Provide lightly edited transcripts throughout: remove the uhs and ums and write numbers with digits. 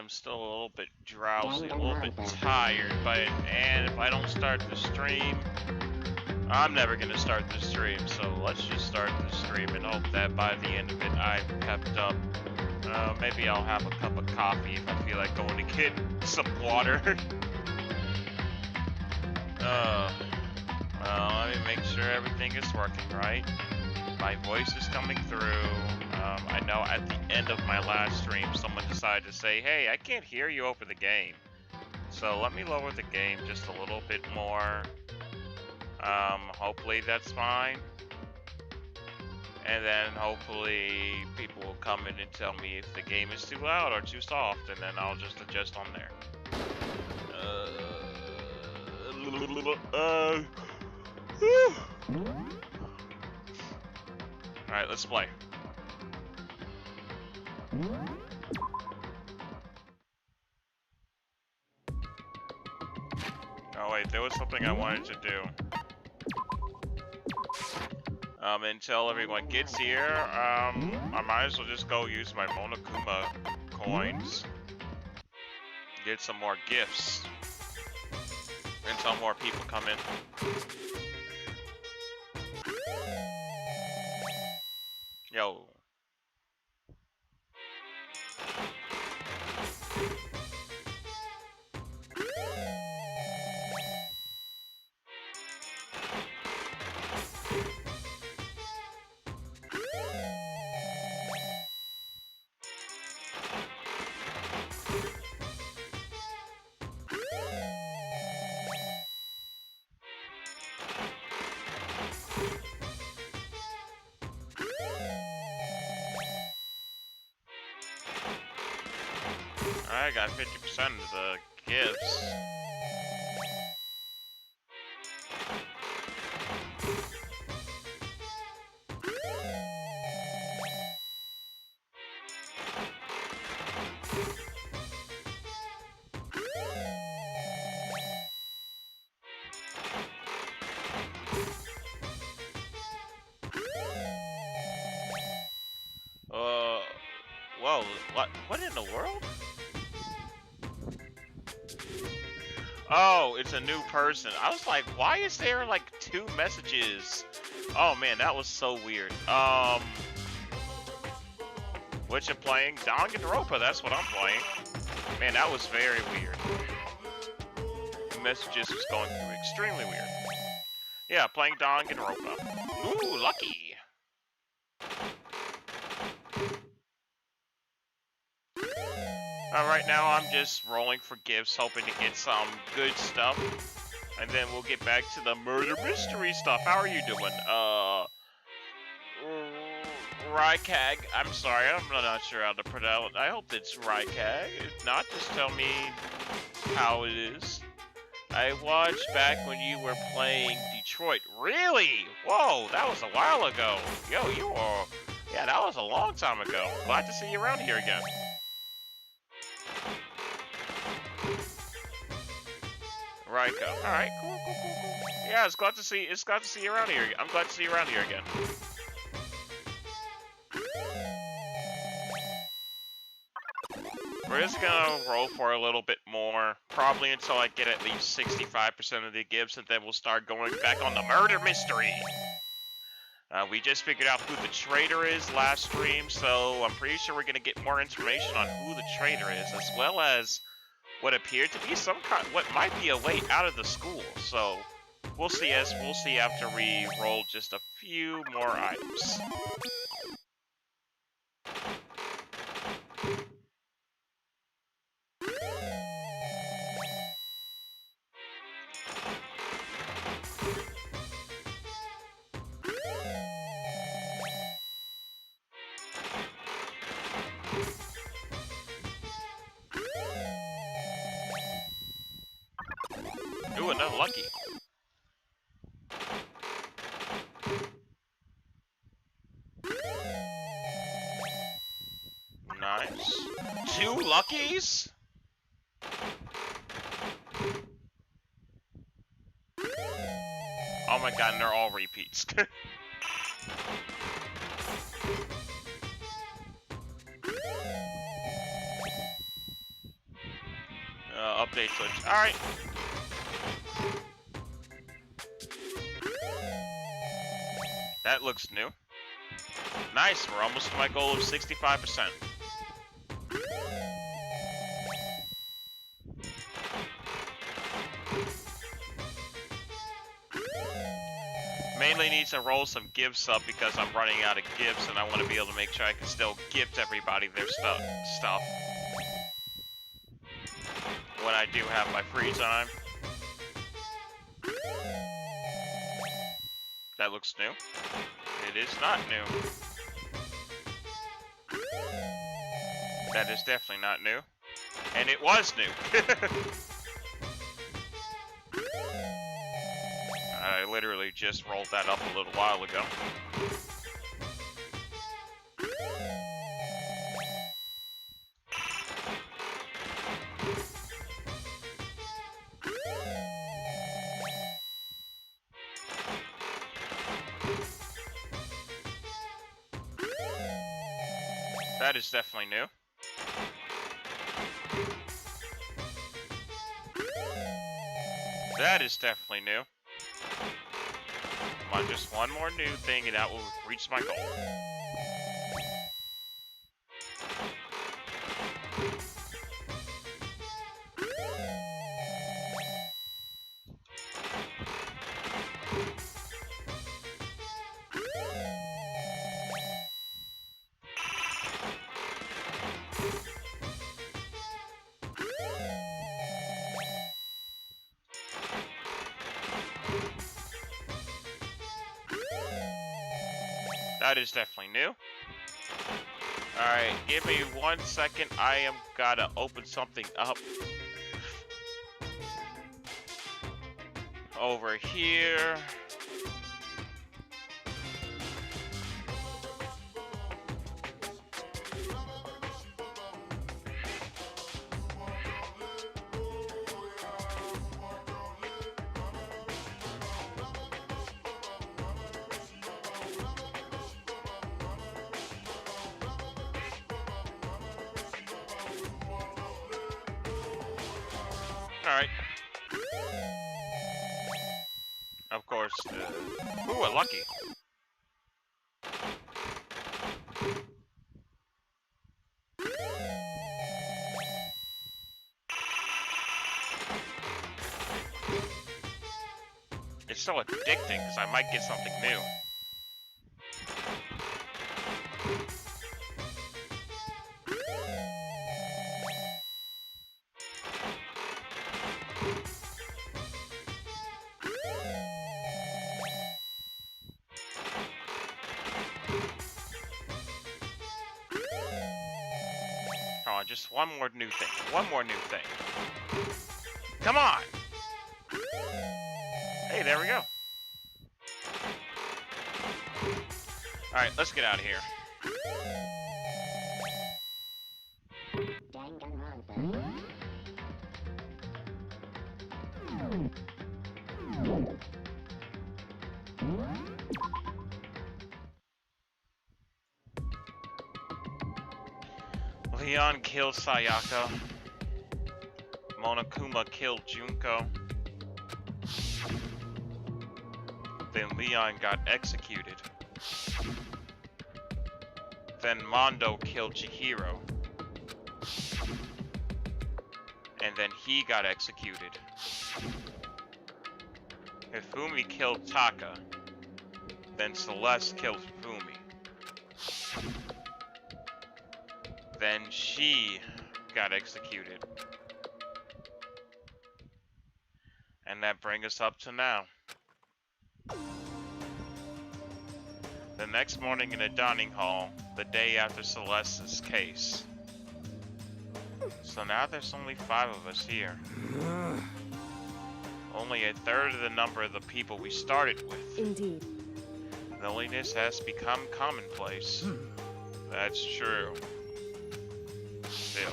I'm still a little bit drowsy, a little bit tired, and if I don't start the stream, I'm never gonna start the stream, so let's just start the stream and hope that by the end of it I've kept up. Maybe I'll have a cup of coffee if I feel like going to get some water. Well, let me make sure everything is working right. My voice is coming through. I know at the end of my last stream, someone decided to say, hey, I can't hear you over the game. So let me lower the game just a little bit more. Hopefully that's fine. And then hopefully people will come in and tell me if the game is too loud or too soft, and then I'll just adjust on there. Alright, let's play. Oh wait, there was something I wanted to do. Until everyone gets here, I might as well just go use my Monokuma coins. Get some more gifts. Until more people come in. Yo. I got 50% of the gifts. Whoa, what in the world? Oh, it's a new person. I was like, why is there like 2 messages? Oh man, that was so weird. What you playing? Danganronpa, that's what I'm playing. Man, that was very weird. The messages was going through extremely weird. Yeah, playing Danganronpa. Ooh, lucky. Right now I'm just rolling for gifts, hoping to get some good stuff. And then we'll get back to the murder mystery stuff. How are you doing? Rykag. I'm sorry, I'm not sure how to pronounce it. I hope it's Rykag. If not, just tell me how it is. I watched back when you were playing Detroit. Really? Whoa, that was a while ago. Yo, you are... Yeah, that was a long time ago. Glad to see you around here again. Ryko. Alright, cool. Yeah, it's glad to see you around here. I'm glad to see you around here again. We're just gonna roll for a little bit more, probably until I get at least 65% of the gifts, and then we'll start going back on the murder mystery. We just figured out who the traitor is last stream, so I'm pretty sure we're gonna get more information on who the traitor is, as well as what appeared to be some kind, what might be a way out of the school. So we'll see after we roll just a few more items. Ooh, another lucky. Nice. 2 luckies? Oh my god, and they're all repeats. Update switch. Alright. That looks new. Nice, we're almost to my goal of 65%. Mainly need to roll some gifts up because I'm running out of gifts and I want to be able to make sure I can still gift everybody their stuff when I do have my free time. That looks new. It is not new. That is definitely not new. And it was new. I literally just rolled that up a little while ago. That is definitely new. That is definitely new. Come on, just one more new thing and that will reach my goal. That is definitely new. Alright, give me 1 second. I am gotta open something up. Over here. Alright. Of course, ooh, a lucky. It's so addicting because I might get something new. Come on, just one more new thing. One more new thing. Come on! Hey, there we go. Alright, let's get out of here. Leon killed Sayaka. Monokuma killed Junko. Then Leon got executed. Then Mondo killed Chihiro. And then he got executed. Hifumi killed Taka. Then Celeste killed Hifumi. Then she got executed. And that brings us up to now. The next morning in the dining hall, the day after Celeste's case. So now there's only 5 of us here. Only a third of the number of the people we started with. Indeed. Loneliness has become commonplace. That's true. Still.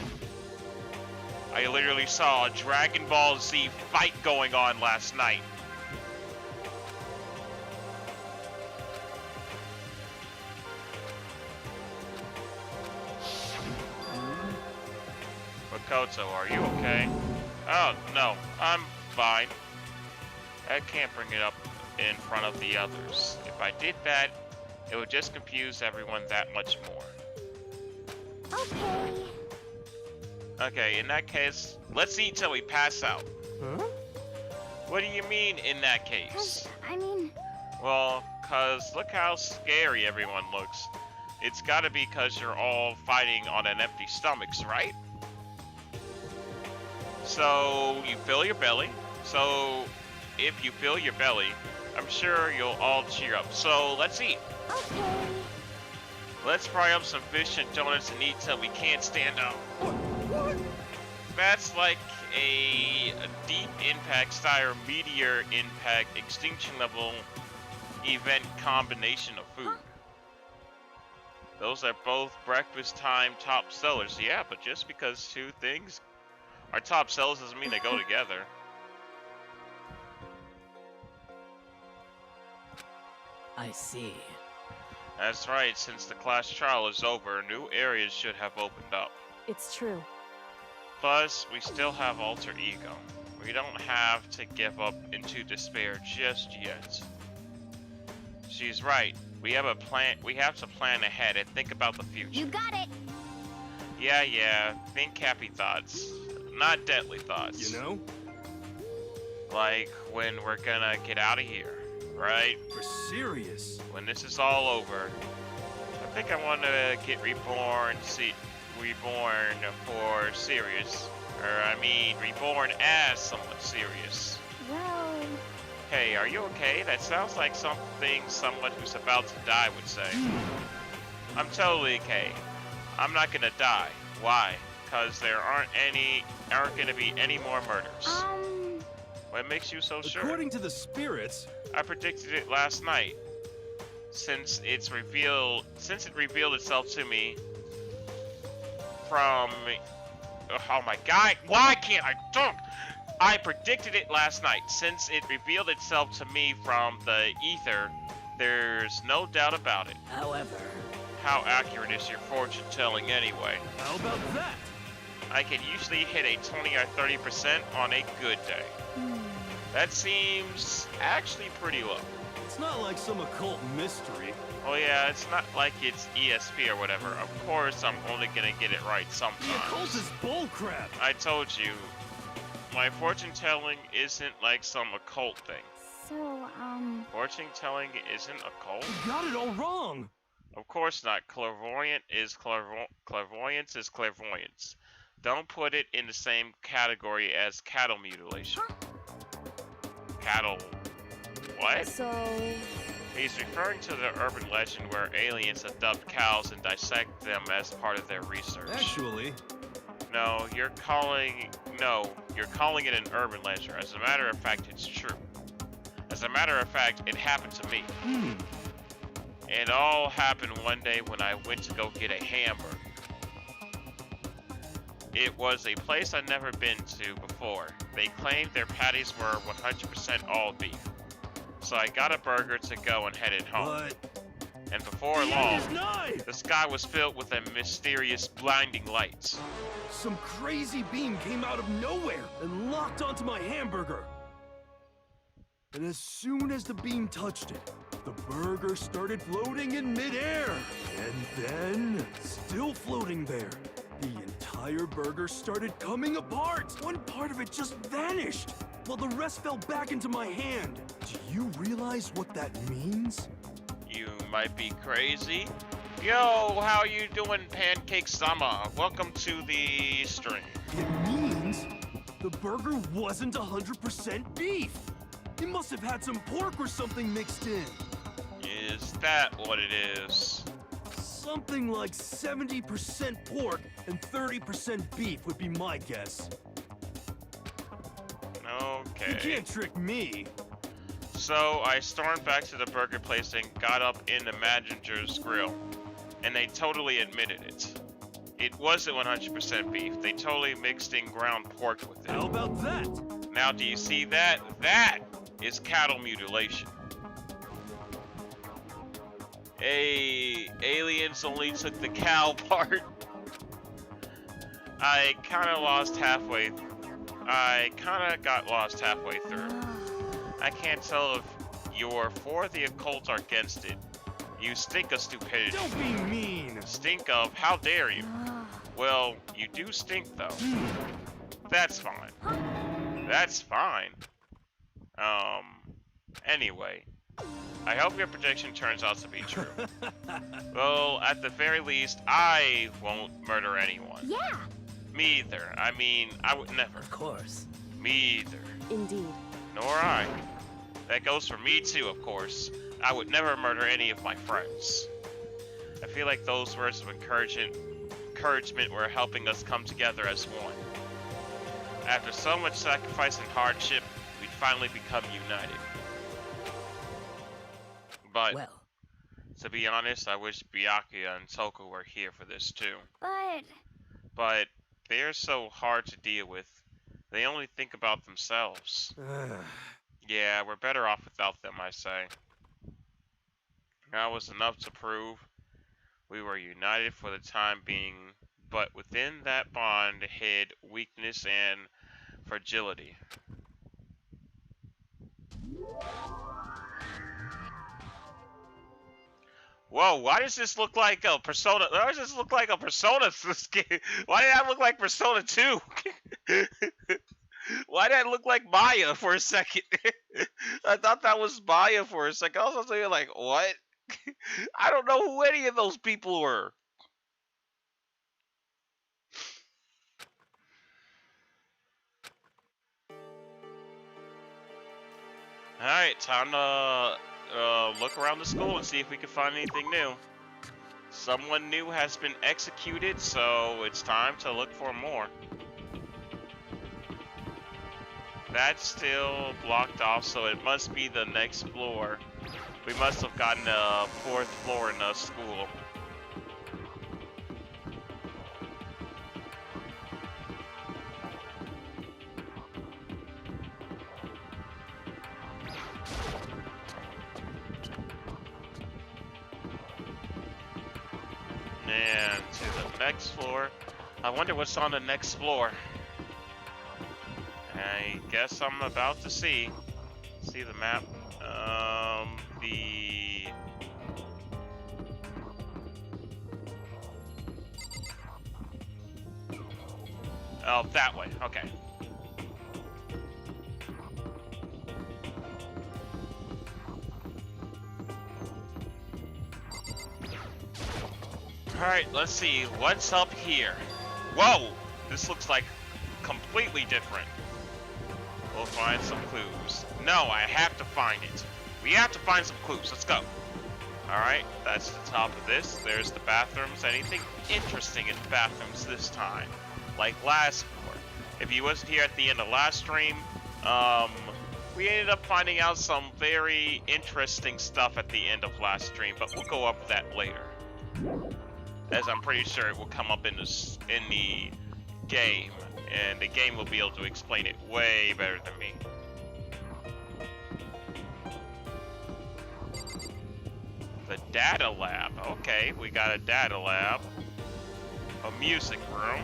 I literally saw a Dragon Ball Z fight going on last night. Makoto, are you okay? Oh, no, I'm fine. I can't bring it up in front of the others. If I did that, it would just confuse everyone that much more. Okay. Okay, in that case, let's eat till we pass out. Huh? What do you mean, in that case? I mean... Well, cause look how scary everyone looks. It's gotta be cause you're all fighting on an empty stomachs, right? So, you fill your belly. So, if you fill your belly, I'm sure you'll all cheer up. So, let's eat. Okay. Let's fry up some fish and donuts and eat till we can't stand up. What? That's like a deep impact style meteor impact extinction level event combination of food. Those are both breakfast time top sellers. Yeah, but just because two things are top sellers doesn't mean they go together. I see. That's right, since the class trial is over, new areas should have opened up. It's true. Plus, we still have alter ego. We don't have to give up into despair just yet. She's right. We have a plan. We have to plan ahead and think about the future. You got it. Yeah. Think happy thoughts, not deadly thoughts. You know? Like when we're gonna get out of here, right? We're serious. When this is all over, I think I want to get reborn. Reborn for serious, or I mean, reborn as someone serious. Well... Hey, are you okay? That sounds like something someone who's about to die would say. I'm totally okay. I'm not gonna die. Why? Because there aren't gonna be any more murders. What makes you so sure? According to the spirits, I predicted it last night. Since it revealed itself to me from... Oh my god, why can't I talk? I predicted it last night. Since it revealed itself to me from the ether, there's no doubt about it. However, how accurate is your fortune telling anyway? how about that? I can usually hit a 20 or 30% on a good day. That seems actually pretty low. It's not like some occult mystery. Oh yeah, it's not like it's ESP or whatever. Of course, I'm only gonna get it right sometimes. The occult is bullcrap. I told you, my fortune telling isn't like some occult thing. So, Fortune telling isn't occult? You got it all wrong. Of course not. Clairvoyance is clairvoyance. Don't put it in the same category as cattle mutilation. Cattle... what? So... He's referring to the urban legend where aliens adopt cows and dissect them as part of their research. Actually, No, you're calling it an urban legend. As a matter of fact, it's true. As a matter of fact, it happened to me. It all happened one day when I went to go get a hamburger. It was a place I'd never been to before. They claimed their patties were 100% all beef. So I got a burger to go and headed home. but And before the end long, is nigh. the sky was filled with a mysterious blinding lights. Some crazy beam came out of nowhere and locked onto my hamburger. And as soon as the beam touched it, the burger started floating in midair. And then, still floating there, the entire burger started coming apart. One part of it just vanished, while the rest fell back into my hand. Do you realize what that means? You might be crazy. Yo, how you doing, Pancake Sama? Welcome to the stream. It means the burger wasn't 100% beef. It must have had some pork or something mixed in. Is that what it is? Something like 70% pork and 30% beef would be my guess. You Okay. can't trick me. So I stormed back to the burger place and got up in the manager's grill. And they totally admitted it. It wasn't 100% beef. They totally mixed in ground pork with How it. about that? Now, do you see that? That is cattle mutilation. Hey, aliens only took the cow part. I kind of lost halfway I kinda got lost halfway through. I can't tell if you're for the occult or against it. You stink of stupidity. Don't be mean. Stink of, how dare you? Well, you do stink though. That's fine. That's fine. Anyway. I hope your prediction turns out to be true. Well, at the very least, I won't murder anyone. Yeah, Me either. I mean, I would never. Of course. Me either. indeed. Nor I. That goes for me too, of course. I would never murder any of my friends. I feel like those words of encouragement were helping us come together as one. After so much sacrifice and hardship, we'd finally become united. But, Well, to be honest, I wish Byakuya and Toku were here for this too. But But, they're so hard to deal with. They only think about themselves. Yeah, we're better off without them, I say. That was enough to prove we were united for the time being, but within that bond hid weakness and fragility. Whoa, why does this look like a Persona? Why does this look like a Persona game? Why did that look like Persona 2? Why did that look like Maya for a second? I thought that was Maya for a second. I was also like, what? I don't know who any of those people were. Alright, time to look around the school and see if we can find anything new. Someone new has been executed, so it's time to look for more. That's still blocked off, so it must be the next floor. We must have gotten a 4th floor in the school. And to the next floor. I wonder what's on the next floor. I guess I'm about to see the map. Oh, that way. Okay. Alright, let's see. What's up here? Whoa! This looks like completely different. We'll find some clues. No, I have to find it. We have to find some clues. Let's go. Alright, that's the top of this. There's the bathrooms. Anything interesting in the bathrooms this time? Like last floor. If you wasn't here at the end of last stream, we ended up finding out some very interesting stuff at the end of last stream, but we'll go up that later. As I'm pretty sure it will come up in the game, and the game will be able to explain it way better than me. The data lab. Okay, we got a data lab. A music room.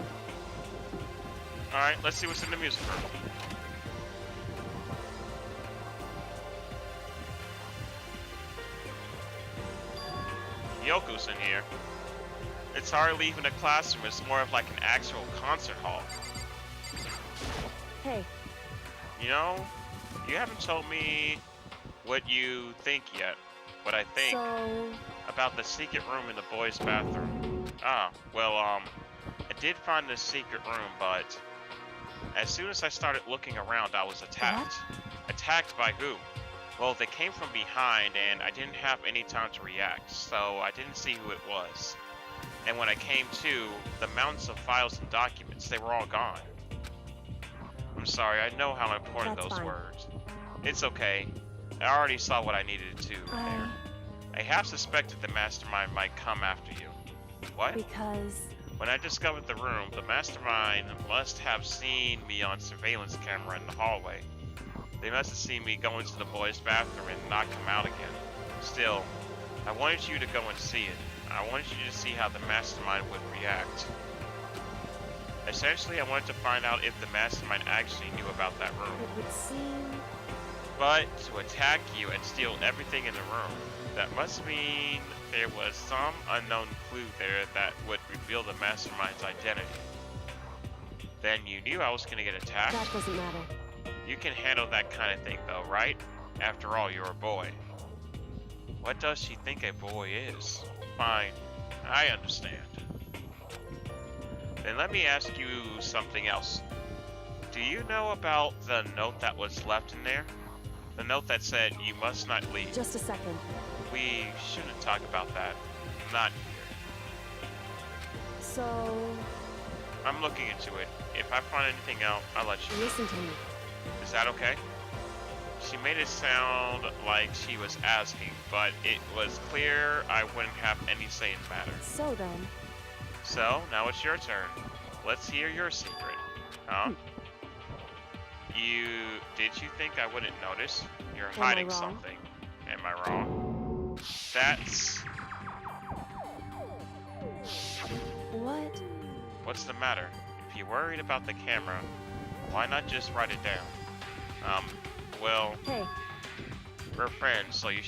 Alright, let's see what's in the music room. Yoko's in here. It's hardly even a classroom, it's more of like an actual concert hall. Hey, You know, you haven't told me what you think yet. What I think so about the secret room in the boys' bathroom. Ah, well, I did find this secret room, but as soon as I started looking around, I was attacked. Attacked by who? Well, they came from behind, and I didn't have any time to react, so I didn't see who it was. And when I came to, the mountains of files and documents, they were all gone. I'm sorry, I know how important That's those fine. were. It's okay. I already saw what I needed to do there. I half suspected the mastermind might come after you. What? because When I discovered the room, the mastermind must have seen me on surveillance camera in the hallway. They must have seen me go into the boys' bathroom and not come out again. Still, I wanted you to go and see it. I wanted you to see how the mastermind would react. Essentially, I wanted to find out if the mastermind actually knew about that room. It would seem... But to attack you and steal everything in the room, that must mean there was some unknown clue there that would reveal the mastermind's identity. Then you knew I was gonna get attacked. That doesn't matter. You can handle that kind of thing though, right? After all, you're a boy. What does she think a boy is? Fine, I understand. Then let me ask you something else. Do you know about the note that was left in there? The note that said, you must not leave. Just a second. We shouldn't talk about that. Not here. So... I'm looking into it. If I find anything out, I'll let you know. Listen to me. Is that okay? She made it sound like she was asking, but it was clear I wouldn't have any say in the matter. So then... So, now it's your turn. Let's hear your secret. Huh? Did you think I wouldn't notice? You're hiding something. Am I wrong? That's... What? What's the matter? If you're worried about the camera, why not just write it down? Well... Hey. We're friends, so you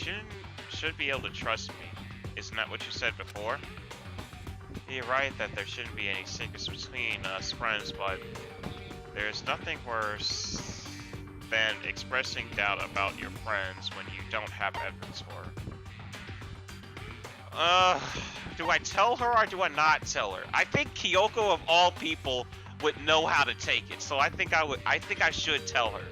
should be able to trust me. Isn't that what you said before? You're right that there shouldn't be any secrets between us friends, but there's nothing worse than expressing doubt about your friends when you don't have evidence for it. Do I tell her or do I not tell her? I think Kyoko of all people would know how to take it, so I think I should tell her.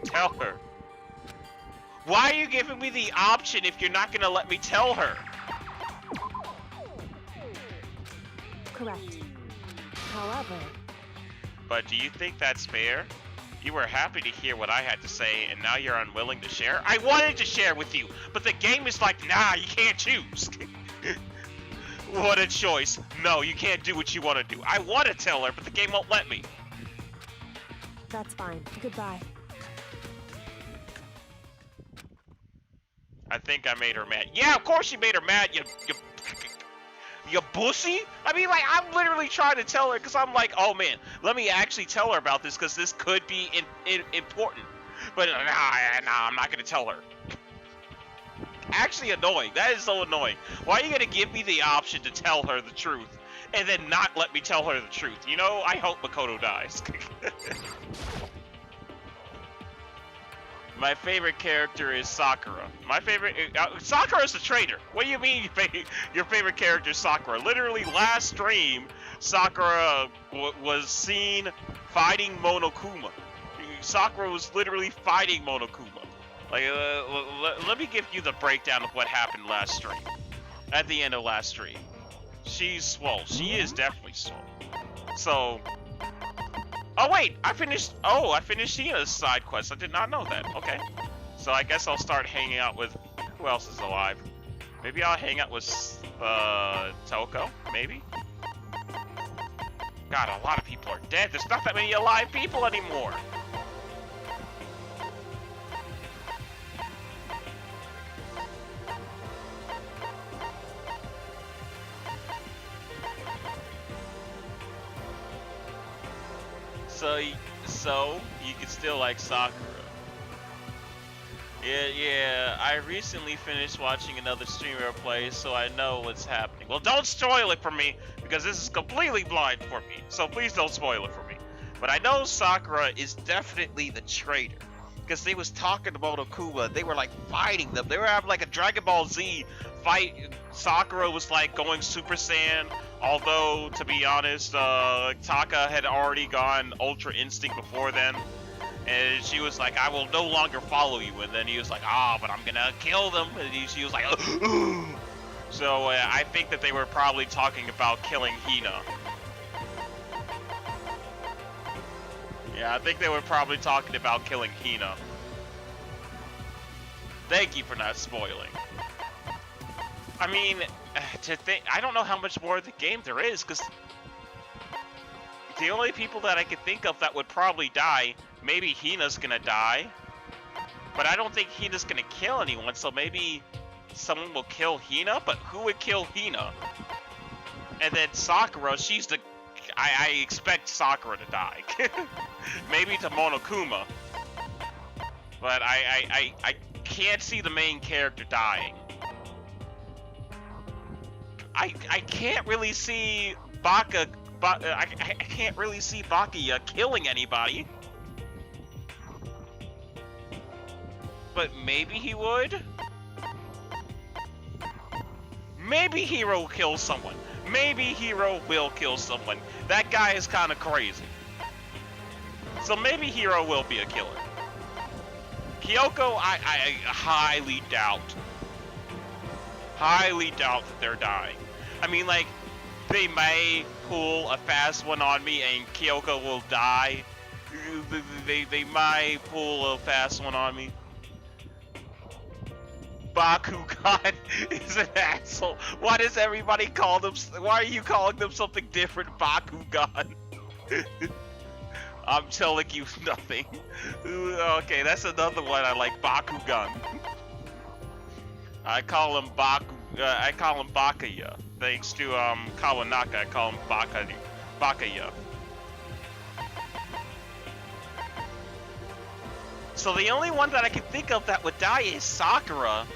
Tell her. Why are you giving me the option if you're not gonna let me tell her? Correct. However... But do you think that's fair? You were happy to hear what I had to say, and now you're unwilling to share? I wanted to share with you, but the game is like, nah, you can't choose. What a choice. No, you can't do what you want to do. I want to tell her, but the game won't let me. That's fine. Goodbye. I think I made her mad. Yeah, of course you made her mad, you bussy? I mean, like, I'm literally trying to tell her because I'm like, oh man, let me actually tell her about this because this could be important. But nah, I'm not gonna tell her. Actually annoying. That is so annoying. Why are you gonna give me the option to tell her the truth and then not let me tell her the truth? You know, I hope Makoto dies. My favorite character is Sakura. My favorite... Sakura is the traitor. What do you mean your favorite character is Sakura? Literally, last stream, Sakura was seen fighting Monokuma. Sakura was literally fighting Monokuma. Like, let me give you the breakdown of what happened last stream. At the end of last stream. She's swole. She is definitely swole. So... Oh wait, I finished Hina's side quest. I did not know that. Okay. So I guess I'll start hanging out with, who else is alive? Maybe I'll hang out with Toko, maybe? God, a lot of people are dead. There's not that many alive people anymore. So you can still like Sakura. Yeah, I recently finished watching another streamer play, so I know what's happening. Well, don't spoil it for me, because this is completely blind for me, so please don't spoil it for me. But I know Sakura is definitely the traitor, because they was talking to Monokuma, they were like fighting them, they were having like a Dragon Ball Z fight. Sakura was like going Super Saiyan, although to be honest, Taka had already gone Ultra Instinct before then, and she was like, I will no longer follow you, and then he was like, but I'm gonna kill them, and she was like, so I think that they were probably talking about killing Hina. Yeah, I think they were probably talking about killing Hina. Thank you for not spoiling. I mean, I don't know how much more of the game there is, because the only people that I could think of that would probably die, maybe Hina's gonna die. But I don't think Hina's gonna kill anyone, so maybe someone will kill Hina, but who would kill Hina? And then Sakura, she's the... I expect Sakura to die. Maybe to Monokuma. But I can't see the main character dying. I can't really see I can't really see Bakuya killing anybody. But maybe he would? Maybe Hiro will kill someone. Maybe Hiro will kill someone. That guy is kind of crazy. So maybe Hiro will be a killer. Kyoko, I highly doubt. Highly doubt that they're dying. I mean, like, they may pull a fast one on me and Kyoko will die. They might pull a fast one on me. Bakugan is an asshole. Why does everybody call them? Why are you calling them something different, Bakugan? I'm telling you nothing. Okay, that's another one I like, Bakugan. I call him Bakuya. Thanks to Kawanaka, I call him Bakuya. So the only one that I can think of that would die is Sakura.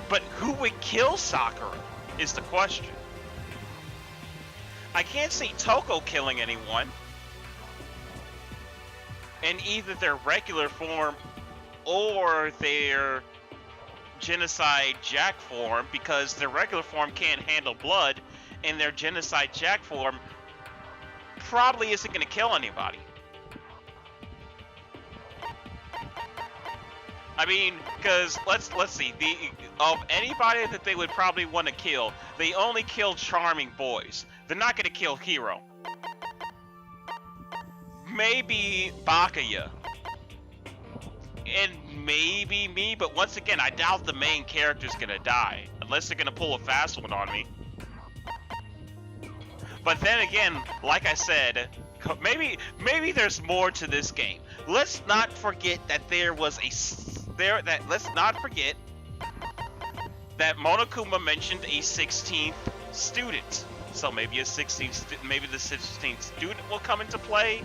But who would kill Sakura is the question. I can't see Toko killing anyone in either their regular form or their Genocide Jack form, because their regular form can't handle blood and their Genocide Jack form probably isn't going to kill anybody. I mean, because let's see, of anybody that they would probably want to kill, they only kill charming boys. They're not going to kill Hiro. Maybe Bakuya. And maybe me, but once again, I doubt the main character's going to die. Unless they're going to pull a fast one on me. But then again, like I said, maybe there's more to this game. Let's not forget that let's not forget that Monokuma mentioned a 16th student. So maybe maybe the 16th student will come into play.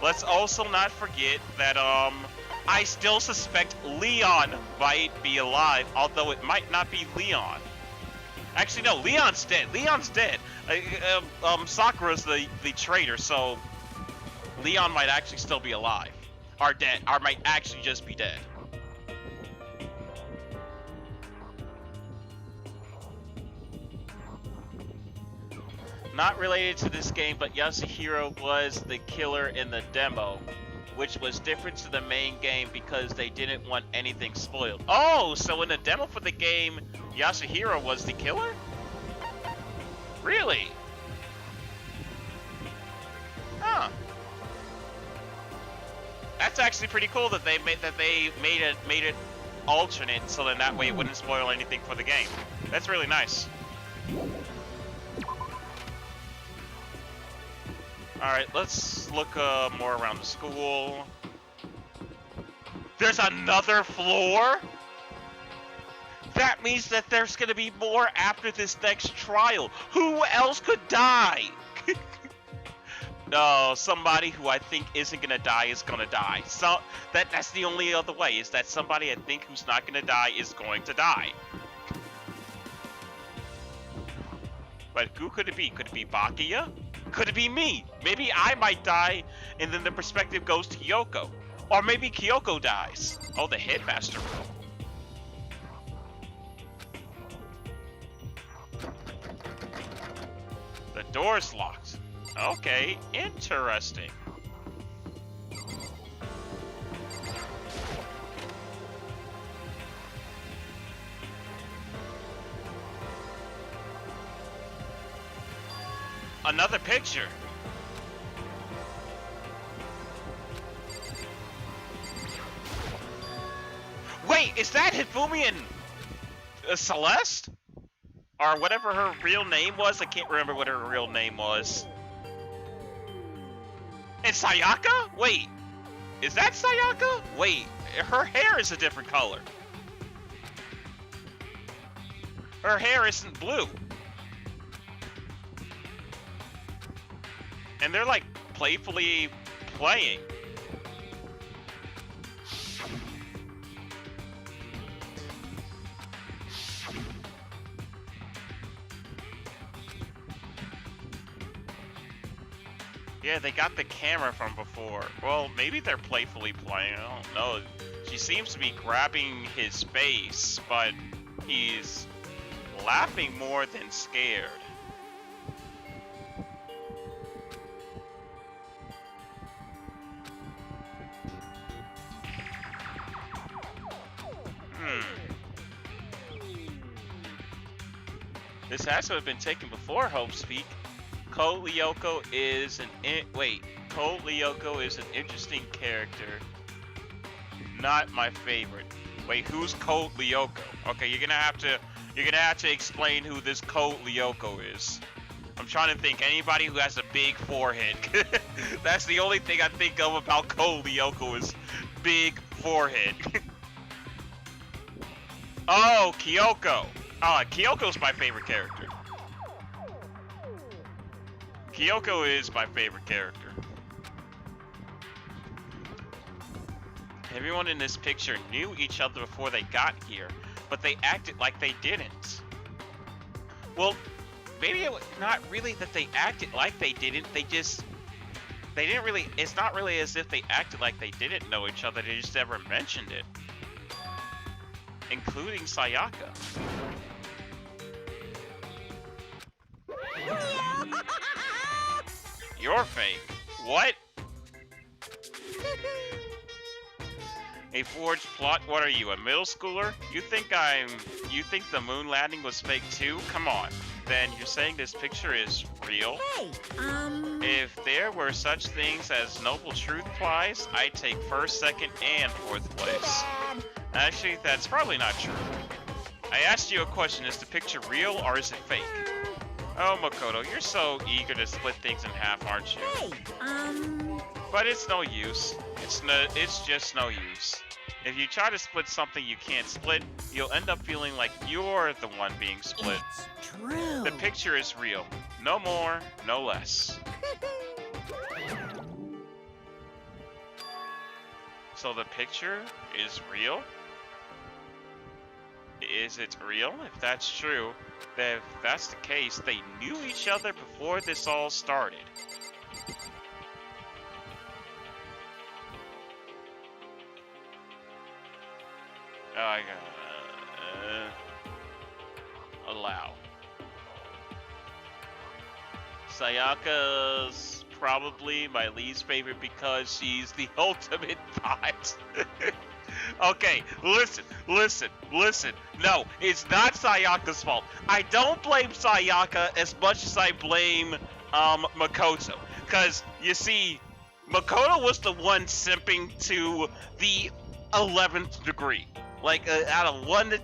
Let's also not forget that I still suspect Leon might be alive, although it might not be Leon. Actually, no, Leon's dead. Leon's dead. Sakura's the traitor, so Leon might actually still be alive. Or dead. Or might actually just be dead. Not related to this game, but Yasuhiro was the killer in the demo, which was different to the main game because they didn't want anything spoiled. Oh, so in the demo for the game, Yasuhiro was the killer? Really? Huh. That's actually pretty cool that they made it alternate, so then that way it wouldn't spoil anything for the game. That's really nice. Alright, let's look more around the school. There's another floor? That means that there's gonna be more after this next trial. Who else could die? No, somebody who I think isn't gonna die is gonna die. So that's the only other way, is that somebody I think who's not gonna die is going to die. But who could it be? Could it be Bakuya? Could it be me? Maybe I might die, and then the perspective goes to Kyoko. Or maybe Kyoko dies. Oh, the headmaster room. The door's locked. Okay, interesting. Another picture. Wait, is that Hifumi and Celeste? Or whatever her real name was? I can't remember what her real name was. And Sayaka? Wait. Is that Sayaka? Wait, her hair is a different color. Her hair isn't blue. And they're like playfully playing. Yeah, they got the camera from before. Well, maybe they're playfully playing. I don't know. She seems to be grabbing his face, but he's laughing more than scared. This has to have been taken before Hope's Peak. Code Lyoko is Code Lyoko is an interesting character. Not my favorite. Wait, who's Code Lyoko? Okay, you're gonna have to explain who this Code Lyoko is. I'm trying to think. Anybody who has a big forehead. That's the only thing I think of about Code Lyoko is big forehead. Oh, Kyoko. Kyoko's my favorite character. Kyoko is my favorite character. Everyone in this picture knew each other before they got here, but they acted like they didn't. Well, maybe it was not really that they acted like they didn't, they didn't really, it's not really as if they acted like they didn't know each other, they just never mentioned it. Including Sayaka. You're fake. What? A forged plot? What are you, a middle schooler? You think the moon landing was fake too? Come on. Then you're saying this picture is real? Hey, If there were such things as noble truth prize, I'd take first, second, and fourth place. Actually, that's probably not true. I asked you a question, is the picture real or is it fake? Oh, Makoto, you're so eager to split things in half, aren't you? hey, But it's no use. It's just no use. If you try to split something you can't split, you'll end up feeling like you're the one being split. it's true. The picture is real. No more, no less. So the picture is real? Is it real? If that's true, then if that's the case, they knew each other before this all started. I gotta allow. Sayaka's probably my least favorite because she's the ultimate bot. Okay, listen. No, it's not Sayaka's fault. I don't blame Sayaka as much as I blame Makoto. Cause you see, Makoto was the one simping to the 11th degree. Like out of 1 to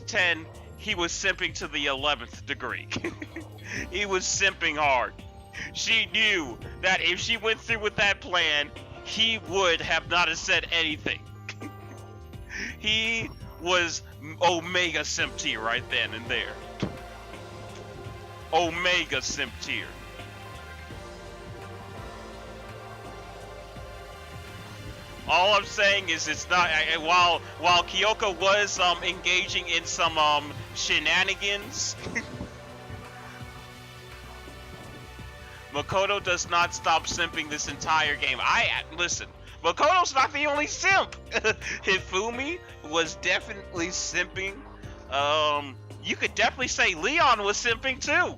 10, he was simping to the 11th degree. He was simping hard. She knew that if she went through with that plan, he would have not have said anything. He was Omega Simp tier right then and there. Omega Simp tier. All I'm saying is it's not. While Kyoko was engaging in some shenanigans, Makoto does not stop simping this entire game. Listen. Makoto's not the only simp. Hifumi was definitely simping. You could definitely say Leon was simping too.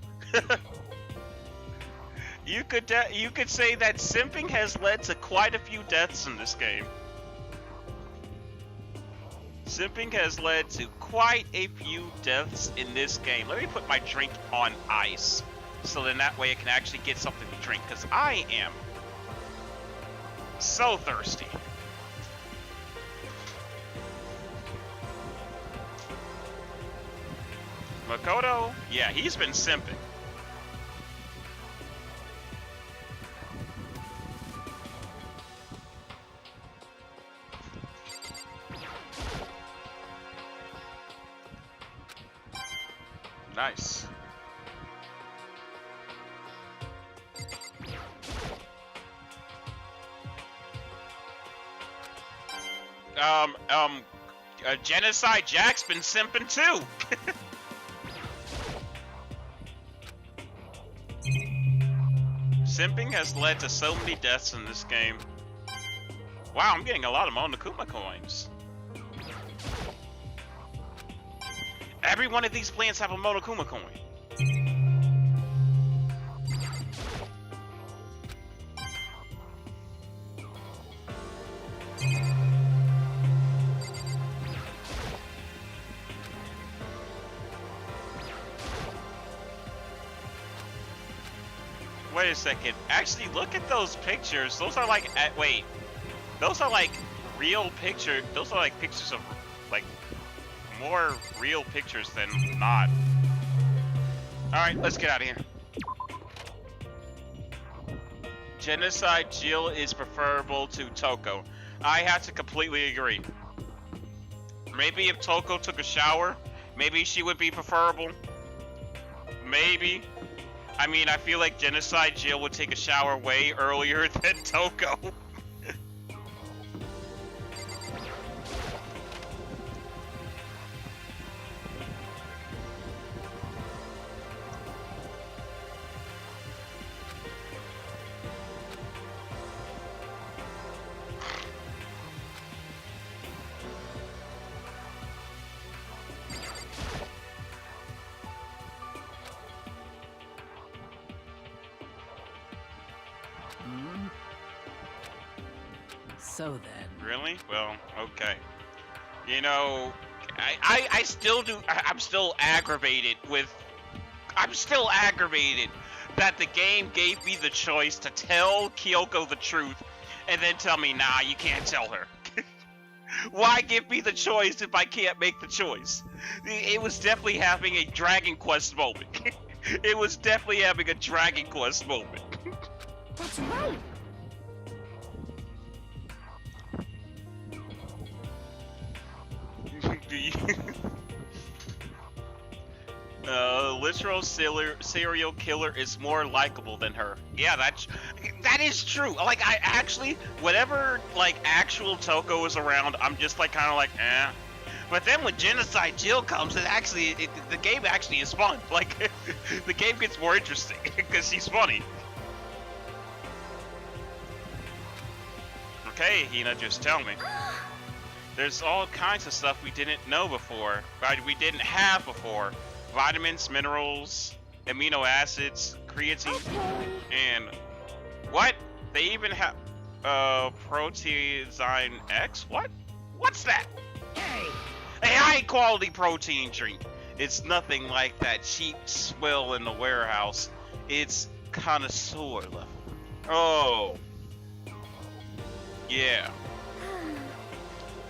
You could say that simping has led to quite a few deaths in this game. Simping has led to quite a few deaths in this game. Let me put my drink on ice, so then that way I can actually get something to drink, because I am so thirsty. Makoto, yeah, he's been simping. Nice. Genocide Jack's been simping too. Simping has led to so many deaths in this game. Wow, I'm getting a lot of Monokuma coins. Every one of these plants have a Monokuma coin. Wait a second. Actually, look at those pictures. Those are like, wait. Those are like real pictures. Those are like pictures of, like, more real pictures than not. Alright, let's get out of here. Genocide Jill is preferable to Toko. I have to completely agree. Maybe if Toko took a shower, maybe she would be preferable. Maybe. I mean, I feel like Genocide Jill would take a shower way earlier than Toko. So then. Really? Well, okay. You know, I still do. I'm still aggravated with. I'm still aggravated that the game gave me the choice to tell Kyoko the truth and then tell me, nah, you can't tell her. Why give me the choice if I can't make the choice? It was definitely having a Dragon Quest moment. It was definitely having a Dragon Quest moment. That's right. Literal serial killer is more likable than her. Yeah, that is true. Like, I actually, whenever like actual Toko is around, I'm just like kind of like, eh. But then when Genocide Jill comes, the game actually is fun. Like, the game gets more interesting because she's funny. Okay, Hina, just tell me. There's all kinds of stuff we didn't know before, right? We didn't have before. Vitamins, minerals, amino acids, creatine, and what? They even have Proteozyme X? What? What's that? Hey! A high quality protein drink. It's nothing like that cheap swill in the warehouse. It's connoisseur level. Oh. Yeah.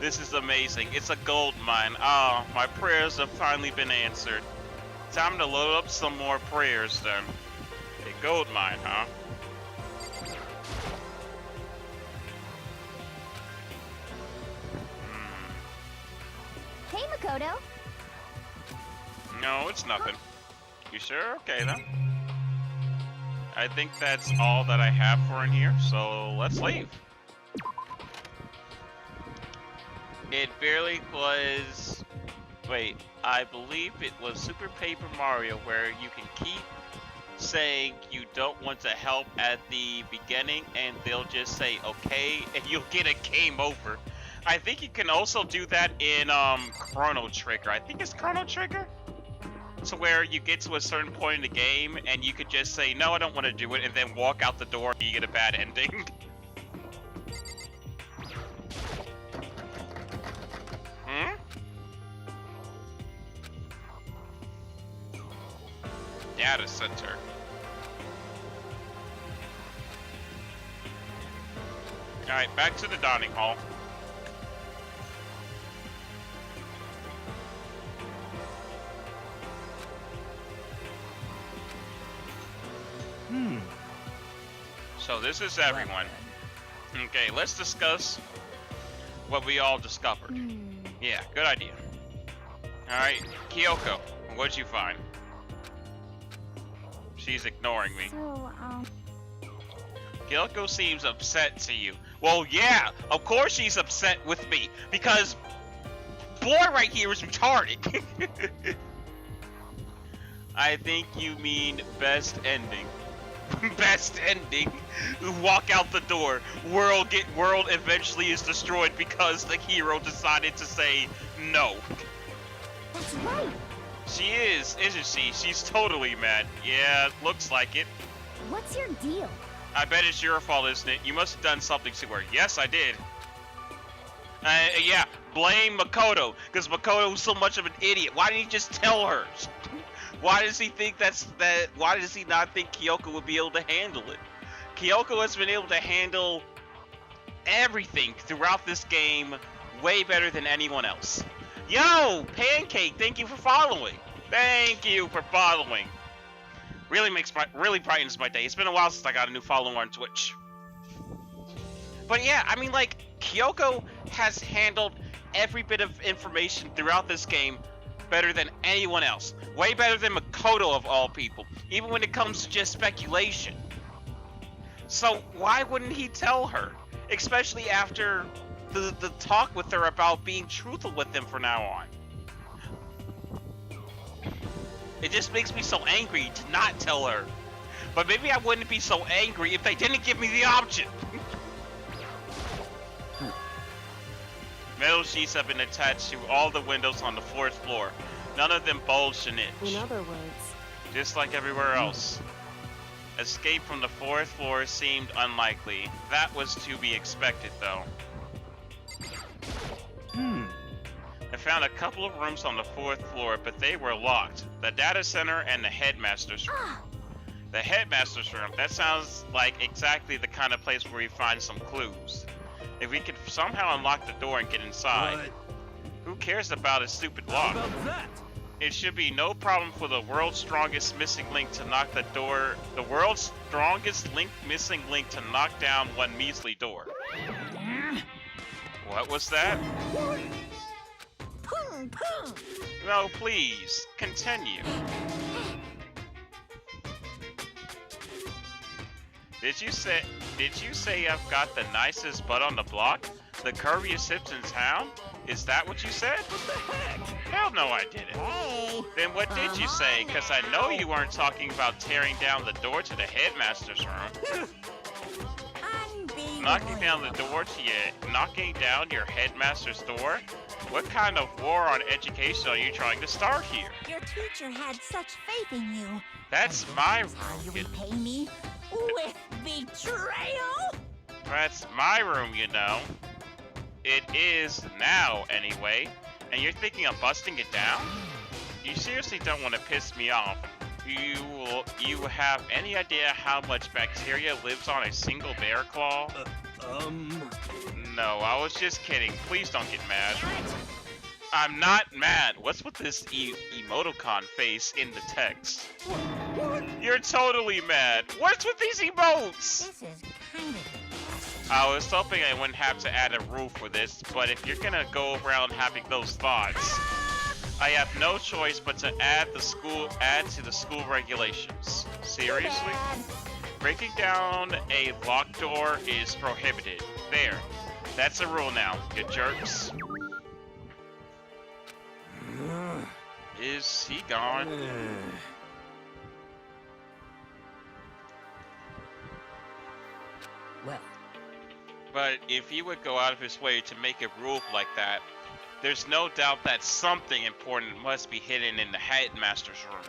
This is amazing. It's a gold mine. Ah, my prayers have finally been answered. Time to load up some more prayers then. A gold mine, huh? Hey, Makoto. No, it's nothing. You sure? Okay then. I think that's all that I have for in here, so let's leave. It barely was... Wait, I believe it was Super Paper Mario where you can keep saying you don't want to help at the beginning and they'll just say okay and you'll get a game over. I think you can also do that in Chrono Trigger. I think it's Chrono Trigger? To where you get to a certain point in the game and you could just say no, I don't want to do it, and then walk out the door and you get a bad ending. Hmm? Data center. Alright, back to the dining hall. So this is everyone. Okay, let's discuss what we all discovered. Yeah, good idea. Alright, Kyoko, what'd you find? She's ignoring me. So, Kyoko seems upset to you. Well, yeah, of course she's upset with me, because boy right here is retarded. I think you mean best ending. Best ending. Walk out the door. World eventually is destroyed because the hero decided to say no. that's right. She is, isn't she? She's totally mad. Yeah, looks like it. What's your deal? I bet it's your fault, isn't it? You must have done something to her. Yes, I did. Yeah, blame Makoto, because Makoto's so much of an idiot. Why didn't he just tell her? Why does he think why does he not think Kyoko would be able to handle it? Kyoko has been able to handle everything throughout this game way better than anyone else. Yo, Pancake, thank you for following. Thank you for following. Really brightens my day. It's been a while since I got a new follower on Twitch. But yeah, I mean, like, Kyoko has handled every bit of information throughout this game better than anyone else. Way better than Makoto of all people, even when it comes to just speculation. So why wouldn't he tell her? Especially after the talk with her about being truthful with him from now on. It just makes me so angry to not tell her. But maybe I wouldn't be so angry if they didn't give me the option. Metal sheets have been attached to all the windows on the 4th floor. None of them bulged an inch. In other words, Just like everywhere else. Escape from the 4th floor seemed unlikely. That was to be expected, though. I found a couple of rooms on the 4th floor, but they were locked. The data center and the headmaster's room. The headmaster's room, that sounds like exactly the kind of place where we find some clues. If we could somehow unlock the door and get inside, who cares about a stupid lock? How about that? It should be no problem for the world's strongest missing link to knock the door. The world's strongest missing link to knock down one measly door. What was that? No, please, continue. Did you say I've got the nicest butt on the block? The curviest hips in town? Is that what you said? What the heck? Hell no, I didn't. Hey. Then what did you say? Because I know you weren't talking about tearing down the door to the headmaster's room. Knocking down your headmaster's door? What kind of war on education are you trying to start here? Your teacher had such faith in you. That's my How you room. repay me? With betrayal? That's my room, you know. It is now, anyway. And you're thinking of busting it down? You seriously don't want to piss me off. You have any idea how much bacteria lives on a single bear claw? No, I was just kidding. Please don't get mad. I'm not mad. What's with this emoticon face in the text? You're totally mad. What's with these emotes? This is kind of I was hoping I wouldn't have to add a rule for this, but if you're gonna go around having those thoughts, I have no choice but to add to the school regulations. Seriously? Breaking down a locked door is prohibited. There. That's a rule now, you jerks. Is he gone? Well, But if he would go out of his way to make a rule like that, there's no doubt that something important must be hidden in the headmaster's room.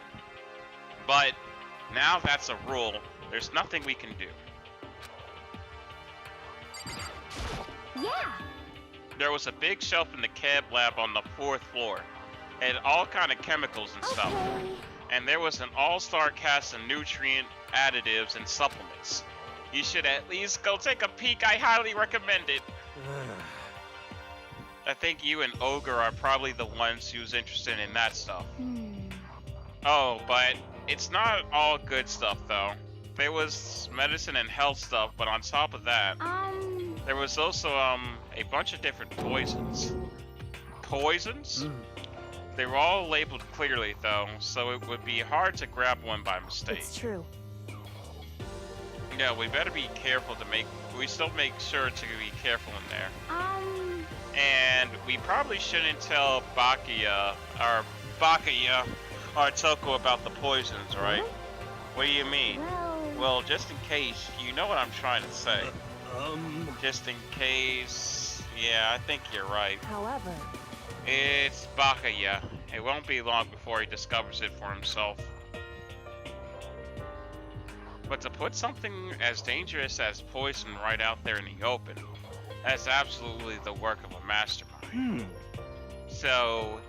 But now that's a rule, there's nothing we can do. Yeah. There was a big shelf in the cab lab on the 4th floor. It had all kind of chemicals and stuff. Okay. And there was an all-star cast of nutrient additives and supplements. You should at least go take a peek. I highly recommend it. I think you and Ogre are probably the ones who's interested in that stuff. Oh, but it's not all good stuff though. There was medicine and health stuff, but on top of that, there was also a bunch of different poisons. Poisons? They were all labeled clearly, though, so it would be hard to grab one by mistake. It's true. Yeah, we better be careful to make. We still make sure to be careful in there. And we probably shouldn't tell Bakaya or Toko about the poisons, right? What do you mean? Well, just in case, you know what I'm trying to say. Just in case, yeah, I think you're right. However, It's Bakaya. It won't be long before he discovers it for himself. But to put something as dangerous as poison right out there in the open, that's absolutely the work of a mastermind. So,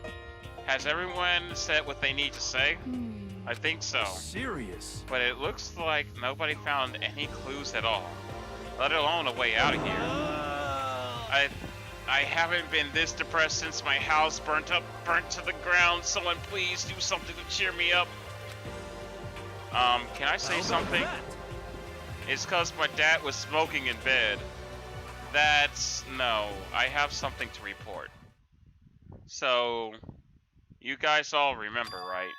has everyone said what they need to say? I think so. Serious? But it looks like nobody found any clues at all, let alone a way out of here. I haven't been this depressed since my house burnt to the ground. Someone please do something to cheer me up. Can I say something? It's cause my dad was smoking in bed. No, I have something to report. So, you guys all remember, right?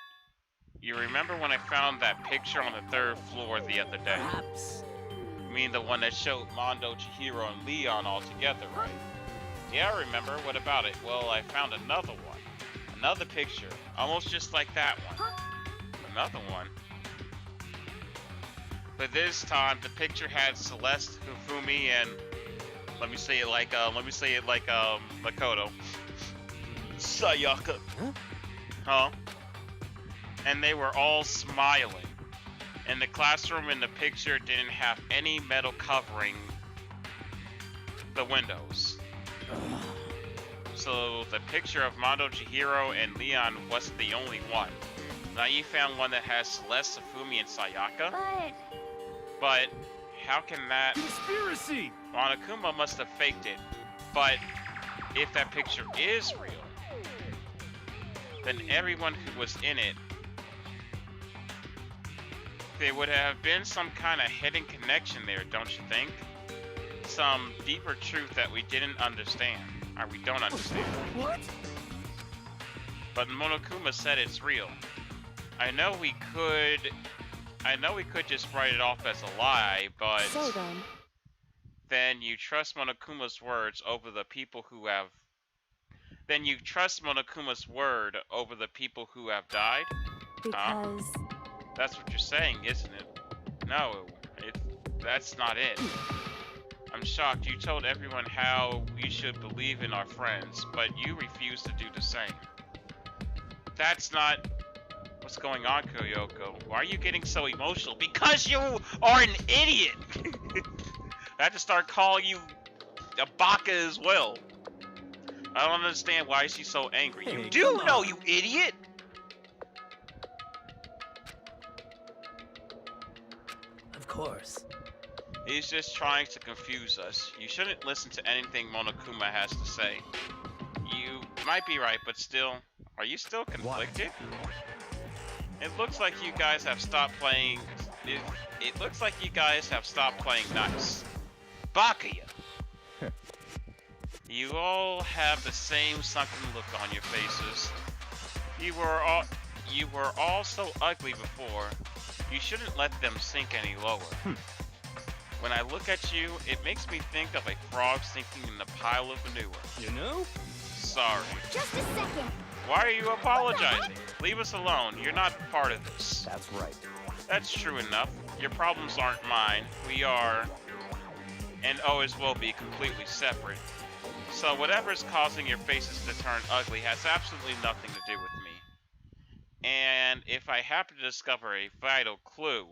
You remember when I found that picture on the 3rd floor the other day? Perhaps. I mean the one that showed Mondo, Chihiro, and Leon all together, right? Yeah, I remember. What about it? Well, I found another one. Another picture. Almost just like that one. Another one. But this time, the picture had Celeste, Hifumi, and let me say it like Makoto. Sayaka. Huh? And they were all smiling. And the classroom in the picture didn't have any metal covering the windows. So the picture of Mondo, Chihiro, and Leon wasn't the only one. Now you found one that has Celeste, Hifumi, and Sayaka. But how can that... Conspiracy! Monokuma must have faked it. But if that picture is real, then everyone who was in it, there would have been some kind of hidden connection there, don't you think? Some deeper truth that we didn't understand, or we don't understand. What? But Monokuma said it's real. I know we could just write it off as a lie, but so then you trust Monokuma's words over the people who have. Then you trust Monokuma's word over the people who have died? because That's what you're saying, isn't it? No, that's not it. I'm shocked. You told everyone how we should believe in our friends, but you refuse to do the same. That's not what's going on, Kyoko. Why are you getting so emotional? Because you are an idiot! I have to start calling you a baka as well. I don't understand why she's so angry. Hey, You do know, you idiot! Of course. He's just trying to confuse us. You shouldn't listen to anything Monokuma has to say. You might be right, but still, are you still conflicted? It looks like you guys have stopped playing. It looks like you guys have stopped playing nice. Bakaya! You all have the same sunken look on your faces. You were all so ugly before. You shouldn't let them sink any lower. When I look at you, it makes me think of a frog sinking in a pile of manure. You know? Sorry. just a second. Why are you apologizing? Leave us alone. You're not part of this. That's right. That's true enough. Your problems aren't mine. We are, and always will be, completely separate. So whatever's causing your faces to turn ugly has absolutely nothing to do with me. And if I happen to discover a vital clue,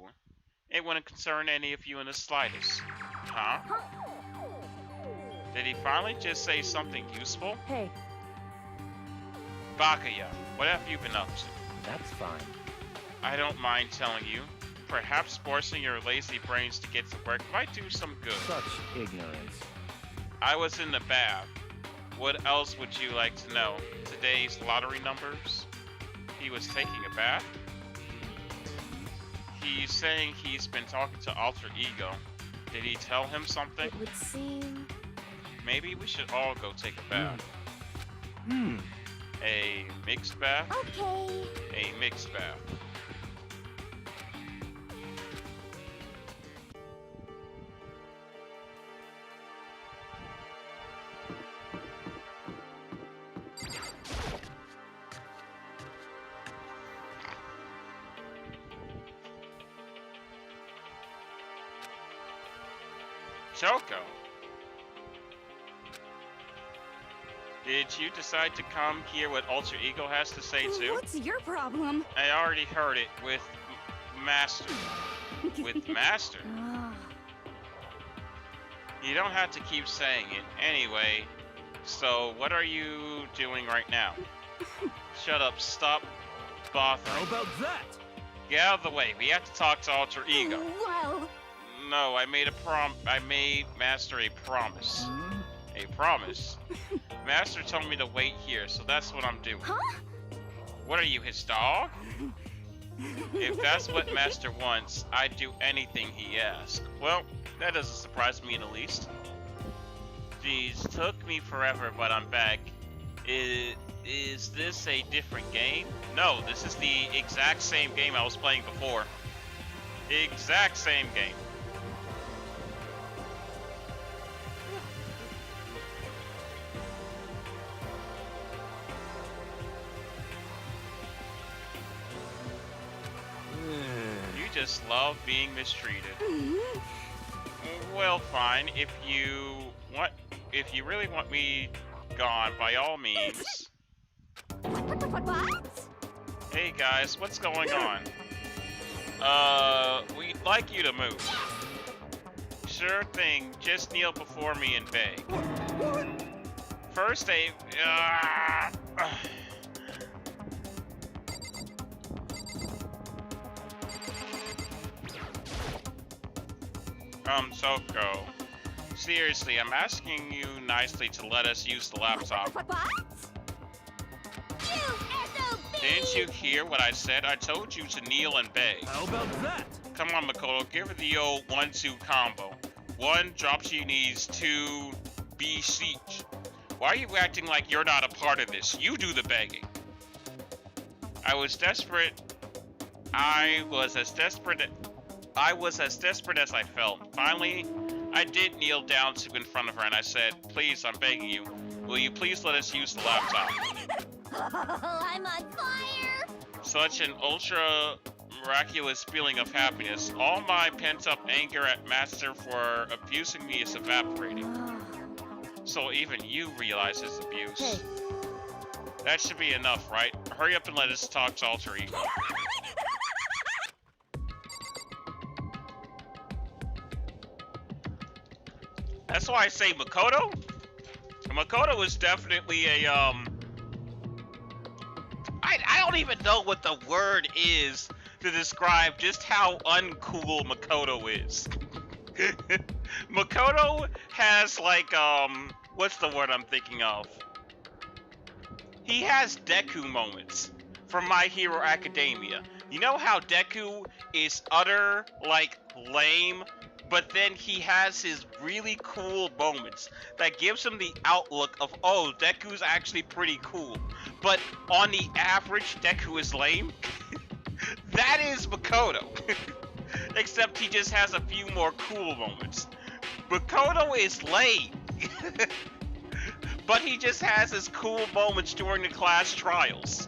it wouldn't concern any of you in the slightest. Huh? Did he finally just say something useful? Hey, Bakaya, what have you been up to? That's fine. I don't mind telling you. Perhaps forcing your lazy brains to get to work might do some good. Such ignorance. I was in the bath. What else would you like to know? Today's lottery numbers? He was taking a bath? He's saying he's been talking to Alter Ego. Did he tell him something? it would seem... Maybe we should all go take a bath. A mixed bath? Okay. A mixed bath. Choco, did you decide to come hear what Alter Ego has to say too? What's your problem? I already heard it with Master. With Master? Ah, You don't have to keep saying it. Anyway, so what are you doing right now? Shut up, stop How bothering. about that? Get out of the way, we have to talk to Alter Ego. well, No, I made Master a promise. Hmm? A promise? Master told me to wait here, so that's what I'm doing. huh? What are you, his dog? If that's what Master wants, I'd do anything he asks. Well, that doesn't surprise me in the least. Geez, took me forever, but I'm back. Is this a different game? No, this is the exact same game I was playing before. Exact same game. You just love being mistreated. Well, fine. If you really want me gone, by all means. What? Hey guys, what's going on? We'd like you to move. Sure thing. Just kneel before me and beg. First, Soko. Seriously, I'm asking you nicely to let us use the laptop. What? You SOB! Didn't you hear what I said? I told you to kneel and beg. How about that? Come on, Makoto, give her the old 1-2 combo. 1, drop to your knees, 2, beseech. Why are you acting like you're not a part of this? You do the begging. I was desperate as I felt. Finally, I did kneel down to in front of her and I said, please, I'm begging you. Will you please let us use the laptop? I'm on fire! Such an ultra miraculous feeling of happiness. All my pent-up anger at Master for abusing me is evaporating. So even you realize his abuse. That should be enough, right? Hurry up and let us talk to Alter Ego. That's why I say Makoto. Makoto is definitely a I don't even know what the word is to describe just how uncool Makoto is. Makoto has like what's the word I'm thinking of? He has Deku moments from My Hero Academia. You know how Deku is utter like lame, but then he has his really cool moments that gives him the outlook of, oh, Deku's actually pretty cool. But on the average, Deku is lame. That is Makoto. Except he just has a few more cool moments. Makoto is lame. But he just has his cool moments during the class trials.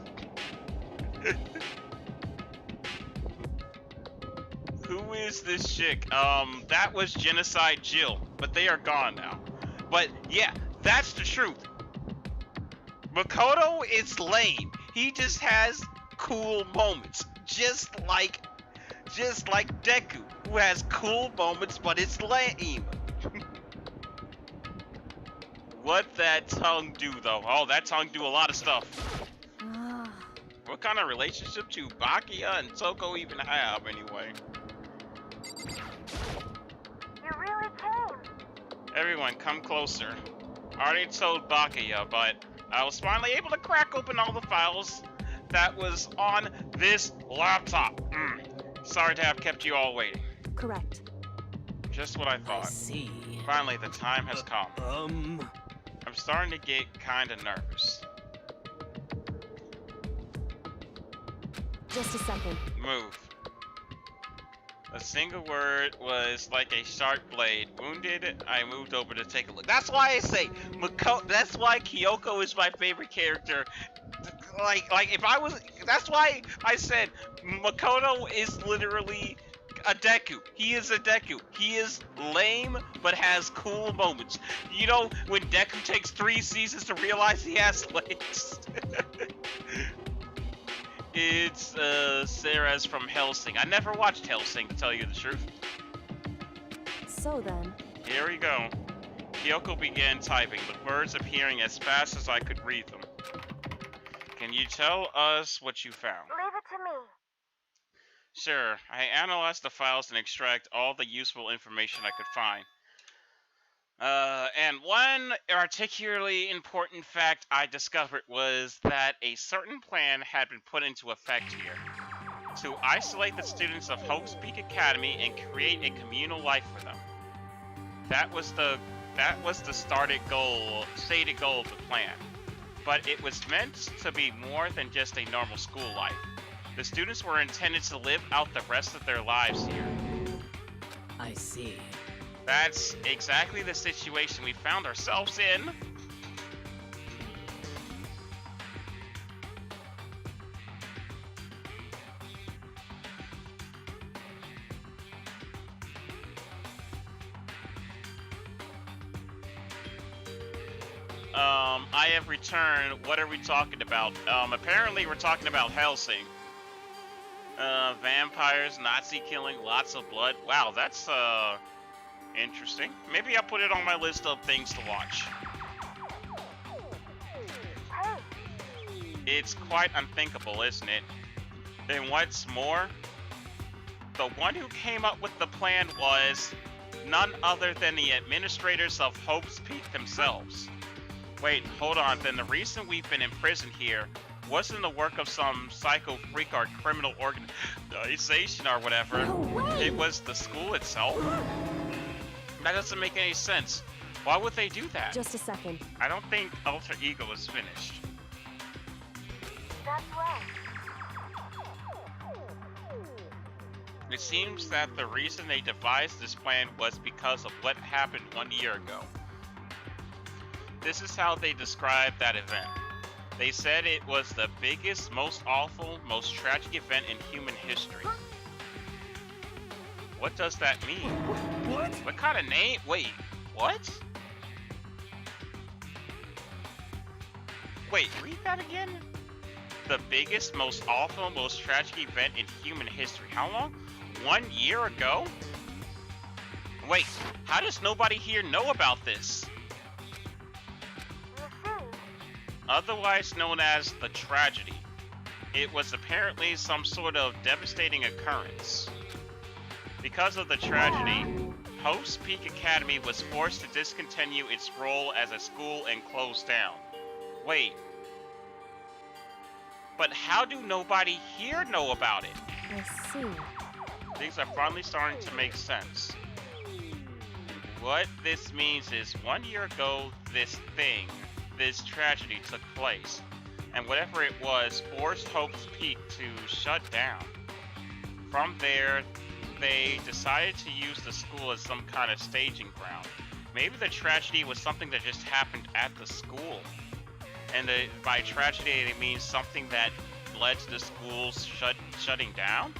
Who is this chick? That was Genocide Jill, but they are gone now. But yeah, that's the truth. Makoto is lame. He just has cool moments. Just like Deku, who has cool moments, but it's lame. What that tongue do, though? Oh, that tongue do a lot of stuff. What kind of relationship do Bakia and Toko even have, anyway? You really came. Everyone, come closer. I already told Bakia, but I was finally able to crack open all the files that was on this laptop. Sorry to have kept you all waiting. Correct. Just what I I thought. see. Finally, the time has come. I'm starting to get kinda nervous. Just a second. Move. A single word was like a sharp blade. Wounded, I moved over to take a look. That's why I say that's why Kyoko is my favorite character. Like if I was, that's why I said Makoto is literally a Deku. He is a Deku. He is lame, but has cool moments. You know, when Deku takes 3 seasons to realize he has legs. It's Sarah's from Hellsing. I never watched Hellsing, to tell you the truth. So then. Here we go. Kyoko began typing, the words appearing as fast as I could read them. Can you tell us what you found? Leave it to me. Sure. I analyzed the files and extract all the useful information I could find. And one particularly important fact I discovered was that a certain plan had been put into effect here. To isolate the students of Hope's Peak Academy and create a communal life for them. That was the stated goal of the plan. But it was meant to be more than just a normal school life. The students were intended to live out the rest of their lives here. I see. That's exactly the situation we found ourselves in. I have returned. What are we talking about? Apparently we're talking about Hellsing. Vampires, Nazi killing, lots of blood. Wow, that's, interesting. Maybe I'll put it on my list of things to watch. It's quite unthinkable, isn't it? And what's more, the one who came up with the plan was none other than the administrators of Hope's Peak themselves. Wait, hold on, then the reason we've been imprisoned here wasn't the work of some psycho freak or criminal organization or whatever. No way! It was the school itself. That doesn't make any sense. Why would they do that? Just a second. I don't think Alter Ego is finished. That's right. It seems that the reason they devised this plan was because of what happened 1 year ago. This is how they described that event. They said it was the biggest, most awful, most tragic event in human history. What does that mean? What? What kind of name? Wait, what? Wait, read that again? The biggest, most awful, most tragic event in human history. How long? 1 year ago? Wait, how does nobody here know about this? You see, Otherwise known as the tragedy. It was apparently some sort of devastating occurrence. Because of the tragedy, Hope's Peak Academy was forced to discontinue its role as a school and close down. Wait. But how do nobody here know about it? I see. Things are finally starting to make sense. What this means is 1 year ago, this tragedy took place, and whatever it was forced Hope's Peak to shut down. From there, they decided to use the school as some kind of staging ground. Maybe the tragedy was something that just happened at the school. And by tragedy, it means something that led to the school shutting down?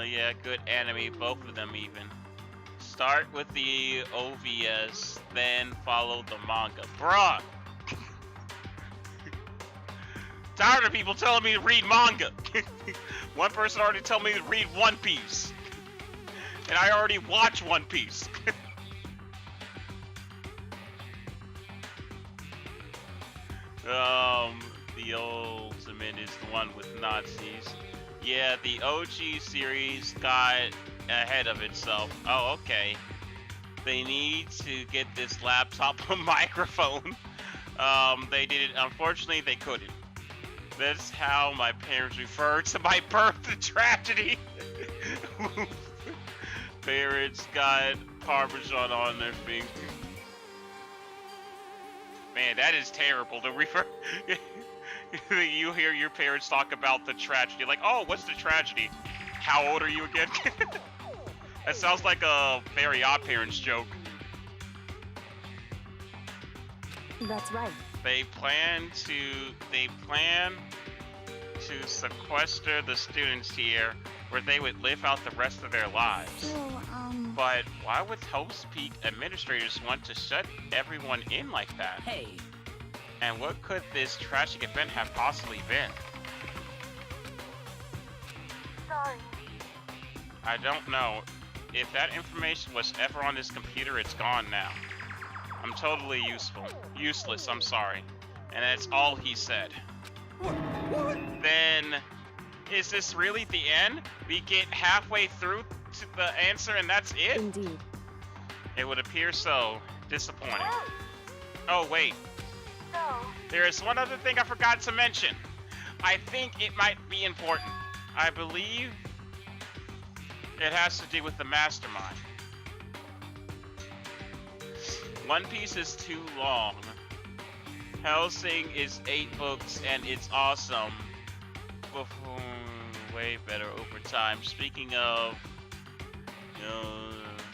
Yeah, good anime, both of them even. Start with the OVS, then follow the manga. Bruh! Tired of people telling me to read manga! One person already told me to read One Piece. And I already watch One Piece. The Ultimate is the one with Nazis. Yeah, the OG series got ahead of itself. Oh, okay. They need to get this laptop a microphone. They did it. Unfortunately, they couldn't. That's how my parents refer to my birth tragedy. Parents got Parmesan on their fingers. Man, that is terrible. The refer. You hear your parents talk about the tragedy, like, oh, what's the tragedy? How old are you again? That sounds like a very odd parents joke. That's right. They plan to sequester the students here, where they would live out the rest of their lives. So, But why would Hope's Peak administrators want to shut everyone in like that? Hey, And what could this tragic event have possibly been? Sorry. I don't know. If that information was ever on this computer, it's gone now. I'm totally useless, I'm sorry. And that's all he said. What? Then, is this really the end? We get halfway through to the answer and that's it? Indeed. It would appear so. Disappointing. Hey, Oh wait, so, there is one other thing I forgot to mention. I think it might be important. I believe it has to do with the mastermind. One Piece is too long. Hellsing is 8 books and it's awesome. Way better over time. Speaking of,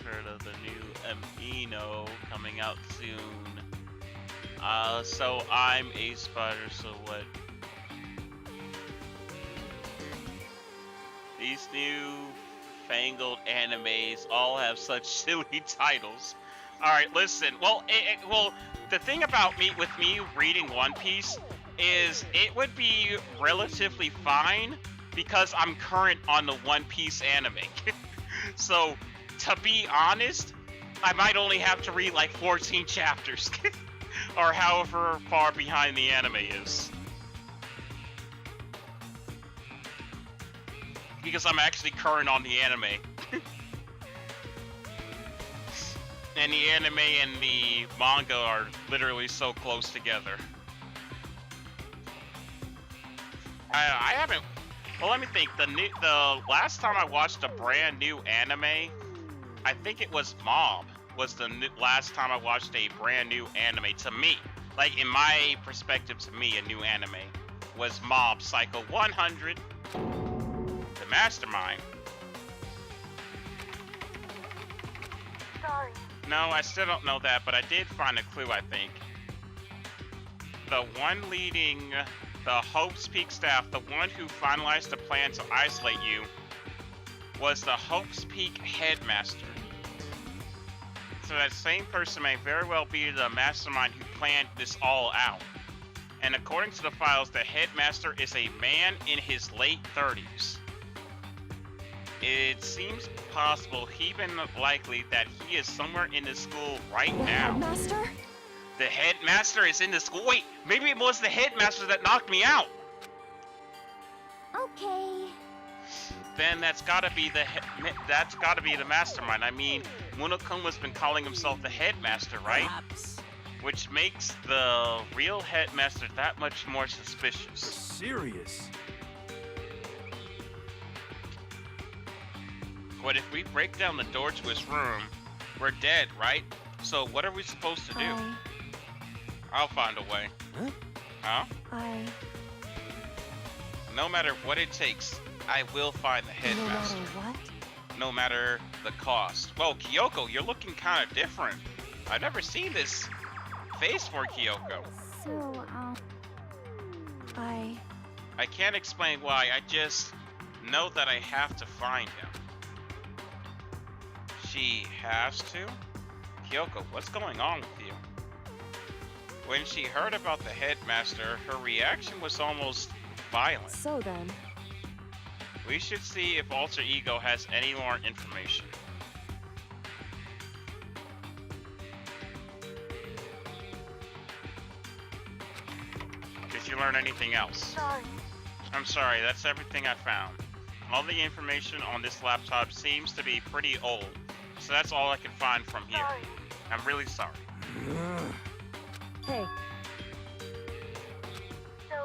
heard of the new Amino coming out soon. So I'm a spider, so what? These new fangled animes all have such silly titles. Alright, listen. Well, the thing about me reading One Piece is it would be relatively fine because I'm current on the One Piece anime. So, to be honest, I might only have to read like 14 chapters. Or however far behind the anime is. Because I'm actually current on the anime. And the anime and the manga are literally so close together. I haven't... Well, let me think. The last time I watched a brand new anime, I think it was Mob. Was the last time I watched a brand new anime to me. Like, in my perspective, to me, a new anime was Mob Psycho 100, The Mastermind. sorry. No, I still don't know that, but I did find a clue, I think. The one leading the Hope's Peak staff, the one who finalized the plan to isolate you, was the Hope's Peak headmaster. So that same person may very well be the mastermind who planned this all out. And according to the files, the headmaster is a man in his late 30s. It seems possible, even likely, that he is somewhere in the school right The now. headmaster? The headmaster is in the school? Wait, maybe it was the headmaster that knocked me out. okay. Then that's gotta be the mastermind. I mean, Monokuma's been calling himself the headmaster, right? perhaps. Which makes the real headmaster that much more suspicious. Serious? But if we break down the door to his room, we're dead, right? So what are we supposed to do? I'll find a way. Huh? Huh? No matter what it takes, I will find the No matter headmaster. what? No matter the cost. Well, Kyoko, you're looking kind of different. I've never seen this face for Kyoko. So, I can't explain why, I just know that I have to find him. She has to? Kyoko, what's going on with you? When she heard about the headmaster, her reaction was almost violent. So then, We should see if Alter Ego has any more information. Did you learn anything else? Sorry. I'm sorry, that's everything I found. All the information on this laptop seems to be pretty old, so that's all I can find from here. Sorry. I'm really sorry. hey, So,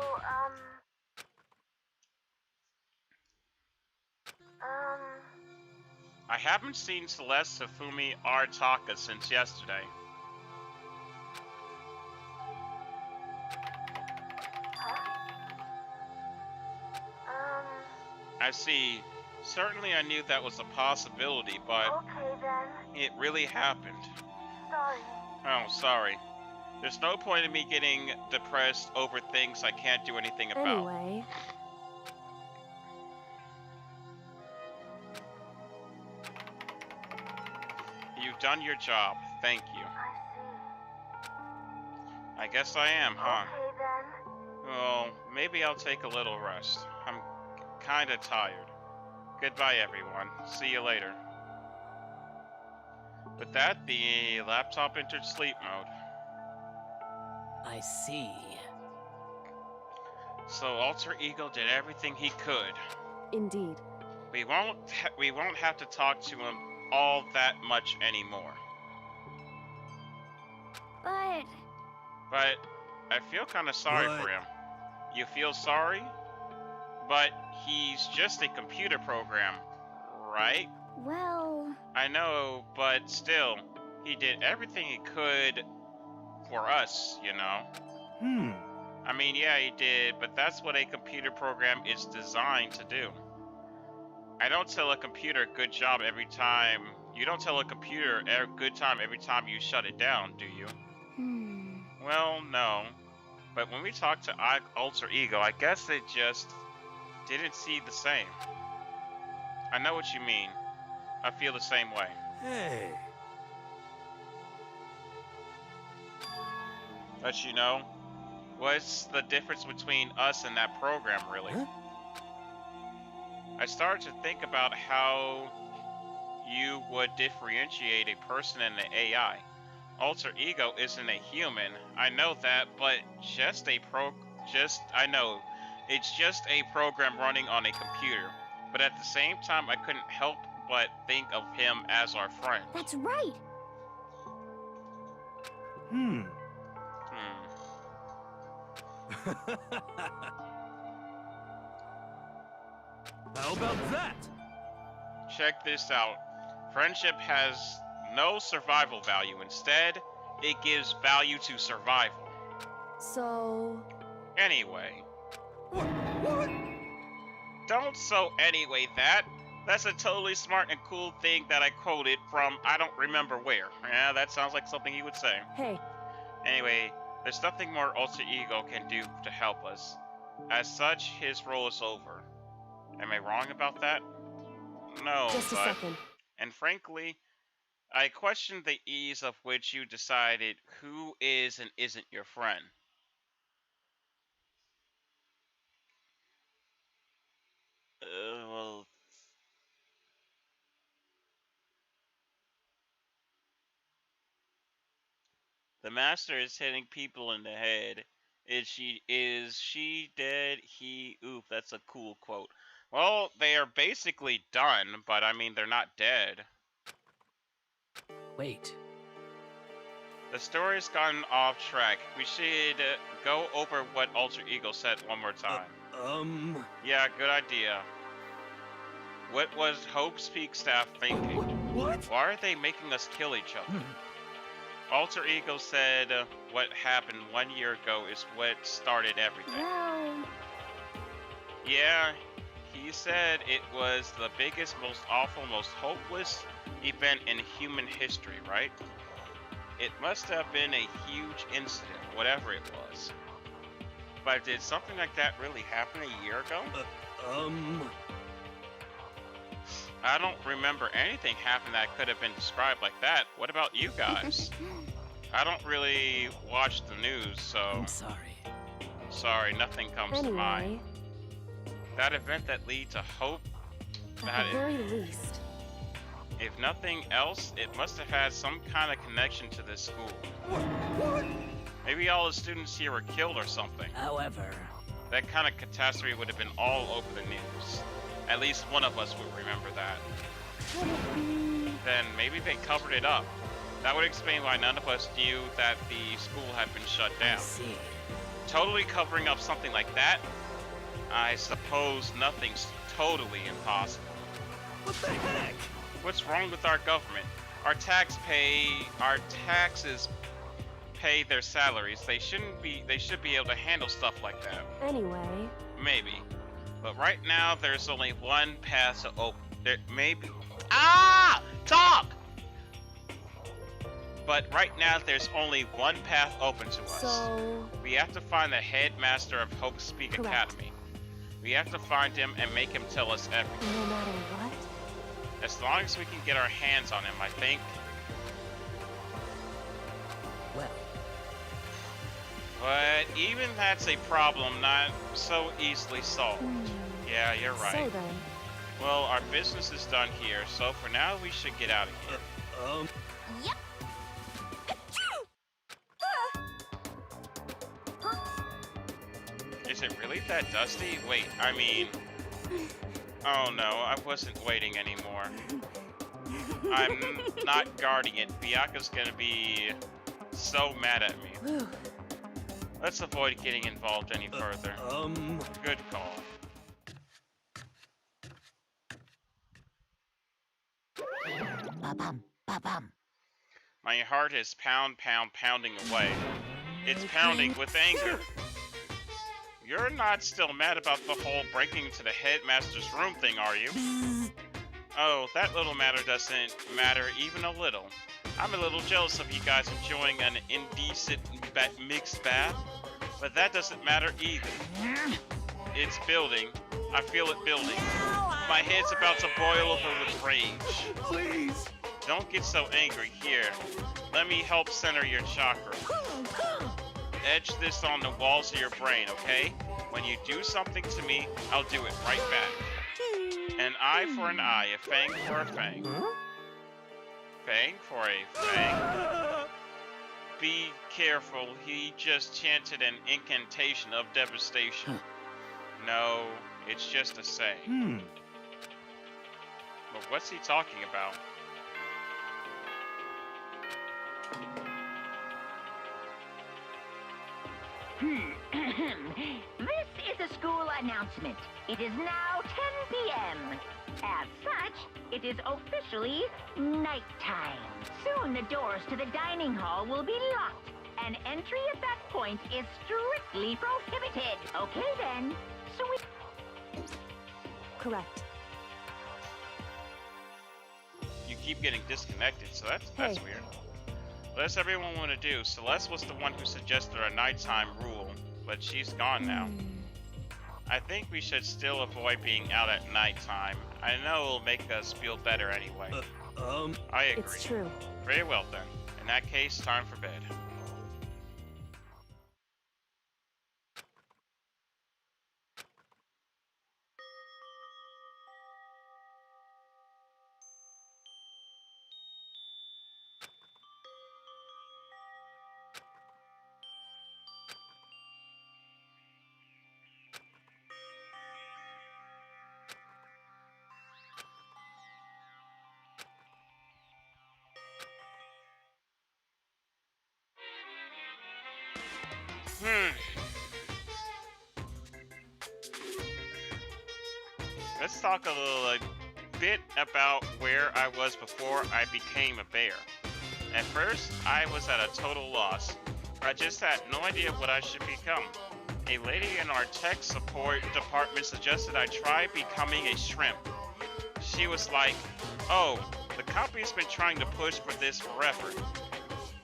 I haven't seen Celeste Safumi Artaka since yesterday. I see. Certainly I knew that was a possibility, but Okay then. it really happened. Sorry. Oh, sorry. There's no point in me getting depressed over things I can't do anything about. Anyway, You've done your job. Thank you. I see. I guess I am, huh? Okay then. Well, maybe I'll take a little rest. I'm kinda tired. Goodbye, everyone. See you later. With that, the laptop entered sleep mode. I see. So Alter Ego did everything he could. indeed. We won't have to talk to him all that much anymore. But But I feel kind of sorry for But- him. You feel sorry? But he's just a computer program, right? well, I know, but still, he did everything he could for us, you know? I mean, yeah, he did, but that's what a computer program is designed to do. I don't tell a computer good job every time. You don't tell a computer a good time every time you shut it down, do you? Well, no. But when we talk to Alter Ego, I guess it just didn't see the same. I know what you mean. I feel the same way. Hey. But you know, what's the difference between us and that program, really? Huh? I started to think about how you would differentiate a person and an AI. Alter Ego isn't a human. I know that, but I know it's just a program running on a computer. But at the same time, I couldn't help but think of him as our friend. that's right. Hmm. How about that? Check this out. Friendship has no survival value. Instead, it gives value to survival. So, Anyway. What? Don't so anyway that. That's a totally smart and cool thing that I quoted from I don't remember where. Yeah, that sounds like something he would say. hey, Anyway, there's nothing more Alter Ego can do to help us. As such, his role is over. Am I wrong about that? No, just a but... second. And frankly, I question the ease of which you decided who is and isn't your friend. Well, the master is hitting people in the head. Is she dead? Oof, that's a cool quote. Well, they are basically done, but I mean they're not dead. Wait. The story's gotten off track. We should go over what Alter Ego said one more time. Yeah, good idea. What was Hope's Peak staff thinking? What? Why are they making us kill each other? Alter Ego said what happened 1 year ago is what started everything. Well, Yeah, he said it was the biggest, most awful, most hopeless event in human history, right? It must have been a huge incident, whatever it was. But did something like that really happen a year ago? I don't remember anything happen that could have been described like that. What about you guys? I don't really watch the news, so I'm sorry. sorry, nothing comes to mind. Anyway, That event that led to hope, at that the very least. if nothing else, it must have had some kind of connection to this school. What? Maybe all the students here were killed or something. However, That kind of catastrophe would have been all over the news. At least one of us would remember that. could it be? Then maybe they covered it up. That would explain why none of us knew that the school had been shut I down. see. Totally covering up something like that? I suppose nothing's totally impossible. What the heck? What's wrong with our government? Our taxes pay their salaries. They should be able to handle stuff like that. Anyway, Maybe. But right now, there's only one path to open. There maybe. Ah! Talk! But right now, there's only one path open to us. So, We have to find the headmaster of Hope Speak Correct. Academy. We have to find him and make him tell us everything. no matter what? As long as we can get our hands on him, I think. Well, But even that's a problem not so easily solved. Yeah, you're right. So then, Well, our business is done here, so for now we should get out of here. Yep. Is it really that dusty? Wait, I mean... Oh no, I wasn't waiting anymore. I'm not guarding it. Bianca's gonna be so mad at me. whew, Let's avoid getting involved any further. Good call. ba-bum, ba-bum. My heart is pounding away. It's pounding with anger. You're not still mad about the whole breaking into the headmaster's room thing, are you? Oh, that little matter doesn't matter even a little. I'm a little jealous of you guys enjoying an indecent mixed bath, but that doesn't matter either. It's building. I feel it building. My head's about to boil over with rage. Please! Don't get so angry. Here, let me help center your chakra. Etch this on the walls of your brain, okay? When you do something to me, I'll do it right back. An eye for an eye, a fang for a fang. Fang for a fang? Be careful, he just chanted an incantation of devastation. No, it's just a saying. But what's he talking about? This is a school announcement. It is now 10 p.m. As such, it is officially nighttime. Soon the doors to the dining hall will be locked, and entry at that point is strictly prohibited. Okay then, so we... correct. You keep getting disconnected, so that's Hey. weird. What does everyone want to do? Celeste was the one who suggested a nighttime rule, but she's gone now. I think we should still avoid being out at nighttime. I know it'll make us feel better anyway. I agree. It's true. Very well then. In that case, time for bed. Let's talk a bit about where I was before I became a bear. At first, I was at a total loss. I just had no idea what I should become. A lady in our tech support department suggested I try becoming a shrimp. She was like, "Oh, the company's been trying to push for this forever.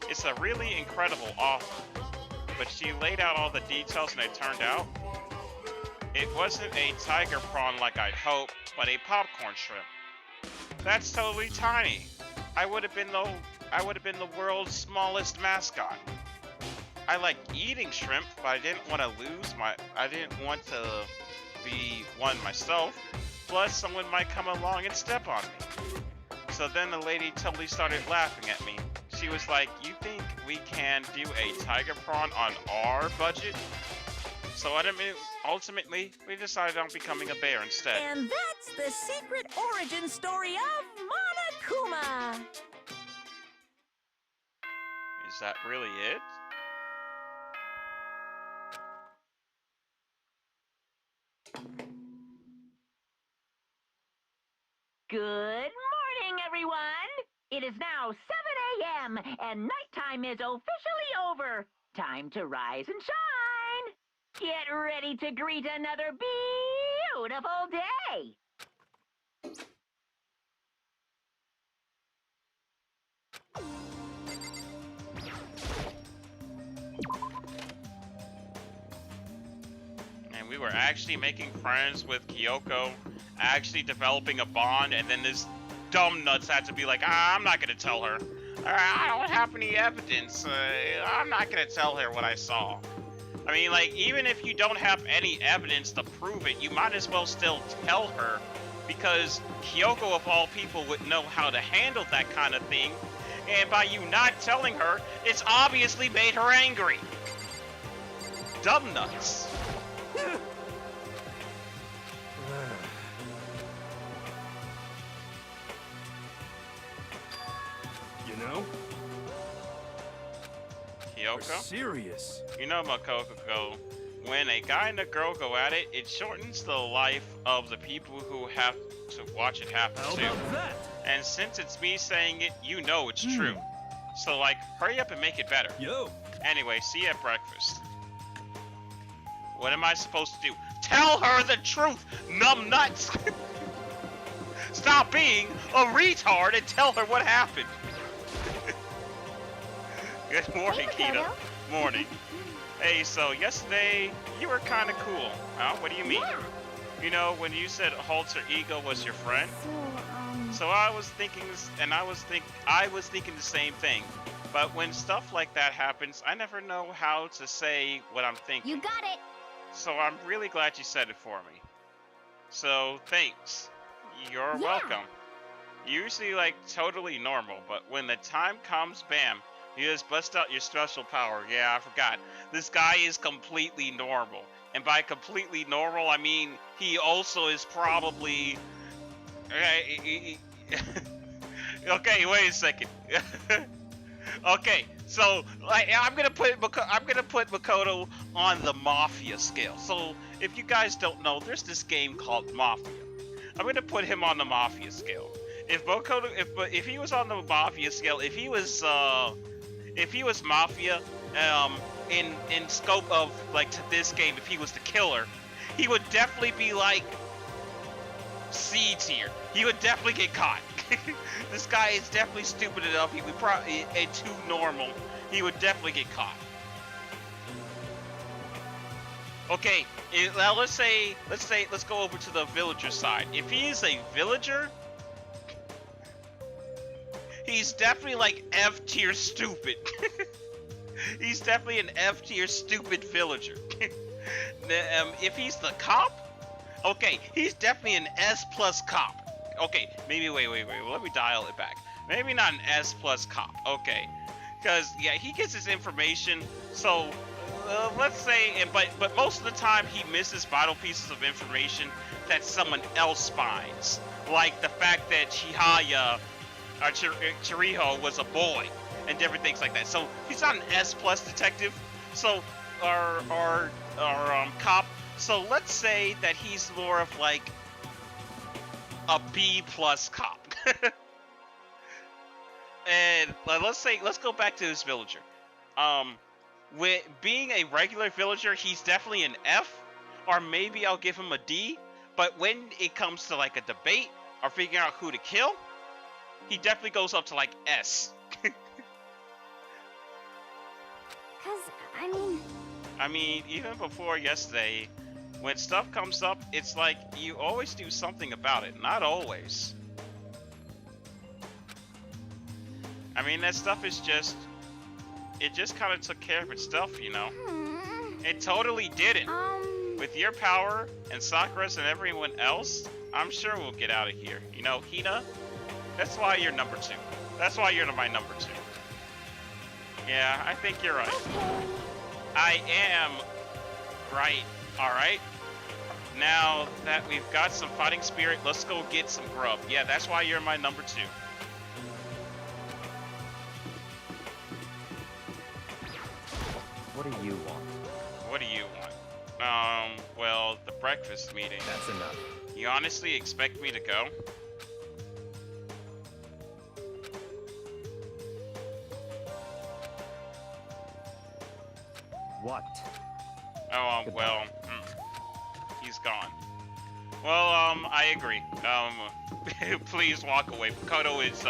It's a really incredible offer." But she laid out all the details and it turned out it wasn't a tiger prawn like I'd hoped, but a popcorn shrimp. That's totally tiny. I would have been the world's smallest mascot. I like eating shrimp, but I didn't want to be one myself. Plus, someone might come along and step on me. So then the lady totally started laughing at me. She was like, "You think we can do a tiger prawn on our budget?" So ultimately, we decided on becoming a bear instead. And that's the secret origin story of Monokuma. Is that really it? Good morning, everyone! It is now 7 a.m. and nighttime is officially over. Time to rise and shine. Get ready to greet another beautiful day. And we were actually making friends with Kyoko, actually developing a bond, and then this dumb nuts had to be like, I'm not gonna tell her. I don't have any evidence. I'm not gonna tell her what I saw. I mean, like, even if you don't have any evidence to prove it, you might as well still tell her, because Kyoko, of all people, would know how to handle that kind of thing, and by you not telling her, it's obviously made her angry. Dumb nuts. You know? Kyoko? Serious. You know, Makoko, when a guy and a girl go at it, it shortens the life of the people who have to watch it happen How too. about that? And since it's me saying it, you know it's true. So, like, hurry up and make it better. Yo. Anyway, see you at breakfast. What am I supposed to do? Tell her the truth, numb nuts! Stop being a retard and tell her what happened. Good morning, Hey, Kita. Makoto. Morning. Hey, so yesterday you were kind of cool. Huh? What do you mean? Yeah. You know, when you said Alter Ego was your friend, so I was thinking this, and I was thinking the same thing. But when stuff like that happens, I never know how to say what I'm thinking. You got it. So I'm really glad you said it for me. So thanks. You're Yeah. welcome. Usually like totally normal, but when the time comes, bam, you just bust out your special power. Yeah, I forgot. This guy is completely normal. And by completely normal, I mean he also is probably... Okay, wait a second. Okay, so like I'm gonna put Makoto on the Mafia scale. So if you guys don't know, there's this game called Mafia. I'm gonna put him on the Mafia scale. If Makoto, if he was on the Mafia scale, if he was Mafia, in scope of like to this game, if he was the killer, he would definitely be like C tier. He would definitely get caught. This guy is definitely stupid enough. He would probably and too normal. He would definitely get caught. Okay, now let's go over to the villager side. If he is a villager, he's definitely like F tier stupid. He's definitely an F tier stupid villager. If he's the cop, okay, he's definitely an S plus cop. Okay, maybe wait. Let me dial it back. Maybe not an S plus cop. Okay, because yeah, he gets his information. So let's say, but most of the time he misses vital pieces of information that someone else finds, like the fact that Chihaya or Chiriho was a boy and different things like that. So he's not an S plus detective. So our cop. So let's say that he's more of like a B plus cop. And let's go back to this villager. With being a regular villager, he's definitely an F, or maybe I'll give him a D. But when it comes to like a debate or figuring out who to kill, he definitely goes up to like S. I mean, even before yesterday, when stuff comes up, it's like you always do something about it. Not always. I mean, that stuff is just... It just kind of took care of itself, you know? It totally didn't. With your power and Sakura's and everyone else, I'm sure we'll get out of here. You know, Hina, that's why you're number 2. That's why you're my number 2. Yeah, I think you're right. Okay. I am right, alright? Now that we've got some fighting spirit, let's go get some grub. Yeah, that's why you're my number 2. What do you want? What do you want? Well, the breakfast meeting. That's enough. You honestly expect me to go? What? Oh, Goodbye. well, he's gone. Well, I agree. Please walk away. Makoto is,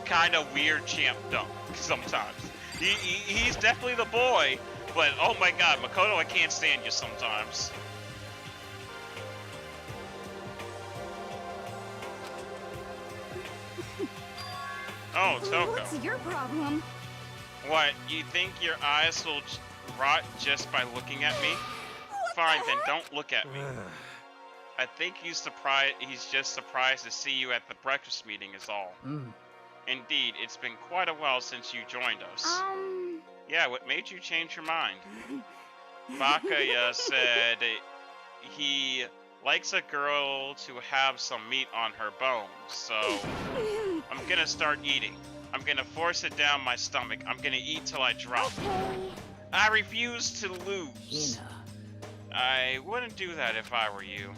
kind of weird champ dunk sometimes. He's definitely the boy, but oh my god, Makoto, I can't stand you sometimes. Oh, Toko. What's your problem? What, you think your eyes will rot just by looking at me? Fine, then don't look at me. I think he's just surprised to see you at the breakfast meeting is all. Indeed, it's been quite a while since you joined us. Yeah, what made you change your mind? Bakaya said he likes a girl to have some meat on her bones, so I'm gonna start eating. I'm gonna force it down my stomach. I'm gonna eat till I drop. Okay. I refuse to lose. Hina. I wouldn't do that if I were you.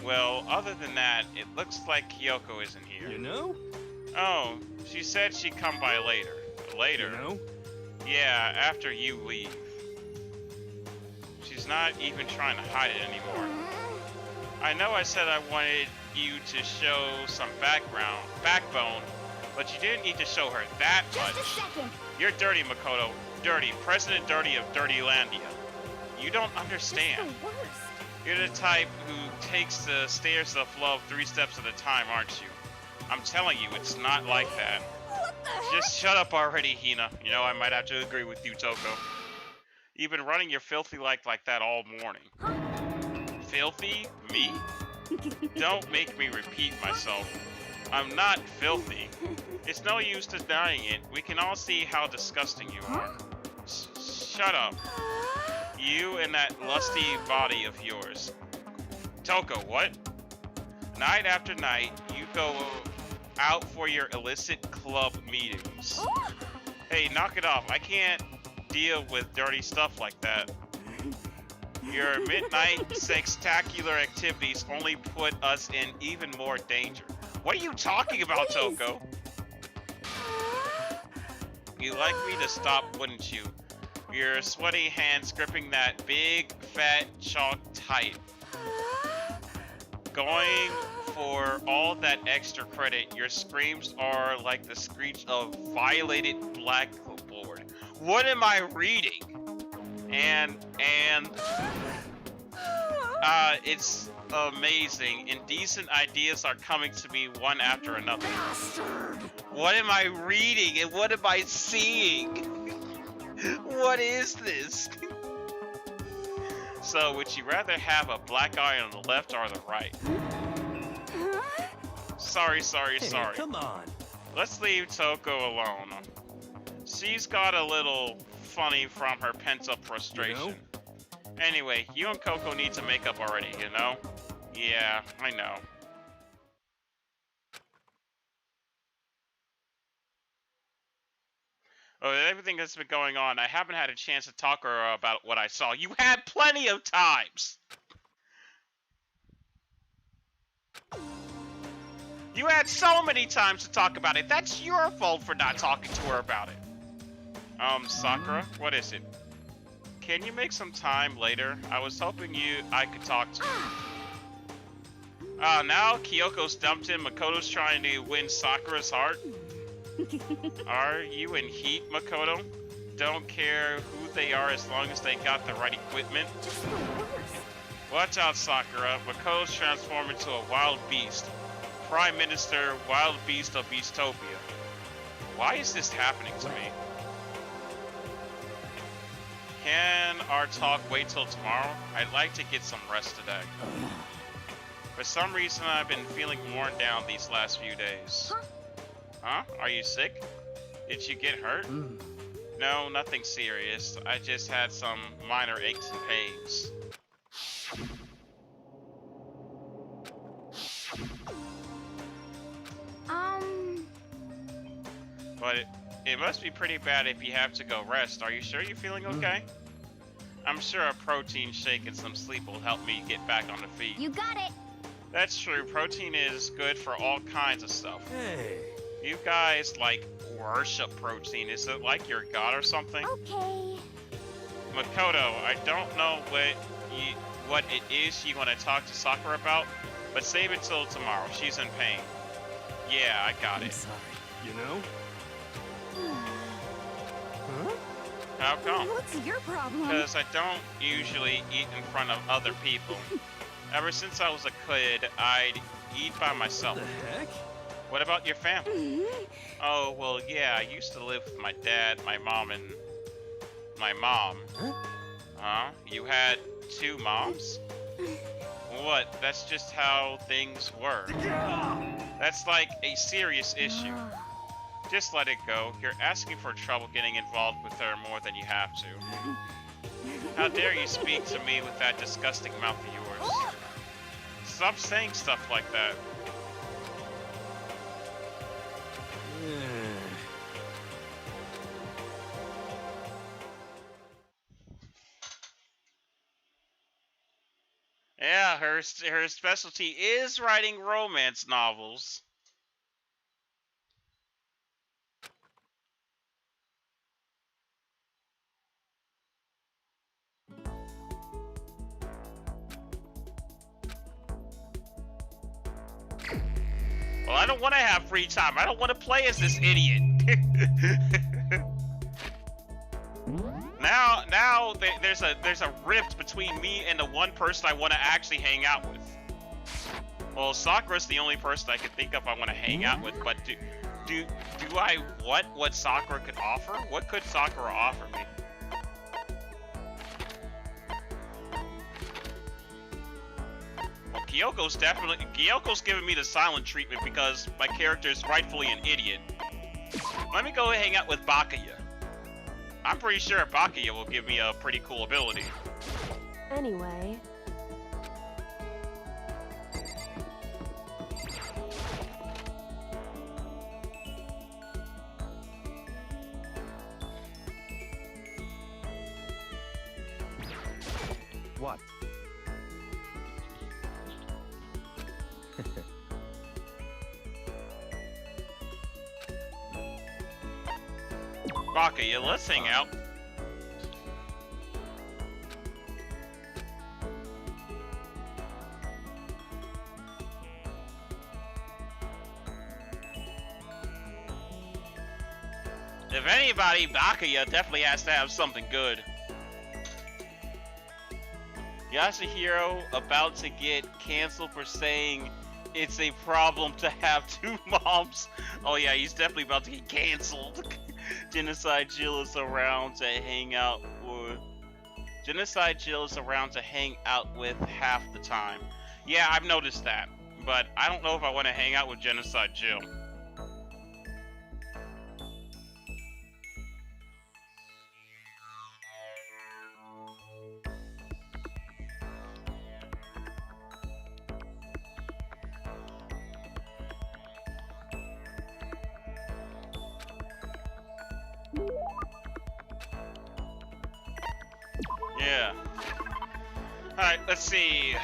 Well, other than that, it looks like Kyoko isn't here. You know? Oh, she said she'd come by later. Later? You know? Yeah, after you leave. She's not even trying to hide it anymore. I know I said I wanted you to show some backbone, but you didn't need to show her that much. Just a second. You're dirty, Makoto. Dirty. President Dirty of Dirtylandia. You don't understand. It's the worst. You're the type who takes the stairs to the flow 3 steps at a time, aren't you? I'm telling you, it's not like that. What the heck? Just shut up already, Hina. You know, I might have to agree with you, Toko. You've been running your filthy life like that all morning. Filthy? Me? Don't make me repeat myself. I'm not filthy. It's no use denying it. We can all see how disgusting you are. Shut up. You and that lusty body of yours. Toko, what? Night after night, you go out for your illicit club meetings. Hey, knock it off. I can't deal with dirty stuff like that. Your midnight sextacular activities only put us in even more danger. What are you talking about, Toko? You'd like me to stop, wouldn't you? Your sweaty hands gripping that big, fat chalk tight. Going for all that extra credit, your screams are like the screech of violated blackboard. What am I reading? And it's amazing. Indecent ideas are coming to me one after another. What am I reading and what am I seeing? What is this? So, would you rather have a black eye on the left or the right? Sorry. Hey, come on. Let's leave Toko alone. She's got a little funny from her pent-up frustration. You know? Anyway, you and Coco need to make up already, you know? Yeah, I know. Oh, everything that's been going on, I haven't had a chance to talk to her about what I saw. You had plenty of times! You had so many times to talk about it. That's your fault for not talking to her about it. Sakura, what is it? Can you make some time later? I was hoping I could talk to you. Now Kyoko's dumped him. Makoto's trying to win Sakura's heart. Are you in heat, Makoto? Don't care who they are as long as they got the right equipment. Just the worst. Watch out, Sakura. Makoto's transformed into a wild beast. Prime Minister, wild beast of Beastopia. Why is this happening to me? Can our talk wait till tomorrow? I'd like to get some rest today. For some reason, I've been feeling worn down these last few days. Huh? Are you sick? Did you get hurt? No, nothing serious. I just had some minor aches and pains. But it must be pretty bad if you have to go rest. Are you sure you're feeling okay? I'm sure a protein shake and some sleep will help me get back on the feet. You got it. That's true. Protein is good for all kinds of stuff. Hey. You guys, like, worship protein. Is it like your god or something? Okay. Makoto, I don't know what it is you want to talk to Sakura about, but save it till tomorrow. She's in pain. Yeah, I got I'm it. sorry. You know? How come? What's your problem? Because I don't usually eat in front of other people. Ever since I was a kid, I'd eat by myself. What the heck? What about your family? Oh, well, yeah, I used to live with my dad, my mom, and my mom. Huh? You had 2 moms? What? That's just how things were. That's like a serious issue. Just let it go. You're asking for trouble getting involved with her more than you have to. How dare you speak to me with that disgusting mouth of yours? Stop saying stuff like that. Yeah, her specialty is writing romance novels. Well, I don't want to have free time. I don't want to play as this idiot. Now there's a rift between me and the one person I want to actually hang out with. Well, Sakura's the only person I can think of I want to hang out with, but do I want what Sakura could offer? What could Sakura offer me? Well, Kyoko's giving me the silent treatment because my character is rightfully an idiot. Let me go hang out with Bakuya. I'm pretty sure Bakuya will give me a pretty cool ability. Anyway, What? Bakuya, let's hang out. If anybody, Bakuya definitely has to have something good. Yasuhiro about to get canceled for saying it's a problem to have 2 moms. Oh yeah, he's definitely about to get canceled. Genocide Jill is around to hang out with. Genocide Jill is around to hang out with half the time. Yeah, I've noticed that, but I don't know if I want to hang out with Genocide Jill. Yeah. Alright, let's see.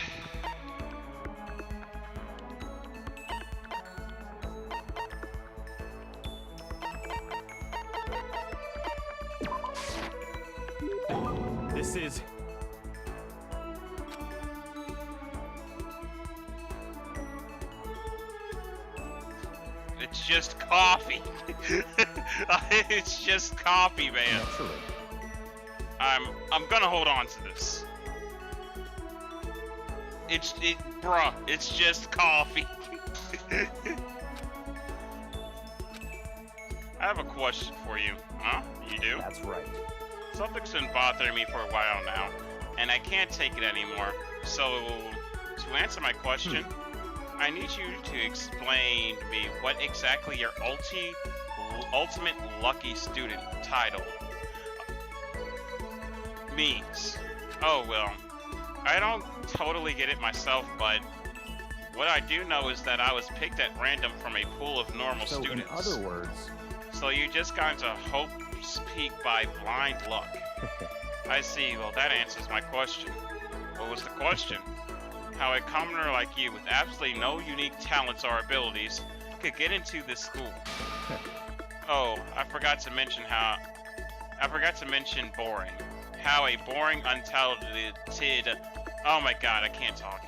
This is... It's just coffee. It's just coffee, man. Naturally. I'm gonna hold on to this. Bruh, it's just coffee. I have a question for you. Huh? You do? That's right. Something's been bothering me for a while now, and I can't take it anymore. So, to answer my question, I need you to explain to me what exactly your ultimate lucky student title means. Oh well, I don't totally get it myself, but what I do know is that I was picked at random from a pool of normal So students. in other words, So you just got to hope speak by blind luck. I see. Well, that answers my question. What was the question? How a commoner like you with absolutely no unique talents or abilities could get into this school. Oh, I forgot to mention boring. how a boring, untalented, oh my god, I can't talk,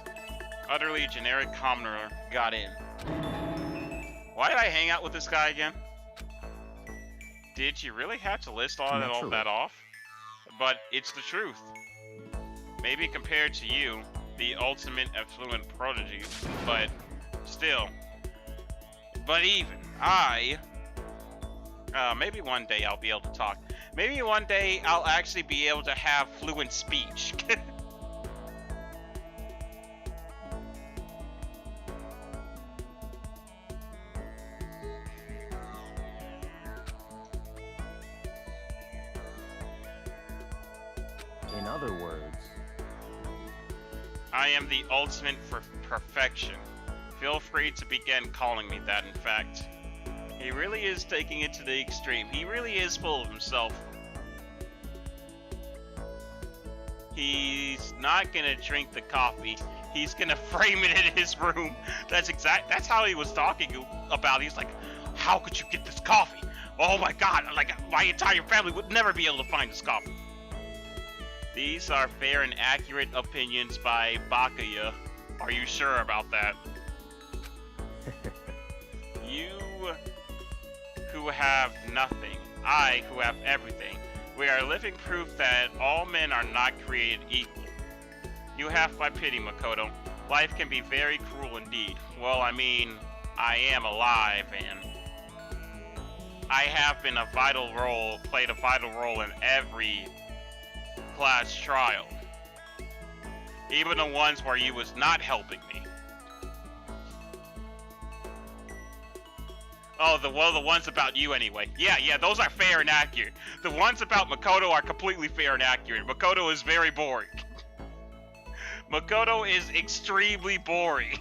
utterly generic commoner got in. Why did I hang out with this guy again? Did you really have to list all that off? But it's the truth. Maybe compared to you, the ultimate affluent prodigy, but still. But even maybe one day I'll be able to talk. Maybe one day I'll actually be able to have fluent speech. In other words, I am the ultimate for perfection. Feel free to begin calling me that, in fact. He really is taking it to the extreme. He really is full of himself. He's not gonna drink the coffee. He's gonna frame it in his room. That's how he was talking about. He's like, how could you get this coffee? Oh my god, like my entire family would never be able to find this coffee. These are fair and accurate opinions by Bakuya. Are you sure about that? You who have nothing, I who have everything. We are living proof that all men are not created equal. You have my pity, Makoto. Life can be very cruel indeed. Well, I mean, I am alive, and I have played a vital role in every class trial. Even the ones where you was not helping me. Oh, the ones about you anyway. Yeah, those are fair and accurate. The ones about Makoto are completely fair and accurate. Makoto is very boring. Makoto is extremely boring.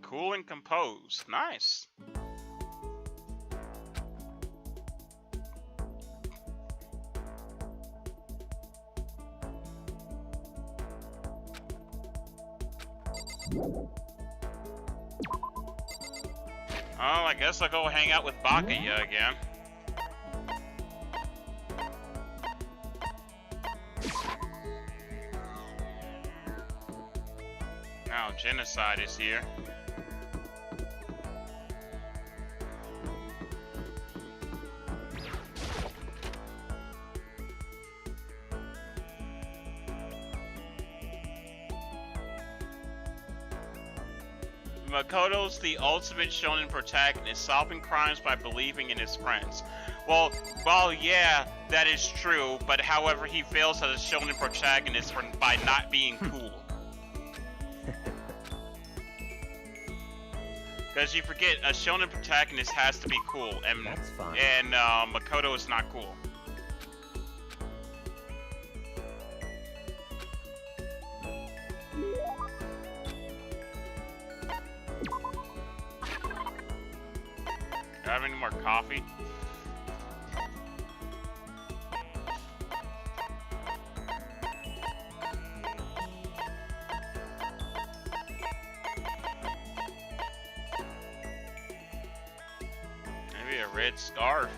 Cool and composed. Nice. Oh, I guess I'll go hang out with Bakuya again. Now Genocide is here. Makoto's the ultimate shonen protagonist, solving crimes by believing in his friends. Well, yeah, that is true, but however, he fails as a shonen protagonist by not being cool. Because you forget, a shonen protagonist has to be cool, and that's fine. And Makoto is not cool. Do I have any more coffee? Maybe a red scarf.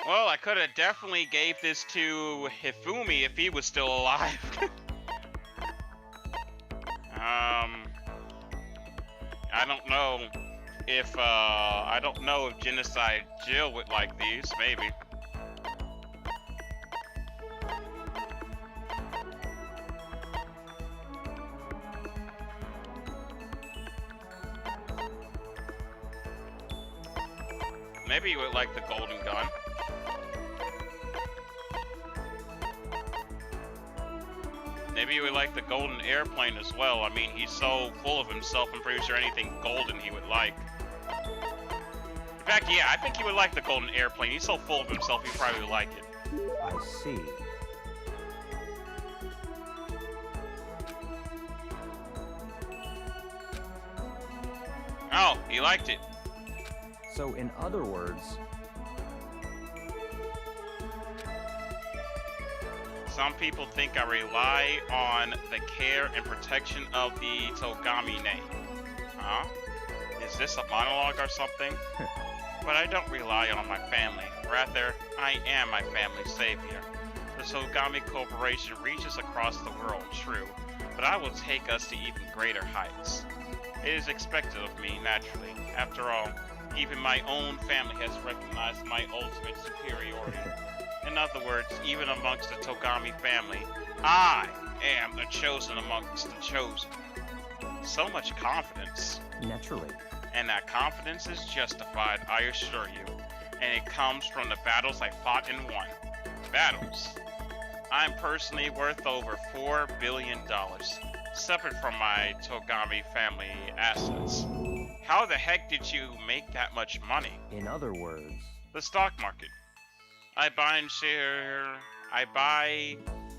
Well, I could have definitely gave this to Hifumi if he was still alive. I don't know if Genocide Jill would like these, maybe. Maybe you would like the golden gun. Maybe you would like the golden airplane as well. I mean, he's so full of himself, I'm pretty sure anything golden he would like. In fact, yeah, I think he would like the golden airplane. He's so full of himself, he probably would like it. I see. Oh, he liked it. So in other words, some people think I rely on the care and protection of the Togami name. Huh? Is this a monologue or something? But I don't rely on my family. Rather, I am my family's savior. The Togami Corporation reaches across the world, true, but I will take us to even greater heights. It is expected of me, naturally. After all, even my own family has recognized my ultimate superiority. In other words, even amongst the Togami family, I am the chosen amongst the chosen. So much confidence. naturally. And that confidence is justified, I assure you. And it comes from the battles I fought and won. Battles. I'm personally worth over $4 billion, separate from my Togami family assets. How the heck did you make that much money? In other words, The stock market. I buy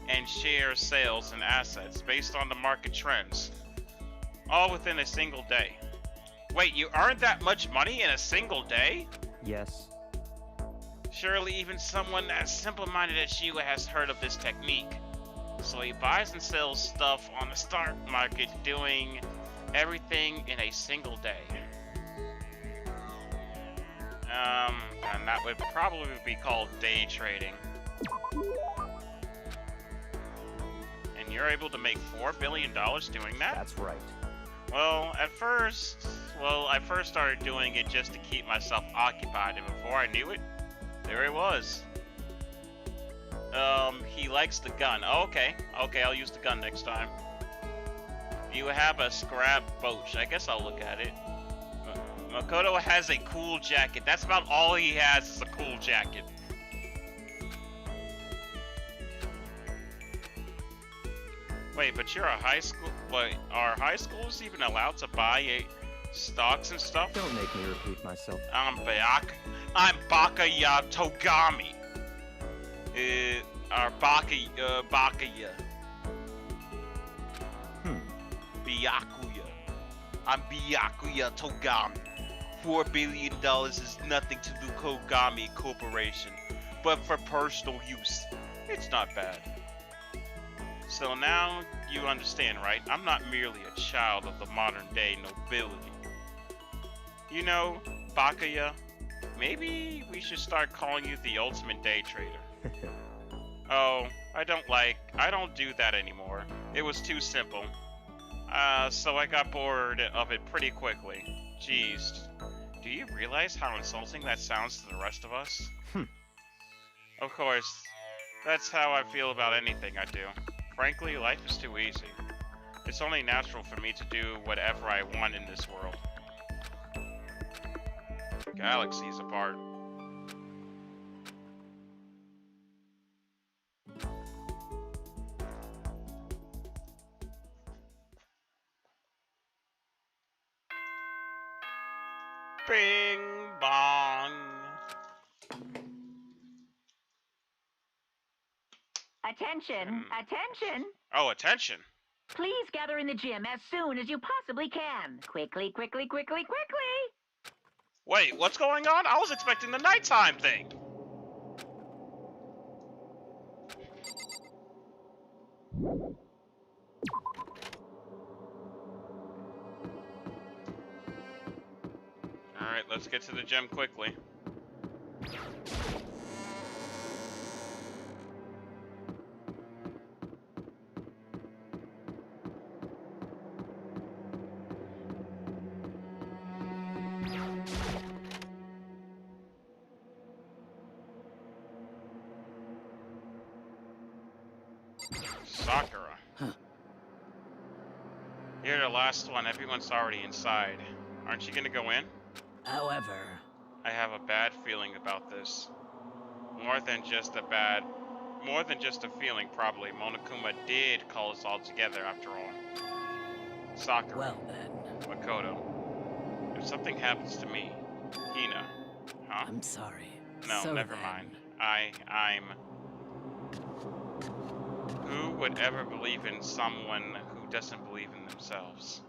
and share sales and assets based on the market trends, all within a single day. Wait, you earned that much money in a single day? yes, Surely even someone as simple-minded as you has heard of this technique. So he buys and sells stuff on the stock market, doing everything in a single day. And that would probably be called day trading. And you're able to make $4 billion doing that? that's right. Well, I first started doing it just to keep myself occupied, and before I knew it, there it was. He likes the gun. Oh, okay, I'll use the gun next time. You have a scrap boat. I guess I'll look at it. Makoto has a cool jacket. That's about all he has is a cool jacket. Wait, but you're a high school. Wait, are high schools even allowed to buy stocks and stuff? Don't make me repeat myself. I'm Bakaya Togami. Or Bakaya. Byakuya. I'm Byakuya Togami. $4 billion is nothing to the Kogami Corporation, but for personal use, it's not bad. So now you understand, right? I'm not merely a child of the modern day nobility. You know, Bakaya, maybe we should start calling you the ultimate day trader. Oh, I don't do that anymore. It was too simple. So I got bored of it pretty quickly. Jeez, do you realize how insulting that sounds to the rest of us? Of course, that's how I feel about anything I do. Frankly, life is too easy. It's only natural for me to do whatever I want in this world. Galaxies apart. Bing bong. Attention, attention. Oh, attention. Please gather in the gym as soon as you possibly can. Quickly, quickly, quickly, quickly. Wait, what's going on? I was expecting the nighttime thing. Alright, let's get to the gym quickly. Sakura. You're the last one. Everyone's already inside. Aren't you gonna go in? However, I have a bad feeling about this. More than just a feeling, probably. Monokuma did call us all together after all. Sakura, Well then, Makoto, if something happens to me, Hina, huh? I'm sorry. No, So never then, mind. I'm... Who would ever believe in someone who doesn't believe in themselves?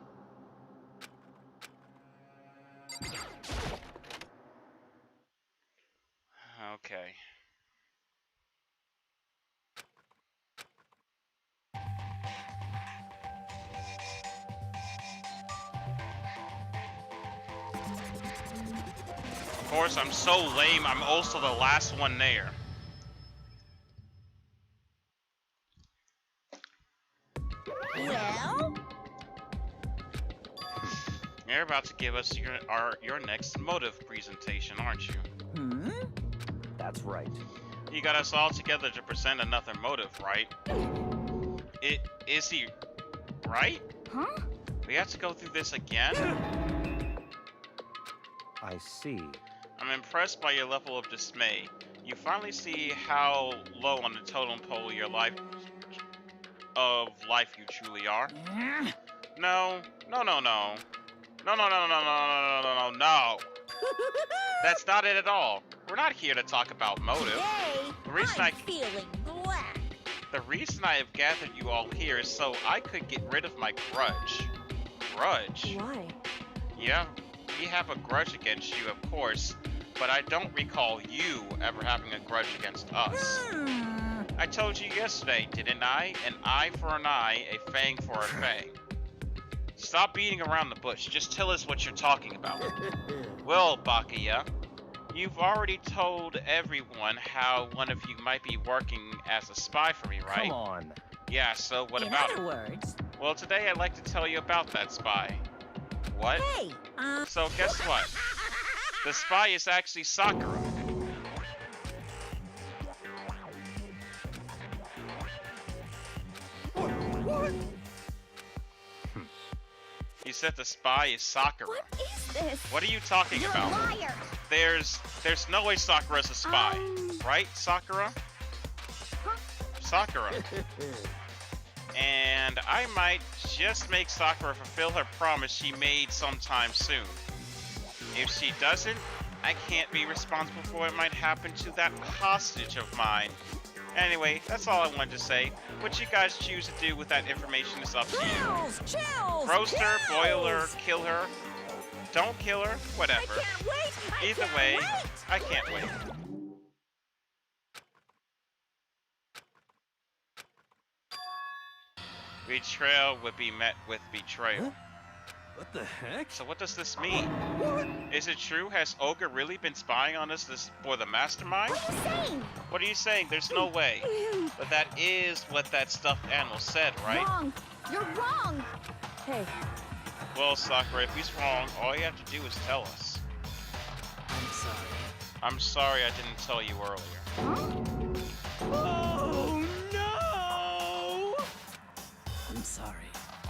Okay. Of course, I'm so lame, I'm also the last one there. Well, You're about to give us your next motive presentation, aren't you? That's right. You got us all together to present another motive, right? Is he right? huh? We have to go through this again? I see. I'm impressed by your level of dismay. You finally see how low on the totem pole your life you truly are. No. No. That's not it at all. We're not here to talk about motive. Today, The reason I'm feeling black. The reason I have gathered you all here is so I could get rid of my grudge. Grudge? Why? Yeah, we have a grudge against you, of course, but I don't recall you ever having a grudge against us. I told you yesterday, didn't I? An eye for an eye, a fang for a fang. Stop beating around the bush, just tell us what you're talking about. Well, Bakuya, you've already told everyone how one of you might be working as a spy for me, right? Come on. Yeah, so what In about other it? words, Well, today I'd like to tell you about that spy. What? hey, So guess what? The spy is actually Sakura. What? You said the spy is Sakura. what is this? What are you talking You're about? a liar. There's no way Sakura's a spy. Right, Sakura? Sakura. And I might just make Sakura fulfill her promise she made sometime soon. If she doesn't, I can't be responsible for what might happen to that hostage of mine. Anyway, that's all I wanted to say. What you guys choose to do with that information is up to you. Chills! Roast her, boil her, chills! kill her. Don't kill her, I whatever. can't wait! I Either can't way, wait. I can't wait. Betrayal would be met with betrayal. What the heck? So what does this mean? What? Is it true? Has Ogre really been spying on us for the mastermind? What are you saying? What are you saying? There's no way. But that is what that stuffed animal said, right? Wrong. You're wrong. Hey, Well, Sakura, if he's wrong, all you have to do is tell us. I'm sorry. I'm sorry I didn't tell you earlier. Oh no! I'm sorry.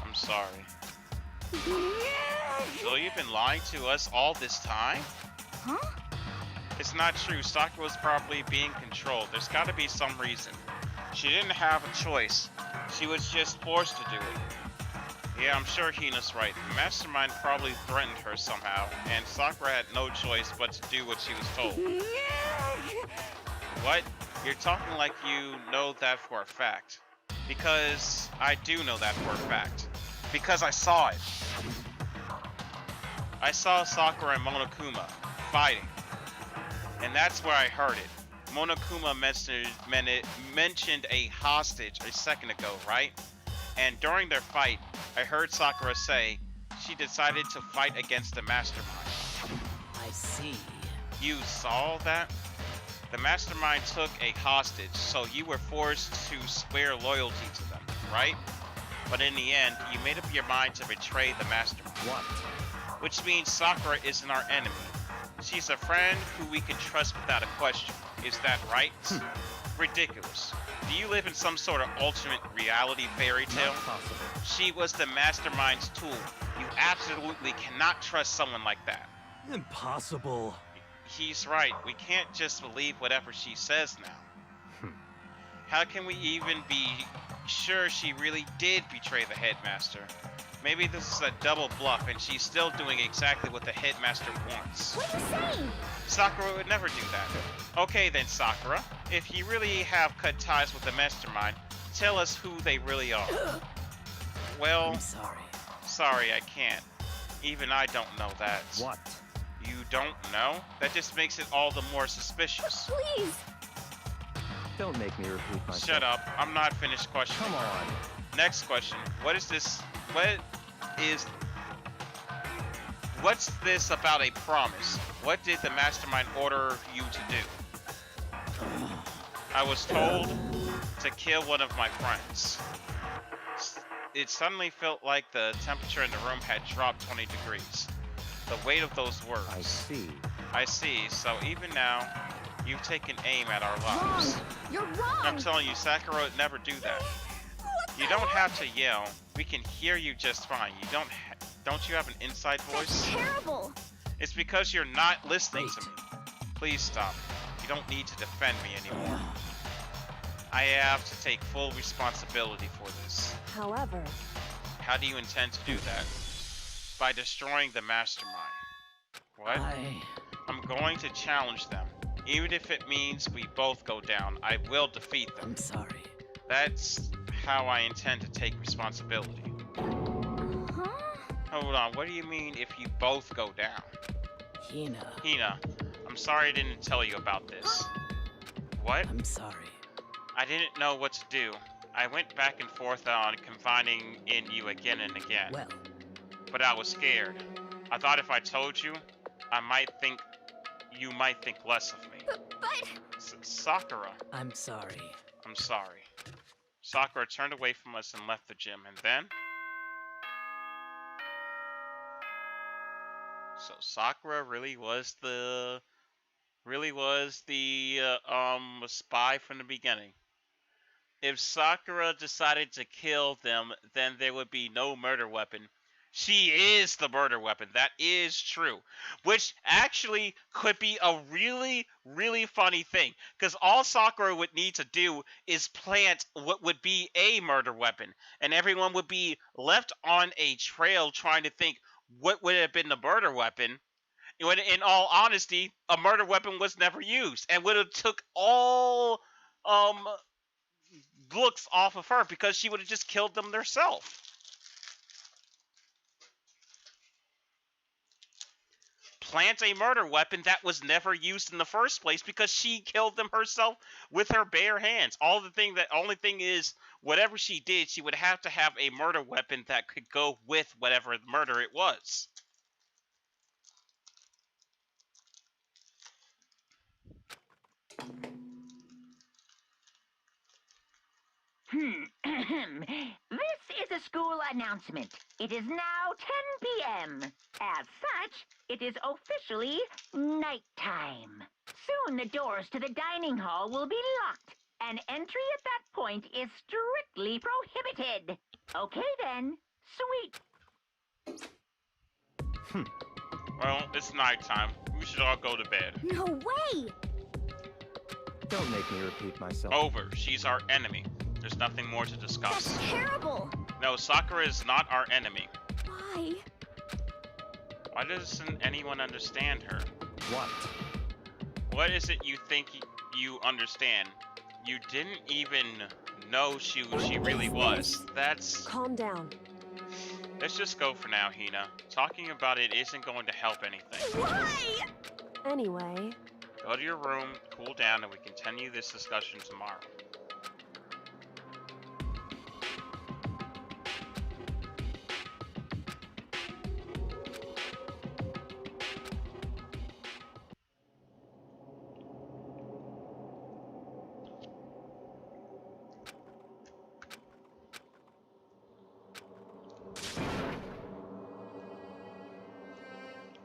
I'm sorry. So you've been lying to us all this time? Huh? It's not true. Sakura was probably being controlled. There's got to be some reason. She didn't have a choice. She was just forced to do it. Yeah, I'm sure Hina's right. The mastermind probably threatened her somehow, and Sakura had no choice but to do what she was told. What? You're talking like you know that for a fact. Because I do know that for a fact. Because I saw it. I saw Sakura and Monokuma fighting. And that's where I heard it. Monokuma mentioned a hostage a second ago, right? And during their fight, I heard Sakura say she decided to fight against the mastermind. I see. You saw that? The mastermind took a hostage, so you were forced to swear loyalty to them, right? But in the end, you made up your mind to betray the mastermind. What? Which means Sakura isn't our enemy. She's a friend who we can trust without a question. Is that right? Ridiculous. Do you live in some sort of alternate reality fairy tale? Not possible. She was the mastermind's tool. You absolutely cannot trust someone like that. Impossible. he's right. We can't just believe whatever she says now. How can we even be sure she really did betray the headmaster? Maybe this is a double bluff and she's still doing exactly what the headmaster wants. What are you saying? Sakura would never do that. Okay then, Sakura. If you really have cut ties with the mastermind, tell us who they really are. Well, I'm sorry. sorry, I can't. Even I don't know that. What? You don't know? That just makes it all the more suspicious. Please. Don't make me repeat myself. Shut up. I'm not finished questioning. Come on. Next question. What's this about a promise? What did the mastermind order you to do? I was told to kill one of my friends. It suddenly felt like the temperature in the room had dropped 20 degrees. The weight of those words. I see. I see. So even now, you've taken aim at our lives. Wrong. You're wrong. I'm telling you, Sakura would never do that. You don't have to yell. We can hear you just fine. You don't you have an inside voice? That's terrible. It's because you're not listening to me. Please stop. You don't need to defend me anymore. I have to take full responsibility for this. However, How do you intend to do that? By destroying the mastermind. What? I'm going to challenge them. Even if it means we both go down, I will defeat them. I'm sorry. That's how I intend to take responsibility. Huh? Hold on, what do you mean if you both go down? Hina, I'm sorry I didn't tell you about this. What? I'm sorry. I didn't know what to do. I went back and forth on confiding in you again and again. Well, But I was scared. I thought if I told you, you might think less of me. But Sakura, I'm sorry. I'm sorry. Sakura turned away from us and left the gym, and then? So Sakura really was the spy from the beginning. If Sakura decided to kill them, then there would be no murder weapon. She is the murder weapon. That is true. Which actually could be a really, really funny thing. Because all Sakura would need to do is plant what would be a murder weapon. And everyone would be left on a trail trying to think what would have been the murder weapon. When in all honesty, a murder weapon was never used. And would have took all looks off of her because she would have just killed them herself. Plant a murder weapon that was never used in the first place because she killed them herself with her bare hands. Only thing is, whatever she did, she would have to have a murder weapon that could go with whatever murder it was. This is a school announcement. It is now 10 p.m. As such, it is officially nighttime. Soon the doors to the dining hall will be locked, and entry at that point is strictly prohibited. Okay then, sweet. Well, it's nighttime. We should all go to bed. no way. Don't make me repeat myself. Over. She's our enemy. There's nothing more to discuss. That's terrible. No, Sakura is not our enemy. Why? Why doesn't anyone understand her? What? What is it you think you understand? You didn't even know who she really was. That's... calm down. Let's just go for now, Hina. Talking about it isn't going to help anything. Why? Anyway, Go to your room, cool down, and we continue this discussion tomorrow.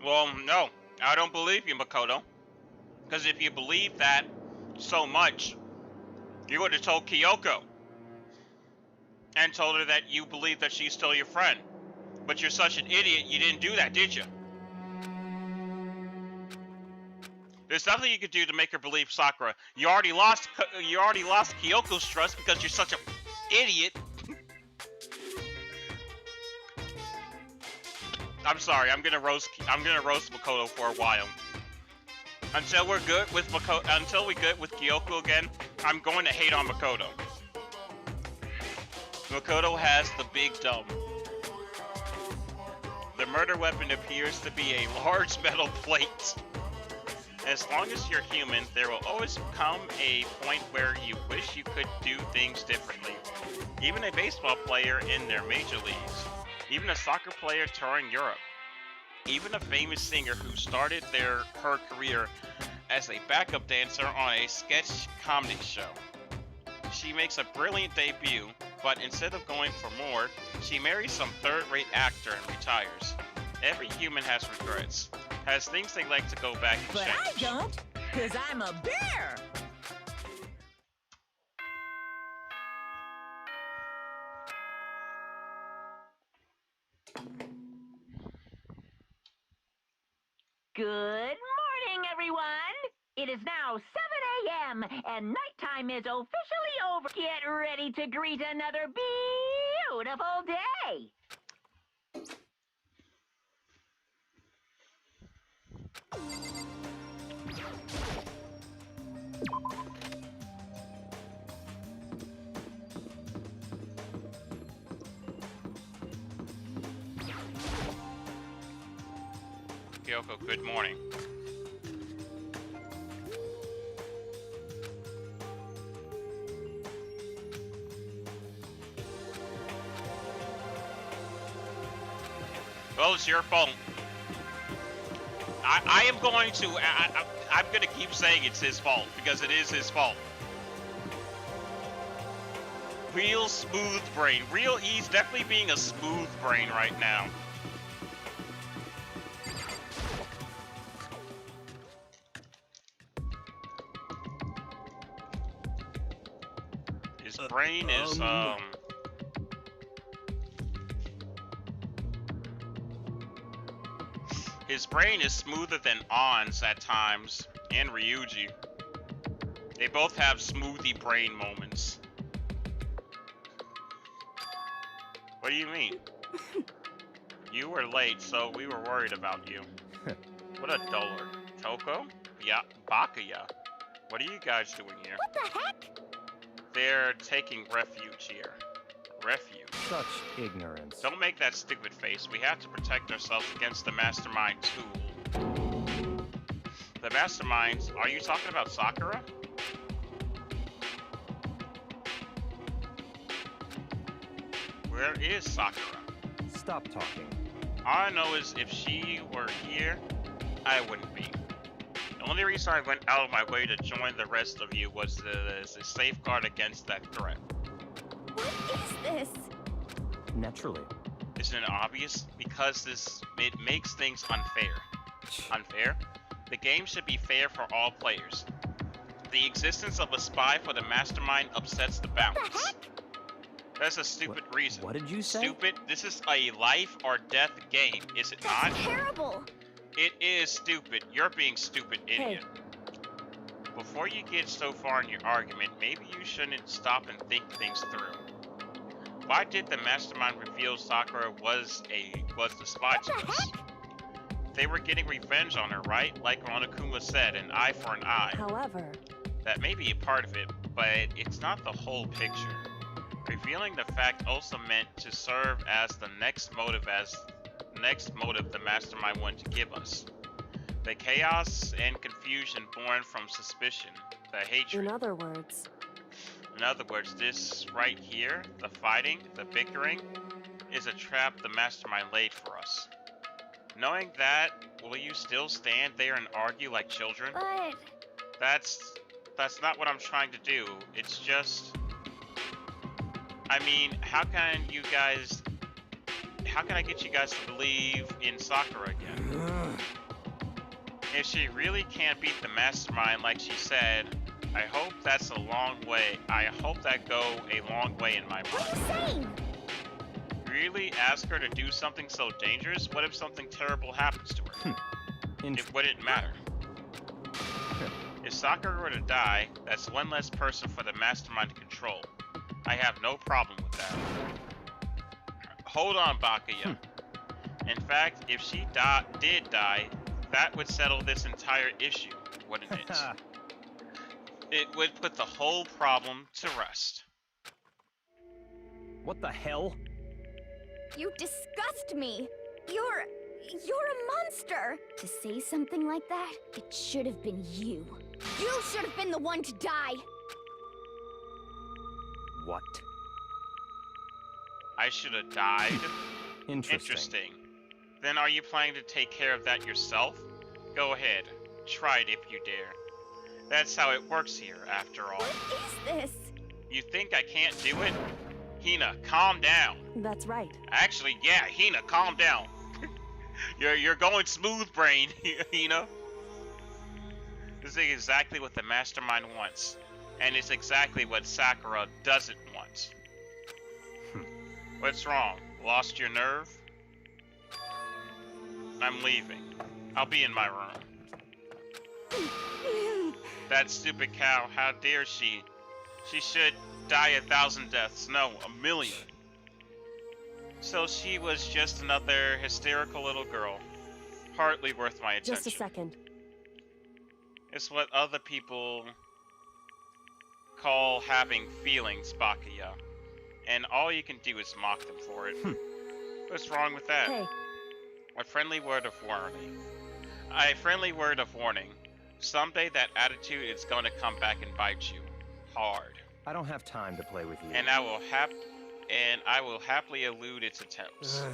Well, no, I don't believe you, Makoto. Because if you believe that so much, you would have told Kyoko. And told her that you believe that she's still your friend. But you're such an idiot, you didn't do that, did you? There's nothing you could do to make her believe Sakura. You already lost Kyoko's trust because you're such a idiot. I'm sorry. I'm gonna roast Makoto for a while. Until we're good with Kyoko again, I'm going to hate on Makoto. Makoto has the big dumb. The murder weapon appears to be a large metal plate. As long as you're human, there will always come a point where you wish you could do things differently. Even a baseball player in their major leagues. Even a soccer player touring Europe. Even a famous singer who started her career as a backup dancer on a sketch comedy show. She makes a brilliant debut, but instead of going for more, she marries some third-rate actor and retires. Every human has regrets. Has things they like to go back and But change. I don't, because I'm a bear. Good morning, everyone! It is now 7 a.m. and nighttime is officially over. Get ready to greet another beautiful day! Kyoko, good morning. Well, it's your fault. I am going to, I'm going to keep saying it's his fault, because it is his fault. Real smooth brain. He's definitely being a smooth brain right now. His brain is, His brain is smoother than On's at times, and Ryuji. They both have smoothie brain moments. What do you mean? You were late, so we were worried about you. What a dullard. Toko? Yeah, Bakuya. What are you guys doing here? What the heck? They're taking refuge here. Refuge. Such ignorance. Don't make that stupid face. We have to protect ourselves against the mastermind tool. The masterminds? Are you talking about Sakura? Where is Sakura? Stop talking. All I know is if she were here, I wouldn't be. The only reason I went out of my way to join the rest of you was the safeguard against that threat. What is this? Naturally. Isn't it obvious? Because it makes things unfair. Unfair? The game should be fair for all players. The existence of a spy for the mastermind upsets the balance. That's a stupid reason. What did you say? Stupid? This is a life or death game, is it not? That's terrible. It is stupid. You're being stupid, idiot. Before you get so far in your argument, maybe you shouldn't stop and think things through. Why did the mastermind reveal Sakura was the spy to us? They were getting revenge on her, right? Like Monokuma said, an eye for an eye. However, That may be a part of it, but it's not the whole picture. Revealing the fact also meant to serve as the next motive the mastermind wanted to give us. The chaos and confusion born from suspicion, the hatred. in other words, In other words, this right here, the fighting, the bickering, is a trap the mastermind laid for us. Knowing that, will you still stand there and argue like children? But That's not what I'm trying to do. It's just, I mean, how can I get you guys to believe in Sakura again? If she really can't beat the mastermind like she said, I hope that go a long way in my what are mind. you saying? Really ask her to do something so dangerous? What if something terrible happens to her? It wouldn't matter. If Sakura were to die, that's one less person for the mastermind to control. I have no problem with that. Hold on, Bakuya. In fact, if she did die, that would settle this entire issue, wouldn't it? It would put the whole problem to rest. What the hell? You disgust me. You're a monster. To say something like that, it should have been you. You should have been the one to die. What? I should have died? Interesting. Then are you planning to take care of that yourself? Go ahead. Try it if you dare. That's how it works here, after all. What is this? You think I can't do it? Hina, calm down. That's right. Actually, yeah, Hina, calm down. You're going smooth brain, Hina. This is exactly what the mastermind wants. And it's exactly what Sakura doesn't want. What's wrong? Lost your nerve? I'm leaving. I'll be in my room. That stupid cow, how dare she? She should die 1,000 deaths. No, 1,000,000. So she was just another hysterical little girl. Hardly worth my attention. Just a second. It's what other people call having feelings, Bakuya. And all you can do is mock them for it. What's wrong with that? Hey. A friendly word of warning. A friendly word of warning. Someday that attitude is going to come back and bite you. Hard. I don't have time to play with you. And I will happily elude its attempts.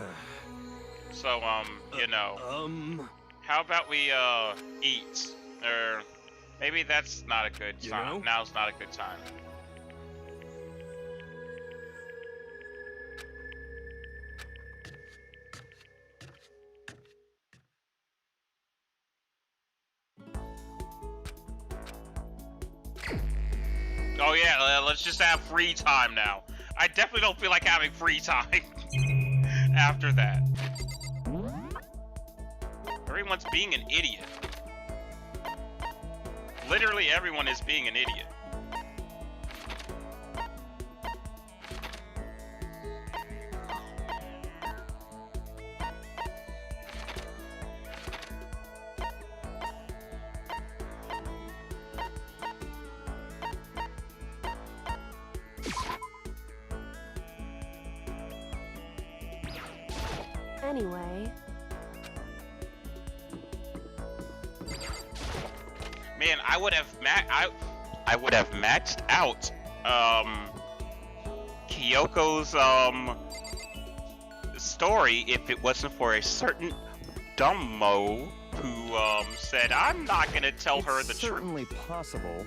So, you know. How about we, eat? Or, maybe that's not a good time. Now's not a good time. Oh yeah, let's just have free time now. I definitely don't feel like having free time after that. Everyone's being an idiot. Literally everyone is being an idiot. Anyway. Man, I would have maxed out Kyoko's story if it wasn't for a certain dumbo who said I'm not gonna tell her the truth. It's certainly possible.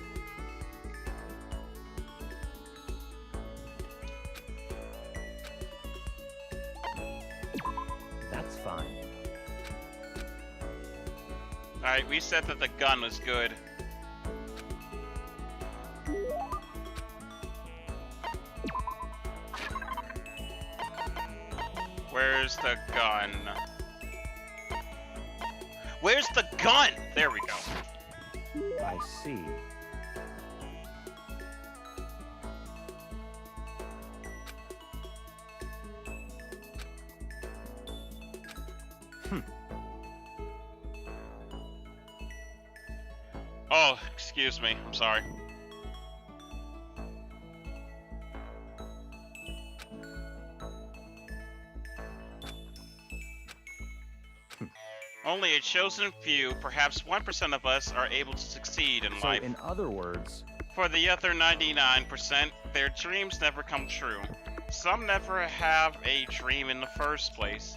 That's fine. Alright, we said that the gun was good. Where's the gun? Where's the gun? There we go. I see. Oh, excuse me. I'm sorry. Only a chosen few, perhaps 1% of us, are able to succeed in life. So, in other words... For the other 99%, their dreams never come true. Some never have a dream in the first place,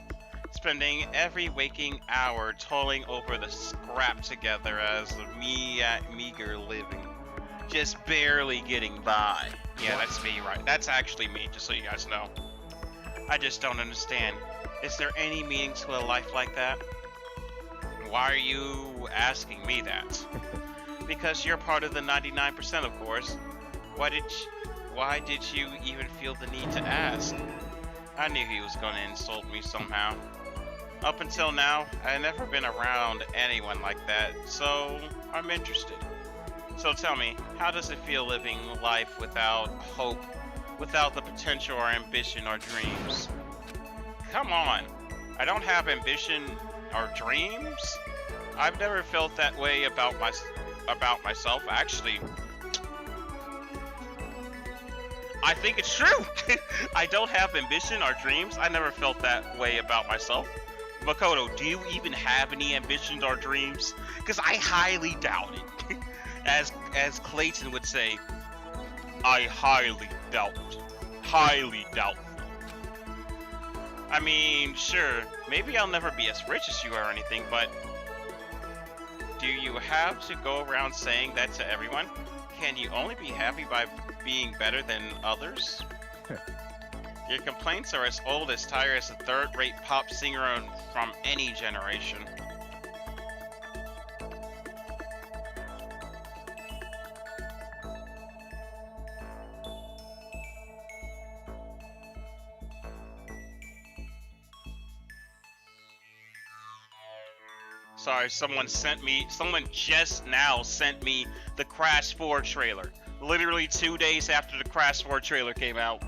spending every waking hour toiling over the scrap together as a meager living, just barely getting by. Yeah, that's me, right? That's actually me, just so you guys know. I just don't understand. Is there any meaning to a life like that? Why are you asking me that? Because you're part of the 99%, of course. Why did you even feel the need to ask? I knew he was going to insult me somehow. Up until now, I had never been around anyone like that, so I'm interested. So tell me, how does it feel living life without hope, without the potential or ambition or dreams? Come on, I don't have ambition or dreams? I've never felt that way about myself. Actually, I think it's true. I don't have ambition or dreams. I never felt that way about myself. Makoto, do you even have any ambitions or dreams? Because I highly doubt it. As Clayton would say, I highly doubt. Highly doubtful. I mean, sure, maybe I'll never be as rich as you or anything, but do you have to go around saying that to everyone? Can you only be happy by being better than others? Your complaints are as old as tired as a third-rate pop singer from any generation. Sorry, someone just now sent me the Crash 4 trailer. Literally 2 days after the Crash 4 trailer came out.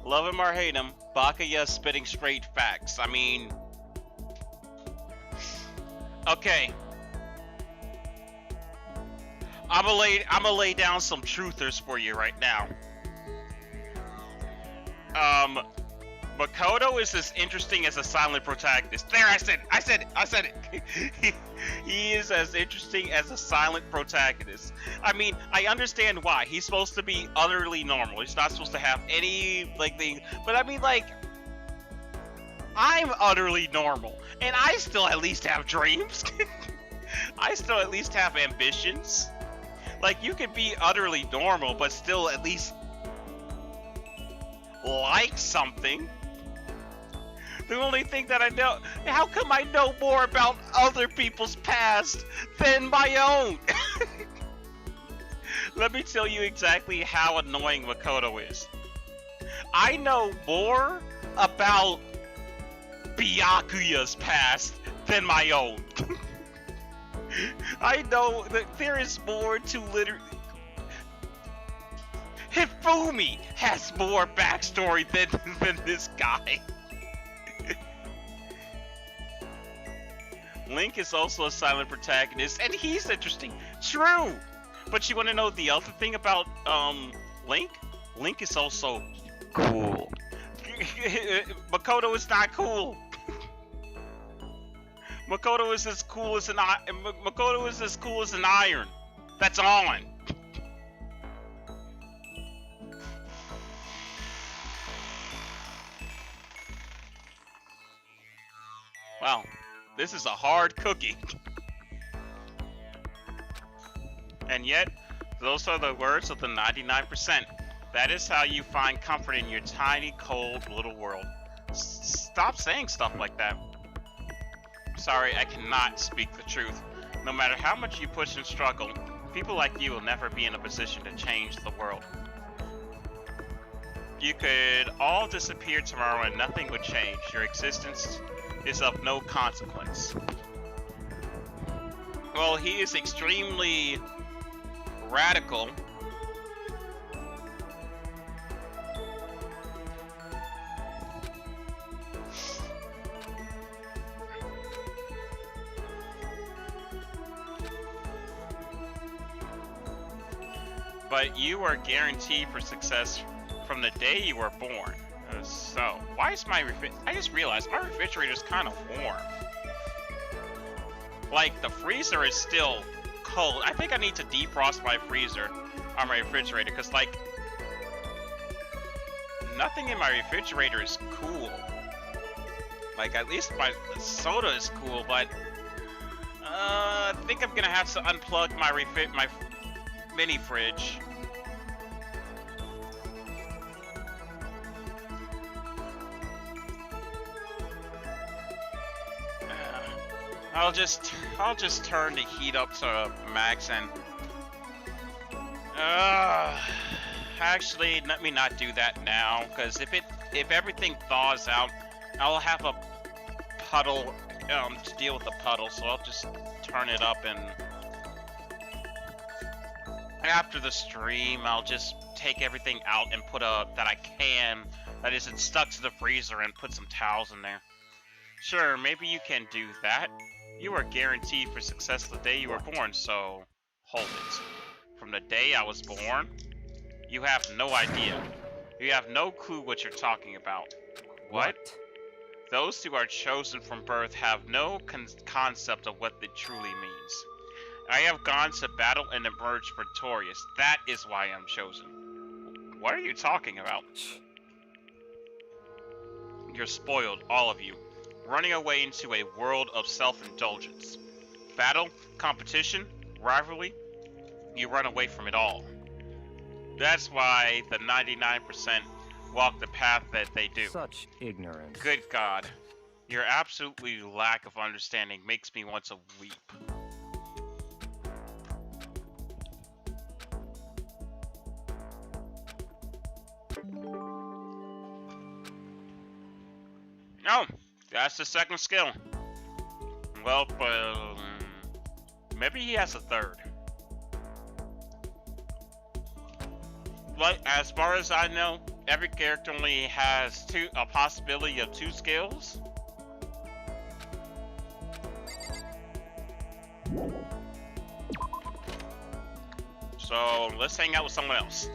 Love him or hate him, Bakaya's spitting straight facts. I mean... Okay. I'ma lay down some truthers for you right now. Makoto is as interesting as a silent protagonist. There, I said it. He is as interesting as a silent protagonist. I mean, I understand why. He's supposed to be utterly normal. He's not supposed to have any, like, thing. But I mean, like, I'm utterly normal. And I still at least have dreams. I still at least have ambitions. Like, you can be utterly normal, but still at least like something. The only thing that I know, how come I know more about other people's past than my own? Let me tell you exactly how annoying Makoto is. I know more about Byakuya's past than my own. I know that there is more to literally... Hifumi has more backstory than this guy. Link is also a silent protagonist, and he's interesting. True! But you want to know the other thing about, Link? Link is also cool. Makoto is not cool. Makoto is as cool as an iron that's on. Wow. This is a hard cookie. And yet, those are the words of the 99%. That is how you find comfort in your tiny, cold little world. Stop saying stuff like that. Sorry, I cannot speak the truth. No matter how much you push and struggle, people like you will never be in a position to change the world. You could all disappear tomorrow and nothing would change. Your existence is of no consequence. Well, he is extremely radical. But you are guaranteed for success from the day you were born. So, why is my I just realized my refrigerator is kind of warm. Like, the freezer is still cold. I think I need to defrost my freezer on my refrigerator, because, like, nothing in my refrigerator is cool. Like, at least my soda is cool, but I think I'm gonna have to unplug my mini fridge. I'll just turn the heat up to max and actually let me not do that now, because if everything thaws out, I'll have a puddle to deal with the puddle, so I'll just turn it up and After the stream, I'll just take everything out and put that I can that isn't stuck to the freezer and put some towels in there. Sure, maybe you can do that. You are guaranteed for success the day you were born, so hold it. From the day I was born, you have no idea. You have no clue what you're talking about. What? Those who are chosen from birth have no concept of what it truly means. I have gone to battle and emerged victorious. That is why I'm chosen. What are you talking about? You're spoiled, all of you. Running away into a world of self-indulgence. Battle, competition, rivalry, you run away from it all. That's why the 99% walk the path that they do. Such ignorance. Good God. Your absolutely lack of understanding makes me want to weep. Oh, that's the second skill. Well, maybe he has a third. But as far as I know, every character only has a possibility of 2 skills. So let's hang out with someone else.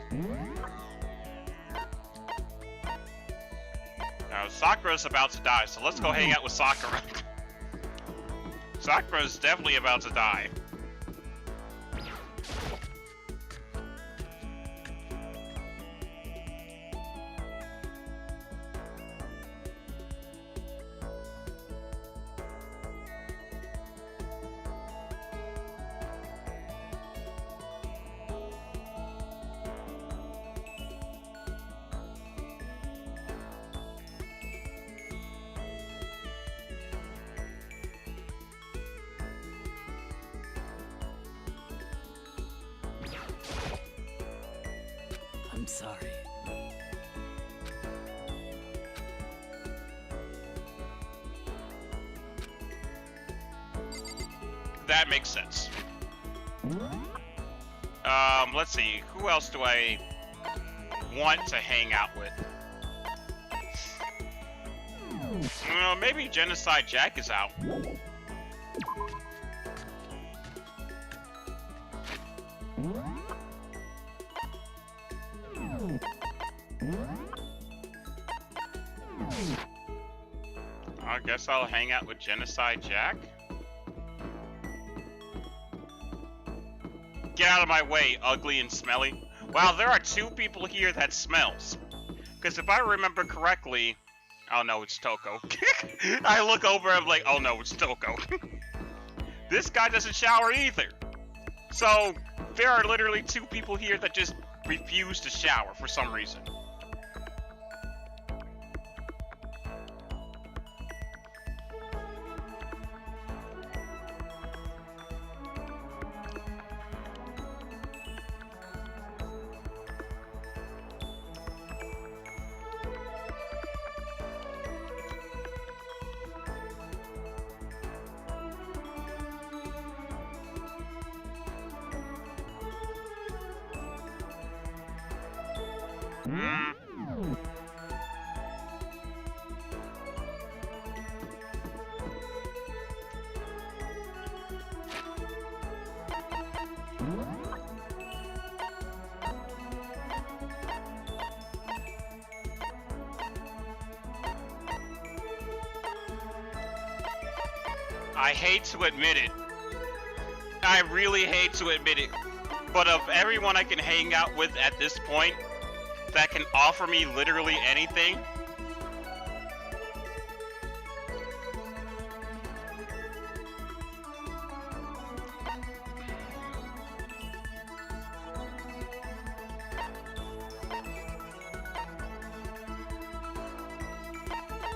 Now Sakura's about to die, so let's go hang out with Sakura. Sakura's definitely about to die. I'm sorry. That makes sense. Let's see. Who else do I want to hang out with? Maybe Genocide Jack is out. I guess I'll hang out with Genocide Jack. Get out of my way, ugly and smelly. Wow, there are 2 people here that smells. Because if I remember correctly... Oh no, it's Toko. I look over and I'm like, oh no, it's Toko. This guy doesn't shower either. So, there are literally 2 people here that just refuse to shower for some reason. I hate to admit it. I really hate to admit it. But of everyone I can hang out with at this point that can offer me literally anything,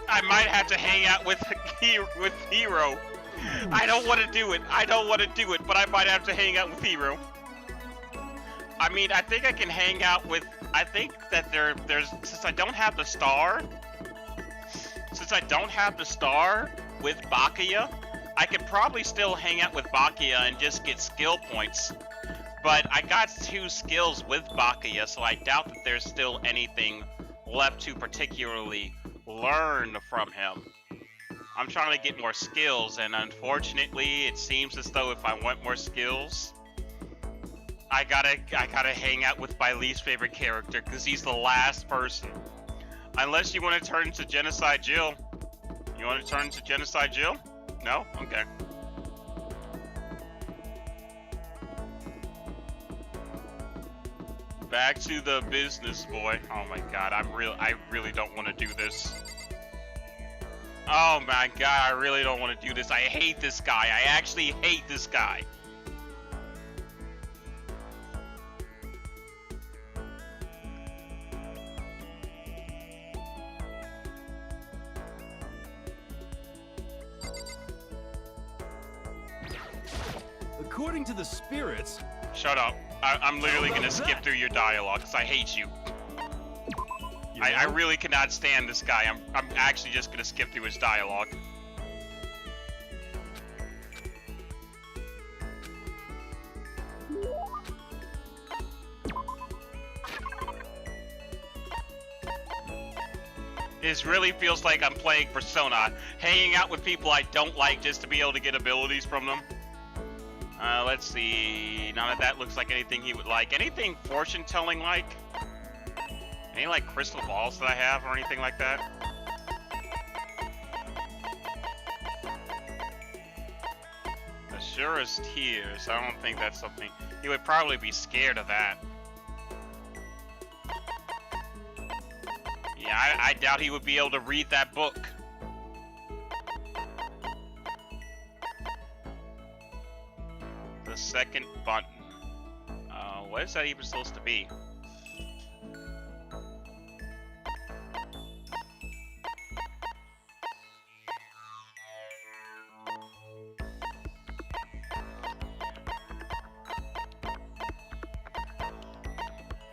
I might have to hang out with Hero. I don't want to do it. I don't want to do it, but I might have to hang out with Hero. I mean, I think I can hang out with... I think that there's... Since I don't have the star with Bakuya, I could probably still hang out with Bakuya and just get skill points. But I got 2 skills with Bakuya, so I doubt that there's still anything left to particularly learn from him. I'm trying to get more skills, and unfortunately, it seems as though if I want more skills, I gotta hang out with my least favorite character, because he's the last person. Unless you want to turn into Genocide Jill. You want to turn into Genocide Jill? No? Okay. Back to the business, boy. Oh my god, I really don't want to do this. Oh my god, I really don't want to do this. I hate this guy. I actually hate this guy. According to the spirits... Shut up. I'm literally gonna skip through your dialogue, because I hate you. I really cannot stand this guy. I'm actually just gonna skip through his dialogue. This really feels like I'm playing Persona, hanging out with people I don't like just to be able to get abilities from them. Let's see. None of that looks like anything he would like. Anything fortune-telling like? Any like crystal balls that I have or anything like that? The surest tears. I don't think that's something. He would probably be scared of that. Yeah, I doubt he would be able to read that book. The second button. What is that even supposed to be?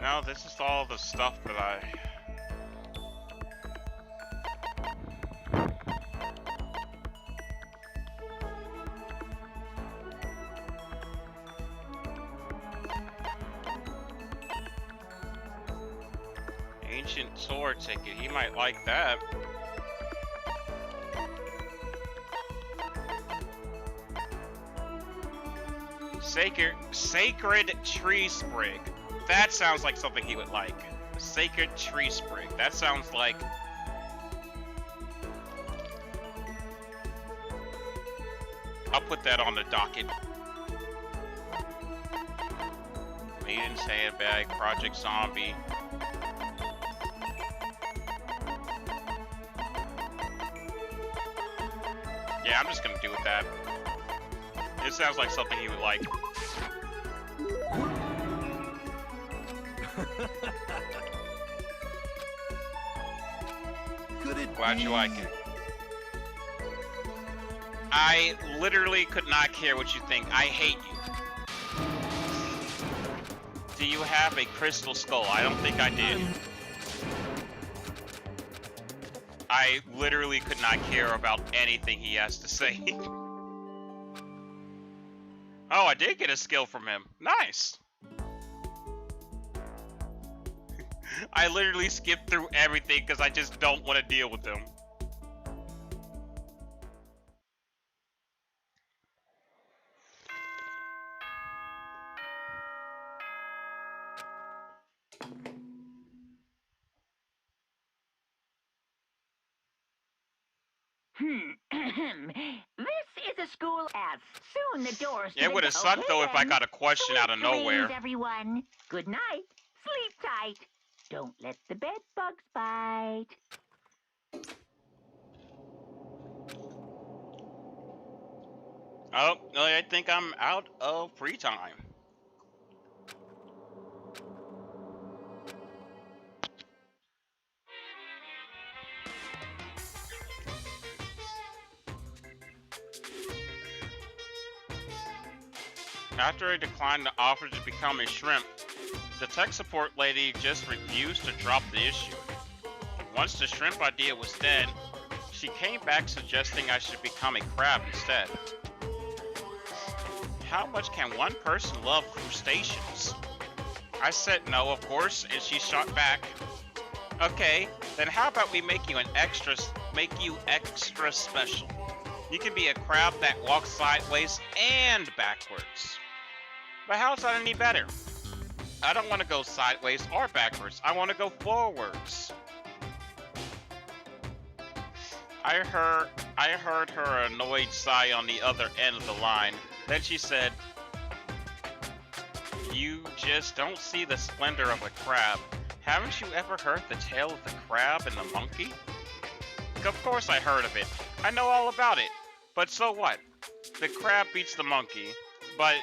No, this is all the stuff that I... Ancient sword ticket, he might like that. Sacred tree sprig. That sounds like something he would like. Sacred tree sprig. That sounds like... I'll put that on the docket. Maiden Sandbag, Project Zombie. Yeah, I'm just gonna do with that. It sounds like something he would like. Glad you like it. I literally could not care what you think. I hate you. Do you have a crystal skull? I don't think I did. I literally could not care about anything he has to say. Oh, I did get a skill from him. Nice. I literally skipped through everything because I just don't want to deal with them. This is a school as soon the doors. It would have sucked though if I got a question out of nowhere. Everyone, good night. Sleep tight. Don't let the bed bugs bite. Oh, I think I'm out of free time. After I declined the offer to become a shrimp, the tech support lady just refused to drop the issue. Once the shrimp idea was dead, she came back suggesting I should become a crab instead. how much can one person love crustaceans? I said no, of course, and she shot back. Okay, then how about we make you extra special? You can be a crab that walks sideways and backwards. But how's that any better? I don't want to go sideways or backwards. I want to go forwards. I heard her annoyed sigh on the other end of the line. Then she said, "You just don't see the splendor of a crab. Haven't you ever heard the tale of the crab and the monkey?" Of course I heard of it. I know all about it. But so what? The crab beats the monkey. But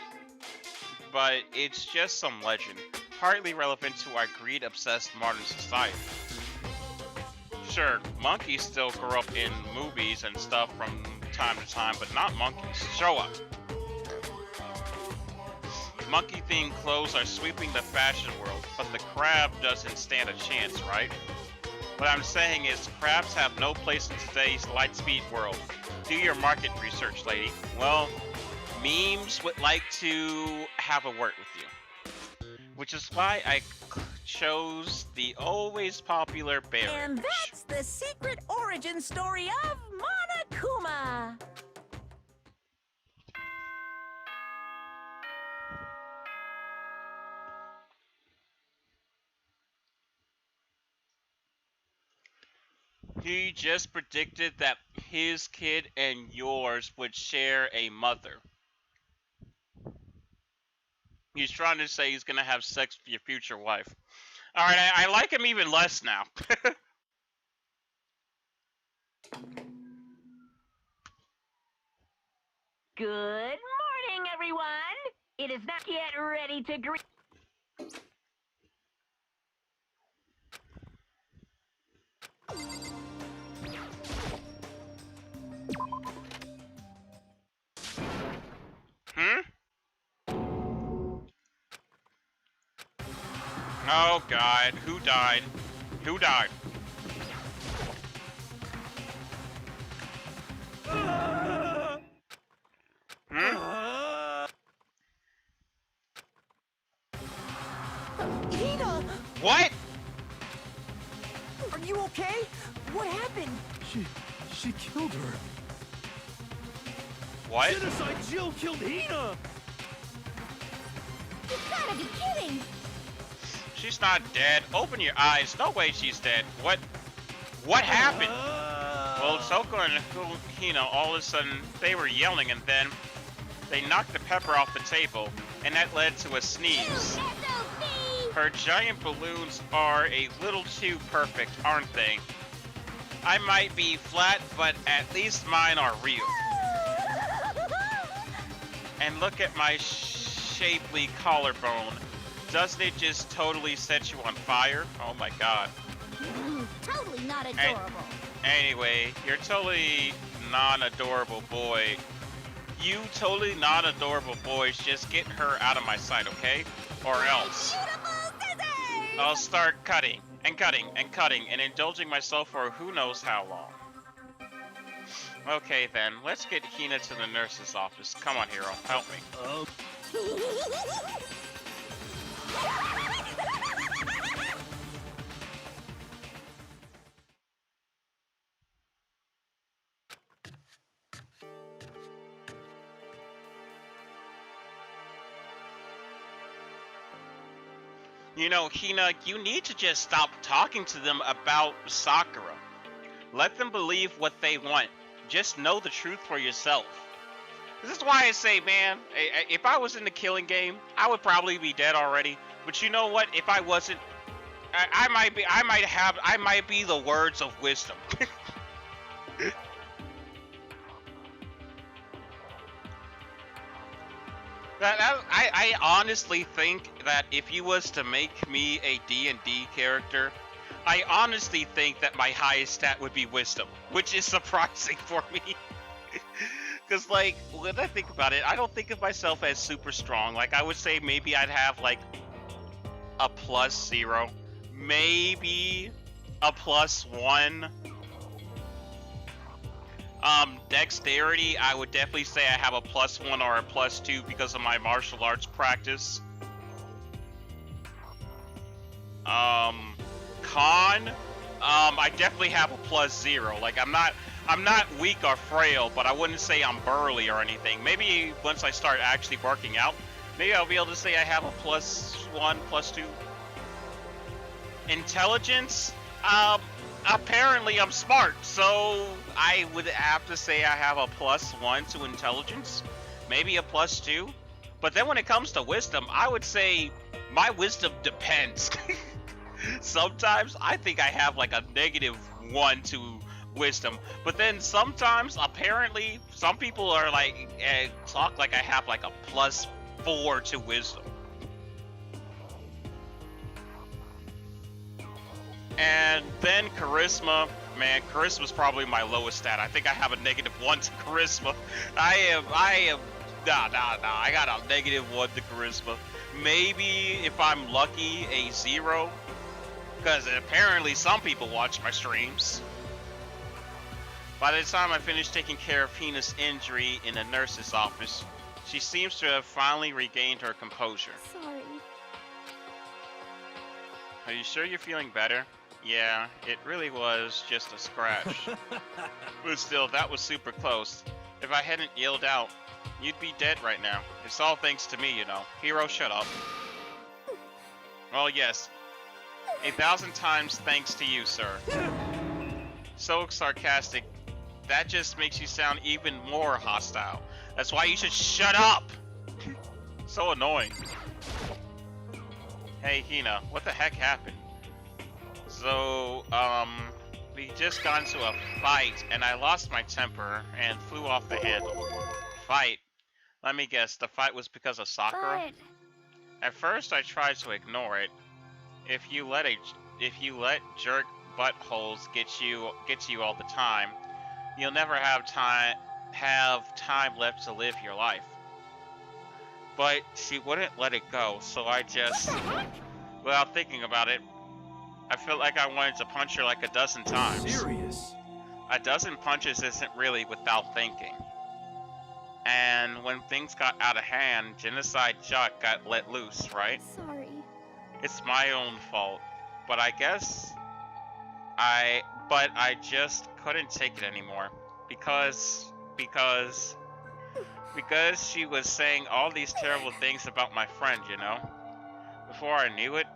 it's just some legend, hardly relevant to our greed-obsessed modern society. Sure, monkeys still grow up in movies and stuff from time to time, but not monkeys. Show up. Monkey-themed clothes are sweeping the fashion world, but the crab doesn't stand a chance, right? What I'm saying is, crabs have no place in today's light-speed world. Do your market research, lady. Well, memes would like to have a word with you. Which is why I chose the always popular bear. And that's the secret origin story of Monokuma. He just predicted that his kid and yours would share a mother. He's trying to say he's gonna have sex with your future wife. Alright, I like him even less now. Good morning, everyone. It is not yet ready to greet. Oh God, who died? Who died? Hina! What? Are you okay? What happened? She killed her. What? Genocide Jill killed Hina! You gotta be kidding! She's not dead. Open your eyes. No way she's dead. What happened? Well, Soko and Hina, all of a sudden, they were yelling, and then they knocked the pepper off the table, and that led to a sneeze. Her giant balloons are a little too perfect, aren't they? I might be flat, but at least mine are real. And look at my shapely collarbone. Doesn't it just totally set you on fire? Oh my God. Totally not adorable. Anyway, you're totally non-adorable boy. You totally non-adorable boys, just get her out of my sight, okay? Or else I'll start cutting and cutting and cutting and indulging myself for who knows how long. Okay then, let's get Hina to the nurse's office. Come on, hero, help me. You know, Hina, you need to just stop talking to them about Sakura. Let them believe what they want. Just know the truth for yourself. This is why I say, man, if I was in the killing game, I would probably be dead already. But you know what? If I wasn't, I might be the words of wisdom. I honestly think that if you was to make me a D&D character, I honestly think that my highest stat would be wisdom, which is surprising for me. Because, like, when I think about it, I don't think of myself as super strong. Like, I would say maybe I'd have, like, a +0. Maybe a +1. Dexterity, I would definitely say I have a +1 or a +2 because of my martial arts practice. Con, I definitely have a +0. Like I'm not weak or frail, but I wouldn't say I'm burly or anything. Maybe once I start actually working out, maybe I'll be able to say I have a +1, +2. Intelligence, apparently I'm smart, so I would have to say I have a +1 to intelligence, maybe a +2. But then when it comes to wisdom, I would say my wisdom depends. Sometimes I think I have like a -1 to wisdom, but then sometimes apparently some people are like talk like I have like a +4 to wisdom. And then charisma, man, charisma's probably my lowest stat. I think I have a -1 to charisma. I got a -1 to charisma. Maybe if I'm lucky, a 0. Because apparently some people watch my streams. By the time I finish taking care of Hina's injury in the nurse's office, she seems to have finally regained her composure. Sorry. Are you sure you're feeling better? Yeah, it really was just a scratch. But still, that was super close. If I hadn't yelled out, you'd be dead right now. It's all thanks to me, you know. Hero, shut up. Well, yes. 1,000 times thanks to you, sir. So sarcastic. That just makes you sound even more hostile. That's why you should shut up! So annoying. Hey, Hina, what the heck happened? So, we just got into a fight, and I lost my temper and flew off the handle. Fight? Let me guess, the fight was because of Sakura? But At first, I tried to ignore it. If you let jerk buttholes get you all the time, you'll never have time left to live your life. But she wouldn't let it go, so I just, without thinking about it, I felt like I wanted to punch her like a dozen times. Serious? A dozen punches isn't really without thinking. And when things got out of hand, Genocide Jock got let loose, right? sorry. It's my own fault. But I just couldn't take it anymore. Because she was saying all these terrible things about my friend, you know? Before I knew it,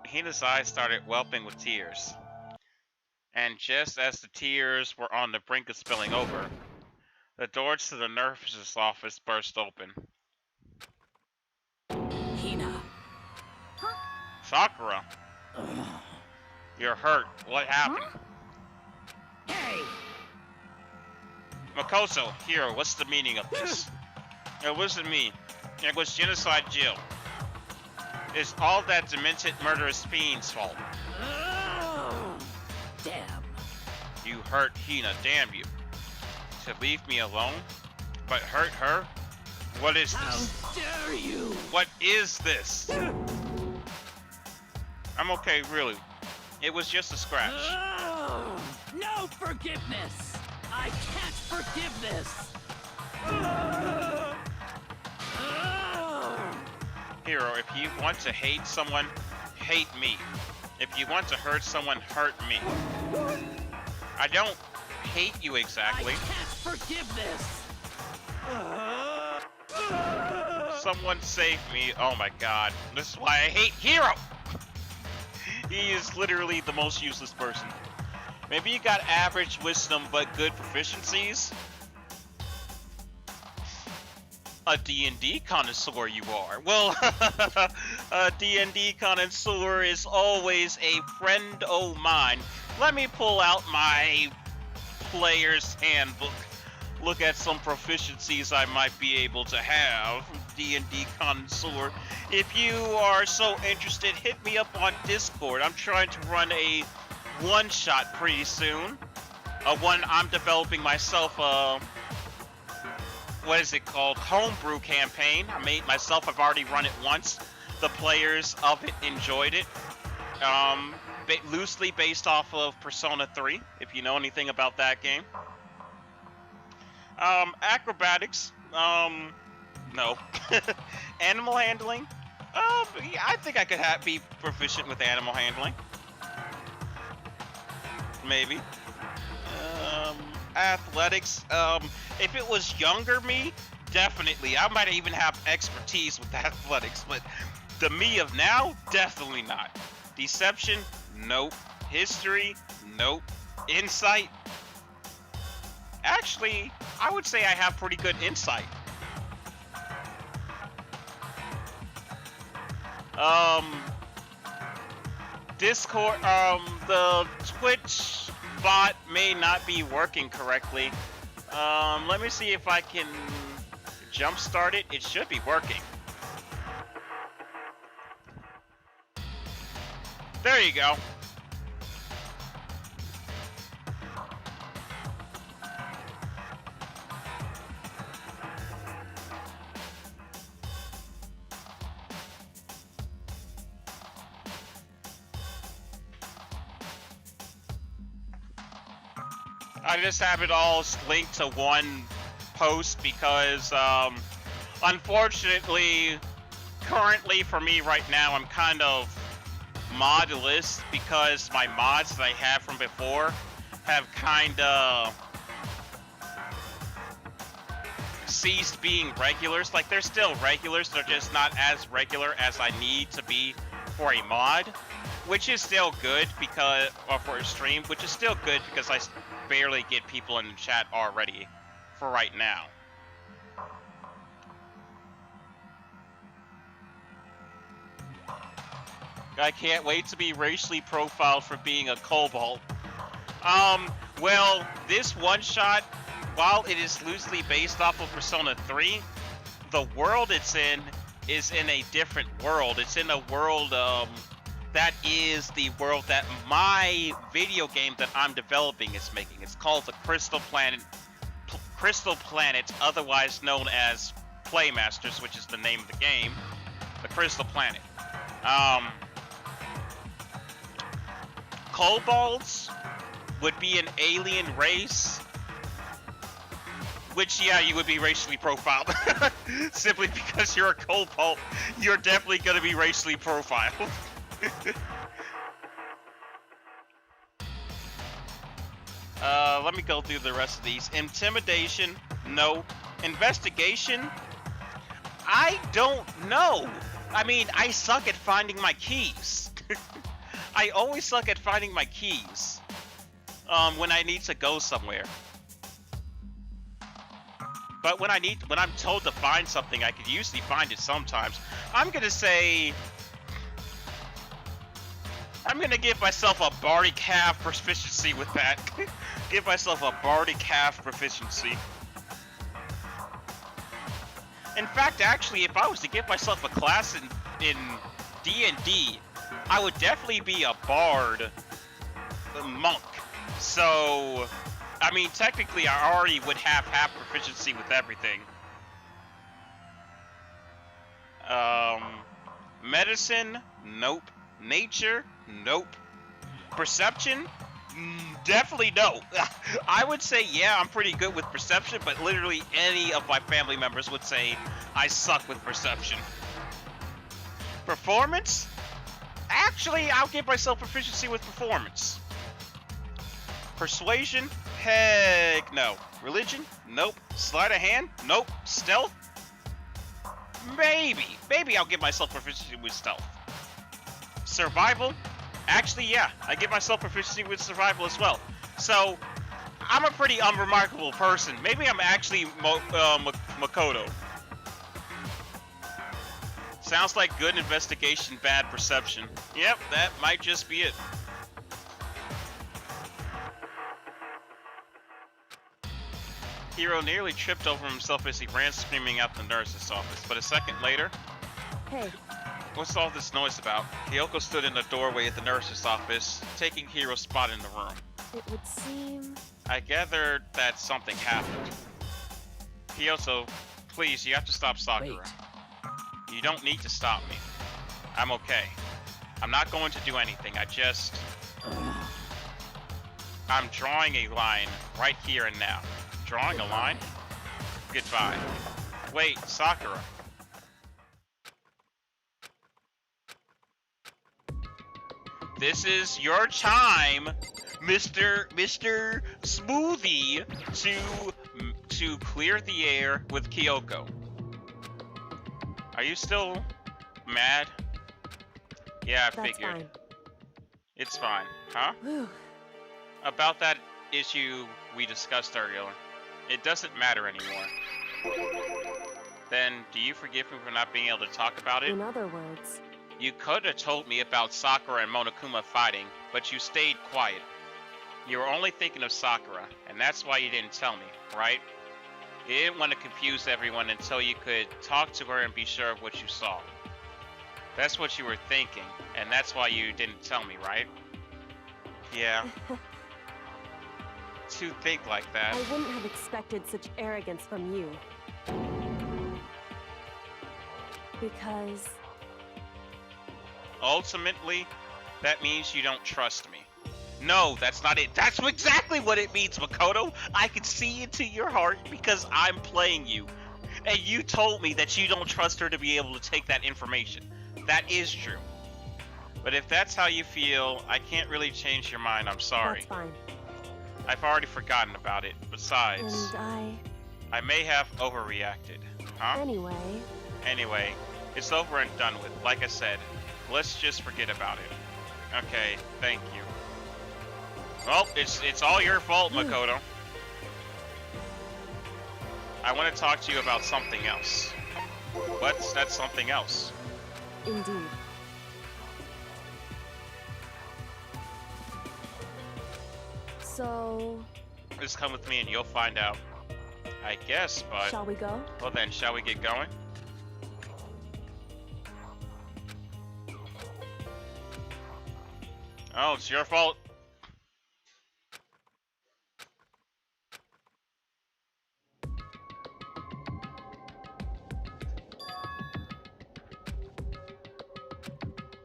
Hina's eyes started whelping with tears. And just as the tears were on the brink of spilling over, the doors to the nurse's office burst open. Hina. Sakura, you're hurt. What happened? Hey! Makoto, Hiro, what's the meaning of this? It wasn't me. It was Genocide Jill. It's all that demented murderous fiend's fault. Damn. You hurt Hina, damn you. To leave me alone? But hurt her? What is this? How dare you! What is this? I'm okay, really. It was just a scratch. No forgiveness! I can't forgive this! Hero, if you want to hate someone, hate me. If you want to hurt someone, hurt me. I don't hate you exactly. I can't forgive this! Someone save me. Oh my god. This is why I hate Hero! He is literally the most useless person. Maybe you got average wisdom but good proficiencies? A D&D connoisseur you are. Well, a D&D connoisseur is always a friend o' mine. Let me pull out my player's handbook. Look at some proficiencies I might be able to have. D&D connoisseur. If you are so interested, hit me up on Discord. I'm trying to run a one-shot pretty soon. One I'm developing myself, what is it called? Homebrew campaign. I made myself, I've already run it once. The players of it enjoyed it. Loosely based off of Persona 3, if you know anything about that game. Acrobatics. No. Animal handling. Yeah, I think I could be proficient with animal handling. Maybe. Athletics. If it was younger me, definitely. I might even have expertise with athletics, but the me of now, definitely not. Deception, nope. History, nope. Insight. Actually, I would say I have pretty good insight. Discord, the Twitch bot may not be working correctly. Let me see if I can jumpstart it. It should be working. There you go. I just have it all linked to one post because, unfortunately, currently for me right now, I'm kind of modless because my mods that I have from before have kind of ceased being regulars. Like, they're still regulars, they're just not as regular as I need to be for a mod, which is still good because, or for a stream, which is still good because I barely get people in the chat already for right now. I can't wait to be racially profiled for being a kobold. Well, this one-shot, while it is loosely based off of Persona 3, the world it's in is in a different world. It's in a world, that is the world that my video game that I'm developing is making. It's called the Crystal Planet, otherwise known as Playmasters, which is the name of the game. The Crystal Planet. Kobolds would be an alien race, which, yeah, you would be racially profiled. Simply because you're a kobold, you're definitely going to be racially profiled. Let me go through the rest of these. Intimidation, no. Investigation, I don't know. I mean, I suck at finding my keys. I always suck at finding my keys when I need to go somewhere. But when I'm told to find something, I could usually find it sometimes. I'm gonna give myself a bardic half proficiency with that. Give myself a bardic half proficiency. In fact, actually, if I was to give myself a class in D&D, I would definitely be a bard, a monk. So, I mean, technically, I already would have half proficiency with everything. Medicine, nope. Nature, nope. Perception, definitely no. I would say, yeah, I'm pretty good with perception, but literally any of my family members would say I suck with perception. Performance? Actually, I'll give myself proficiency with performance. Persuasion? Heck no. Religion? Nope. Sleight of hand? Nope. Stealth? Maybe I'll give myself proficiency with stealth. Survival? Actually, yeah, I give myself proficiency with survival as well. So, I'm a pretty unremarkable person. Maybe I'm actually Makoto. Sounds like good investigation, bad perception. Yep, that might just be it. Hiro nearly tripped over himself as he ran screaming out the nurse's office, but a second later... Hey. What's all this noise about? Kyoko stood in the doorway at the nurse's office, taking Hiro's spot in the room. It would seem... I gathered that something happened. Kyoto, please, you have to stop Sakura. Wait. You don't need to stop me. I'm okay. I'm not going to do anything, I'm drawing a line right here and now. Drawing a line? goodbye. Wait, Sakura. This is your time, Mr. Smoothie, to clear the air with Kyoko. Are you still mad? Yeah, I That's figured. fine. It's fine, huh? Whew. About that issue we discussed earlier. It doesn't matter anymore. Then, do you forgive me for not being able to talk about it? In other words, You could have told me about Sakura and Monokuma fighting, but you stayed quiet. You were only thinking of Sakura, and that's why you didn't tell me, right? You didn't want to confuse everyone until you could talk to her and be sure of what you saw. That's what you were thinking, and that's why you didn't tell me, right? Yeah. To think like that. I wouldn't have expected such arrogance from you. Because Ultimately, that means you don't trust me. No, that's not it. That's exactly what it means, Makoto. I can see into your heart because I'm playing you. And you told me that you don't trust her to be able to take that information. That is true. But if that's how you feel, I can't really change your mind. I'm sorry. that's fine. I've already forgotten about it. Besides, And I may have overreacted. Huh? Anyway, it's over and done with. Like I said, let's just forget about it. Okay, thank you. Well, it's all your fault, Makoto. I want to talk to you about something else. What's that something else? Indeed. So, Just come with me and you'll find out. I guess, but... shall we go? Well then, shall we get going? Oh, it's your fault.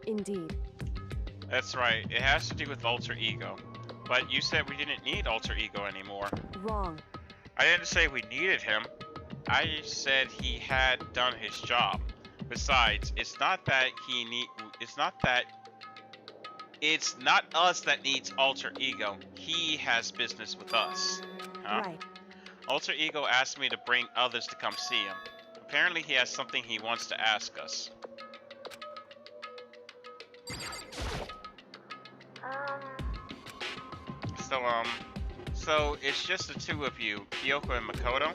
Indeed. That's right, it has to do with alter ego. But you said we didn't need alter ego anymore. Wrong. I didn't say we needed him. I said he had done his job. Besides, it's not us that needs alter ego. He has business with us. Huh? Right. Alter ego asked me to bring others to come see him. Apparently he has something he wants to ask us. So it's just the two of you, Kyoko and Makoto?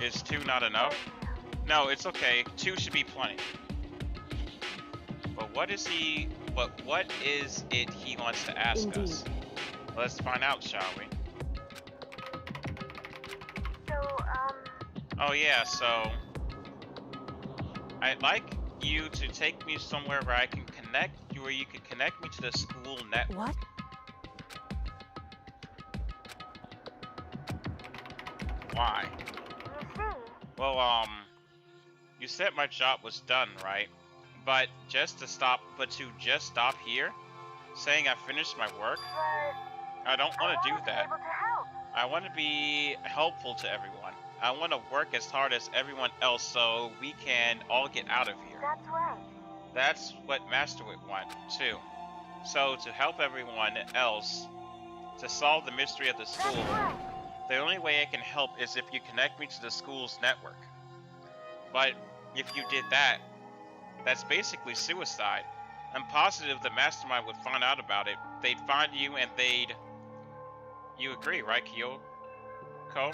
Is two not enough? No, it's okay. Two should be plenty. But what is it he wants to ask us? Let's find out, shall we? So, Oh yeah, so I'd like you to take me somewhere where I can where you can connect me to the school network. What? Why? you see, Well, you said my job was done, right? But to just stop here, saying I finished my work, but I don't want to do I wanna be that. able to help. I want to be helpful to everyone. I want to work as hard as everyone else so we can all get out of here. That's right. That's what Master would want, too. So, to help everyone else to solve the mystery of the school, That's right. the only way I can help is if you connect me to the school's network. But if you did that, that's basically suicide. I'm positive the mastermind would find out about it. They'd find you and they'd... You agree, right, Kyoko? So,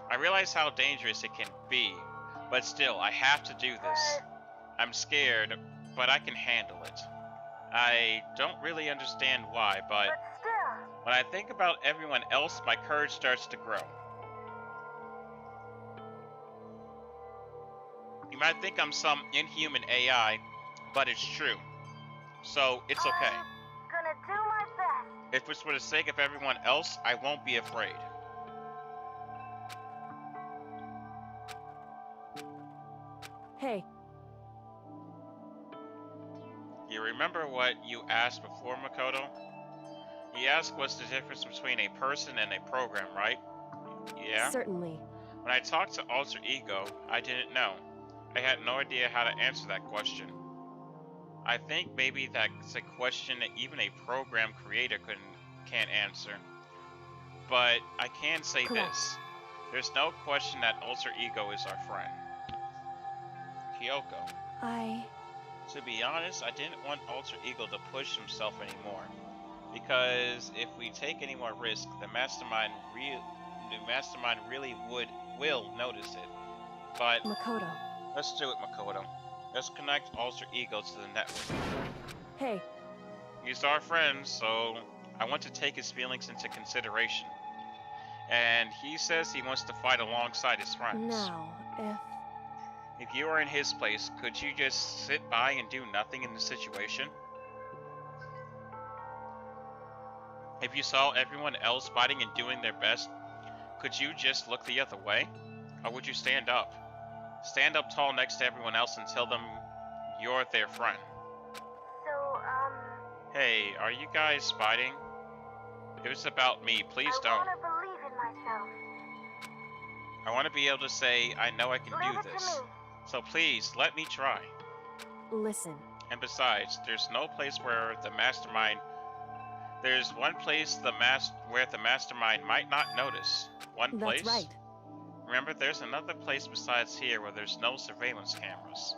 I realize how dangerous it can be, but still, I have to do this. I'm scared, but I can handle it. I don't really understand why, but but still, when I think about everyone else, my courage starts to grow. You might think I'm some inhuman AI, but it's true. So, it's okay. I'm gonna do my best. If it's for the sake of everyone else, I won't be afraid. Hey, You remember what you asked before, Makoto? He asked what's the difference between a person and a program, right? Yeah? Certainly. When I talked to Alter Ego, I didn't know. I had no idea how to answer that question. I think maybe that's a question that even a program creator can't answer. But I can say Correct. this. There's no question that Alter Ego is our friend. Kyoko. To be honest, I didn't want Alter Ego to push himself anymore. Because if we take any more risk, the mastermind really will notice it. But Makoto. let's do it, Makoto. Let's connect Alter Ego to the network. Hey, He's our friend, so I want to take his feelings into consideration. And he says he wants to fight alongside his friends. now, If you were in his place, could you just sit by and do nothing in the situation? If you saw everyone else fighting and doing their best, could you just look the other way? Or would you stand up? Stand up tall next to everyone else and tell them you're their friend. So, Hey, are you guys fighting? If it's about me, please I don't. wanna believe in myself. I want to be able to say, I know I can Leave do it to this. me. So please, let me try. listen. And besides, there's no place where the mastermind... There's one place where the mastermind might not notice. One place? That's right. Remember, there's another place besides here where there's no surveillance cameras.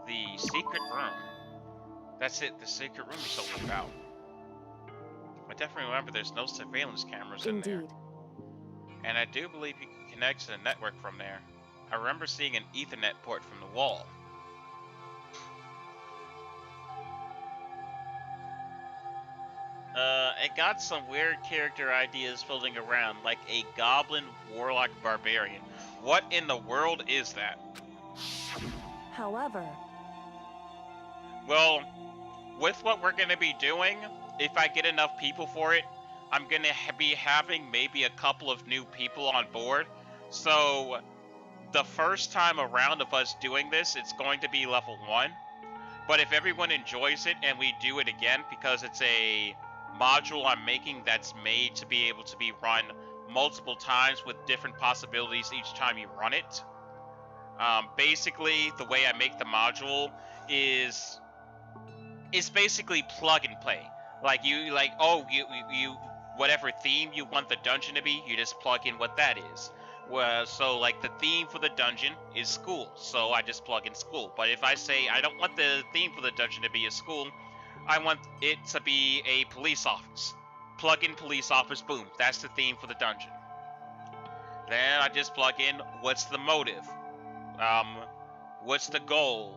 The secret room. That's it, the secret room is all about. I definitely remember there's no surveillance cameras in there. Indeed. And I do believe you can connect to the network from there. I remember seeing an Ethernet port from the wall. I got some weird character ideas floating around, like a goblin warlock barbarian. What in the world is that? However, Well, with what we're gonna be doing, if I get enough people for it, I'm gonna be having maybe a couple of new people on board. So, the first time around of us doing this, it's going to be level 1. But if everyone enjoys it and we do it again, because it's a module I'm making that's made to be able to be run multiple times with different possibilities each time you run it. Basically, the way I make the module is basically plug and play. Like you whatever theme you want the dungeon to be, you just plug in what that is. Well, so like the theme for the dungeon is school, so I just plug in school. But if I say I don't want the theme for the dungeon to be a school, I want it to be a police office. Plug in police office, boom, that's the theme for the dungeon. Then I just plug in what's the motive, what's the goal,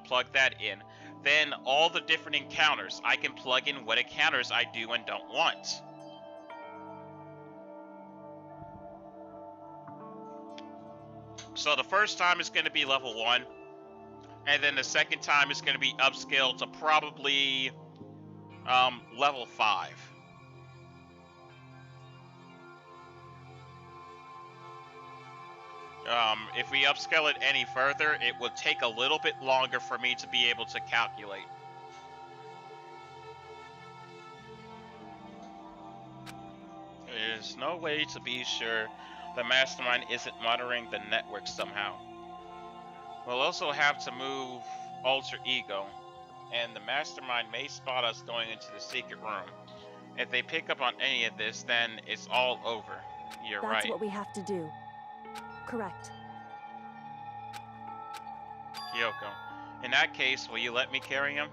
plug that in. Then all the different encounters, I can plug in what encounters I do and don't want. So the first time is going to be level 1, and then the second time is going to be upscaled to probably level 5. If we upscale it any further, it will take a little bit longer for me to be able to calculate. There's no way to be sure the mastermind isn't monitoring the network somehow. We'll also have to move Alter Ego, and the mastermind may spot us going into the secret room. If they pick up on any of this, then it's all over. You're right. that's what we have to do. Correct. Kyoko. In that case, will you let me carry him?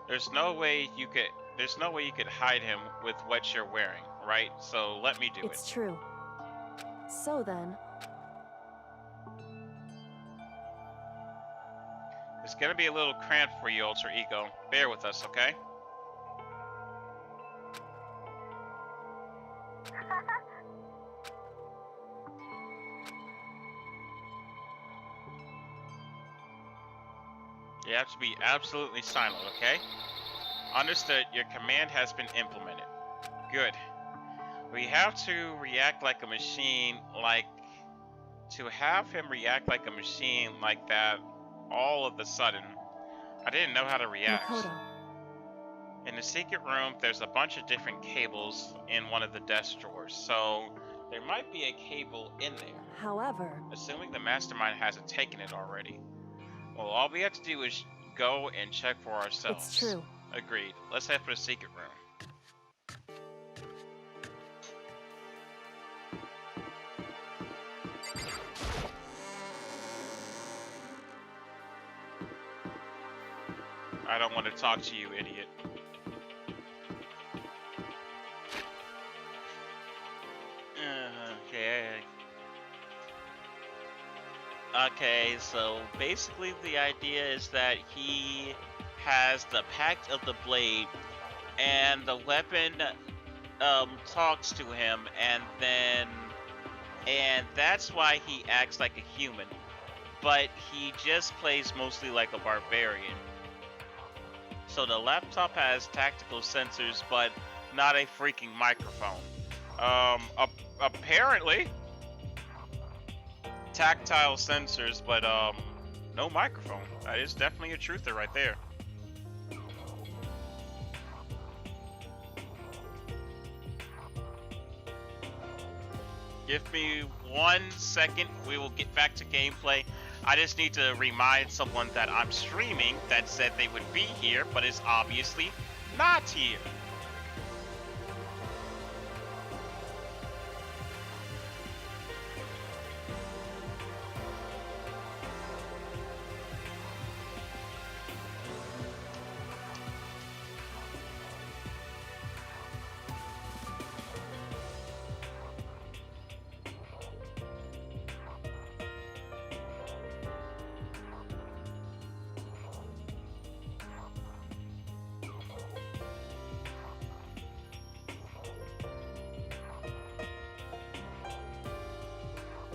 There's no way you could hide him with what you're wearing, right? So let me do It's true. So then, It's gonna be a little cramped for you, Alter Ego. Bear with us, okay? You have to be absolutely silent, okay? Understood, your command has been implemented. Good. We have to react like a machine, to have him react like a machine like that all of a sudden. I didn't know how to react. Makoto. In the secret room, there's a bunch of different cables in one of the desk drawers, so there might be a cable in there. However, Assuming the mastermind hasn't taken it already. Well, all we have to do is go and check for ourselves. it's true. Agreed. Let's head for the secret room. I don't want to talk to you, idiot. Okay. Okay, so basically the idea is that he has the Pact of the Blade, and the weapon talks to him, and that's why he acts like a human, but he just plays mostly like a barbarian. So the laptop has tactical sensors, but not a freaking microphone. Apparently tactile sensors, but no microphone. That is definitely a truther right there. Give me 1 second, we will get back to gameplay. I just need to remind someone that I'm streaming that said they would be here, but is obviously not here.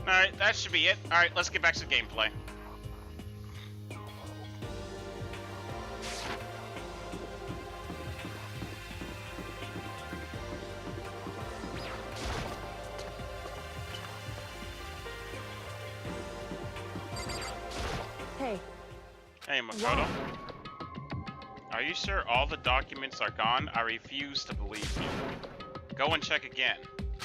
Alright, that should be it. Alright, let's get back to gameplay. Hey, Hey, Makoto. Are you sure all the documents are gone? I refuse to believe you. Go and check again.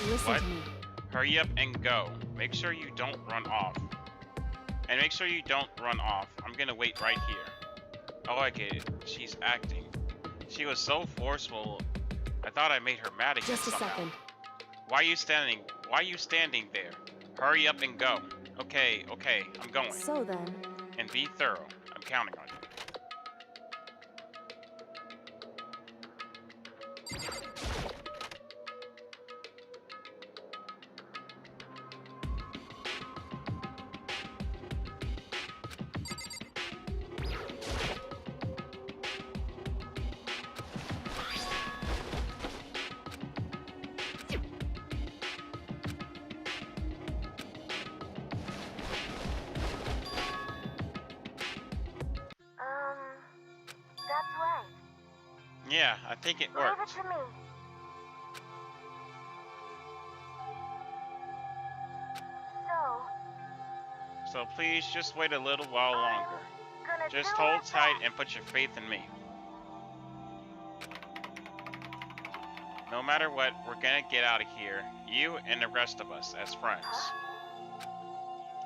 listen What? to me. Hurry up and go. Make sure you don't run off. And make sure you don't run off. I'm gonna wait right here. Oh, I get it. She's acting. She was so forceful. I thought I made her mad again Just a somehow. second. Why are you standing there? Hurry up and go. Okay, I'm going. So then, And be thorough. I'm counting on you. That's right. Yeah, I think it Leave it worked. to me. So please just wait a little while longer. Gonna Just do hold my tight best. and put your faith in me. No matter what, we're gonna get out of here. You and the rest of us as friends.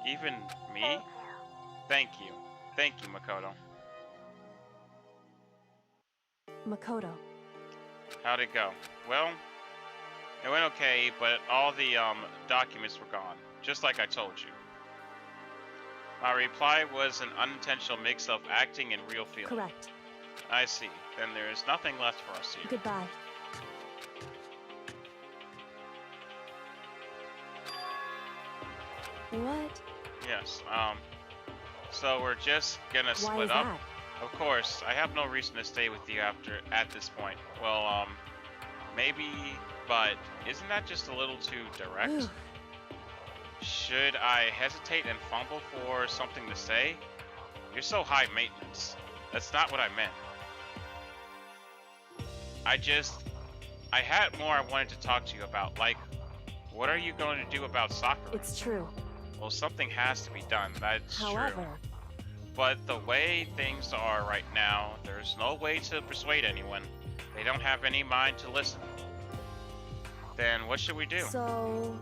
Even me? Thank you. Thank you. Thank you, Makoto. Makoto. How'd it go? Well, it went okay, but all the documents were gone, just like I told you. My reply was an unintentional mix of acting and real feeling. Correct. I see. Then there is nothing left for us here. Goodbye. What? Yes, so we're just gonna Why split is up. that? Of course, I have no reason to stay with you at this point. Well, maybe, but isn't that just a little too direct? Ugh. Should I hesitate and fumble for something to say? You're so high maintenance. That's not what I meant. I had more I wanted to talk to you about, like, what are you going to do about Sakura? It's true. Well, something has to be done, that's true. However, But the way things are right now, there's no way to persuade anyone. They don't have any mind to listen. Then what should we do? So,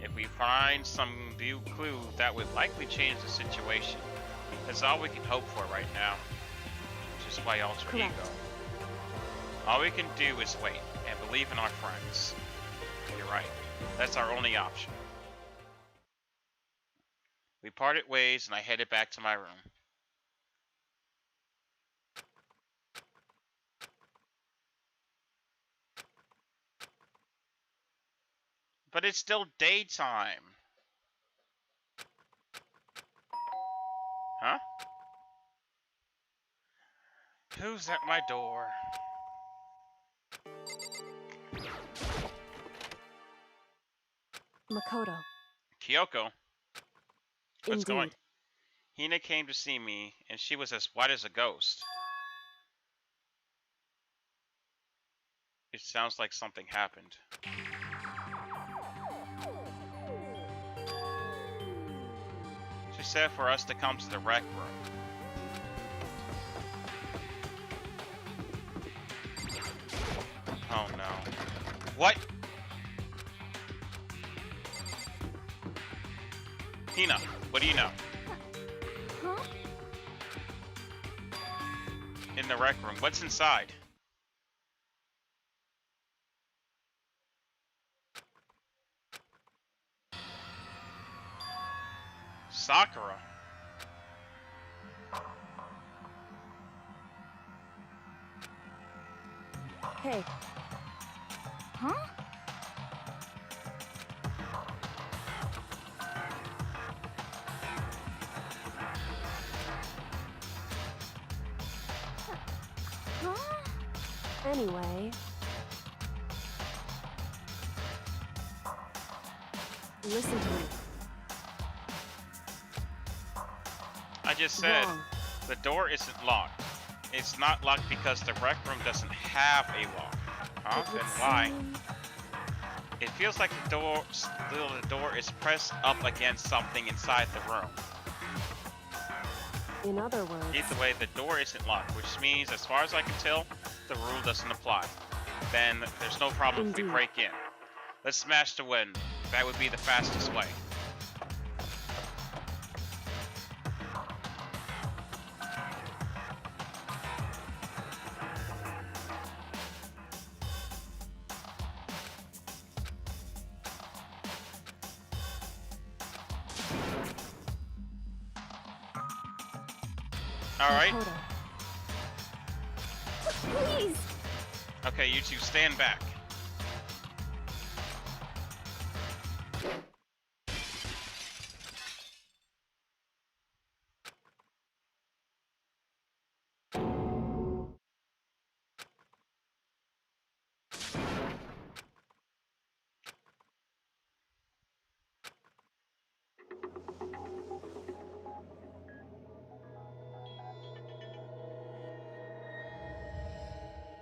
If we find some new clue, that would likely change the situation. That's all we can hope for right now. Just by alter Correct. ego. All we can do is wait and believe in our friends. You're right. That's our only option. We parted ways and I headed back to my room. But it's still daytime. Huh? Who's at my door? Makoto. Kyoko. What's going? Indeed. Hina came to see me, and she was as white as a ghost. It sounds like something happened. She said for us to come to the rec room. Oh no. What? Hina, what do you know? Huh? In the rec room, what's inside? Sakura. Hey, Huh? Huh? anyway. Listen to me. I just said Wrong. the door isn't locked. It's not locked because the rec room doesn't have a lock. Huh? It Then would why? seem- It feels like the door is pressed up against something inside the room. In other words, Either way, the door isn't locked, which means, as far as I can tell, the rule doesn't apply. Then there's no problem if we Indeed. break in. Let's smash the window. That would be the fastest way. Alright. Makoto. Please! Okay, you two stand back.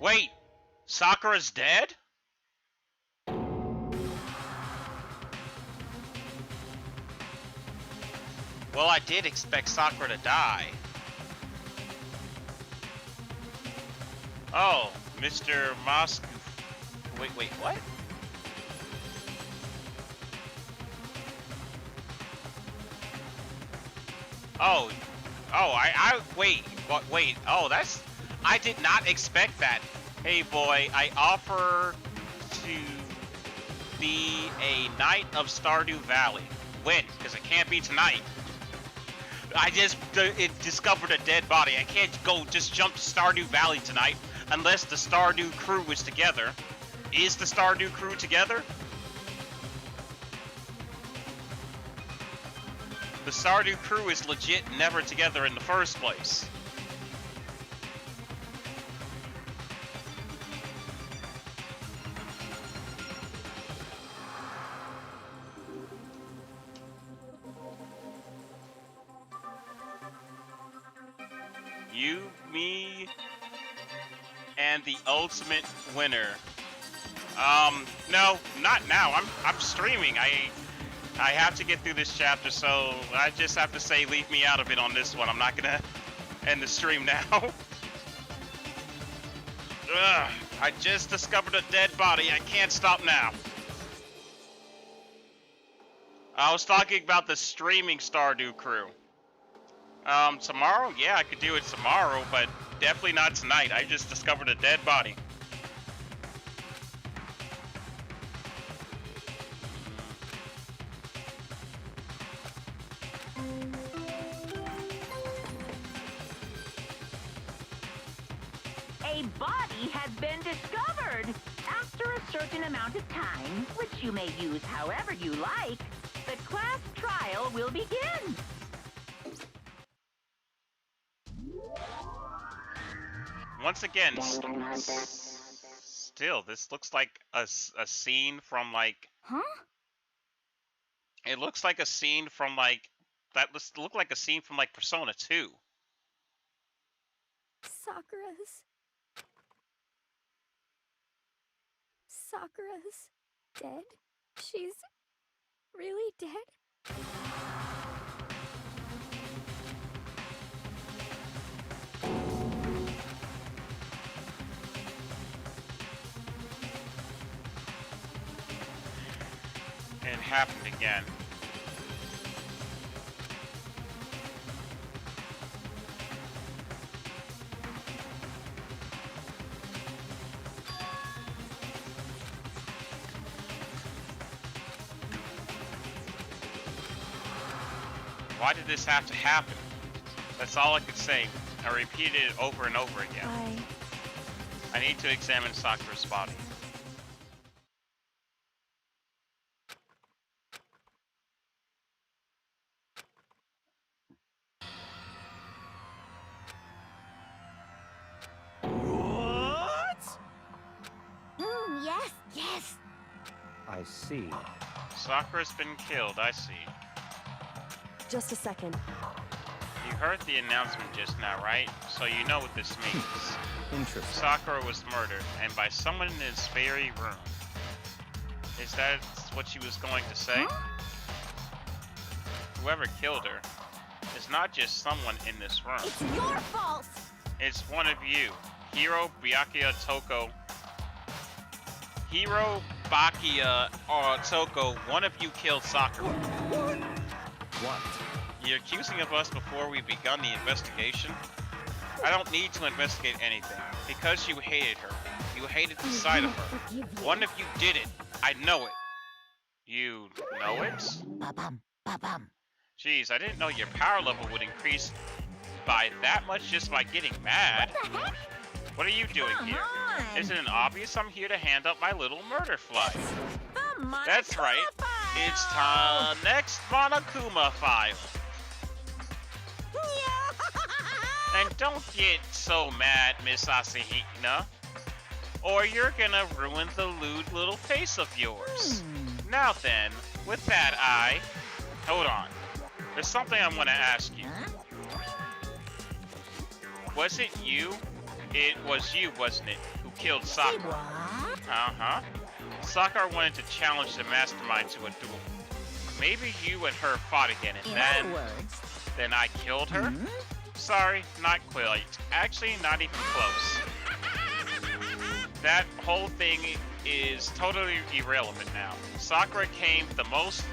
Wait! Sakura's dead? Well, I did expect Sakura to die. Oh, Mr. Mosk. Wait, what? Oh, wait, wait, oh, I did not expect that. Hey boy, I offer to be a knight of Stardew Valley. When? Because it can't be tonight. I just discovered a dead body. I can't go just jump to Stardew Valley tonight unless the Stardew crew is together. Is the Stardew crew together? The Stardew crew is legit never together in the first place. You, me, and the ultimate winner. No, not now. I'm streaming. I have to get through this chapter, so I just have to say leave me out of it on this one. I'm not gonna end the stream now. Ugh, I just discovered a dead body. I can't stop now. I was talking about the streaming Stardew crew. Tomorrow? Yeah, I could do it tomorrow, but definitely not tonight. I just discovered a dead body. A body has been discovered. After a certain amount of time, which you may use however you like, the class trial will begin. Once again, still, this looks like a scene from, like... Huh? It looks like a scene from, like... That looked like a scene from, like, Persona 2. Sakura's dead? She's really dead? It happened again. Why did this have to happen? That's all I could say. I repeated it over and over again. I need to examine Sakura's body. What? Yes, yes. I see. Sakura's been killed, I see. Just a second. You heard the announcement just now, right? So you know what this means. Interesting. Sakura was murdered, and by someone in this very room. Is that what she was going to say? Huh? Whoever killed her is not just someone in this room. It's your fault. It's one of you. Hiro, Byakuya, Toko. Hiro, Bakia, or Toko, one of you killed Sakura. What? You're accusing of us before we begun the investigation? I don't need to investigate anything, because you hated her. You hated the sight of her. One of you did it. I know it. You know it? Ba-bum, ba-bum. Jeez, I didn't know your power level would increase by that much just by getting mad. What the heck? What are you doing Come here? on. Isn't it obvious I'm here to hand up my little murder fly? The Monokuma That's right. file. It's time next Monokuma file. And don't get so mad, Miss Asahina, or you're gonna ruin the lewd little face of yours. Now then, with that, hold on. There's something I'm gonna ask you. Was it you? It was you, wasn't it, who killed Sakura? Uh-huh. Sakura wanted to challenge the mastermind to a duel. Maybe you and her fought again, and In other words, then I killed her? Sorry, not quite. Actually, not even close. That whole thing is totally irrelevant now. Sakura came to the most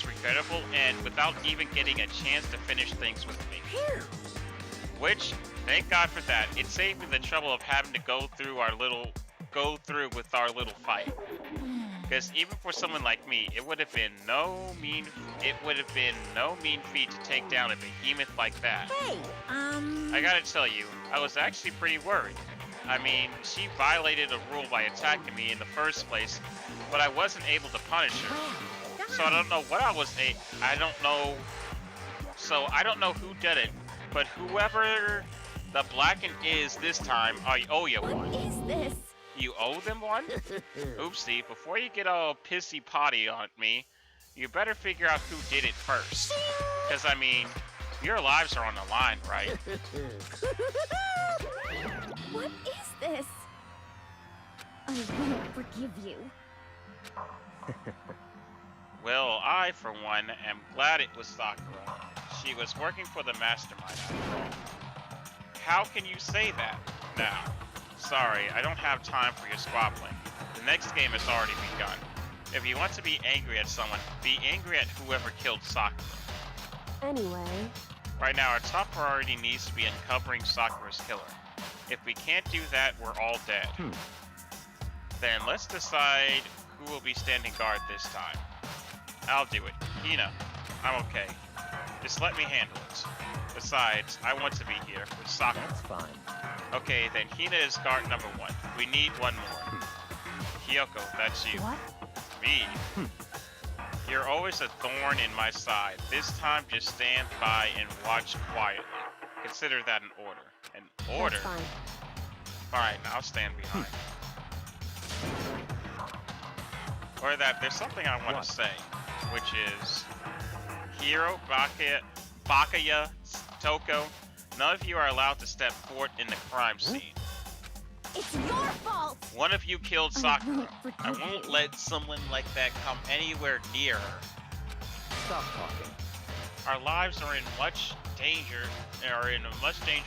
regrettable end without even getting a chance to finish things with me. Which, thank God for that. It saved me the trouble of having to go through with our little fight. Because even for someone like me, it would have been no mean feat to take down a behemoth like that. hey, I gotta tell you, I was actually pretty worried. I mean, she violated a rule by attacking me in the first place, but I wasn't able to punish her. So I don't know what I don't know who did it, but whoever the Blackened is this time, I owe you one. What is this? You owe them one? Oopsie, before you get all pissy potty on me, you better figure out who did it first. Cause I mean, your lives are on the line, right? What is this? I won't forgive you. Well, I, for one, am glad it was Sakura. She was working for the mastermind after all. How can you say that? Now, sorry, I don't have time for your squabbling. The next game has already begun. If you want to be angry at someone, be angry at whoever killed Sakura. Anyway, Right now, our top priority needs to be uncovering Sakura's killer. If we can't do that, we're all dead. Then let's decide who will be standing guard this time. I'll do it. Hina, I'm okay. Just let me handle it. Besides, I want to be here with Sakura. That's fine. Okay, then Hina is guard number 1. We need one more. Kyoko, that's you. what? Me? You're always a thorn in my side. This time, just stand by and watch quietly. Consider that an order. An order? That's fine. Fine, I'll stand behind. Or that, there's something I want to say, which is... Hiro, Bakaya, Toko, none of you are allowed to step forward in the crime scene. It's your fault! One of you killed Sakura. I won't let someone like that come anywhere near her. Stop talking. Our lives are in much danger,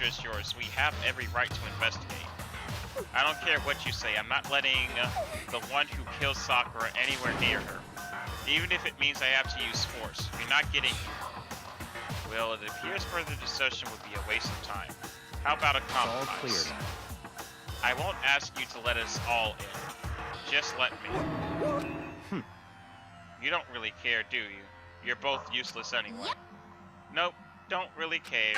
as yours. We have every right to investigate. I don't care what you say. I'm not letting the one who killed Sakura anywhere near her. Even if it means I have to use force. You're not getting here. Well, it appears further discussion would be a waste of time. How about a It's all compromise? clear now. I won't ask you to let us all in. Just let me. You don't really care, do you? You're both useless anyway. Nope, don't really care.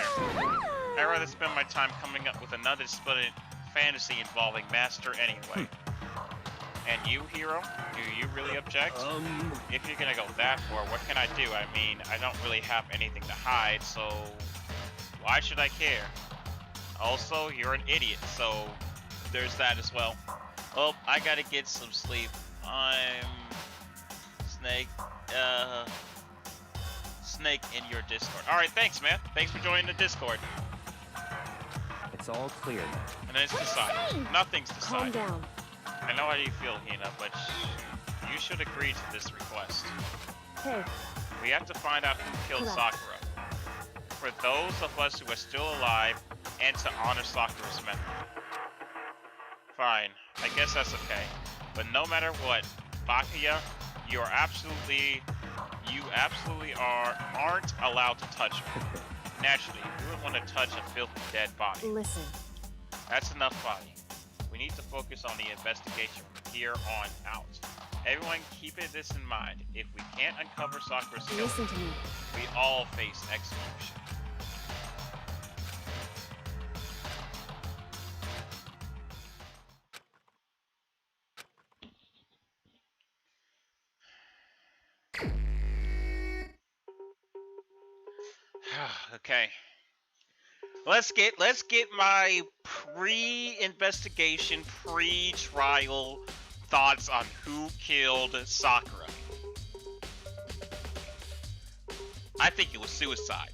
I'd rather spend my time coming up with another splendid fantasy involving Master anyway. And you, Hiro? Do you really object? If you're gonna go that far, what can I do? I mean, I don't really have anything to hide, so why should I care? Also, you're an idiot, so there's that as well. Well, I gotta get some sleep. I'm Snake in your Discord. Alright, thanks, man. Thanks for joining the Discord. It's all clear now. And then it's decided. Nothing's Calm decided. down. I know how you feel, Hina, but you should agree to this request. Hey, We have to find out who killed Correct. Sakura. For those of us who are still alive, and to honor Sakura's memory. Fine, I guess that's okay. But no matter what, Bakaya, you absolutely aren't allowed to touch her. Naturally, you wouldn't want to touch a filthy dead body. listen. That's enough, body. We need to focus on the investigation from here on out. Everyone keep this in mind. If we can't uncover Sakura's killer, Listen to me. we all face execution. Okay. Let's get my pre-investigation, pre-trial thoughts on who killed Sakura. I think it was suicide.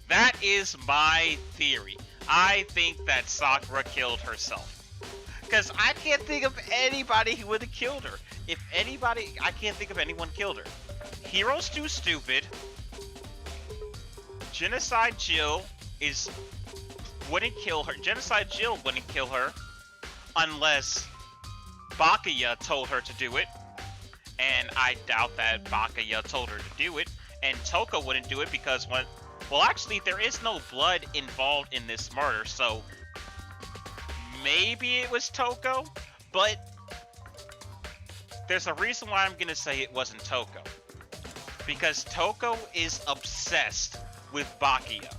That is my theory. I think that Sakura killed herself. Because I can't think of anybody who would have killed her. If anybody, I can't think of anyone killed her. Hiro's too stupid. Genocide Jill wouldn't kill her. Genocide Jill wouldn't kill her unless Bakaya told her to do it. And I doubt that Bakaya told her to do it. And Toko wouldn't do it because well, actually, there is no blood involved in this murder, so maybe it was Toko, but there's a reason why I'm gonna say it wasn't Toko. Because Toko is obsessed with Bakaya.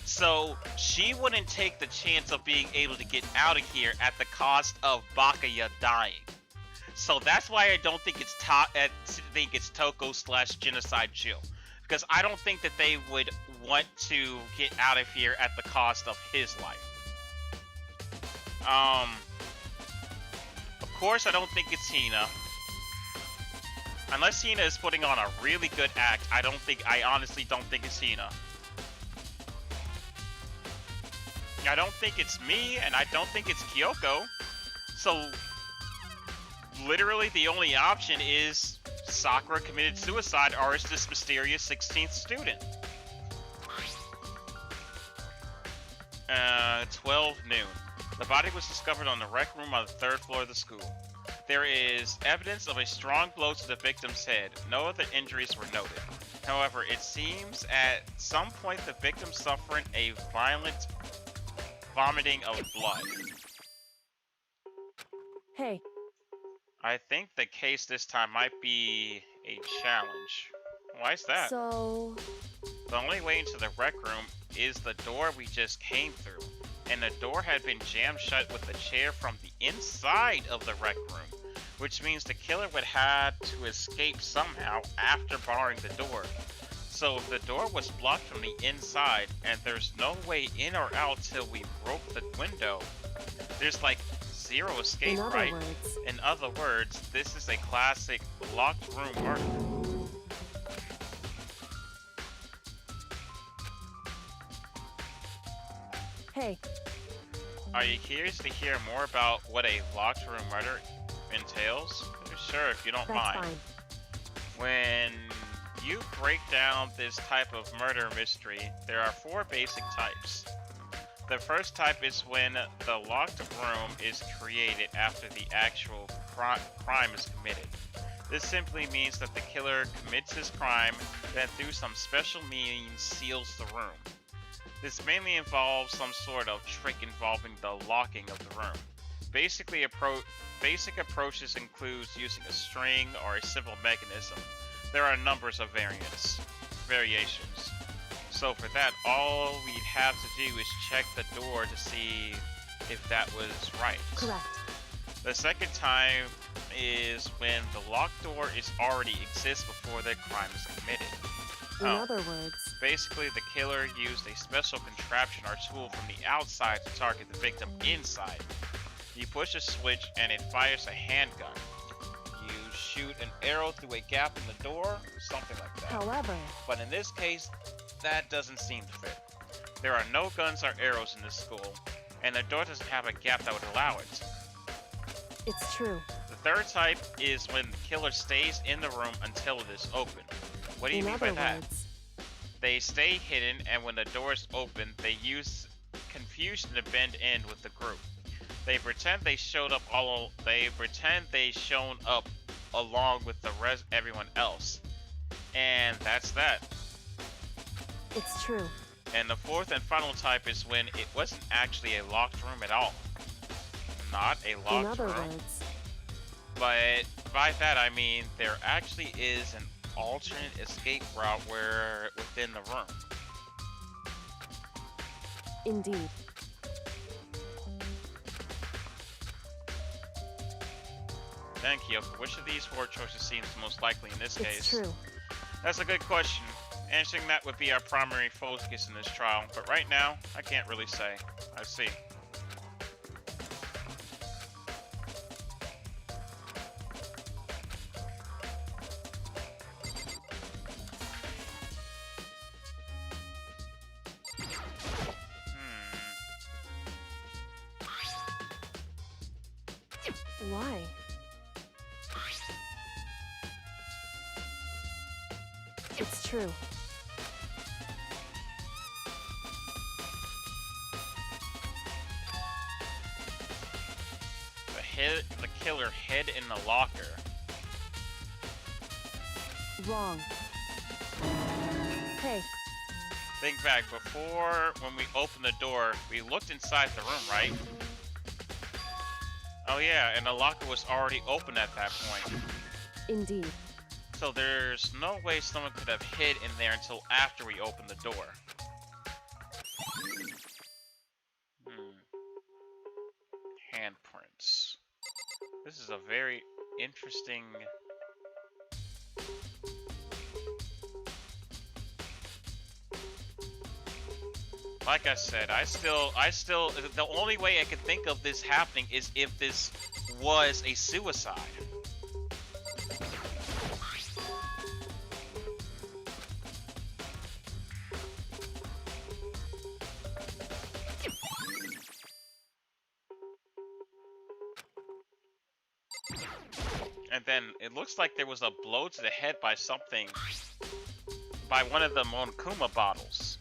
So she wouldn't take the chance of being able to get out of here at the cost of Bakaya dying. So that's why I don't think it's Toko / Genocide Jill. Because I don't think that they would want to get out of here at the cost of his life. Of course, I don't think it's Hina. Unless Hina is putting on a really good act, I honestly don't think it's Hina. I don't think it's me, and I don't think it's Kyoko. So, literally the only option is Sakura committed suicide, or is this mysterious 16th student? 12 noon. The body was discovered on the rec room on the 3rd floor of the school. There is evidence of a strong blow to the victim's head. No other injuries were noted. However, it seems at some point the victim suffered a violent vomiting of blood. Hey, I think the case this time might be a challenge. Why is that? so... The only way into the rec room is the door we just came through, and the door had been jammed shut with a chair from the inside of the rec room, which means the killer would have to escape somehow after barring the door. So if the door was blocked from the inside, and there's no way in or out till we broke the window, there's like zero escape, right? In other words, this is a classic locked room murder. Hey, Are you curious to hear more about what a locked room murder entails? Sure, if you don't that's mind. fine. When you break down this type of murder mystery, there are 4 basic types. The first type is when the locked room is created after the actual crime is committed. This simply means that the killer commits his crime, then through some special means seals the room. This mainly involves some sort of trick involving the locking of the room. Basic approaches includes using a string or a simple mechanism. There are numbers of variations. So for that, all we'd have to do is check the door to see if that was right. Correct. The second time is when the locked door already exists before the crime is committed. In other words, Basically, the killer used a special contraption or tool from the outside to target the victim inside. You push a switch and it fires a handgun. You shoot an arrow through a gap in the door, something like that. however, But in this case, that doesn't seem to fit. There are no guns or arrows in this school, and the door doesn't have a gap that would allow it. it's true. The third type is when the killer stays in the room until it is open. What do you In mean other by that? words, They stay hidden, and when the door is open, they use confusion to blend in with the group. They pretend they showed up shown up along with everyone else. And that's that. it's true. And the fourth and final type is when it wasn't actually a locked room at all. Not a In locked other room. words, But by that I mean there actually is an alternate escape route within the room. indeed. Thank you. Which of these 4 choices seems most likely in this It's case? true. That's a good question. Answering that would be our primary focus in this trial, but right now, I can't really say. I see. Why? It's true. The killer hid in the locker. Wrong. Hey, Think back, before when we opened the door, we looked inside the room, right? Oh yeah, and the locker was already open at that point. indeed. So there's no way someone could have hid in there until after we opened the door. Handprints. This is a very interesting... Like I said, I still, the only way I could think of this happening is if this was a suicide. And then it looks like there was a blow to the head by something, by one of the Monokuma bottles.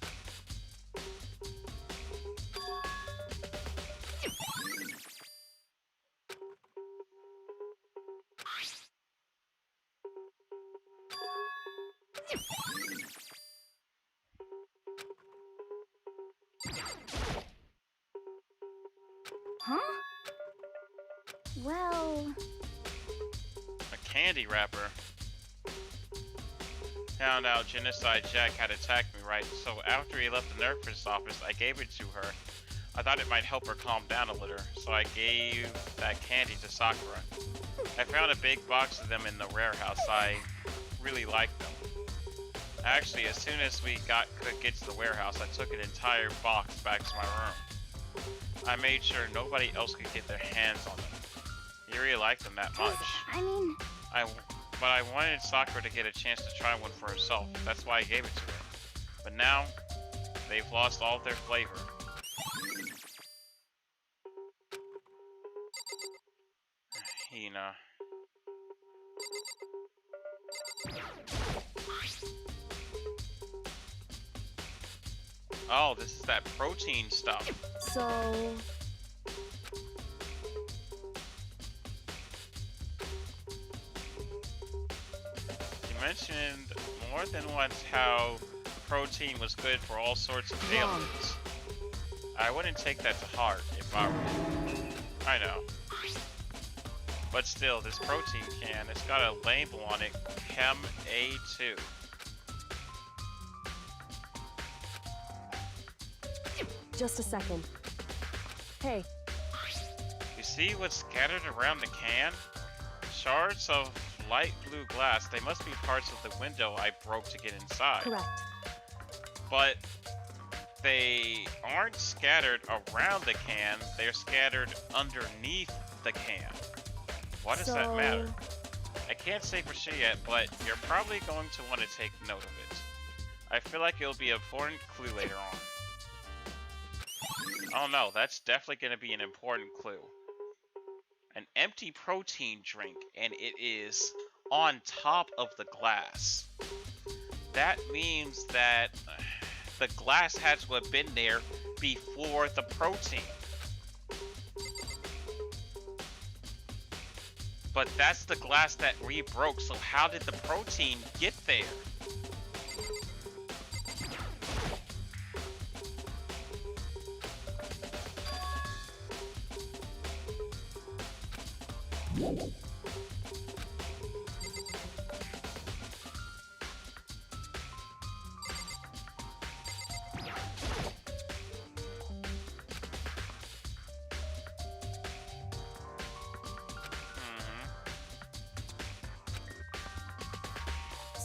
Huh? Well... A candy wrapper. Found out Genocide Jack had attacked me, right? So after he left the nurse's office, I gave it to her. I thought it might help her calm down a little, so I gave that candy to Sakura. I found a big box of them in the warehouse. I really liked them. Actually, as soon as we could get to the warehouse, I took an entire box back to my room. I made sure nobody else could get their hands on them. You really liked them that much. I mean... But I wanted Sakura to get a chance to try one for herself. That's why I gave it to her. But now, they've lost all their flavor. Hina. Oh, this is that protein stuff. So... You mentioned more than once how protein was good for all sorts of Wrong. ailments. I wouldn't take that to heart if I were you. I know. But still, this protein can, it's got a label on it, Chem A2. Just a second. Hey, You see what's scattered around the can? Shards of light blue glass. They must be parts of the window I broke to get inside. correct. But they aren't scattered around the can, they're scattered underneath the can. Why does that matter? I can't say for sure yet, but you're probably going to want to take note of it. I feel like it'll be an important clue later on. Oh no, that's definitely going to be an important clue. An empty protein drink, and it is on top of the glass. That means that the glass had to have been there before the protein. But that's the glass that re-broke, so how did the protein get there?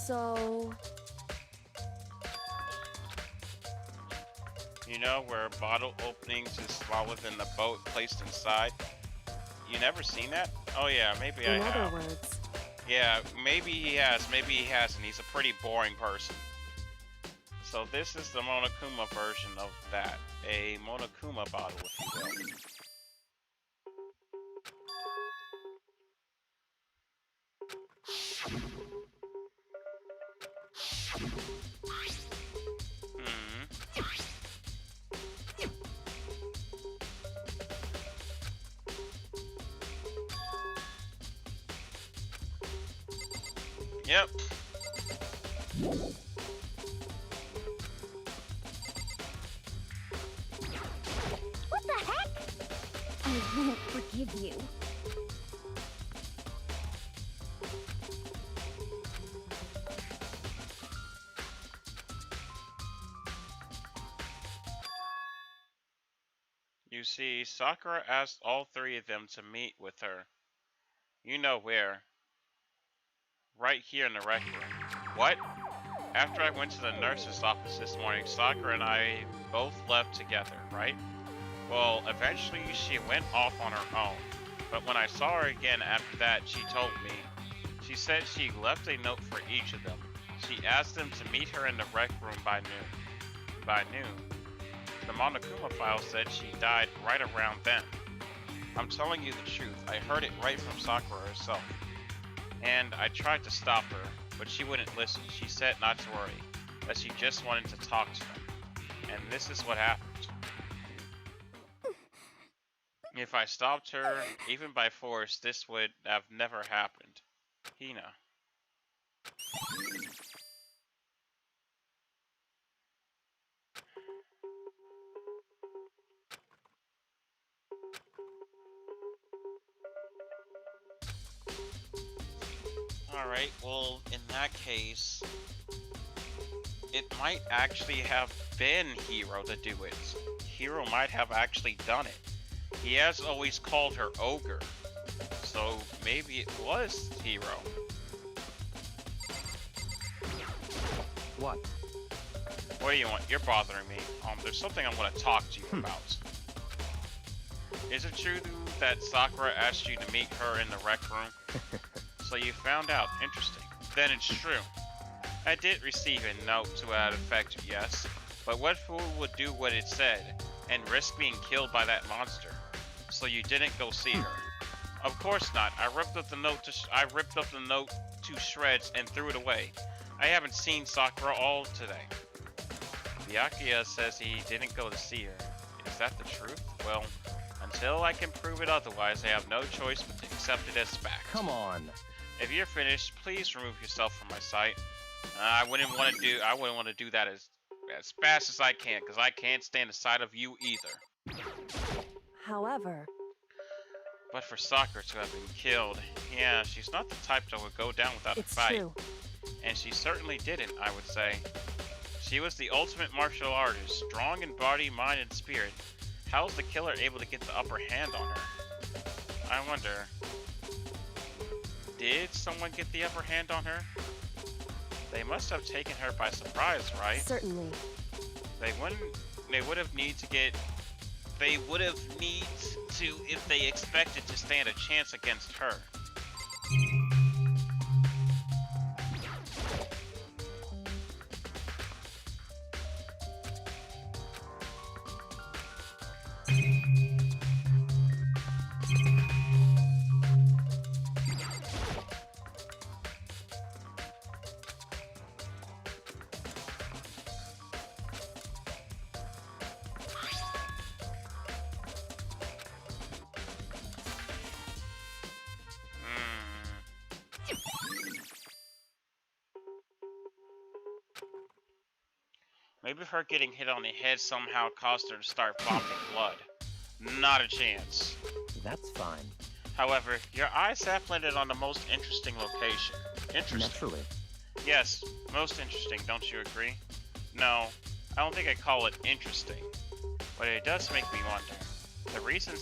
So... You know where bottle openings is smaller than the boat placed inside? You never seen that? Oh yeah, maybe I In have. other words, Yeah, maybe he has, maybe he hasn't. He's a pretty boring person. So this is the Monokuma version of that. A Monokuma bottle, if you will. Yep. What the heck? I won't forgive you. You see, Sakura asked all three of them to meet with her. You know where. Right here in the rec room. What? After I went to the nurse's office this morning, Sakura and I both left together, right? Well, eventually she went off on her own. But when I saw her again after that, she told me. She said she left a note for each of them. She asked them to meet her in the rec room by noon. By noon. The Monokuma file said she died right around then. I'm telling you the truth, I heard it right from Sakura herself. and I tried to stop her, but she wouldn't listen. She said not to worry, that she just wanted to talk to them. And this is what happened. If I stopped her, even by force, this would have never happened. Hina. Alright, well, in that case, it might actually have been Hero to do it. Hero might have actually done it. He has always called her Ogre, so maybe it was Hero. What? What do you want? You're bothering me. There's something I want to talk to you about. Is it true that Sakura asked you to meet her in the rec room? So you found out. Interesting. Then it's true. I did receive a note to that effect, yes. But what fool would do what it said and risk being killed by that monster? So you didn't go see her? Of course not. I ripped up the note to shreds and threw it away. I haven't seen Sakura all today. Byakuya says he didn't go to see her. Is that the truth? Well, until I can prove it otherwise, I have no choice but to accept it as fact. Come on. If you're finished, please remove yourself from my sight. I wouldn't want to do that as fast as I can, because I can't stand the sight of you either. However, But for Sakura to have been killed, yeah, she's not the type that would go down without a it's fight. true. And she certainly didn't, I would say. She was the ultimate martial artist, strong in body, mind, and spirit. How was the killer able to get the upper hand on her? I wonder, did someone get the upper hand on her? They must have taken her by surprise, right? Certainly. They would have need to if they expected to stand a chance against her. Maybe her getting hit on the head somehow caused her to start vomiting blood. Not a chance. That's fine. However, your eyes have landed on the most interesting location. Interesting. Naturally. Yes, most interesting, don't you agree? No, I don't think I call it interesting. But it does make me wonder. The reason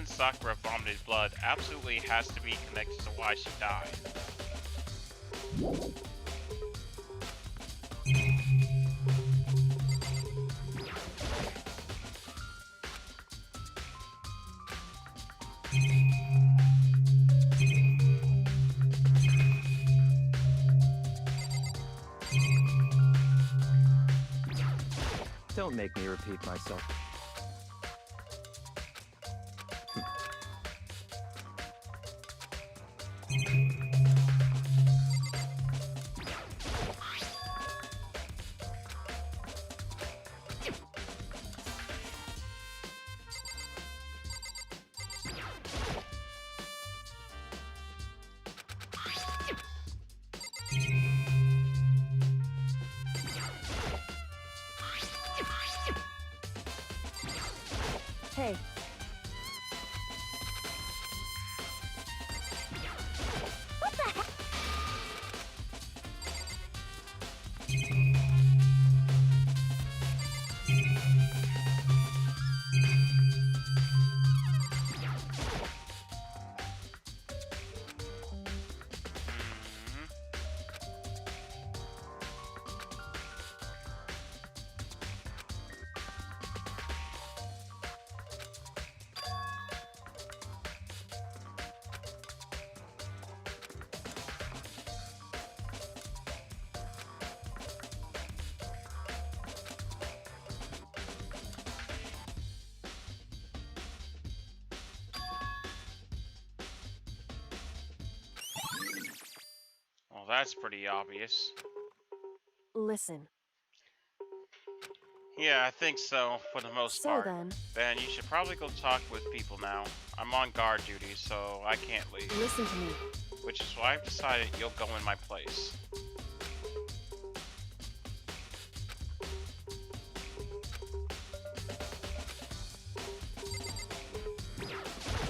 Sakura vomited blood absolutely has to be connected to why she died. Don't make me repeat myself. Well, that's pretty obvious. Listen, Yeah, I think so, for the most so part. then, Ben, you should probably go talk with people now. I'm on guard duty, so I can't leave. listen to me. Which is why I've decided you'll go in my place.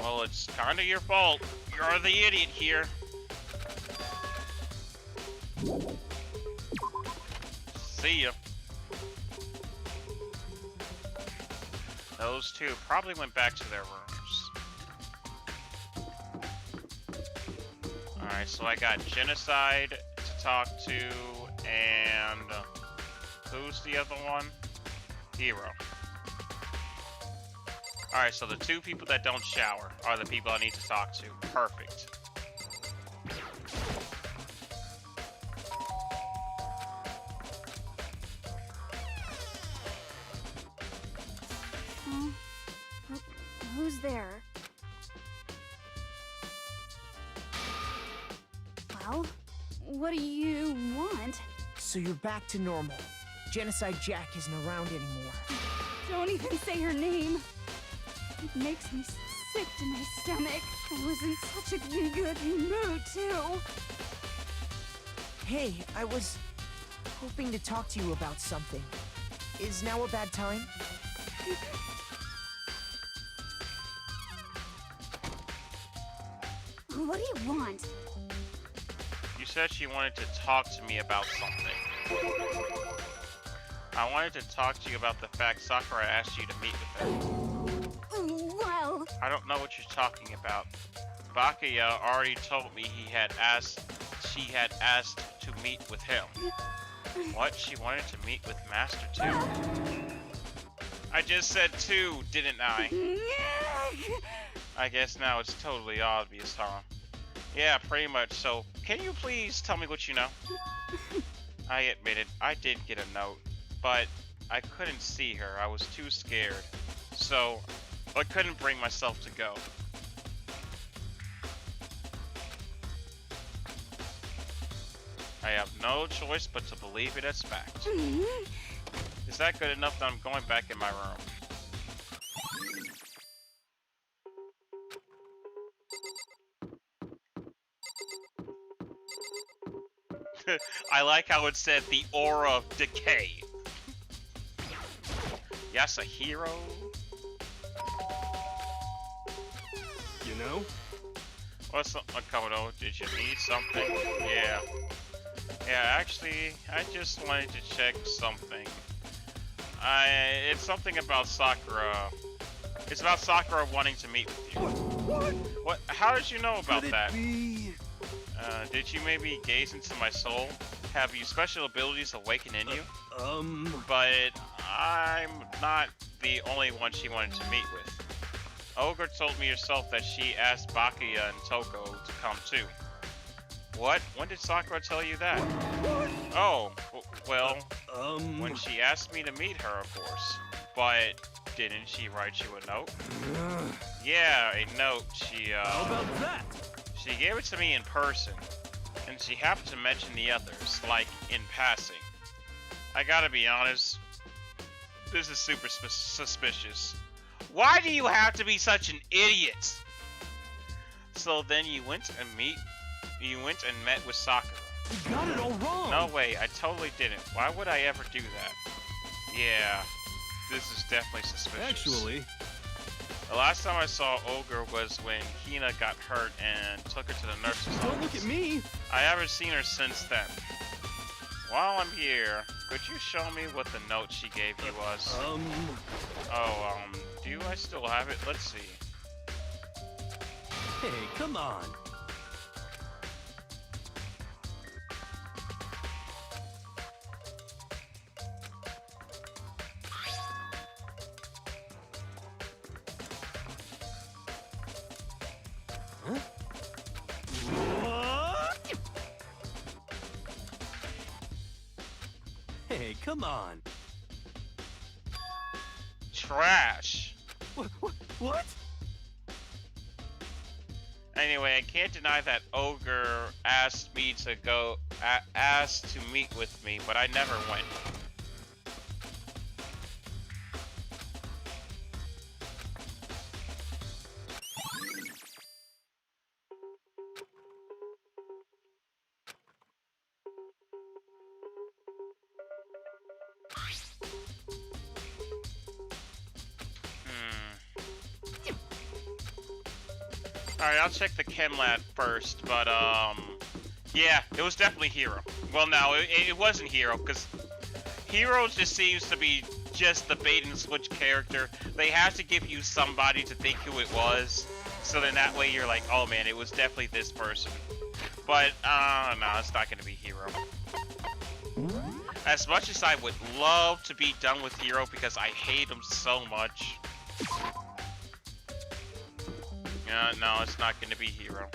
Well, it's kinda your fault. You're the idiot here. See ya. Those two probably went back to their rooms. Alright, so I got Genocide to talk to, and who's the other one? Hero. Alright, so the two people that don't shower are the people I need to talk to. Perfect. Who's there? Well, what do you want? So you're back to normal. Genocide Jack isn't around anymore. Don't even say her name. It makes me sick to my stomach. I was in such a good mood, too. Hey, I was hoping to talk to you about something. Is now a bad time? What do you want? You said she wanted to talk to me about something. I wanted to talk to you about the fact Sakura asked you to meet with her. Well, I don't know what you're talking about. Bakuya already told me she had asked to meet with him. What? She wanted to meet with Master 2? I just said 2, didn't I? I guess now it's totally obvious, huh? Yeah, pretty much. So, can you please tell me what you know? I admit it, I did get a note, but I couldn't see her. I was too scared. So, I couldn't bring myself to go. I have no choice but to believe it as fact. Is that good enough that I'm going back in my room? I like how it said the aura of decay. Yasuhiro? You know? What's up, Makoto? Did you need something? Yeah. Yeah, actually, I just wanted to check something. It's something about Sakura. It's about Sakura wanting to meet with you. What? How did you know about Could that? it be? Did you maybe gaze into my soul? Have you special abilities awaken in you? But I'm not the only one she wanted to meet with. Ogre told me herself that she asked Bakuya and Toko to come too. What? When did Sakura tell you that? Oh, well, when she asked me to meet her, of course. But didn't she write you a note? Yeah, a note. How about that? She gave it to me in person, and she happened to mention the others, like, in passing. I gotta be honest, this is super suspicious. Why do you have to be such an idiot? So then you went and met with Sakura. You got it all wrong. No way, I totally didn't. Why would I ever do that? Yeah, this is definitely suspicious. Actually, The last time I saw Ogre was when Hina got hurt and took her to the nurse's office. don't look at me. I haven't seen her since then. While I'm here, could you show me what the note she gave you was? Do I still have it? Let's see. Hey, come on. Huh? What? Hey, come on. Trash. What? Anyway, I can't deny that Ogre asked me to go, asked to meet with me, but I never went. Alright, I'll check the chem lab first, but, yeah, it was definitely Hero. Well, no, it wasn't Hero, because Hero just seems to be just the bait and switch character. They have to give you somebody to think who it was, so then that way you're like, oh man, it was definitely this person. But, no, it's not gonna be Hero. As much as I would love to be done with Hero because I hate him so much. No, it's not gonna be Hero.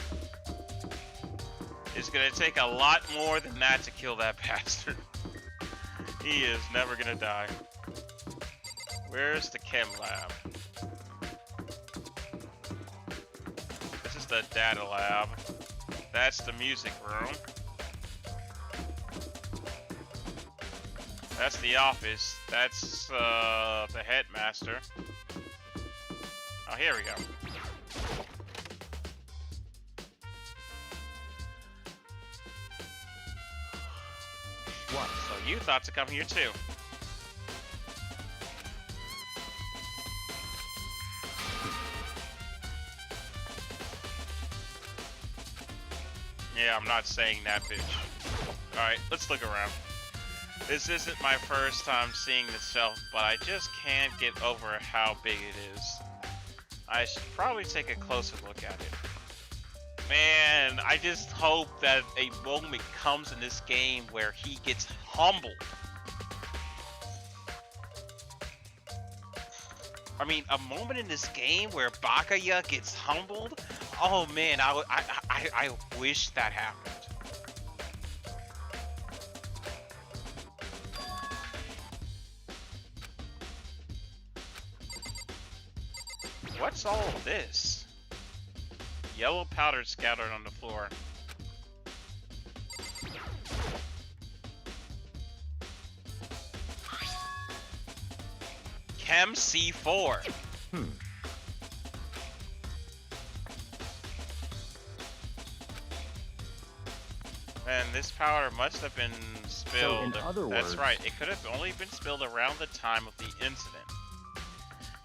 It's gonna take a lot more than that to kill that bastard. He is never gonna die. Where's the chem lab? This is the data lab. That's the music room. That's the office. That's the headmaster. Oh, here we go. What? So you thought to come here too. Yeah, I'm not saying that, bitch. Alright, let's look around. This isn't my first time seeing this shelf, but I just can't get over how big it is. I should probably take a closer look at it. Man, I just hope that a moment comes in this game where he gets humbled. I mean, a moment in this game where Bakaya gets humbled? Oh man, I wish that happened. What's all of this? Yellow powder scattered on the floor. Chem C4. And this powder must have been spilled. So in other That's words, right. It could have only been spilled around the time of the incident.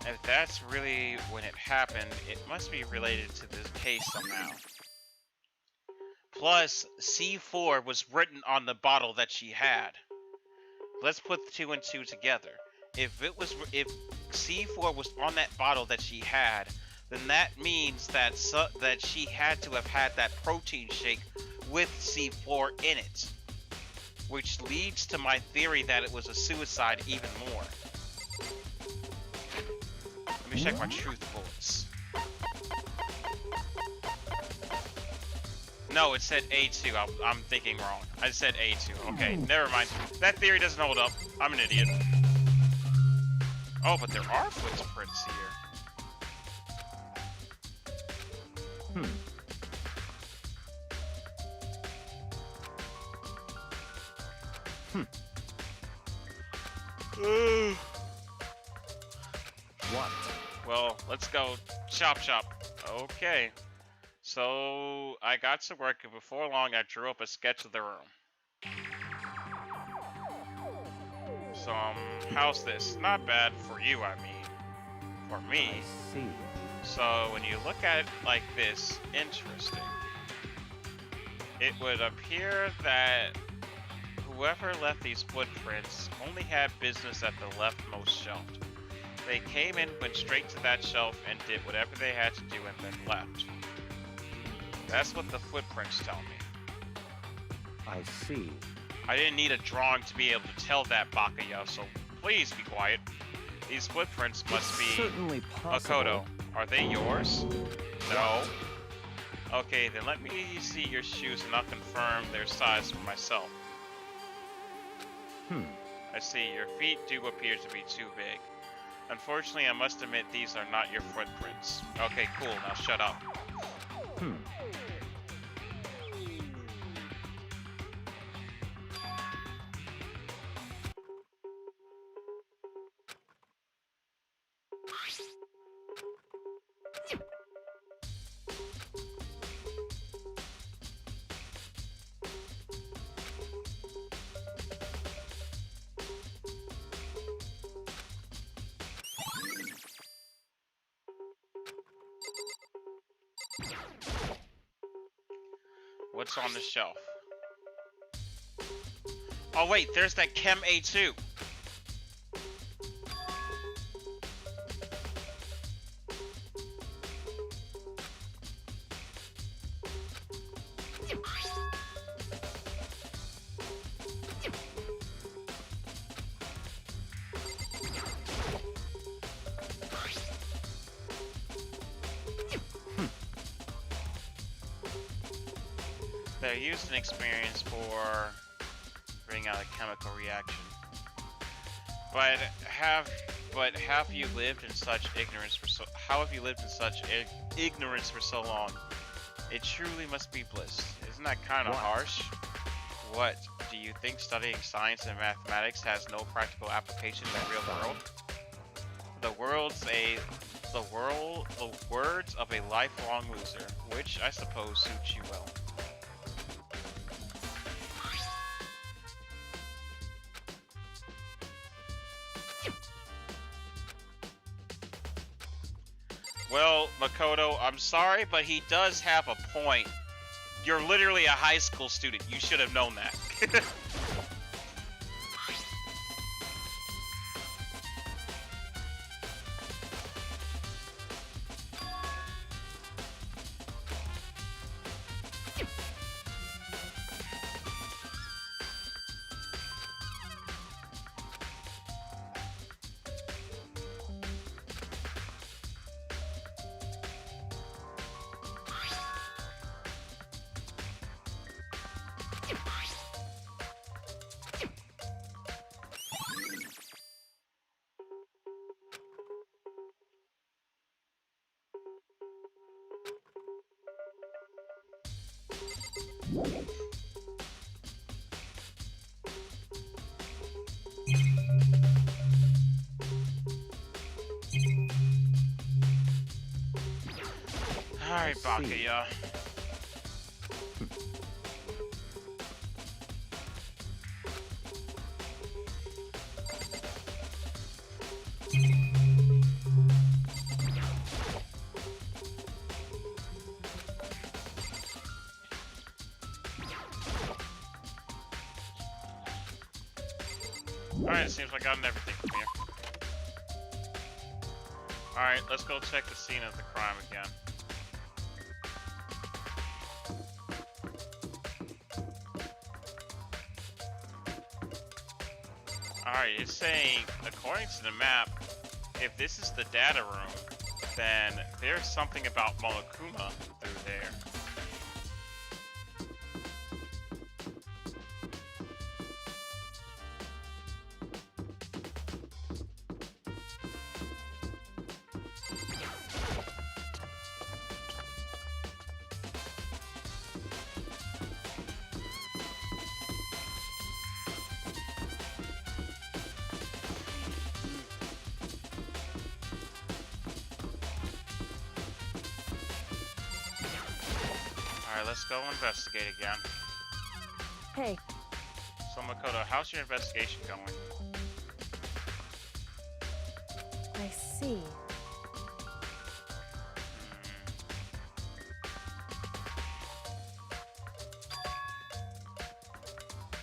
If that's really when it happened, it must be related to this case somehow. Plus, C4 was written on the bottle that she had. Let's put 2 and 2 together. If C4 was on that bottle that she had, then that means that that she had to have had that protein shake with C4 in it, which leads to my theory that it was a suicide even more. Let me check my truth bullets. No, it said A2. I'm thinking wrong. I said A2. Okay, never mind. That theory doesn't hold up. I'm an idiot. Oh, but there are footprints here. What? Well, let's go chop. Okay. So, I got to work, and before long, I drew up a sketch of the room. So, how's this? Not bad for you, I mean. For me. I see. So, when you look at it like this, interesting. It would appear that whoever left these footprints only had business at the leftmost shelf. They came in, went straight to that shelf, and did whatever they had to do and then left. That's what the footprints tell me. I see. I didn't need a drawing to be able to tell that, Bakaya, so please be quiet. These footprints must be... Certainly possible. Makoto, are they yours? No. Okay, then let me see your shoes and I'll confirm their size for myself. I see, your feet do appear to be too big. Unfortunately, I must admit these are not your footprints. Okay, cool, now shut up. what's on the shelf? Oh wait, there's that Chem A2. They're used in experience for bringing out a chemical reaction. But have you lived in such ignorance for so? How have you lived in such ignorance for so long? It truly must be bliss. Isn't that kind of harsh? What? Do you think studying science and mathematics has no practical application in the real world? The words of a lifelong loser, which I suppose suits you well. Well, Makoto, I'm sorry, but he does have a point. You're literally a high school student. You should have known that. Alright, Bakaya. Alright, it seems like I've gotten everything from here. Alright, let's go check the scene of the crime again. Alright, it's saying, according to the map, if this is the data room, then there's something about Monokuma through there. Alright, let's go investigate again. Hey, So Makoto, how's your investigation going? I see.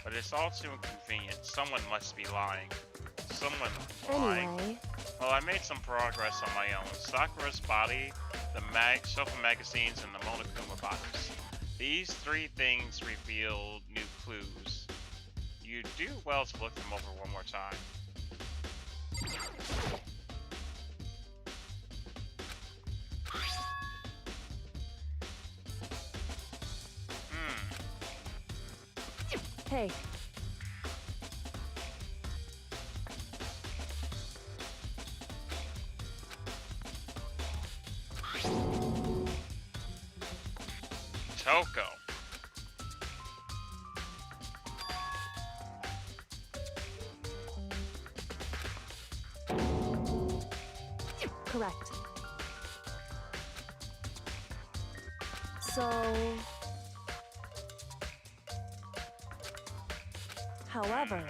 But it's all too inconvenient. Someone must be lying. Someone lying. Anyway, Well, I made some progress on my own. Sakura's body, the shelf of magazines, and the Monokuma box. These three things reveal new clues. You do well to look them over one more time. hey, Toko. correct. So... However...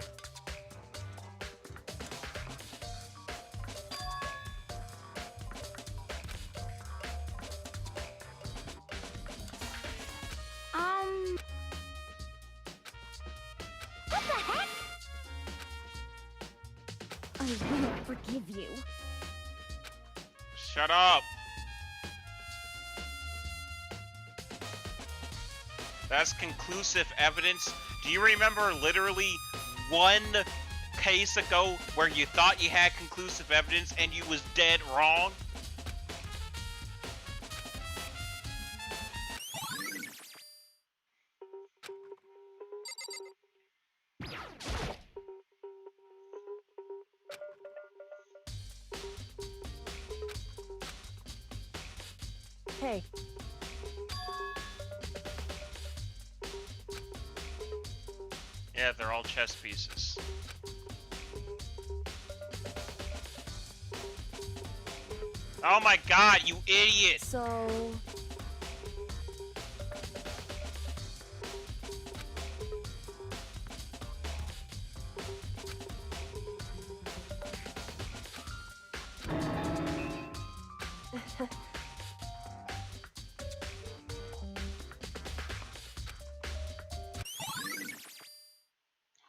won't forgive you. Shut up. That's conclusive evidence. Do you remember literally one case ago where you thought you had conclusive evidence and you was dead wrong? Hey, Yeah, they're all chess pieces. Oh my god, you idiot! so...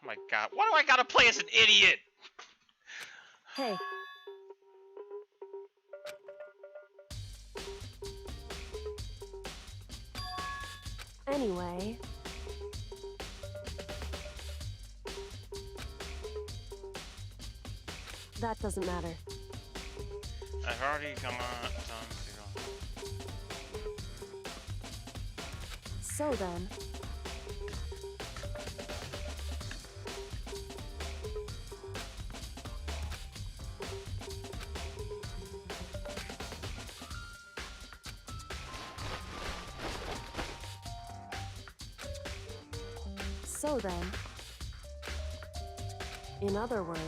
Oh my god, why do I gotta play as an idiot? Hey. Anyway... That doesn't matter. I've already done So then... So then... In other words...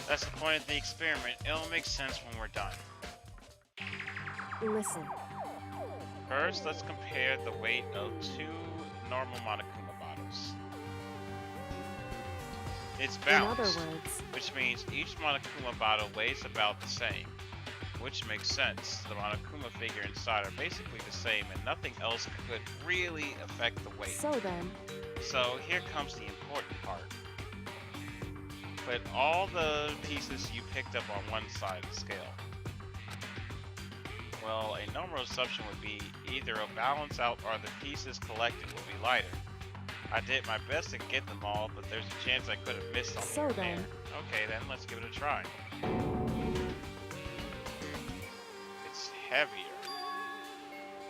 That's the point of the experiment. It'll make sense when we're done. Listen. First, let's compare the weight of two normal Monokuma bottles. It's In other balanced, words... which means each Monokuma bottle weighs about the same. Which makes sense. The Monokuma figure inside are basically the same and nothing else could really affect the weight. So then... So here comes the important part. Put all the pieces you picked up on one side of the scale. Well, a normal assumption would be either a balance out or the pieces collected will be lighter. I did my best to get them all, but there's a chance I could have missed something So here then- and there. Okay then, let's give it a try. It's heavier.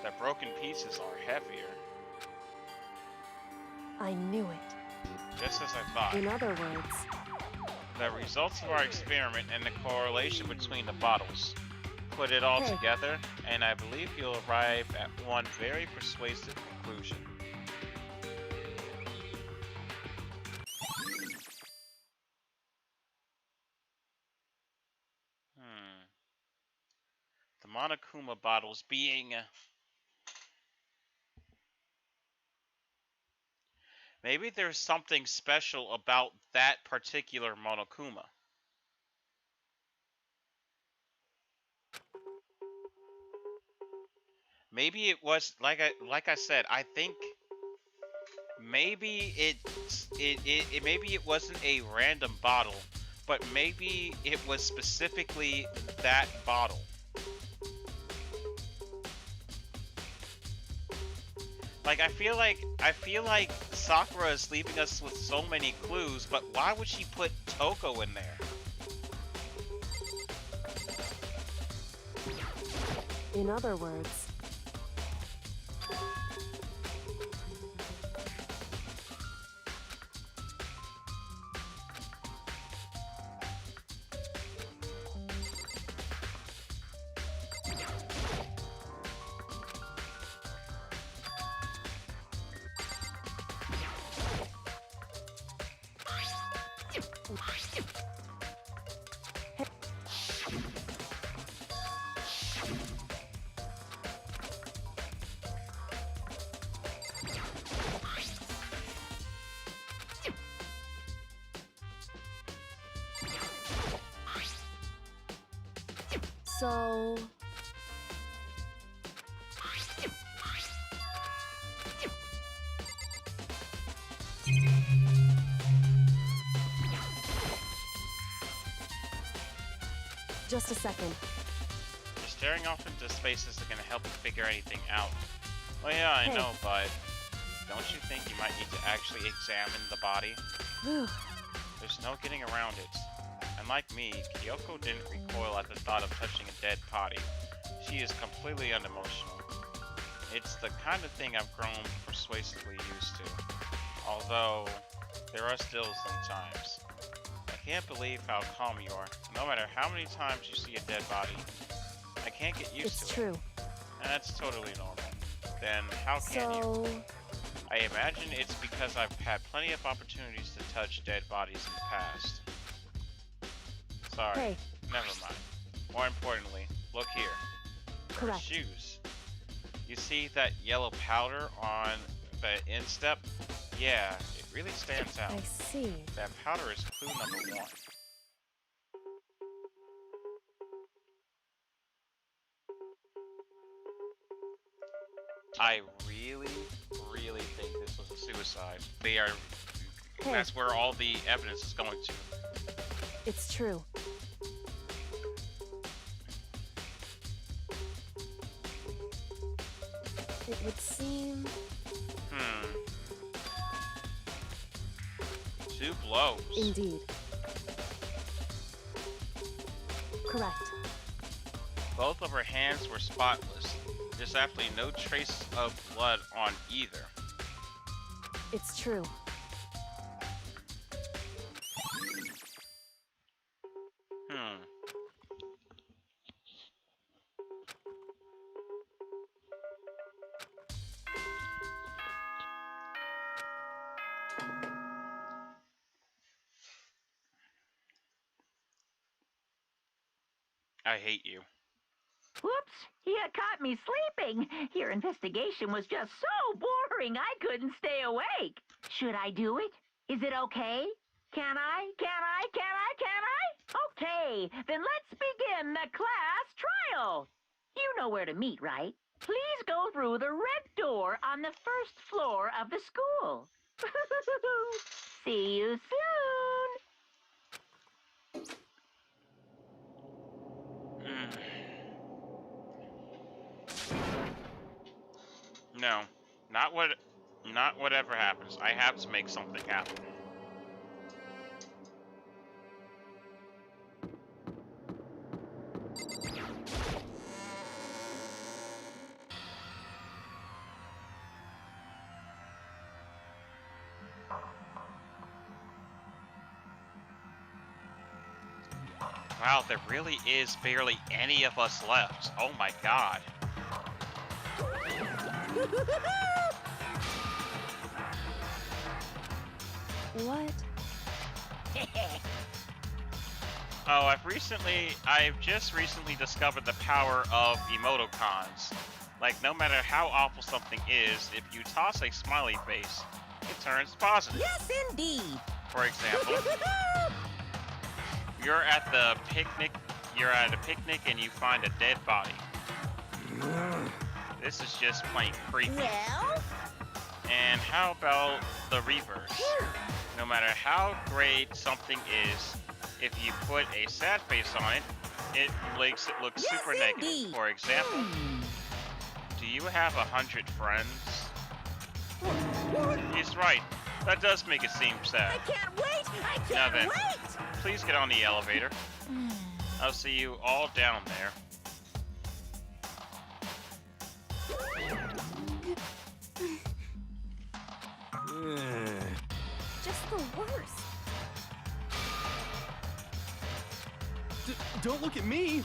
The broken pieces are heavier. I knew it. Just as I thought. In other words... The results of our experiment and the correlation between the bottles. Put it all Hey. together, and I believe you'll arrive at one very persuasive conclusion. The Monokuma bottles being... Maybe there's something special about that particular Monokuma. Maybe it was like I said. I think maybe maybe it wasn't a random bottle, but maybe it was specifically that bottle. Like I feel like Sakura is leaving us with so many clues, but why would she put Toko in there? In other words... So... Just a second. Just staring off into space isn't gonna help you figure anything out. Well, yeah, I Hey. know, but don't you think you might need to actually examine the body? Whew. There's no getting around it. And like me, Kyoko didn't recoil at the thought of touching a dead body. She is completely unemotional. It's the kind of thing I've grown persuasively used to. Although, there are still some times. I can't believe how calm you are. No matter how many times you see a dead body, I can't get used It's to true. it. And that's totally normal. Then how can you? So, I imagine it's because I've had plenty of opportunities to touch dead bodies in the past. Sorry, hey, never mind. More importantly, look here. correct. Shoes. You see that yellow powder on the instep? Yeah, it really stands out. I see. That powder is clue number 1. I really, really think this was a suicide. They are. Hey. That's where all the evidence is going to. It's true. It would seem... Hmm. 2 blows. Indeed. Correct. Both of her hands were spotless. There's absolutely no trace of blood on either. It's true. Hmm. I hate you. Whoops! You caught me sleeping. Your investigation was just so boring I couldn't stay awake. Should I do it? Is it okay? Can I? Okay, then let's begin the class trial. You know where to meet, right? Please go through the red door on the first floor of the school. See you soon. No, not whatever happens. I have to make something happen. Wow, there really is barely any of us left. Oh my god. What? Oh, I've just recently discovered the power of emoticons. Like, no matter how awful something is, if you toss a smiley face, it turns positive. Yes, indeed. For example, you're at a picnic and you find a dead body. This is just plain creepy. Well? And how about the reverse? No matter how great something is, if you put a sad face on it, it makes it look Yes, super negative. indeed. For example, do you have 100 friends? He's right. That does make it seem sad. I can't wait! I Now can't then, wait! please get on the elevator. I'll see you all down there. Just the worst. Don't look at me!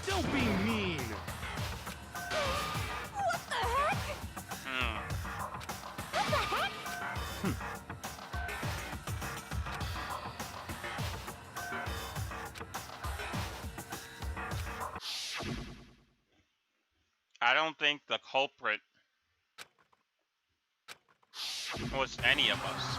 Don't be mean! What the heck? What the heck? I don't think the culprit was any of us.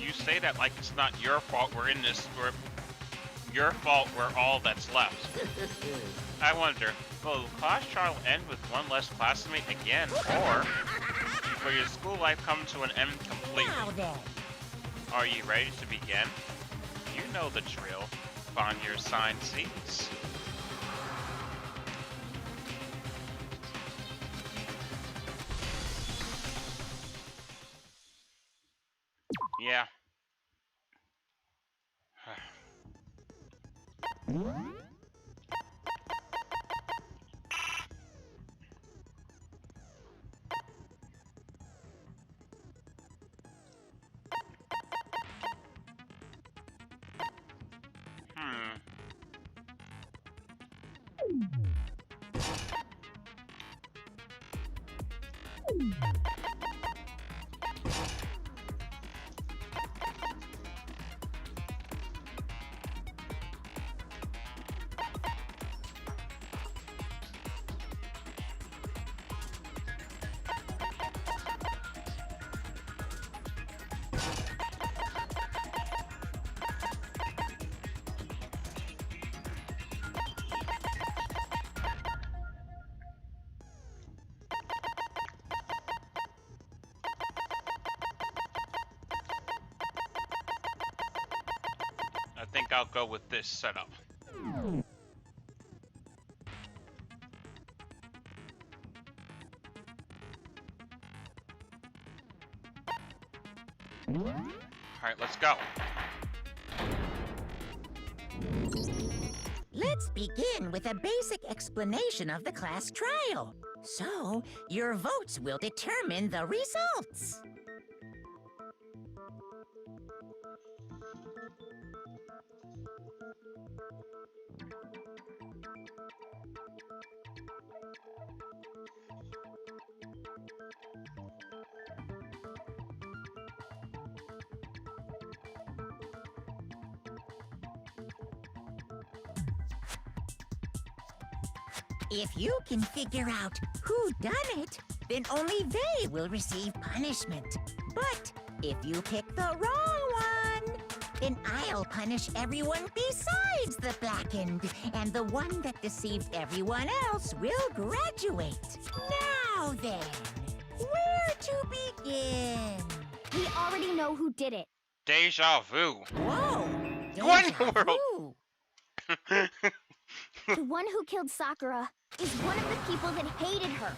you say that like it's not your fault we're in this, your fault we're all that's left. I wonder, will the class trial end with one less classmate again, or will your school life come to an end completely? Now then. Are you ready to begin? You know the drill. Find your assigned seats. Yeah. I think I'll go with this setup. Alright, let's go. Let's begin with a basic explanation of the class trial. So, your votes will determine the results. If you can figure out who done it, then only they will receive punishment. But if you pick the wrong one, then I'll punish everyone besides the blackened, and the one that deceived everyone else will graduate. Now then, where to begin? We already know who did it. Deja vu. Whoa! What in the Deja world? vu. The one who killed Sakura is one of the people that hated her.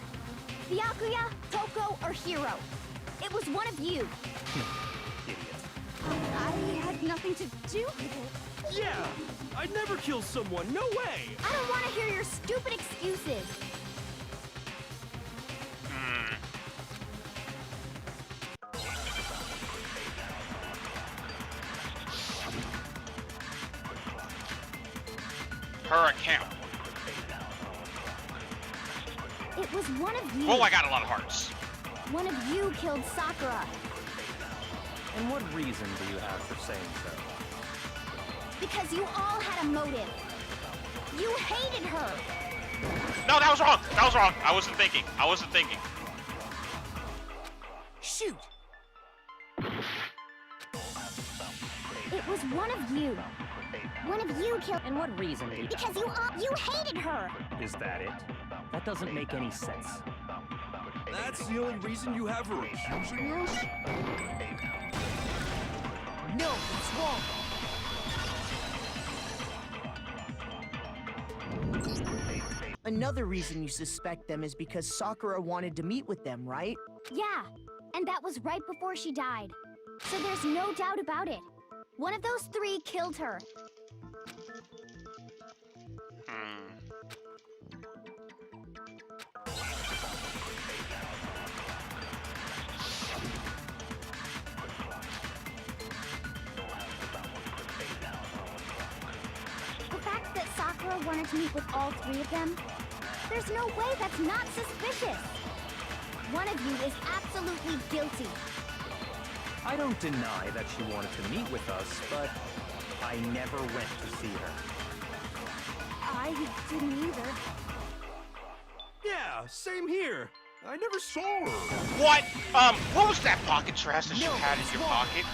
Byakuya, Toko, or Hiro. It was one of you. Idiot. I had nothing to do with it. Yeah! I'd never kill someone, no way! I don't want to hear your stupid excuses. Her account. It was one of you. Oh, I got a lot of hearts. One of you killed Sakura. And what reason do you have for saying so? Because you all had a motive. You hated her. No, that was wrong. That was wrong. I wasn't thinking. I wasn't thinking. Shoot! It was one of you. One of you killed. And what reason do you... Because you hated her. Is that it? That doesn't make any sense. That's the only reason you have her accusing us? No, it's wrong. Another reason you suspect them is because Sakura wanted to meet with them, right? Yeah, and that was right before she died. So there's no doubt about it. One of those three killed her. The fact that Sakura wanted to meet with all three of them, there's no way that's not suspicious. One of you is absolutely guilty. I don't deny that she wanted to meet with us, but I never went to see her. I didn't either. Yeah, same here. I never saw her. What was that pocket trash that you had in your pocket?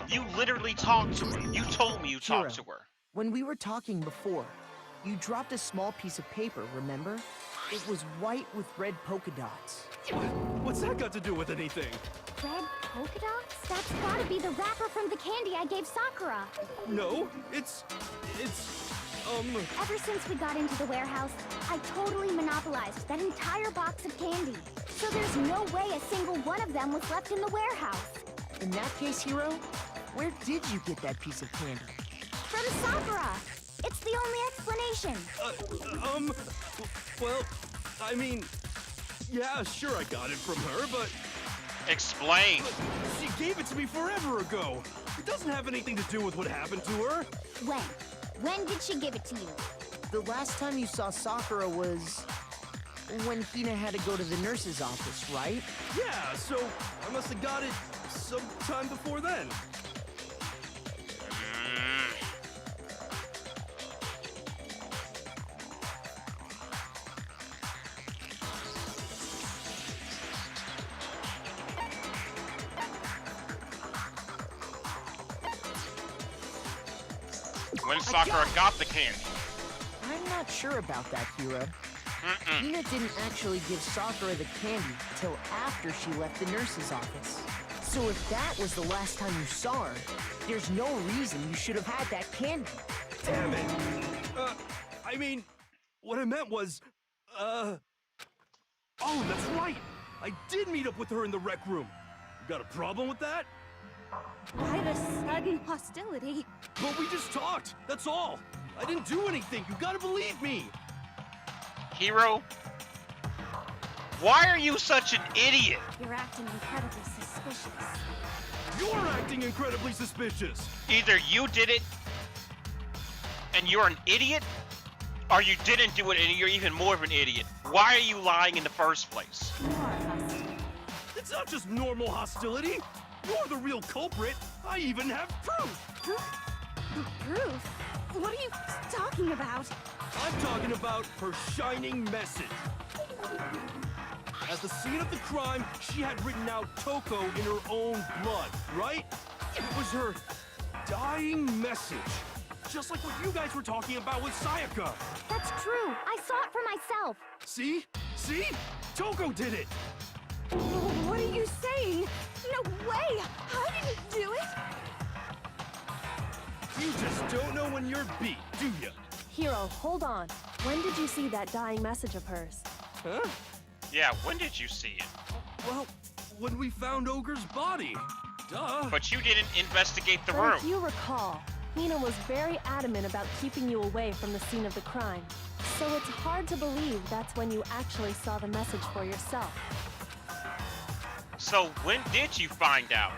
You literally talked to her. You told me you talked to Hiro, her. when we were talking before, you dropped a small piece of paper, remember? It was white with red polka dots. What's that got to do with anything? Red polka dots? That's gotta be the wrapper from the candy I gave Sakura. No, it's... Ever since we got into the warehouse, I totally monopolized that entire box of candy. So there's no way a single one of them was left in the warehouse. In that case, Hiro, where did you get that piece of candy? From Sakura! It's the only explanation. Well, I mean... Yeah, sure I got it from her, but... Explain. But she gave it to me forever ago. It doesn't have anything to do with what happened to her. When? When did she give it to you? The last time you saw Sakura was... when Hina had to go to the nurse's office, right? Yeah, so I must have got it sometime before then. When Sakura got the candy. I'm not sure about that, Hiro. Hina didn't actually give Sakura the candy till after she left the nurse's office. So if that was the last time you saw her, there's no reason you should have had that candy. Damn it. I mean, what I meant was, Oh, that's right. I did meet up with her in the rec room. You got a problem with that? Why the sudden hostility? But we just talked, that's all. I didn't do anything, you gotta believe me. Hiro, why are you such an idiot? You're acting incredibly suspicious. You're acting incredibly suspicious. Either you did it and you're an idiot, or you didn't do it and you're even more of an idiot. Why are you lying in the first place? More hostile. It's not just normal hostility. You're the real culprit. I even have proof. Proof? What are you talking about? I'm talking about her shining message. At the scene of the crime, she had written out Toko in her own blood, right? It was her dying message. Just like what you guys were talking about with Sayaka. That's true. I saw it for myself. See? See? Toko did it. What are you saying? No way! I didn't do it! You just don't know when you're beat, do ya? Hiro, hold on. When did you see that dying message of hers? Huh? Yeah, when did you see it? Well, when we found Ogre's body. Duh. But you didn't investigate the But room. if you recall, Hina was very adamant about keeping you away from the scene of the crime. So it's hard to believe that's when you actually saw the message for yourself. So when did you find out?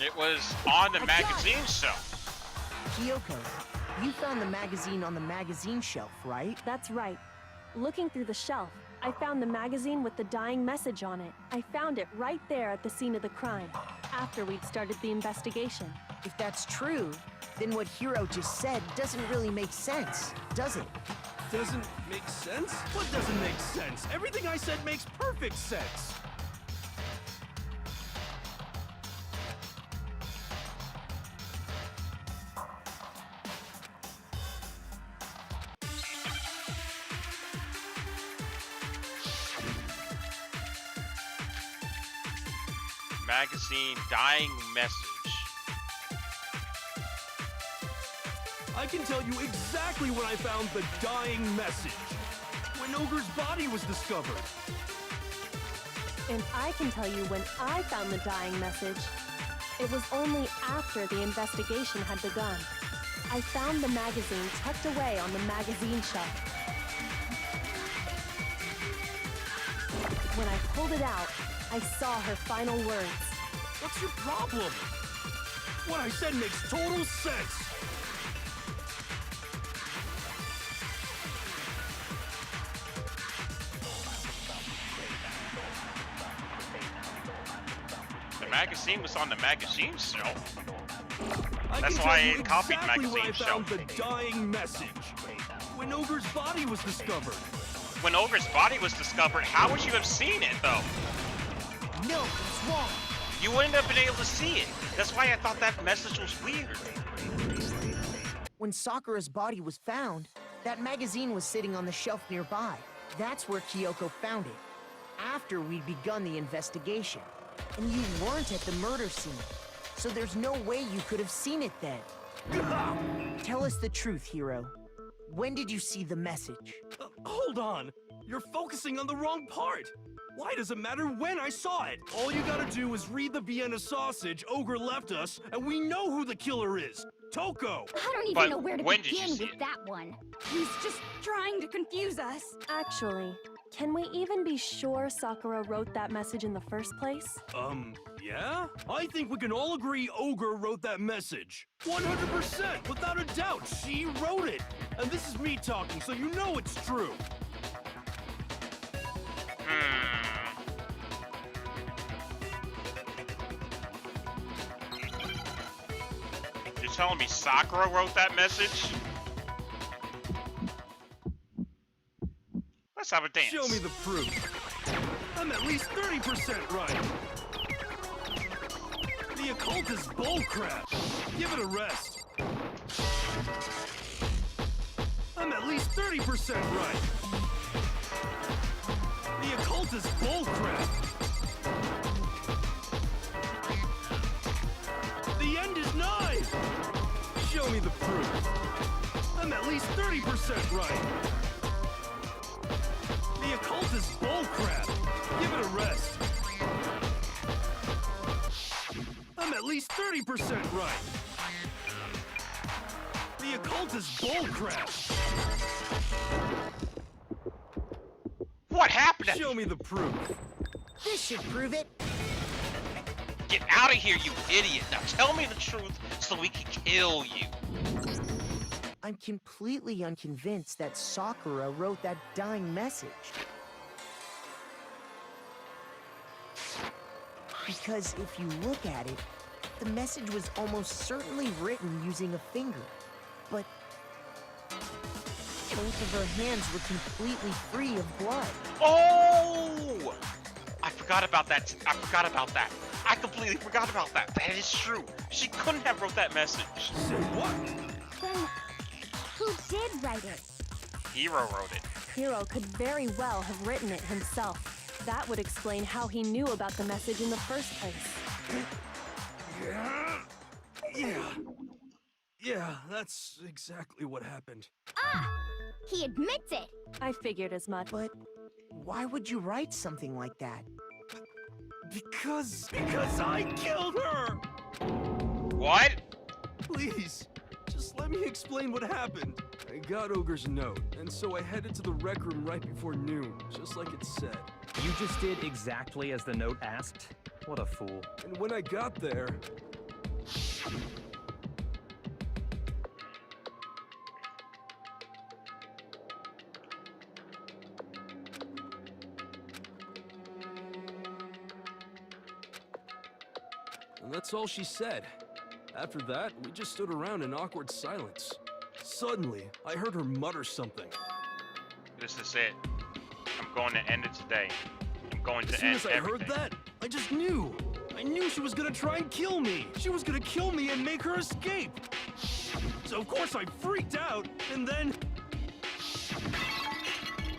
It was on the magazine shelf. Kyoko, you found the magazine on the magazine shelf, right? That's right. Looking through the shelf, I found the magazine with the dying message on it. I found it right there at the scene of the crime, after we'd started the investigation. If that's true, then what Hiro just said doesn't really make sense, does it? Doesn't make sense? What doesn't make sense? Everything I said makes perfect sense. Magazine dying message. I can tell you exactly when I found the dying message. When Ogre's body was discovered. And I can tell you when I found the dying message. It was only after the investigation had begun. I found the magazine tucked away on the magazine shelf. When I pulled it out, I saw her final words. What's your problem? What I said makes total sense. The magazine was on the magazine shelf. I That's can why tell I you copied exactly magazine when I found shelf. the dying message. when Ogre's body was discovered. When Ogre's body was discovered, how would you have seen it, though? No, it's wrong. You wouldn't have been able to see it. That's why I thought that message was weird. When Sakura's body was found, that magazine was sitting on the shelf nearby. That's where Kyoko found it, after we'd begun the investigation. And you weren't at the murder scene, so there's no way you could have seen it then. Tell us the truth, Hiro. When did you see the message? Hold on. You're focusing on the wrong part. Why does it matter when I saw it? All you gotta do is read the Vienna sausage Ogre left us, and we know who the killer is. Toko! I don't even But know where to when did you begin see with it? that one. He's just trying to confuse us. Actually, can we even be sure Sakura wrote that message in the first place? Yeah? I think we can all agree Ogre wrote that message. 100%, without a doubt, she wrote it. And this is me talking, so you know it's true. You're telling me Sakura wrote that message? Let's have a dance. Show me the proof. I'm at least 30% right. The occult is bullcrap. Give it a rest. I'm at least 30% right. The occult is bullcrap. The end is nigh. Show me the proof. I'm at least 30% right. The occult is bullcrap. Give it a rest. I'm at least 30% right. The occult is bullcrap. What happened? Show me the proof. This should prove it. Get out of here, you idiot! Now tell me the truth so we can kill you. I'm completely unconvinced that Sakura wrote that dying message. Because if you look at it, the message was almost certainly written using a finger. But both of her hands were completely free of blood. Oh! I forgot about that. I completely forgot about that. That is true. She couldn't have wrote that message. Say what? Then, who did write it? Hiro wrote it. Hiro could very well have written it himself. That would explain how he knew about the message in the first place. Yeah, that's exactly what happened. Ah! He admits it! I figured as much. But why would you write something like that? Because I killed her! What? Please, just let me explain what happened. I got Ogre's note, and so I headed to the rec room right before noon, just like it said. You just did exactly as the note asked? What a fool. And when I got there... And that's all she said. After that, we just stood around in awkward silence. Suddenly, I heard her mutter something. This is it. I'm going to end it today. I'm going to As soon end as I everything. heard that, I just knew. I knew she was gonna try and kill me. She was gonna kill me and make her escape. So of course I freaked out, and then...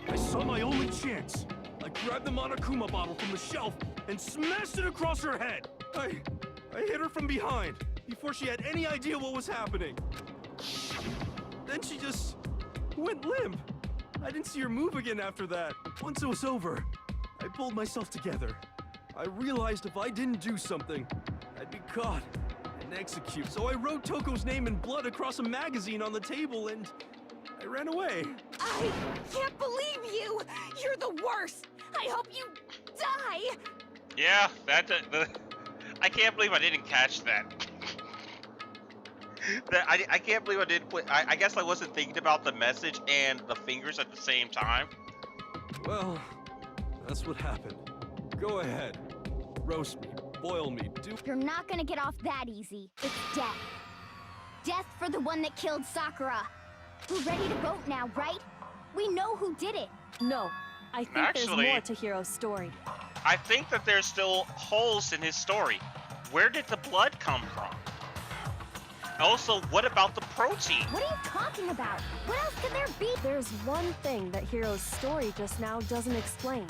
I saw my only chance. I grabbed the Monokuma bottle from the shelf and smashed it across her head. I hit her from behind, before she had any idea what was happening. Then she just went limp. I didn't see her move again after that. Once it was over, I pulled myself together. I realized if I didn't do something, I'd be caught and executed. So I wrote Toko's name in blood across a magazine on the table and I ran away. I can't believe you! You're the worst! I hope you die! Yeah, I can't believe I didn't catch that. I can't believe I didn't put. I guess I wasn't thinking about the message and the fingers at the same time. Well, that's what happened. Go ahead. Roast me, boil me, do... You're not gonna get off that easy. It's death. Death for the one that killed Sakura. We're ready to vote now, right? We know who did it. No, I think Actually- there's more to Hiro's story. I think that there's still holes in his story. Where did the blood come from? Also, what about the protein? What are you talking about? What else could there be? There's one thing that Hiro's story just now doesn't explain.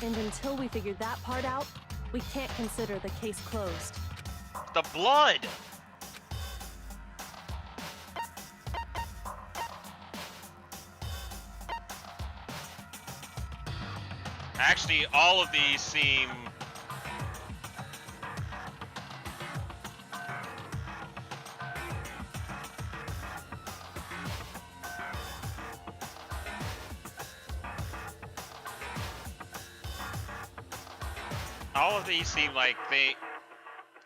And until we figure that part out, we can't consider the case closed. The blood! Actually, all of these seem... All of these seem like they...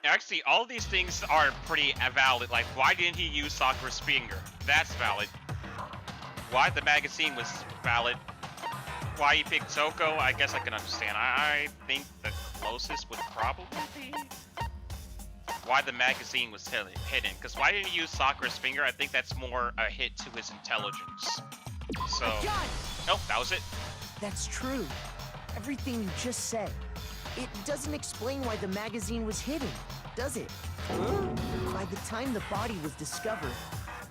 Actually, all of these things are pretty valid. Like, why didn't he use Sakura's finger? That's valid. Why the magazine was valid. Why he picked Toko, I guess I can understand. I think the closest would probably be why the magazine was hidden. Because why didn't he use Sakura's finger? I think that's more a hit to his intelligence. So... Oh, that was it. That's true. Everything you just said. It doesn't explain why the magazine was hidden, does it? By the time the body was discovered,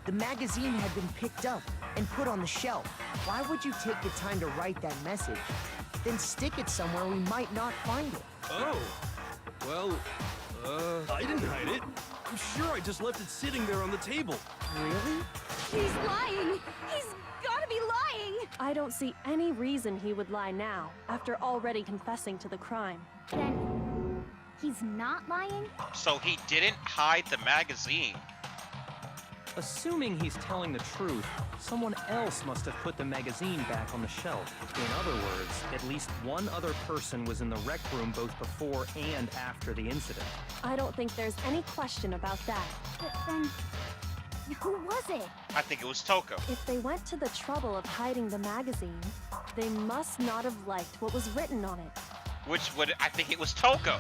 the magazine had been picked up and put on the shelf. Why would you take the time to write that message? Then stick it somewhere we might not find it. Oh. Well, I didn't hide it. I'm sure I just left it sitting there on the table. Really? He's lying! He's gotta be lying! I don't see any reason he would lie now, after already confessing to the crime. Then he's not lying? So he didn't hide the magazine. Assuming he's telling the truth, someone else must have put the magazine back on the shelf. In other words, at least one other person was in the rec room both before and after the incident. I don't think there's any question about that. But then, who was it? I think it was Toko. If they went to the trouble of hiding the magazine, they must not have liked what was written on it. Which would... I think it was Toko.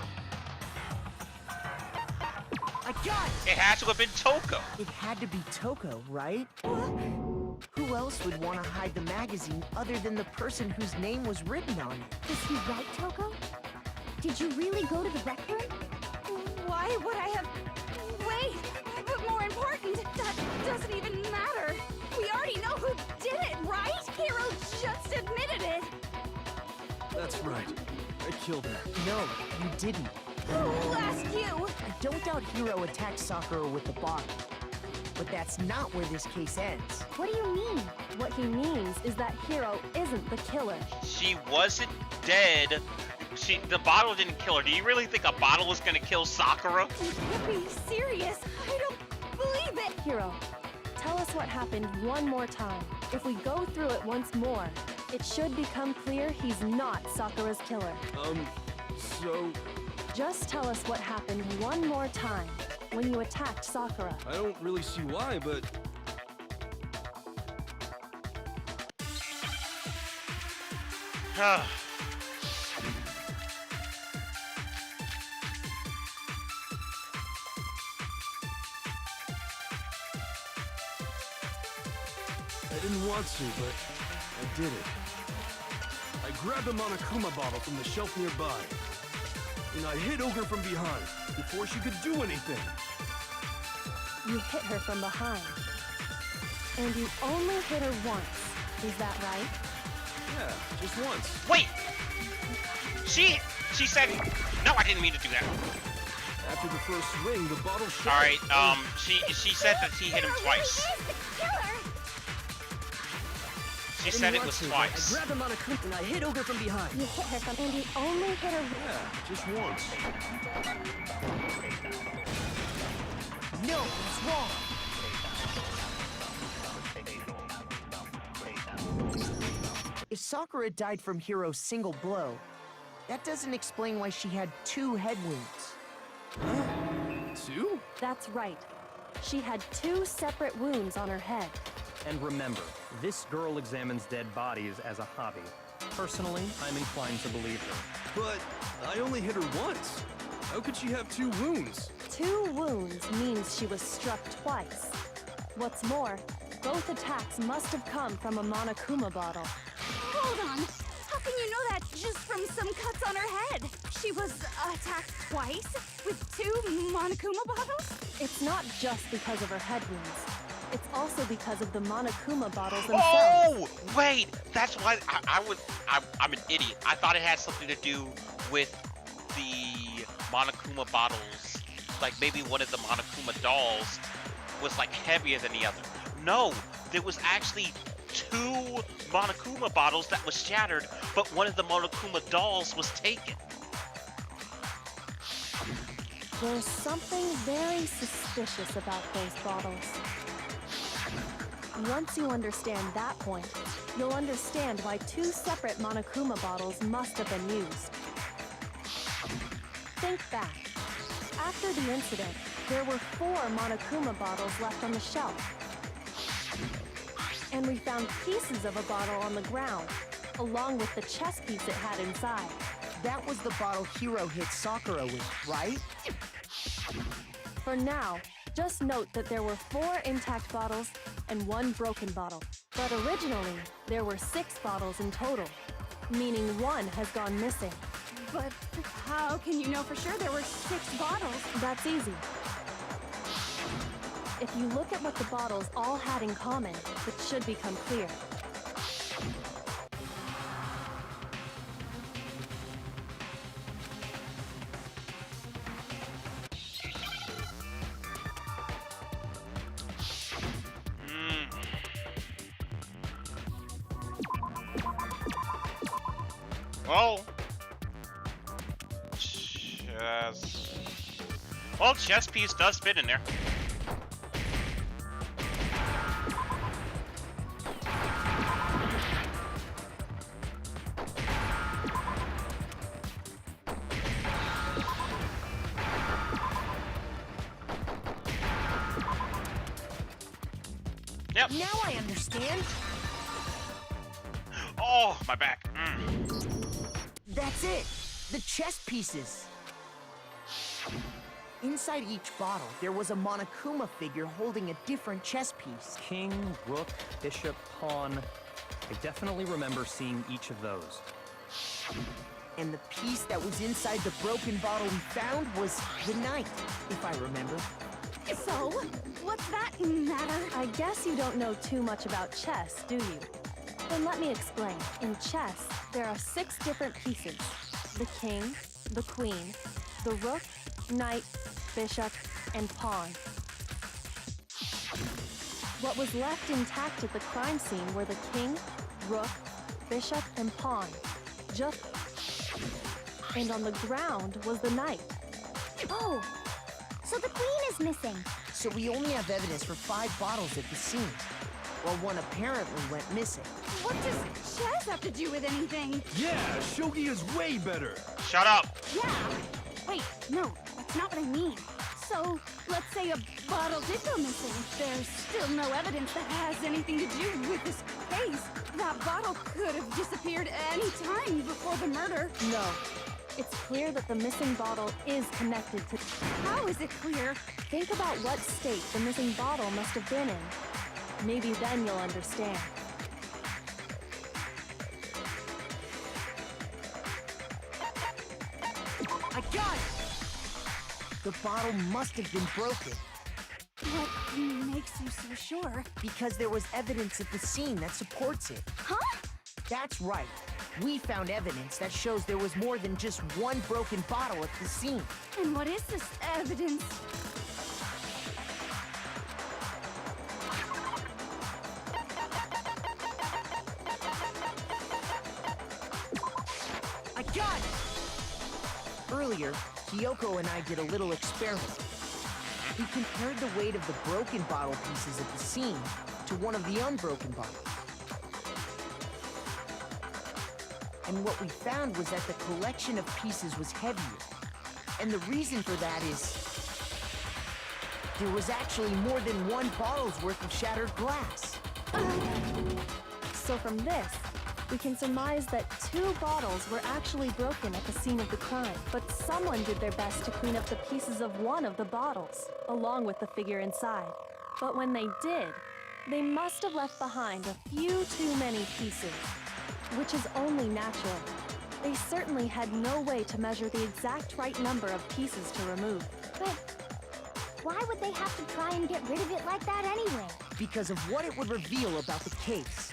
I got it! It had to have been Toko. It had to be Toko, right? Who else would want to hide the magazine other than the person whose name was written on it? Was he right, Toko? Did you really go to the rec room? Why would I have... Wait! But more important, that doesn't even matter! We already know who did it, right? Hiro just admitted it! That's right. I killed her. No, you didn't. Who asked you? I don't doubt Hiro attacked Sakura with the bottle. But that's not where this case ends. What do you mean? What he means is that Hiro isn't the killer. She wasn't dead. The bottle didn't kill her. Do you really think a bottle was gonna kill Sakura? You can't be serious. I don't believe it. Hiro, tell us what happened one more time. If we go through it once more, it should become clear he's not Sakura's killer. So... Just tell us what happened one more time when you attacked Sakura. I don't really see why, but... I didn't want to, but I did it. I grabbed a Monokuma bottle from the shelf nearby, and I hit Ogre from behind before she could do anything. You hit her from behind. And you only hit her once. Is that right? Yeah, just once. Wait! She said... No, I didn't mean to do that. After the first swing, the bottle shattered. Alright, she said that he hit him twice. She said it was twice. I grabbed him on a coop and I hit Ogre from behind. You hit her from... And you only hit her... Yeah, just once. No, it's wrong. If Sakura died from Hiro's single blow, that doesn't explain why she had 2 head wounds. 2? That's right. She had 2 separate wounds on her head. And remember, this girl examines dead bodies as a hobby. Personally, I'm inclined to believe her. But I only hit her once. How could she have 2 wounds? 2 wounds means she was struck twice. What's more, Both attacks must have come from a Monokuma bottle. Hold on. How can you know that just from some cuts on her head? She was attacked twice with 2 Monokuma bottles? It's not just because of her head wounds. It's also because of the Monokuma bottles themselves. Oh, wait, that's why I'm an idiot. I thought it had something to do with the Monokuma bottles. Like maybe one of the Monokuma dolls was like heavier than the other. No, there was actually 2 Monokuma bottles that was shattered, but one of the Monokuma dolls was taken. There's something very suspicious about those bottles. Once you understand that point, you'll understand why 2 separate Monokuma bottles must have been used. Think back. After the incident, there were 4 Monokuma bottles left on the shelf. And we found pieces of a bottle on the ground, along with the chess piece it had inside. That was the bottle Hiro hit Sakura with, right? For now, just note that there were 4 intact bottles and 1 broken bottle. But originally, there were 6 bottles in total, meaning 1 has gone missing. But how can you know for sure there were 6 bottles? That's easy. If you look at what the bottles all had in common, it should become clear. Well, chess piece does fit in there. Yep. Now I understand. Oh, my back. That's it. The chess pieces. Inside each bottle, there was a Monokuma figure holding a different chess piece. King, rook, bishop, pawn. I definitely remember seeing each of those. And the piece that was inside the broken bottle we found was the knight, if I remember. So, what's that matter? I guess you don't know too much about chess, do you? Then let me explain. In chess, there are 6 different pieces. The king, the queen, the rook, knight, bishop, and pawn. What was left intact at the crime scene were the king, rook, bishop, and pawn. And on the ground was the knight. Oh, so the queen is missing. So we only have evidence for 5 bottles at the scene, while one apparently went missing. What does chess have to do with anything? Yeah, shogi is way better. Shut up. Yeah. Wait, no, that's not what I mean. So, let's say a bottle did go missing. There's still no evidence that has anything to do with this case. That bottle could have disappeared any time before the murder. No. It's clear that the missing bottle is connected to... How is it clear? Think about what state the missing bottle must have been in. Maybe then you'll understand. I got it! The bottle must have been broken. What makes you so sure? Because there was evidence at the scene that supports it. Huh? That's right. We found evidence that shows there was more than just 1 broken bottle at the scene. And what is this evidence? I got it! Earlier, Kyoko and I did a little experiment. We compared the weight of the broken bottle pieces at the scene to one of the unbroken bottles. And what we found was that the collection of pieces was heavier. And the reason for that is... there was actually more than 1 bottle's worth of shattered glass. So from this, we can surmise that 2 bottles were actually broken at the scene of the crime. But someone did their best to clean up the pieces of one of the bottles, along with the figure inside. But when they did, They must have left behind a few too many pieces, which is only natural. They certainly had no way to measure the exact right number of pieces to remove. But why would they have to try and get rid of it like that anyway? Because of what it would reveal about the case.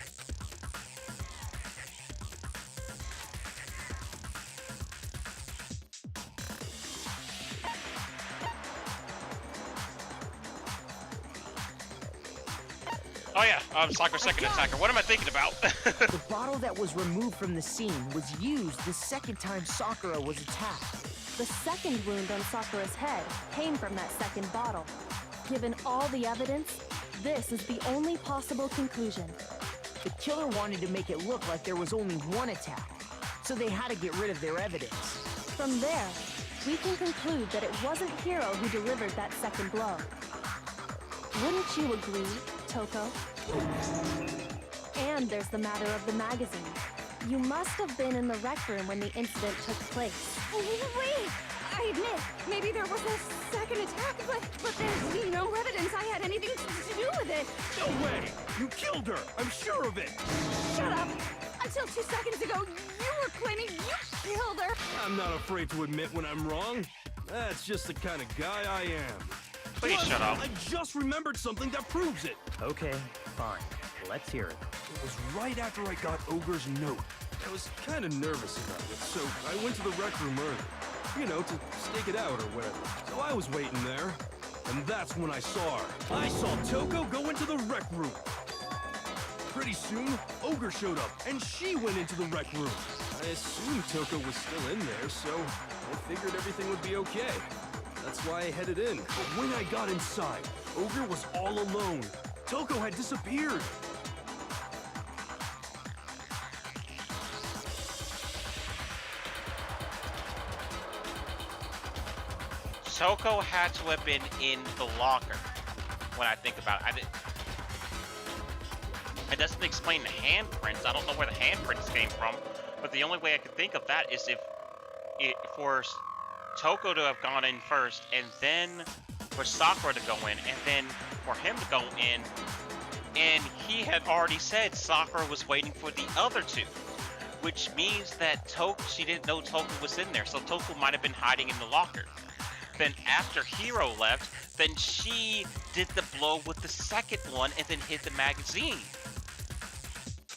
Oh yeah, Sakura second attacker. What am I thinking about? The bottle that was removed from the scene was used the second time Sakura was attacked. The second wound on Sakura's head came from that second bottle. Given all the evidence, this is the only possible conclusion. The killer wanted to make it look like there was only one attack, so they had to get rid of their evidence. From there, we can conclude that it wasn't Hiro who delivered that second blow. Wouldn't you agree, Toko? And there's the matter of the magazine. You must have been in the rec room when the incident took place. Wait! I admit, maybe there was a second attack, but there's no evidence I had anything to do with it. No way! You killed her! I'm sure of it! Shut up! Until 2 seconds ago, you were claiming you killed her. I'm not afraid to admit when I'm wrong. That's just the kind of guy I am. Please Plus, shut up. I just remembered something that proves it. Okay, fine. Let's hear it. It was right after I got Ogre's note. I was kind of nervous about it, so I went to the rec room early. You know, to stake it out or whatever. So I was waiting there, and that's when I saw her. I saw Toko go into the rec room. Pretty soon, Ogre showed up, and she went into the rec room. I assumed Toko was still in there, so I figured everything would be okay. That's why I headed in. But when I got inside, Ogre was all alone. Toko had disappeared. Toko had to have been in the locker. When I think about it, it doesn't explain the handprints. I don't know where the handprints came from, but the only way I could think of that is if for Toko to have gone in first, and then for Sakura to go in, and then for him to go in, and he had already said Sakura was waiting for the other two, which means that she didn't know Toko was in there, so Toko might have been hiding in the locker. Then after Hiro left, then she did the blow with the second one and then hid the magazine.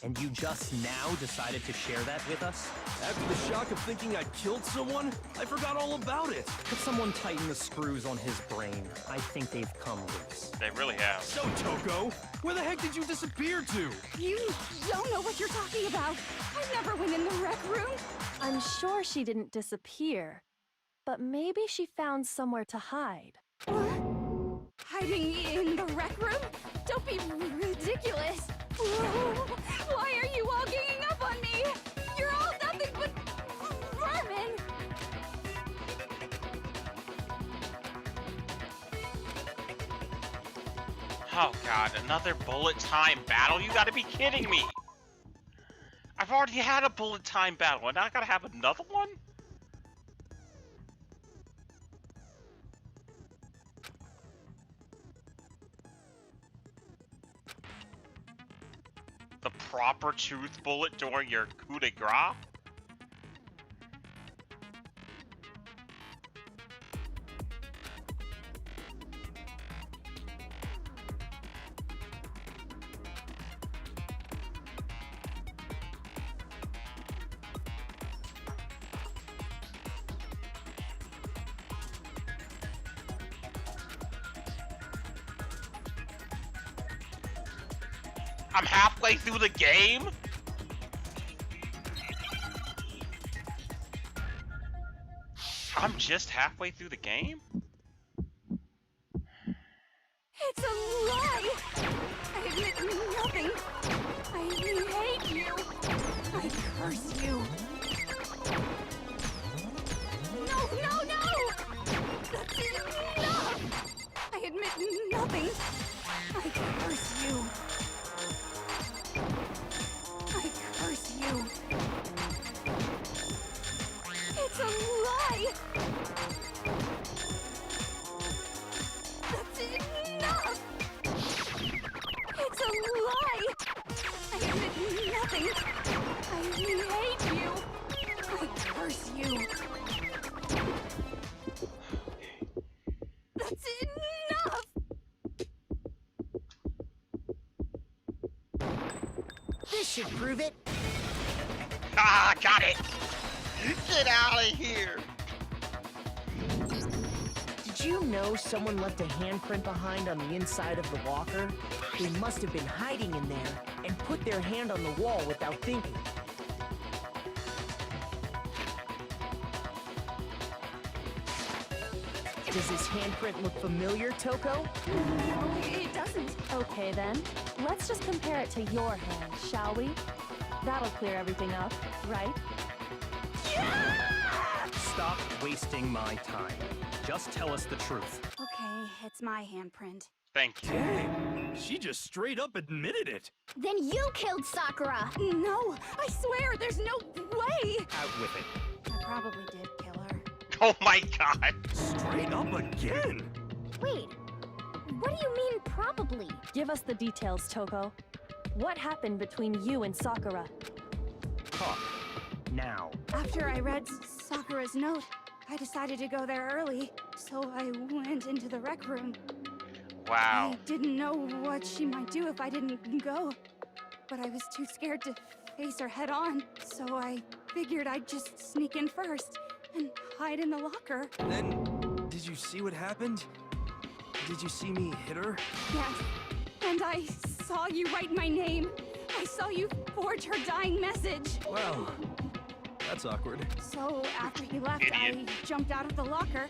And you just now decided to share that with us? After the shock of thinking I'd killed someone, I forgot all about it. Could someone tighten the screws on his brain? I think they've come loose. They really have. So, Toko, where the heck did you disappear to? You don't know what you're talking about. I never went in the rec room. I'm sure she didn't disappear, but maybe she found somewhere to hide. What? Hiding in the rec room? Don't be ridiculous. Why are you all ganging up on me? You're all nothing but vermin. Oh god, another bullet time battle? You gotta be kidding me! I've already had a bullet time battle, and now I gotta have another one? The proper truth bullet during your coup de grace? I'm halfway through the game? I'm just halfway through the game? It's a lie. I admit nothing. I hate you. I curse you. No! That's enough. I admit nothing. I curse you. I curse you. It's a lie! That's enough! It's a This should prove it. Ah, got it! Get out of here! Did you know someone left a handprint behind on the inside of the locker? They must have been hiding in there and put their hand on the wall without thinking. Does this handprint look familiar, Toko? No, it doesn't. Okay then, let's just compare it to your hand, shall we? That'll clear everything up, right? Stop wasting my time. Just tell us the truth. Okay, it's my handprint. Thank you. Dang, she just straight up admitted it. Then you killed Sakura! No, I swear, there's no way! Out with it. I probably did kill her. Oh my god! Straight up again. Wait, what do you mean probably? Give us the details, Toko. What happened between you and Sakura? Talk. Now. After I read Sakura's note, I decided to go there early, so I went into the rec room. Wow. I didn't know what she might do if I didn't go, but I was too scared to face her head on, so I figured I'd just sneak in first and hide in the locker. Then, did you see what happened? Did you see me hit her? Yes, and I saw you write my name. I saw you forge her dying message. Well, that's awkward. So after he left, Idiot. I jumped out of the locker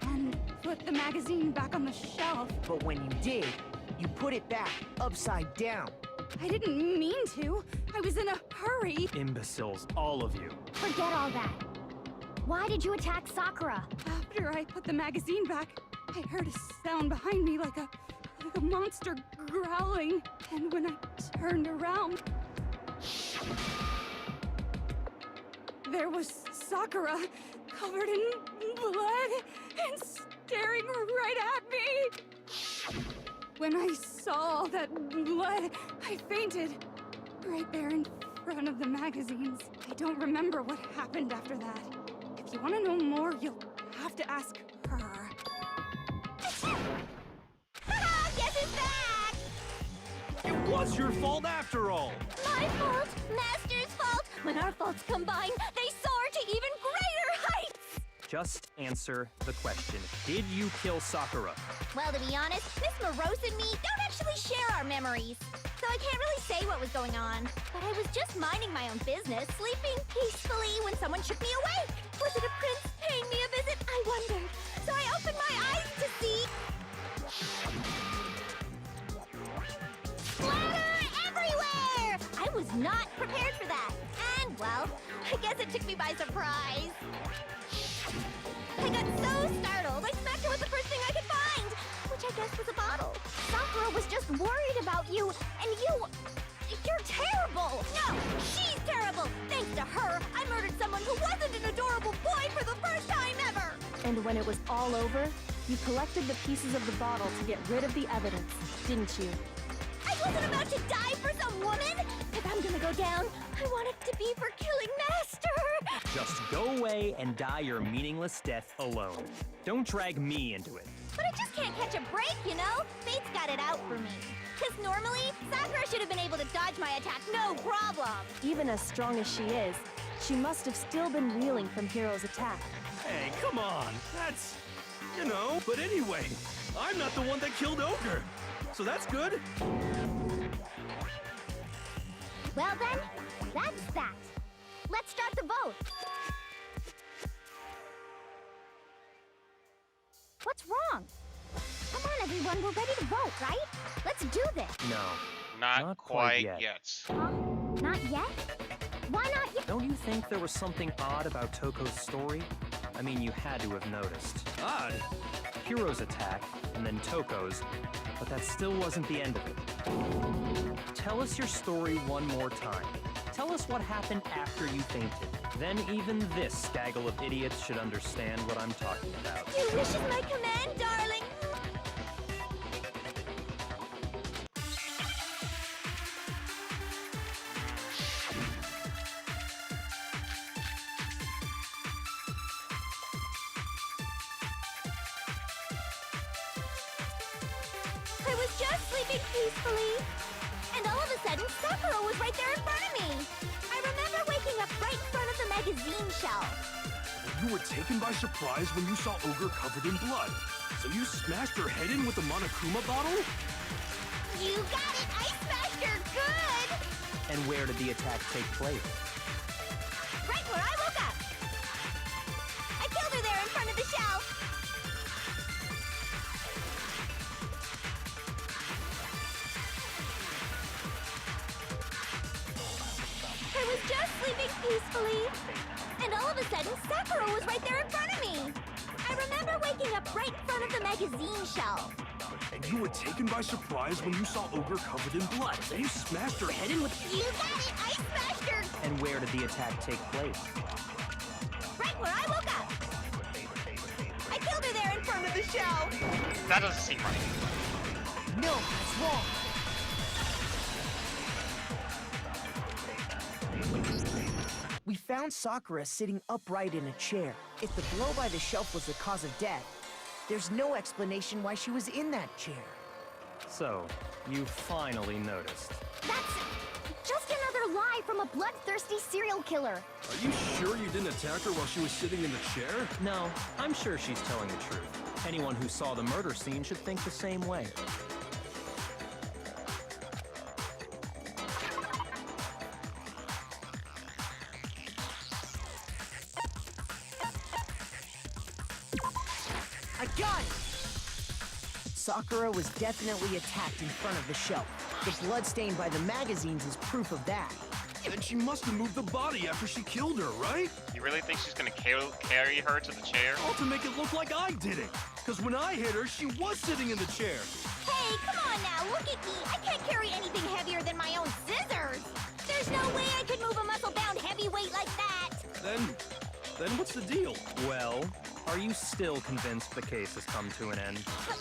and put the magazine back on the shelf. But when you did, you put it back upside down. I didn't mean to. I was in a hurry. Imbeciles, all of you. Forget all that. Why did you attack Sakura? After I put the magazine back, I heard a sound behind me like a monster growling. And when I turned around, there was Sakura, covered in blood and staring right at me. When I saw all that blood, I fainted right there in front of the magazines. I don't remember what happened after that. If you want to know more, you'll have to ask her. Guess who's back? It was your fault after all. My fault, Master's fault. When our faults combine, they soar to even greater heights. Just answer the question. Did you kill Sakura? Well, to be honest, Miss Morose and me don't actually share our memories, so I can't really say what was going on. But I was just minding my own business, sleeping peacefully when someone shook me awake. Was it a prince paying me a visit? I wondered. So I opened my eyes to see... splatter everywhere! I was not prepared for that. And, well, I guess it took me by surprise. I got so startled, I smacked her with the first thing I could find, which I guess was a bottle. Sakura was just worried about you, and you're terrible! No, she's terrible! Thanks to her, I murdered someone who wasn't an adorable boy for the first time ever! And when it was all over, you collected the pieces of the bottle to get rid of the evidence, didn't you? I wasn't about to die for some woman! If I'm gonna go down, I want it to be for killing Master! Just go away and die your meaningless death alone. Don't drag me into it. But I just can't catch a break, you know? Fate's got it out for me. Because normally, Sakura should have been able to dodge my attack no problem. Even as strong as she is, she must have still been reeling from Hiro's attack. Hey, come on. That's, you know. But anyway, I'm not the one that killed Ogre. So that's good. Well then, that's that. Let's start the vote. What's wrong? Come on, everyone, we're ready to vote, right? Let's do this. No. Not quite yet. Huh? Not yet? Why not yet? Don't you think there was something odd about Toko's story? I mean, you had to have noticed. Odd. Hiro's attack, and then Toko's, but that still wasn't the end of it. Tell us your story one more time. Tell us what happened after you fainted. Then even this gaggle of idiots should understand what I'm talking about. Your wish is my command, darling. I was just sleeping peacefully, and all of a sudden, Sakura was right there in front of me. I remember waking up right in front of the magazine shelf. You were taken by surprise when you saw Ogre covered in blood. So you smashed her head in with the Monokuma bottle? You got it! I smashed her good! And where did the attack take place? Right where I woke up. I killed her there in front of the shelf. I was just sleeping peacefully. And all of a sudden, Sakura was right there in front of me. I remember waking up right in front of the magazine shelf. And you were taken by surprise when you saw Ogre covered in blood. So you smashed her head in with... You got it! I smashed her! And where did the attack take place? Right where I woke up. I killed her there in front of the shelf. That doesn't seem right. No, that's wrong. We found Sakura sitting upright in a chair. If the blow by the shelf was the cause of death, there's no explanation why she was in that chair. So, you finally noticed. That's just another lie from a bloodthirsty serial killer. Are you sure you didn't attack her while she was sitting in the chair? No, I'm sure she's telling the truth. Anyone who saw the murder scene should think the same way. I got it! Sakura was definitely attacked in front of the shelf. The blood stain by the magazines is proof of that. Then she must have moved the body after she killed her, right? You really think she's gonna carry her to the chair? All to make it look like I did it. Because when I hit her, she was sitting in the chair. Hey, come on now, look at me. I can't carry anything heavier than my own scissors. There's no way I could move a muscle-bound heavyweight like that. Then what's the deal? Well, are you still convinced the case has come to an end? But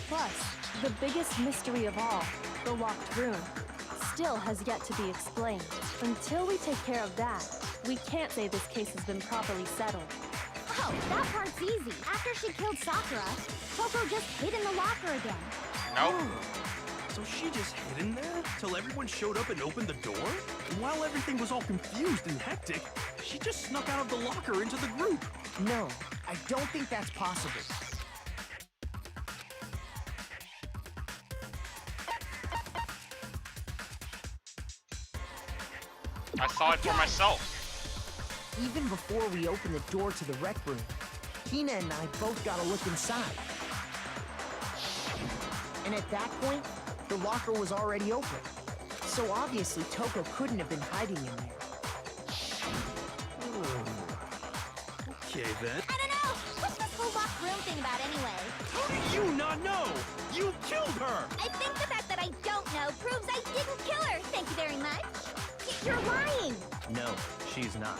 Plus, the biggest mystery of all, the locked room, still has yet to be explained. Until we take care of that, we can't say this case has been properly settled. oh, that part's easy. After she killed Sakura, Toko just hid in the locker again. Nope. So she just hid in there till everyone showed up and opened the door? And while everything was all confused and hectic, she just snuck out of the locker into the group. No, I don't think that's possible. I saw it for myself. Even before we opened the door to the rec room, Hina and I both got a look inside. And at that point, the locker was already open. So obviously Toko couldn't have been hiding in there. Okay then. I don't know. What's this whole locked room thing about anyway? How do you not know? You killed her! I think the fact that I don't know proves I didn't kill her. Thank you very much. You're lying. No, she's not.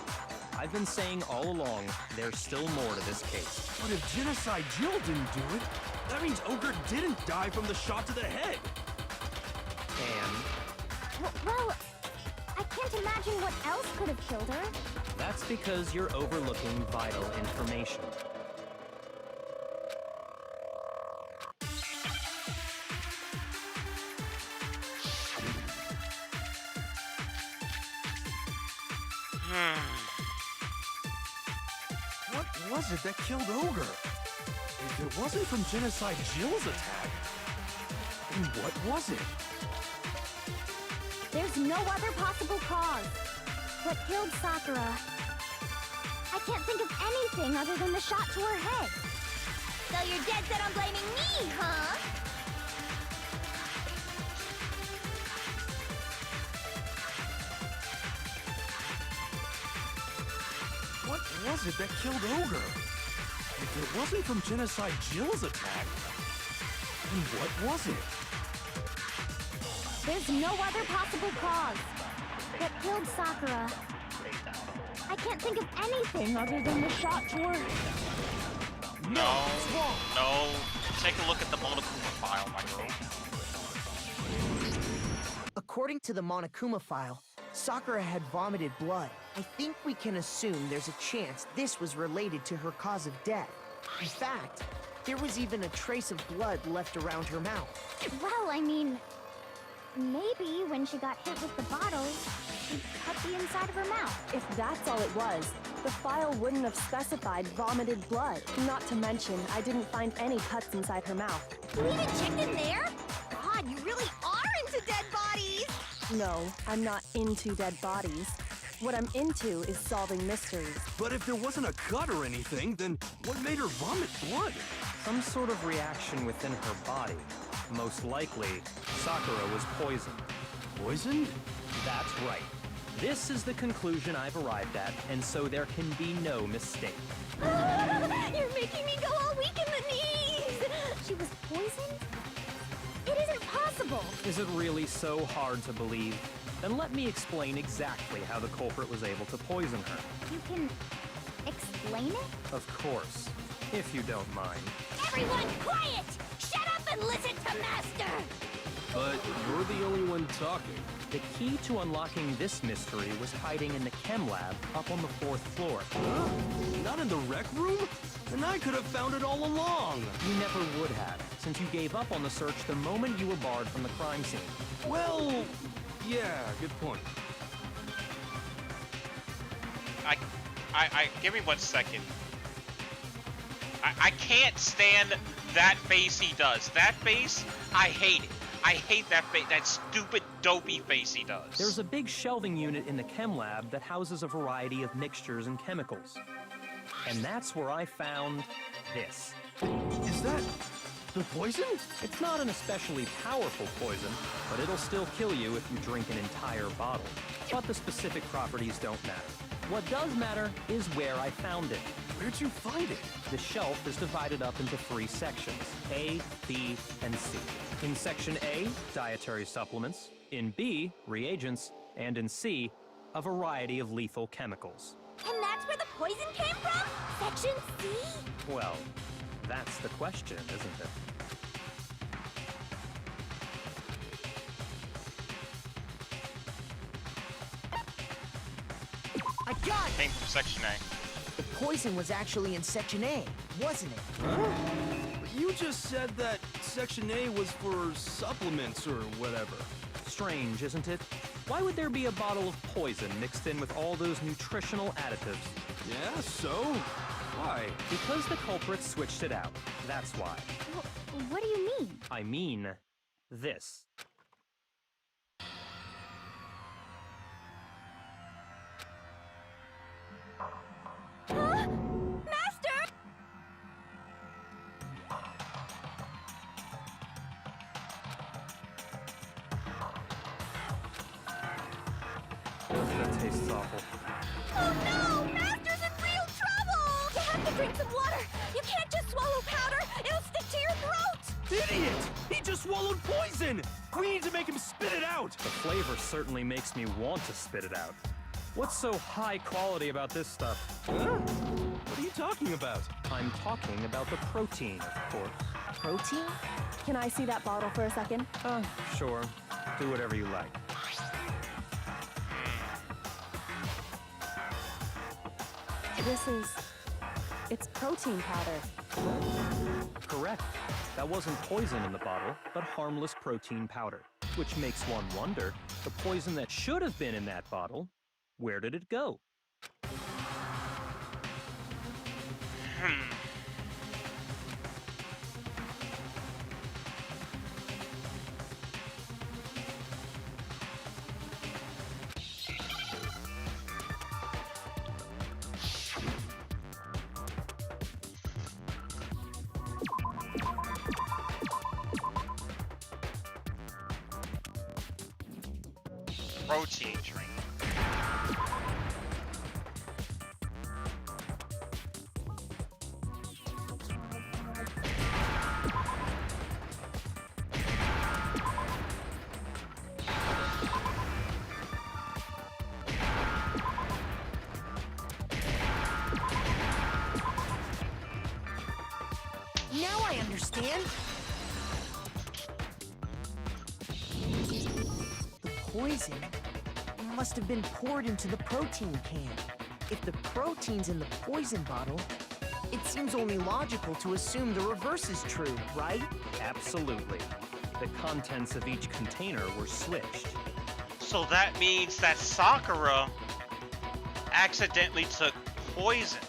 I've been saying all along, there's still more to this case. But if Genocide Jill didn't do it, that means Ogre didn't die from the shot to the head. And Well, I can't imagine what else could have killed her. that's because you're overlooking vital information. What was it that killed Ogre? If it wasn't from Genocide Jill's attack, then what was it? There's no other possible cause. What killed Sakura? I can't think of anything other than the shot to her head. So you're dead set on blaming me, huh? What was it that killed Ogre? If it wasn't from Genocide Jill's attack, then what was it? There's no other possible cause. What killed Sakura? I can't think of anything other than the shot to her head. No. No. Take a look at the Monokuma file, my girl. According to the Monokuma file, Sakura had vomited blood. I think we can assume there's a chance this was related to her cause of death. In fact, there was even a trace of blood left around her mouth. Well, I mean, maybe when she got hit with the bottle, she cut the inside of her mouth. If that's all it was, the file wouldn't have specified vomited blood. Not to mention, I didn't find any cuts inside her mouth. You even checked in there? God, you really are into dead bodies! No, I'm not into dead bodies. What I'm into is solving mysteries. But if there wasn't a cut or anything, then what made her vomit blood? Some sort of reaction within her body. Most likely, Sakura was poisoned. Poisoned? That's right. This is the conclusion I've arrived at, and so there can be no mistake. You're making me go all weak in the knees! She was poisoned? It isn't possible! Is it really so hard to believe? Then let me explain exactly how the culprit was able to poison her. You can explain it? Of course, if you don't mind. Everyone, quiet! Shut up and listen to Master! But you're the only one talking. The key to unlocking this mystery was hiding in the chem lab up on the 4th floor. Huh? Not in the rec room? And I could have found it all along. You never would have, since you gave up on the search the moment you were barred from the crime scene. Well, yeah, good point. Give me 1 second. I can't stand that face he does. That face, I hate it. I hate that face, that stupid, dopey face he does. There's a big shelving unit in the chem lab that houses a variety of mixtures and chemicals. And that's where I found this. Is that the poison? It's not an especially powerful poison, but it'll still kill you if you drink an entire bottle. But the specific properties don't matter. What does matter is where I found it. Where'd you find it? The shelf is divided up into 3 sections, A, B, and C. In Section A, dietary supplements. In B, reagents. And in C, a variety of lethal chemicals. And that's where the poison came from? Section C? Well, that's the question, isn't it? I got it! Came from Section A. The poison was actually in Section A, wasn't it? Huh? You just said that Section A was for supplements or whatever. Strange, isn't it? Why would there be a bottle of poison mixed in with all those nutritional additives? Yeah, so? Why? Because the culprit switched it out. That's why. What do you mean? I mean, this. Huh? Master! That tastes awful. Oh no! Master's in real trouble! You have to drink some water! You can't just swallow powder! It'll stick to your throat! Idiot! He just swallowed poison! We need to make him spit it out! The flavor certainly makes me want to spit it out. What's so high quality about this stuff? Huh? What are you talking about? I'm talking about the protein, of course. Protein? Can I see that bottle for a second? Sure. Do whatever you like. It's protein powder. Correct. That wasn't poison in the bottle, but harmless protein powder. Which makes one wonder, the poison that should have been in that bottle, where did it go? Protein drink. Now I understand. The poison must have been poured into the protein can. If the protein's in the poison bottle, it seems only logical to assume the reverse is true, right? Absolutely. The contents of each container were switched. So that means that Sakura accidentally took poison.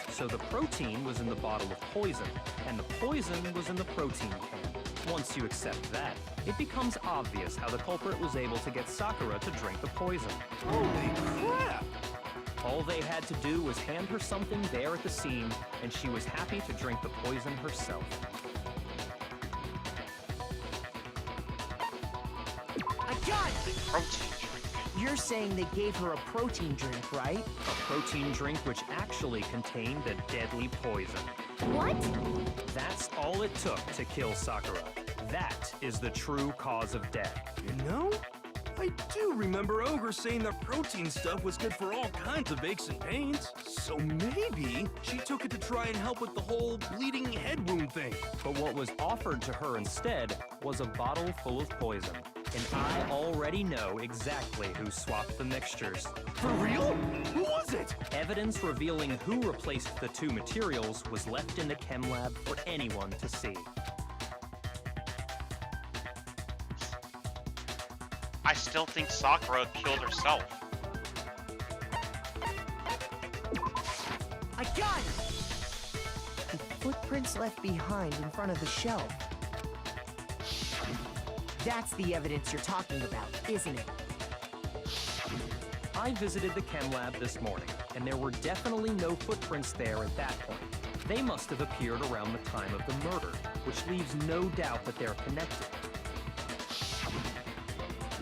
So the protein was in the bottle of poison, and the poison was in the protein can. Once you accept that, it becomes obvious how the culprit was able to get Sakura to drink the poison. Holy crap! All they had to do was hand her something there at the scene, and she was happy to drink the poison herself. I got it! Protein drink. You're saying they gave her a protein drink, right? A protein drink which actually contained a deadly poison. What? That's all it took to kill Sakura. That is the true cause of death. You know, I do remember Ogre saying that protein stuff was good for all kinds of aches and pains. So maybe she took it to try and help with the whole bleeding head wound thing. But what was offered to her instead was a bottle full of poison. And I already know exactly who swapped the mixtures. For real? Who was it? Evidence revealing who replaced the two materials was left in the chem lab for anyone to see. I still think Sakura killed herself. I got it! The footprints left behind in front of the shelf. That's the evidence you're talking about, isn't it? I visited the chem lab this morning, and there were definitely no footprints there at that point. They must have appeared around the time of the murder, which leaves no doubt that they're connected.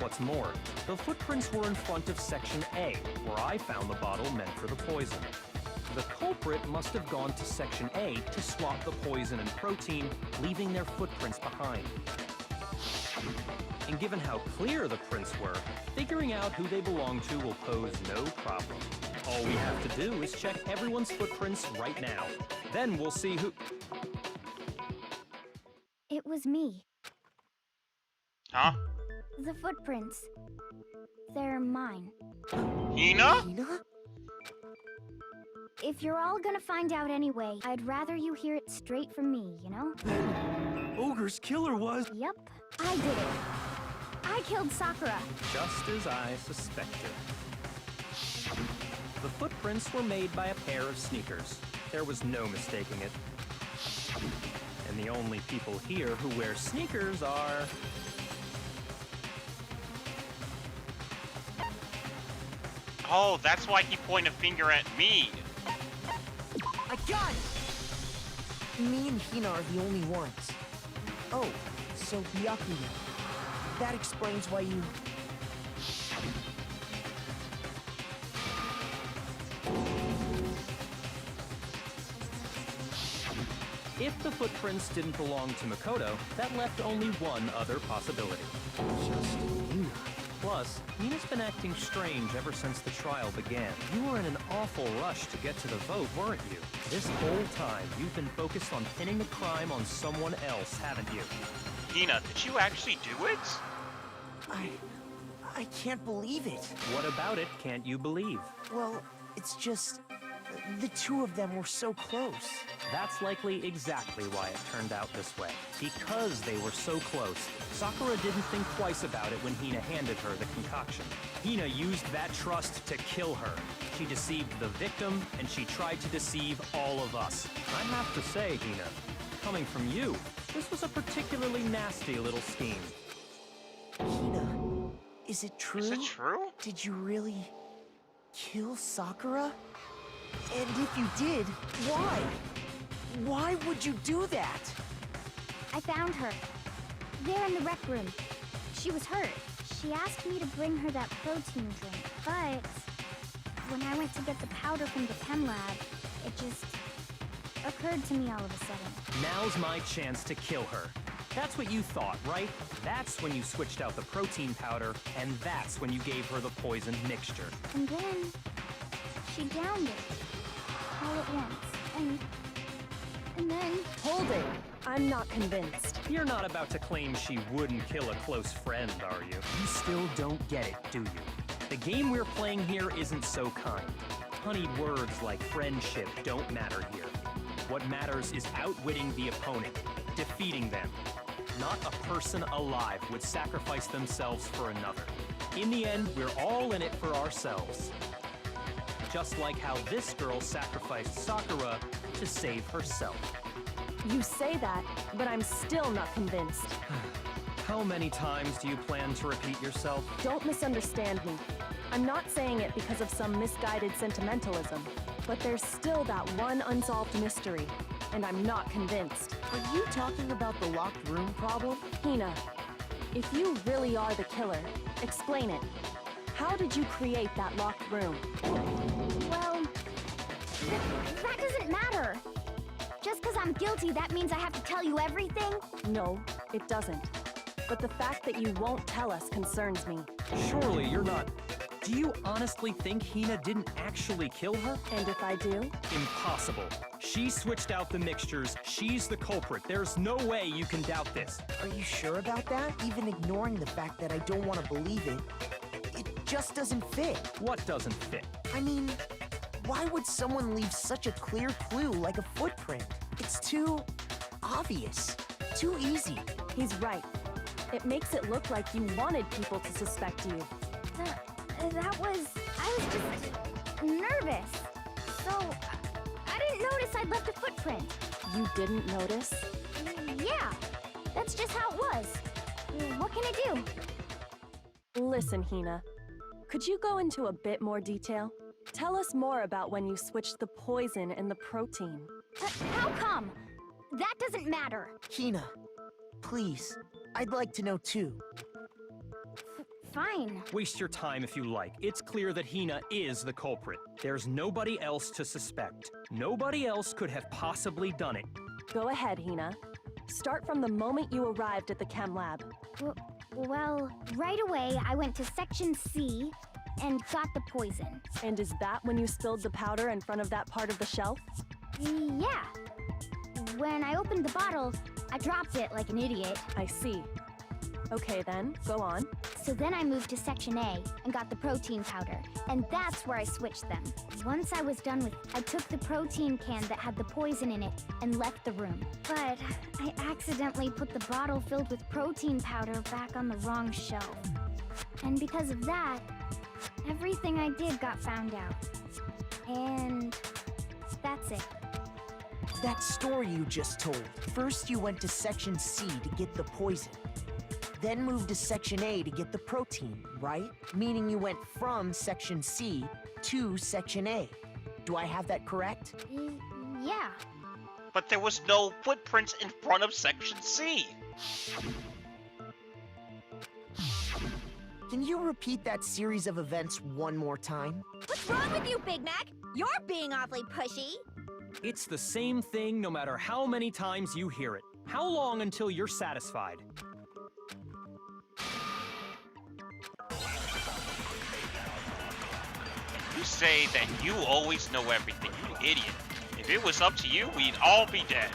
What's more, the footprints were in front of Section A, where I found the bottle meant for the poison. The culprit must have gone to Section A to swap the poison and protein, leaving their footprints behind. And given how clear the prints were, figuring out who they belong to will pose no problem. All we have to do is check everyone's footprints right now. Then we'll see who... It was me. Huh? The footprints. They're mine. Hina? Hina? If you're all gonna find out anyway, I'd rather you hear it straight from me, you know? Ogre's killer was... Yep, I did it. I killed Sakura. Just as I suspected. The footprints were made by a pair of sneakers. There was no mistaking it. And the only people here who wear sneakers are... Oh, that's why he pointed a finger at me. I got it! Me and Hina are the only ones. Oh, so Byakuya. That explains why you... If the footprints didn't belong to Makoto, that left only one other possibility. Just Hina. Plus, Nina's been acting strange ever since the trial began. You were in an awful rush to get to the vote, weren't you? This whole time, you've been focused on pinning the crime on someone else, haven't you? Hina, did you actually do it? I can't believe it. What about it can't you believe? Well, it's just... the two of them were so close. That's likely exactly why it turned out this way. Because they were so close, Sakura didn't think twice about it when Hina handed her the concoction. Hina used that trust to kill her. She deceived the victim, and she tried to deceive all of us. I have to say, Hina, coming from you, this was a particularly nasty little scheme. Hina, is it true? Is it true? Did you really kill Sakura? And if you did, why? Why would you do that? I found her. There in the rec room. She was hurt. She asked me to bring her that protein drink, but when I went to get the powder from the chem lab, it just occurred to me all of a sudden. Now's my chance to kill her. That's what you thought, right? That's when you switched out the protein powder, and that's when you gave her the poison mixture. And then she downed it all at once. And then... Hold it. I'm not convinced. You're not about to claim she wouldn't kill a close friend, are you? You still don't get it, do you? The game we're playing here isn't so kind. Honeyed words like friendship don't matter here. What matters is outwitting the opponent, defeating them. Not a person alive would sacrifice themselves for another. In the end, we're all in it for ourselves. Just like how this girl sacrificed Sakura to save herself. You say that, but I'm still not convinced. How many times do you plan to repeat yourself? Don't misunderstand me. I'm not saying it because of some misguided sentimentalism, but there's still that one unsolved mystery, and I'm not convinced. Are you talking about the locked room problem? Hina, if you really are the killer, explain it. How did you create that locked room? Well, that doesn't matter. Just because I'm guilty, that means I have to tell you everything? No, it doesn't. But the fact that you won't tell us concerns me. Surely you're not... Do you honestly think Hina didn't actually kill her? And if I do? Impossible. She switched out the mixtures. She's the culprit. There's no way you can doubt this. Are you sure about that? Even ignoring the fact that I don't want to believe it, it just doesn't fit. What doesn't fit? I mean, why would someone leave such a clear clue like a footprint? It's too obvious, too easy. He's right. It makes it look like you wanted people to suspect you. I was just nervous. So, I didn't notice I'd left a footprint. You didn't notice? Yeah, that's just how it was. What can I do? Listen, Hina. Could you go into a bit more detail? Tell us more about when you switched the poison and the protein. How come? That doesn't matter. Hina, please, I'd like to know too. Fine. Waste your time if you like. It's clear that Hina is the culprit. There's nobody else to suspect. Nobody else could have possibly done it. Go ahead, Hina. Start from the moment you arrived at the chem lab. Well, right away I went to Section C and got the poison. And is that when you spilled the powder in front of that part of the shelf? Yeah. When I opened the bottle, I dropped it like an idiot. I see. Okay then, go on. So then I moved to Section A and got the protein powder, and that's where I switched them. Once I was done with, I took the protein can that had the poison in it and left the room. But I accidentally put the bottle filled with protein powder back on the wrong shelf. And because of that, everything I did got found out. And that's it. That story you just told. First you went to Section C to get the poison. Then moved to Section A to get the protein, right? Meaning you went from Section C to Section A. Do I have that correct? Yeah. But there was no footprints in front of Section C. Can you repeat that series of events one more time? What's wrong with you, Big Mac? You're being awfully pushy. It's the same thing no matter how many times you hear it. How long until you're satisfied? You say that you always know everything, you idiot. If it was up to you, we'd all be dead.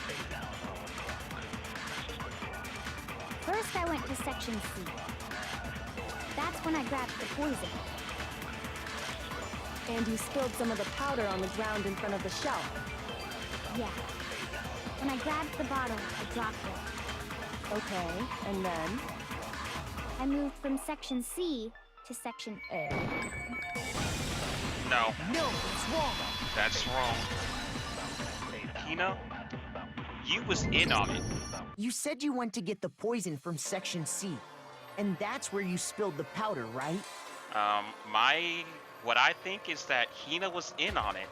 First I went to Section C. That's when I grabbed the poison. And you spilled some of the powder on the ground in front of the shelf. Yeah. When I grabbed the bottle, I dropped it. Okay, and then? I moved from Section C to Section A. No. No, it's wrong. That's wrong. Hina, you was in on it. You said you went to get the poison from Section C. And that's where you spilled the powder, right? What I think is that Hina was in on it.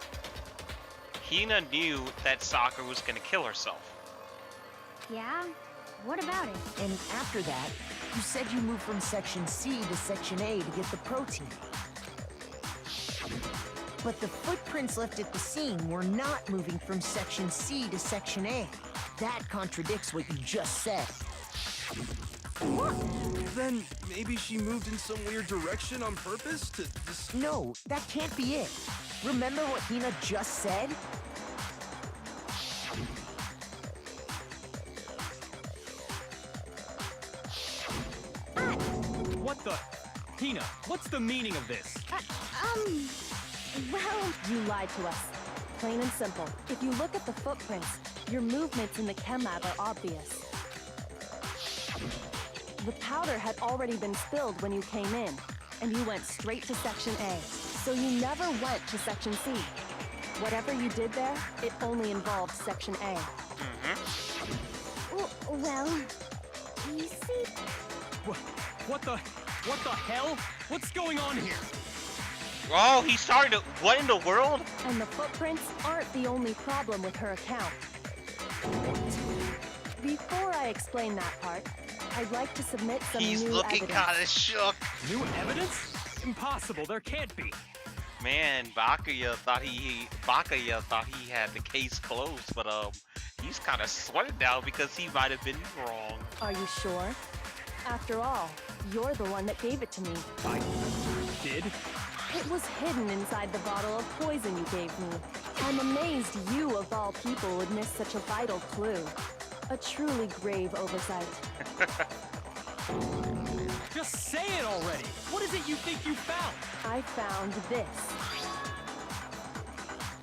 Hina knew that Sakura was gonna kill herself. Yeah? What about it? And after that, you said you moved from Section C to Section A to get the protein. But the footprints left at the scene were not moving from Section C to Section A. That contradicts what you just said. Then maybe she moved in some weird direction on purpose to No, that can't be it. Remember what Hina just said? What the? Hina, what's the meaning of this? Well, You lied to us. Plain and simple. If you look at the footprints, your movements in the chem lab are obvious. The powder had already been spilled when you came in, and you went straight to Section A. So you never went to Section C. Whatever you did there, it only involved Section A. Well, you see... What the hell? What's going on here? Oh, he's starting to. What in the world? And the footprints aren't the only problem with her account. Before I explain that part, I'd like to submit some He's new looking evidence. kind of shook. New evidence? Impossible. There can't be. Man, Bakuya thought he had the case closed, but he's kind of sweating now because he might have been wrong. Are you sure? After all, you're the one that gave it to me. I did? It was hidden inside the bottle of poison you gave me. I'm amazed you, of all people, would miss such a vital clue. A truly grave oversight. Just say it already. What is it you think you found? I found this.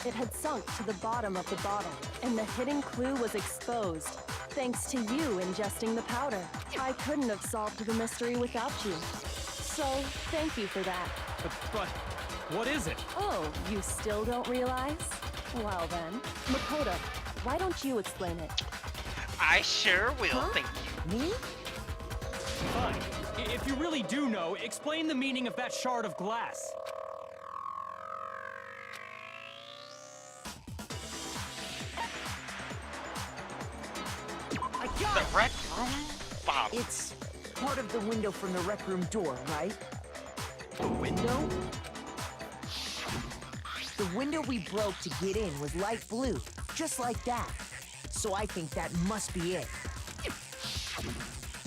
It had sunk to the bottom of the bottle, and the hidden clue was exposed, thanks to you ingesting the powder. I couldn't have solved the mystery without you. So, thank you for that. But what is it? Oh, you still don't realize? Well then, Makoto, why don't you explain it? I sure will, Huh? thank you. Me? Fine. If you really do know, explain the meaning of that shard of glass. I got The it! Red Room bottle. It's part of the window from the rec room door, right? The window? The window we broke to get in was light blue, just like that. So I think that must be it.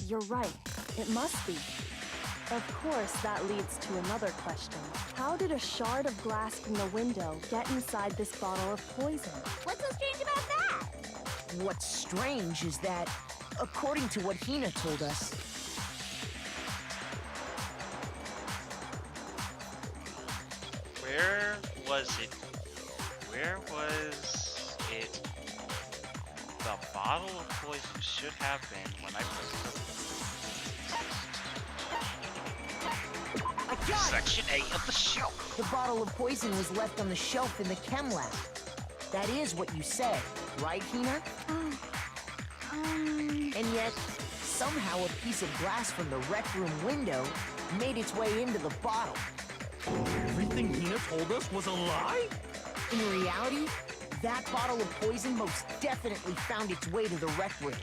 You're right. It must be. Of course, that leads to another question. How did a shard of glass from the window get inside this bottle of poison? What's so strange about that? What's strange is that, according to what Hina told us, Where was it? Where was it? The bottle of poison should have been when I put I got it! Section 8 of the shelf. The bottle of poison was left on the shelf in the chem lab. That is what you said, right, Hina? And yet, somehow a piece of glass from the rec room window made its way into the bottle. Everything Hina told us was a lie? In reality, that bottle of poison most definitely found its way to the rec room.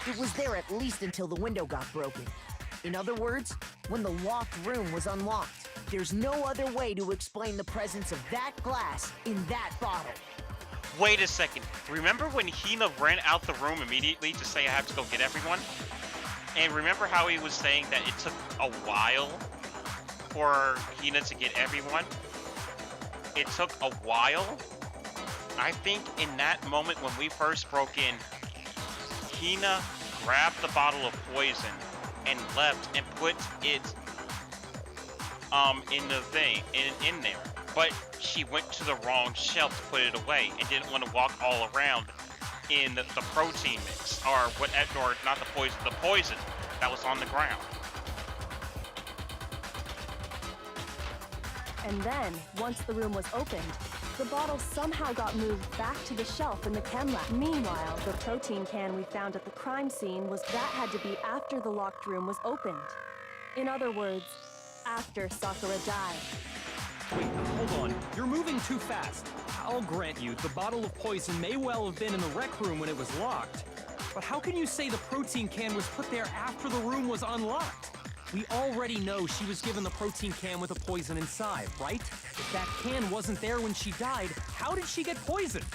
It was there at least until the window got broken. In other words, when the locked room was unlocked. There's no other way to explain the presence of that glass in that bottle. Wait a second. Remember when Hina ran out the room immediately to say I have to go get everyone? And remember how he was saying that it took a while for Hina to get everyone? It took a while? I think in that moment when we first broke in, Hina grabbed the bottle of poison and left and put it in the thing, in there. But she went to the wrong shelf to put it away and didn't want to walk all around in the protein mix, or what, or not the poison that was on the ground. And then, once the room was opened, the bottle somehow got moved back to the shelf in the chem lab. Meanwhile, the protein can we found at the crime scene that had to be after the locked room was opened. In other words, after Sakura died. Wait, hold on. You're moving too fast. I'll grant you, the bottle of poison may well have been in the rec room when it was locked. But how can you say the protein can was put there after the room was unlocked? We already know she was given the protein can with the poison inside, right? If that can wasn't there when she died, how did she get poisoned?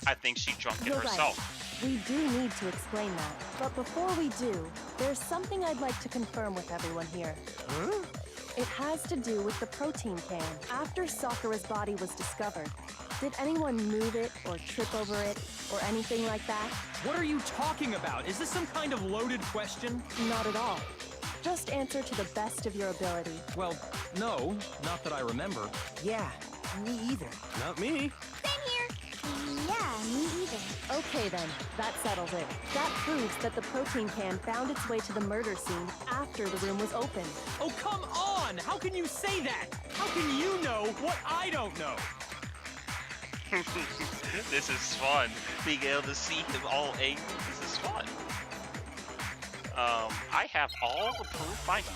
I think she drunk it You're herself. right. We do need to explain that. But before we do, there's something I'd like to confirm with everyone here. Huh? It has to do with the protein can. After Sakura's body was discovered, did anyone move it or trip over it or anything like that? What are you talking about? Is this some kind of loaded question? Not at all. Just answer to the best of your ability. Well, no, not that I remember. Yeah, me either. Not me. Same here. Yeah, me either. Okay then, that settles it. That proves that the protein can found its way to the murder scene after the room was opened. Oh, come on! How can you say that? How can you know what I don't know? This is fun. Being able to see him all angry. This is fun. I have all the proof I need.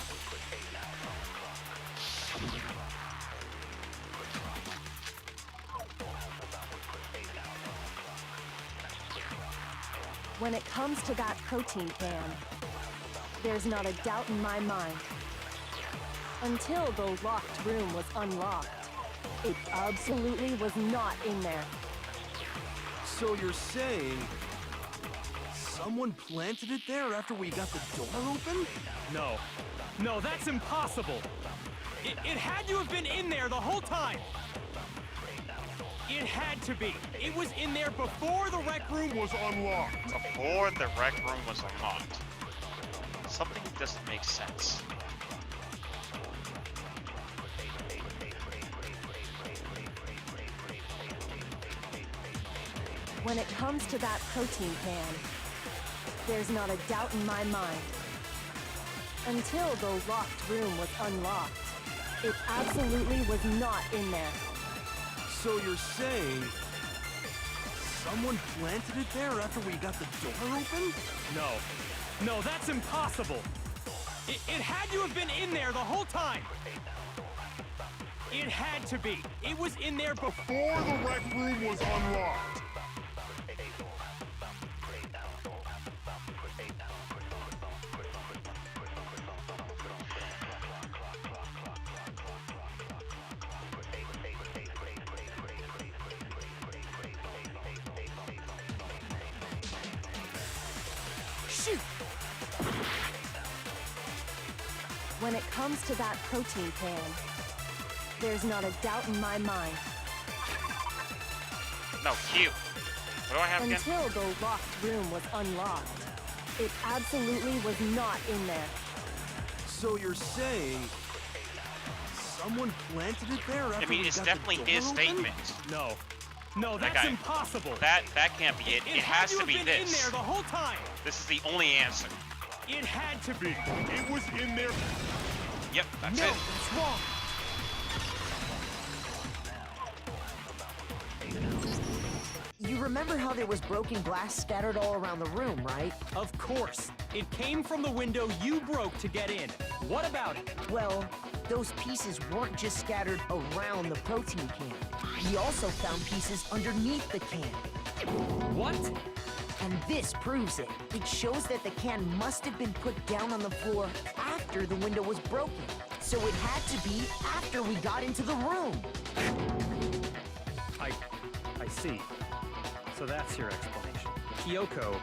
When it comes to that protein can, there's not a doubt in my mind. Until the locked room was unlocked, it absolutely was not in there. So you're saying someone planted it there after we got the door open? No. No, that's impossible. It had to have been in there the whole time. It had to be. It was in there before the rec room was unlocked. Before the rec room was unlocked. Something doesn't make sense. When it comes to that protein can, there's not a doubt in my mind. Until the locked room was unlocked, it absolutely was not in there. So you're saying someone planted it there after we got the door open? No. No, that's impossible. It had to have been in there the whole time. It had to be. It was in there before the rec room was unlocked. Shoot! When it comes to that protein can, there's not a doubt in my mind. No, Q. What do I have again? Until the locked room was unlocked, it absolutely was not in there. So you're saying someone planted it there after I mean, we it's got definitely the door his open? statement. No. No, That that's guy- impossible. That can't be it. It has to be have been in this. there the whole time. This is the only answer. It had to be. It was in there. Yep, that's No, it. that's wrong. You remember how there was broken glass scattered all around the room, right? Of course. It came from the window you broke to get in. What about it? Well, those pieces weren't just scattered around the protein can. We also found pieces underneath the can. What? And this proves it. It shows that the can must have been put down on the floor after the window was broken. So it had to be after we got into the room. I see. So that's your explanation. Kyoko,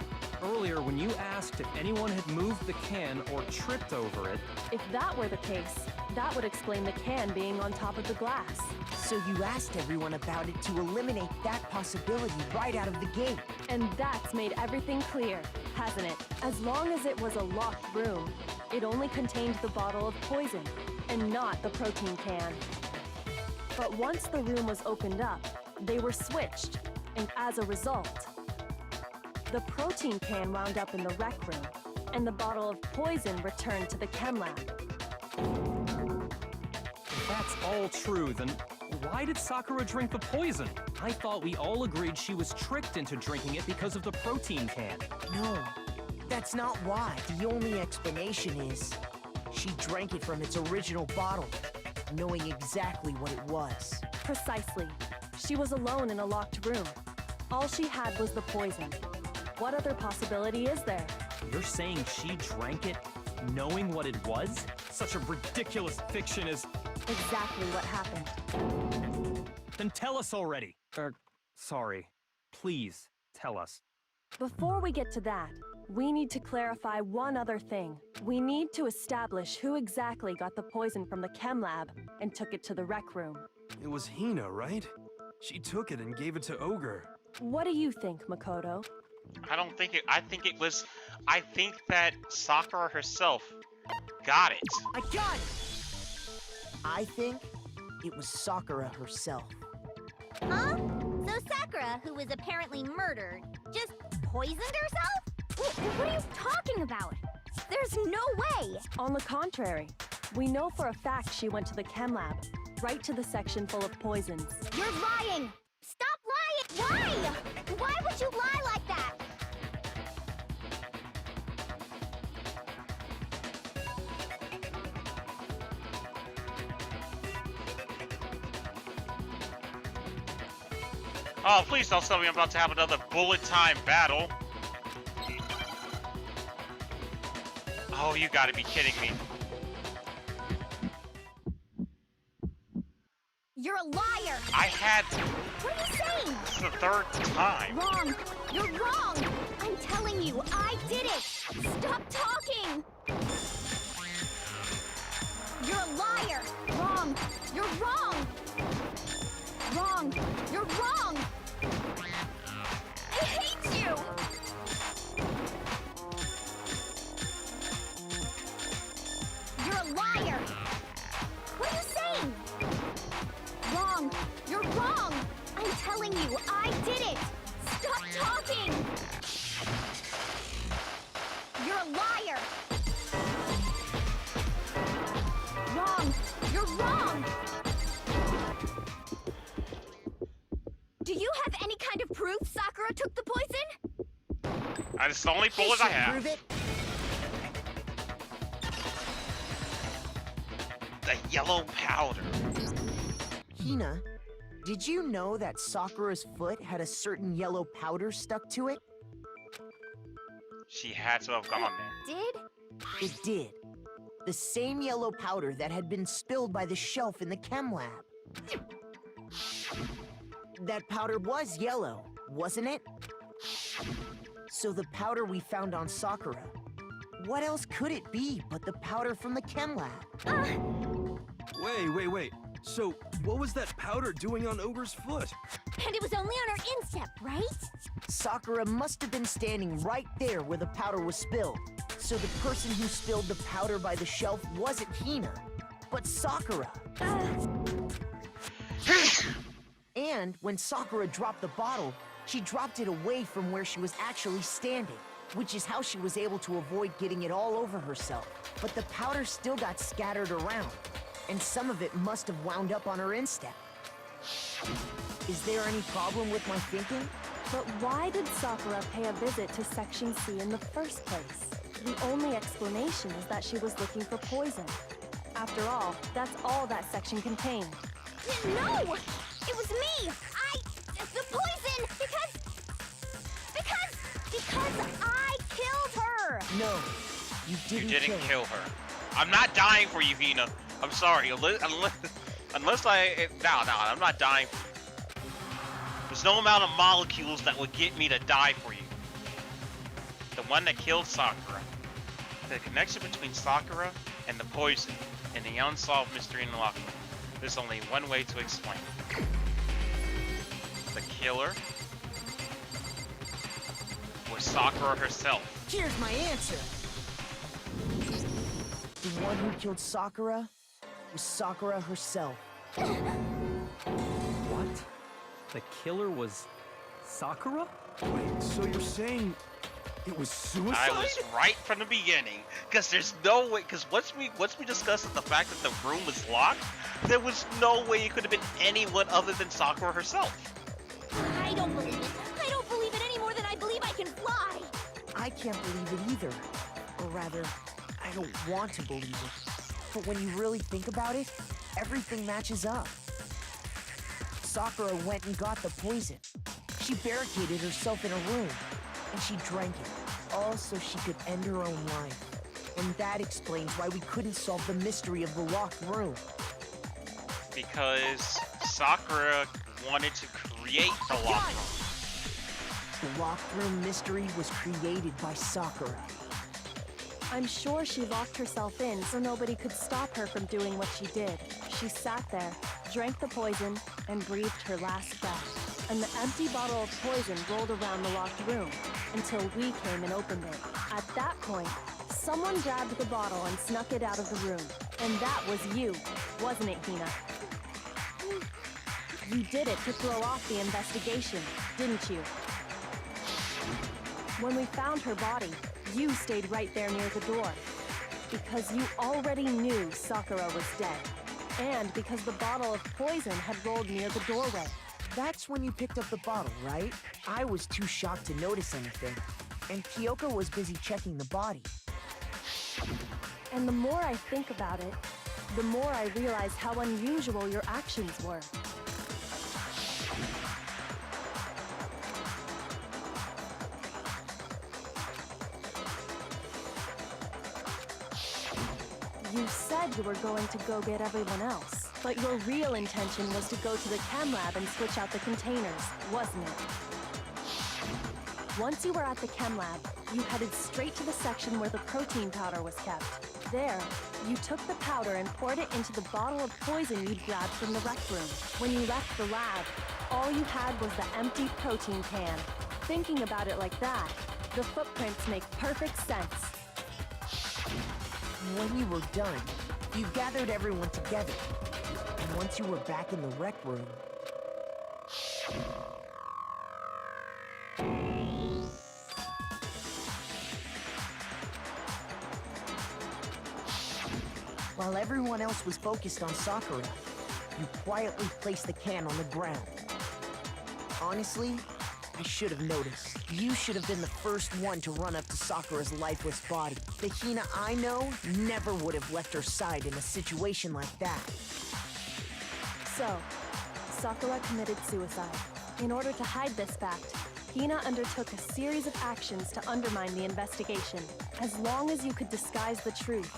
earlier when you asked if anyone had moved the can or tripped over it... If that were the case, that would explain the can being on top of the glass. So you asked everyone about it to eliminate that possibility right out of the gate. And that's made everything clear, hasn't it? As long as it was a locked room, it only contained the bottle of poison, and not the protein can. But once the room was opened up, they were switched, and as a result, the protein can wound up in the rec room, and the bottle of poison returned to the chem lab. If that's all true, then why did Sakura drink the poison? I thought we all agreed she was tricked into drinking it because of the protein can. No, that's not why. The only explanation is she drank it from its original bottle, knowing exactly what it was. Precisely. She was alone in a locked room. All she had was the poison. What other possibility is there? You're saying she drank it knowing what it was? Such a ridiculous fiction is... Exactly what happened. Then tell us already. Sorry. Please, tell us. Before we get to that, we need to clarify one other thing. We need to establish who exactly got the poison from the chem lab and took it to the rec room. It was Hina, right? She took it and gave it to Ogre. What do you think, Makoto? I don't think it. I think that Sakura herself got it. I got it! I think it was Sakura herself. Huh? So Sakura Sakura, who was apparently murdered, just poisoned herself? What are you talking about? There's no way! On the contrary, we know for a fact she went to the chem lab, right to the section full of poisons. You're lying! Stop lying! Why? Why would you lie like that? Oh, please don't tell me I'm about to have another bullet time battle. Oh, you gotta be kidding me. You're a liar! I had to. What are you saying? This is the third time. Wrong! You're wrong! I'm telling you, I did it! Stop talking! You're a liar! Wrong! You're wrong! Wrong! You're wrong! I hate you! You're a liar! What are you saying? Wrong! You're wrong! I'm telling you, I did it! Stop talking! You're a liar! Wrong! You're wrong! Do you have any kind of proof Sakura took the poison? That's the only bullet I have. Prove it. The yellow powder. Hina, did you know that Sakura's foot had a certain yellow powder stuck to it? She had to have gone there. Did? It did. The same yellow powder that had been spilled by the shelf in the chem lab. That powder was yellow, wasn't it? So the powder we found on Sakura, what else could it be but the powder from the chem lab? Wait. So, what was that powder doing on Ogre's foot? And it was only on her instep, right? Sakura must have been standing right there where the powder was spilled. So the person who spilled the powder by the shelf wasn't Hina, but Sakura. And when Sakura dropped the bottle, she dropped it away from where she was actually standing, which is how she was able to avoid getting it all over herself. But the powder still got scattered around, and some of it must have wound up on her instep. Is there any problem with my thinking? But why did Sakura pay a visit to Section C in the first place? The only explanation is that she was looking for poison. After all, that's all that section contained. No! It was me! The poison! Because I killed her! No, you You didn't didn't kill kill her. I'm not dying for you, Hina. I'm sorry. Unless I... No, I'm not dying for you. There's no amount of molecules that would get me to die for you. The one that killed Sakura. The connection between Sakura and the poison and the unsolved mystery in the locker room. There's only one way to explain it. The killer was Sakura herself. Here's my answer. The one who killed Sakura was Sakura herself. What? The killer was Sakura? Wait, so you're saying it was suicide? I was right from the beginning, because there's no way. Because once we discussed the fact that the room was locked, there was no way it could have been anyone other than Sakura herself. I don't believe it. I don't believe it any more than I believe I can fly. I can't believe it either. Or rather, I don't want to believe it. But when you really think about it, everything matches up. Sakura went and got the poison. She barricaded herself in a room, and she drank it, all so she could end her own life. And that explains why we couldn't solve the mystery of the locked room. Because Sakura wanted to create the locked room. The locked room mystery was created by Sakura. I'm sure she locked herself in so nobody could stop her from doing what she did. She sat there, drank the poison, and breathed her last breath. And the empty bottle of poison rolled around the locked room until we came and opened it. At that point, someone grabbed the bottle and snuck it out of the room. And that was you, wasn't it, Hina? You did it to throw off the investigation, didn't you? When we found her body, you stayed right there near the door. Because you already knew Sakura was dead. And because the bottle of poison had rolled near the doorway. That's when you picked up the bottle, right? I was too shocked to notice anything. And Kyoko was busy checking the body. And the more I think about it, the more I realize how unusual your actions were. You said you were going to go get everyone else, but your real intention was to go to the chem lab and switch out the containers, wasn't it? Once you were at the chem lab, you headed straight to the section where the protein powder was kept. There, you took the powder and poured it into the bottle of poison you'd grabbed from the rec room. When you left the lab, all you had was the empty protein can. Thinking about it like that, the footprints make perfect sense. When you were done, you gathered everyone together. And once you were back in the rec room... While everyone else was focused on Sakura, you quietly placed the can on the ground. Honestly, I should have noticed. You should have been the first one to run up to Sakura's lifeless body. The Hina I know never would have left her side in a situation like that. So, Sakura committed suicide. In order to hide this fact, Hina undertook a series of actions to undermine the investigation. As long as you could disguise the truth,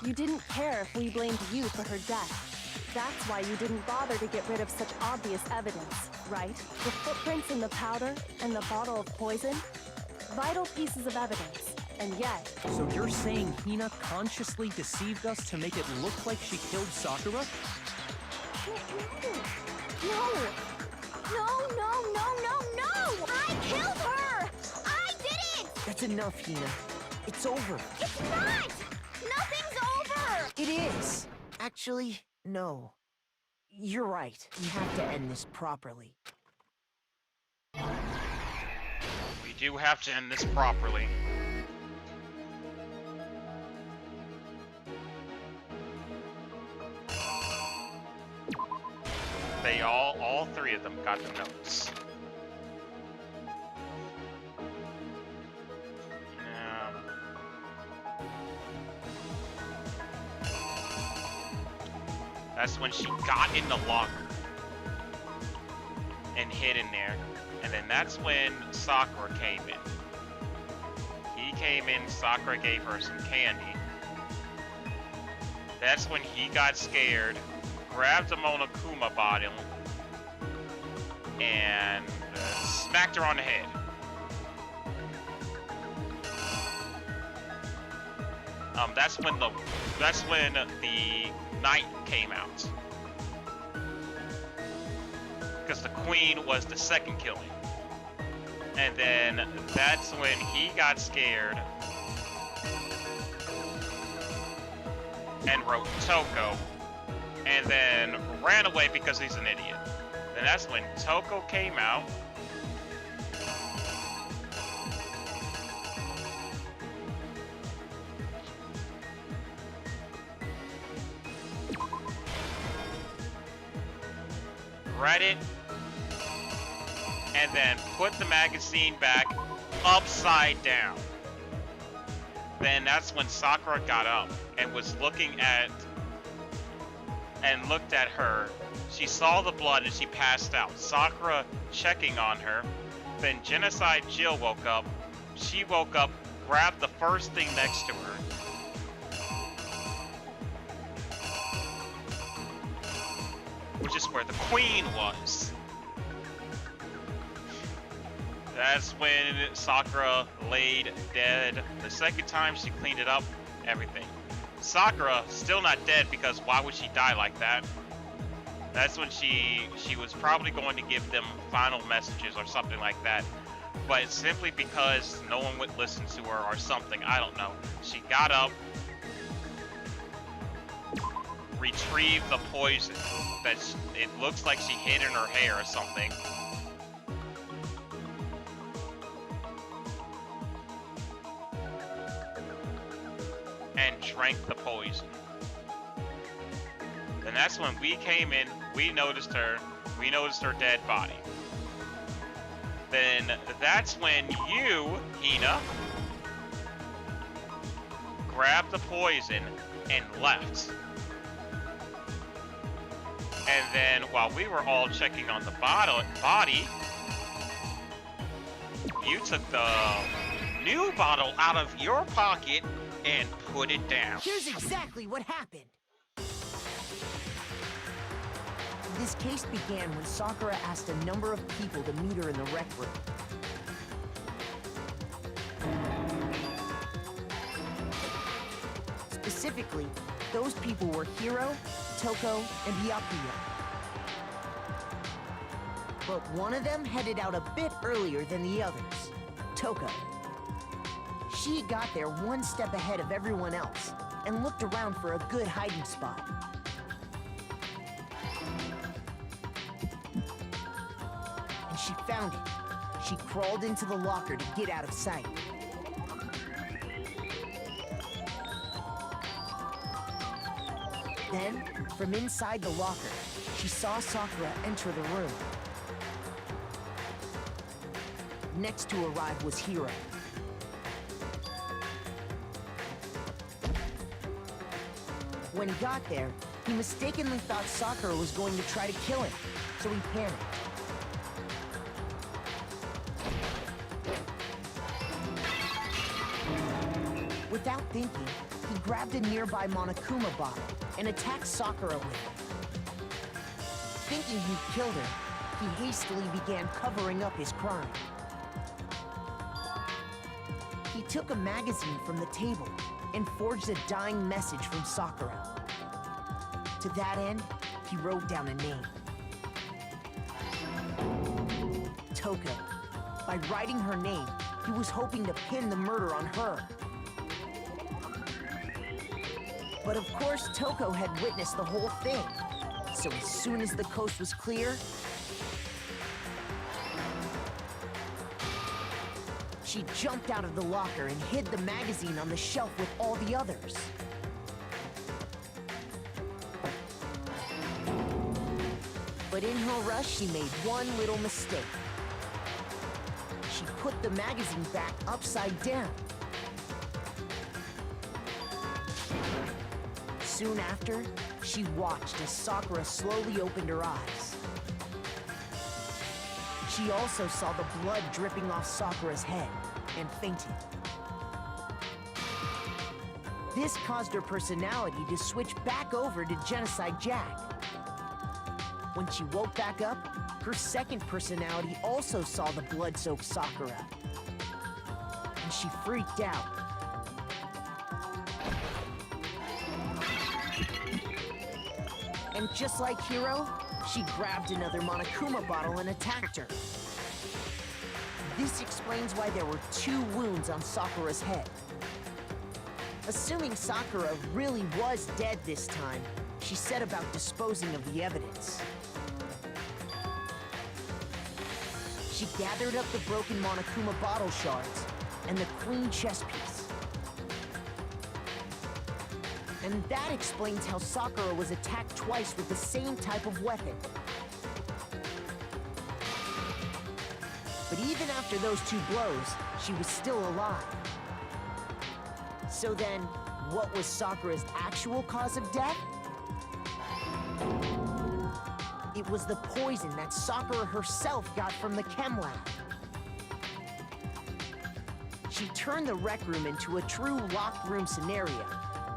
you didn't care if we blamed you for her death. That's why you didn't bother to get rid of such obvious evidence, right? The footprints in the powder and the bottle of poison? Vital pieces of evidence, and yet... So you're saying Hina consciously deceived us to make it look like she killed Sakura? No! I killed her! I did it! That's enough, Hina. It's over. It's not! Nothing's over! It is. Actually, no. You're right. We have to end this properly. We do have to end this properly. They all three of them got the notes. That's when she got in the locker and hid in there. And then that's when Sakura came in. He came in, Sakura gave her some candy. That's when he got scared, grabbed the Monokuma bottle, and smacked her on the head. That's when the Knight came out. Because the Queen was the second killing. And then that's when he got scared and wrote Toko. And then ran away because he's an idiot. Then that's when Toko came out. Read it, and then put the magazine back upside down. Then that's when Sakura got up and was looking at and looked at her. She saw the blood and she passed out. Sakura checking on her. Then Genocide Jill woke up. She woke up, grabbed the first thing next to her. Which is where the Queen was. That's when Sakura laid dead. The second time she cleaned it up, everything. Sakura still not dead because why would she die like that? That's when she was probably going to give them final messages or something like that. But simply because no one would listen to her or something, I don't know. She got up, retrieve the poison. It looks like she hid in her hair or something. And drank the poison. And that's when we came in, we noticed her dead body. Then that's when you, Hina, grabbed the poison and left. And then while we were all checking on the body, you took the new bottle out of your pocket and put it down. Here's exactly what happened. This case began when Sakura asked a number of people to meet her in the rec room. Specifically, those people were Hiro, Toko, and Byakuya. But one of them headed out a bit earlier than the others, Toko. She got there one step ahead of everyone else and looked around for a good hiding spot. And she found it. She crawled into the locker to get out of sight. Then, from inside the locker, she saw Sakura enter the room. Next to arrive was Hiro. When he got there, he mistakenly thought Sakura was going to try to kill him, so he panicked. Without thinking, he grabbed a nearby Monokuma bottle and attacked Sakura with it. Thinking he'd killed her, he hastily began covering up his crime. He took a magazine from the table and forged a dying message from Sakura. To that end, he wrote down a name. Toko. By writing her name, he was hoping to pin the murder on her. But of course, Toko had witnessed the whole thing. So as soon as the coast was clear, she jumped out of the locker and hid the magazine on the shelf with all the others. But in her rush, she made one little mistake. She put the magazine back upside down. Soon after, she watched as Sakura slowly opened her eyes. She also saw the blood dripping off Sakura's head and fainted. This caused her personality to switch back over to Genocide Jack. When she woke back up, her second personality also saw the blood-soaked Sakura. And she freaked out. And just like Hiro, she grabbed another Monokuma bottle and attacked her. This explains why there were 2 wounds on Sakura's head. Assuming Sakura really was dead this time, she set about disposing of the evidence. She gathered up the broken Monokuma bottle shards and the queen chess piece. And that explains how Sakura was attacked twice with the same type of weapon. But even after those 2 blows, she was still alive. So then, what was Sakura's actual cause of death? It was the poison that Sakura herself got from the chem lab. She turned the rec room into a true locked room scenario,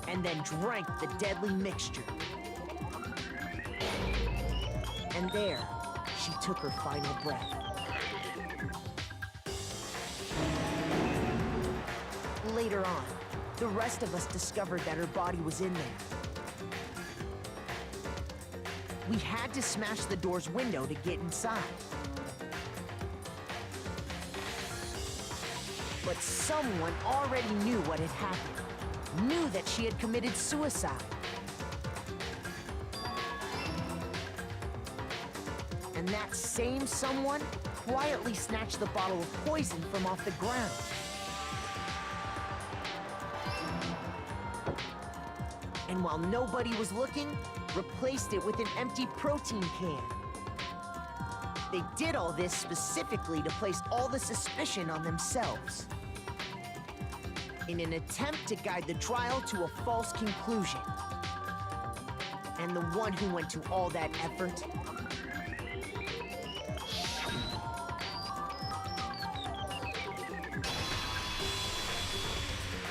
and then drank the deadly mixture. And there, she took her final breath. Later on, the rest of us discovered that her body was in there. We had to smash the door's window to get inside. But someone already knew what had happened. Knew that she had committed suicide. And that same someone quietly snatched the bottle of poison from off the ground. And while nobody was looking, replaced it with an empty protein can. They did all this specifically to place all the suspicion on themselves, in an attempt to guide the trial to a false conclusion. And the one who went to all that effort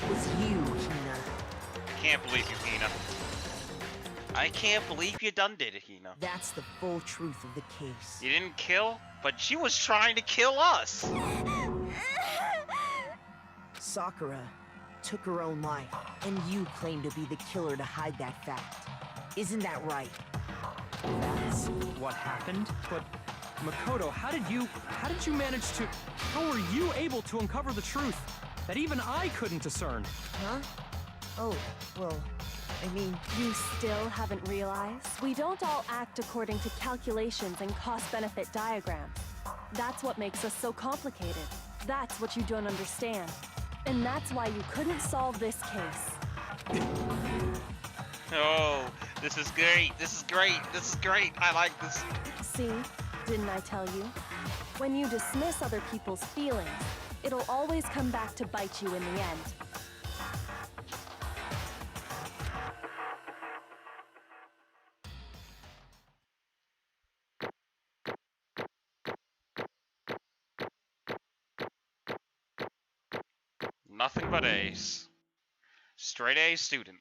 was you, Hina. Can't believe you, Hina. I can't believe you done did it, Hina. That's the full truth of the case. You didn't kill, but she was trying to kill us. Sakura took her own life, and you claim to be the killer to hide that fact. Isn't that right? That's what happened? But Makoto, how did you manage to... How were you able to uncover the truth that even I couldn't discern? Huh? Oh, well, I mean... You still haven't realized? We don't all act according to calculations and cost-benefit diagrams. That's what makes us so complicated. That's what you don't understand. And that's why you couldn't solve this case. Oh, this is great. This is great. This is great. I like this. See? Didn't I tell you? When you dismiss other people's feelings, it'll always come back to bite you in the end. Nothing but A's. Straight A student.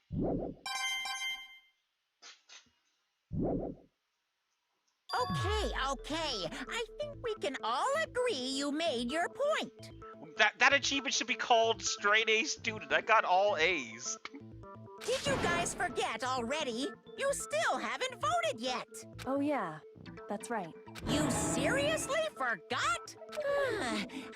Okay. I think we can all agree you made your point. That achievement should be called straight A student. I got all A's. Did you guys forget already? You still haven't voted yet. Oh yeah, that's right. You seriously forgot?